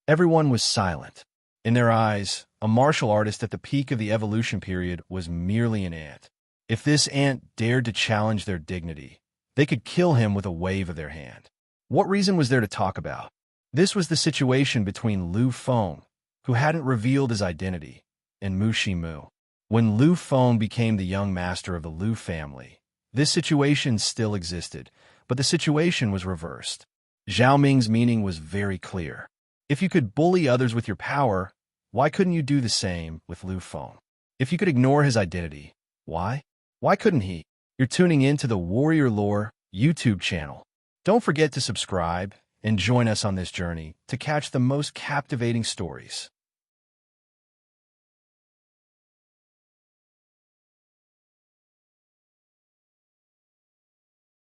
Everyone was silent. In their eyes, a martial artist at the peak of the evolution period was merely an ant. If this ant dared to challenge their dignity, they could kill him with a wave of their hand. What reason was there to talk about? This was the situation between Lu Feng, who hadn't revealed his identity, and Mu Shimu. When Lu Feng became the young master of the Lu family, this situation still existed, but the situation was reversed. Zhao Ming's meaning was very clear. If you could bully others with your power, why couldn't you do the same with Lu Feng? If you could ignore his identity, why? Why couldn't he? You're tuning in to the Warrior Lore YouTube channel. Don't forget to subscribe and join us on this journey to catch the most captivating stories.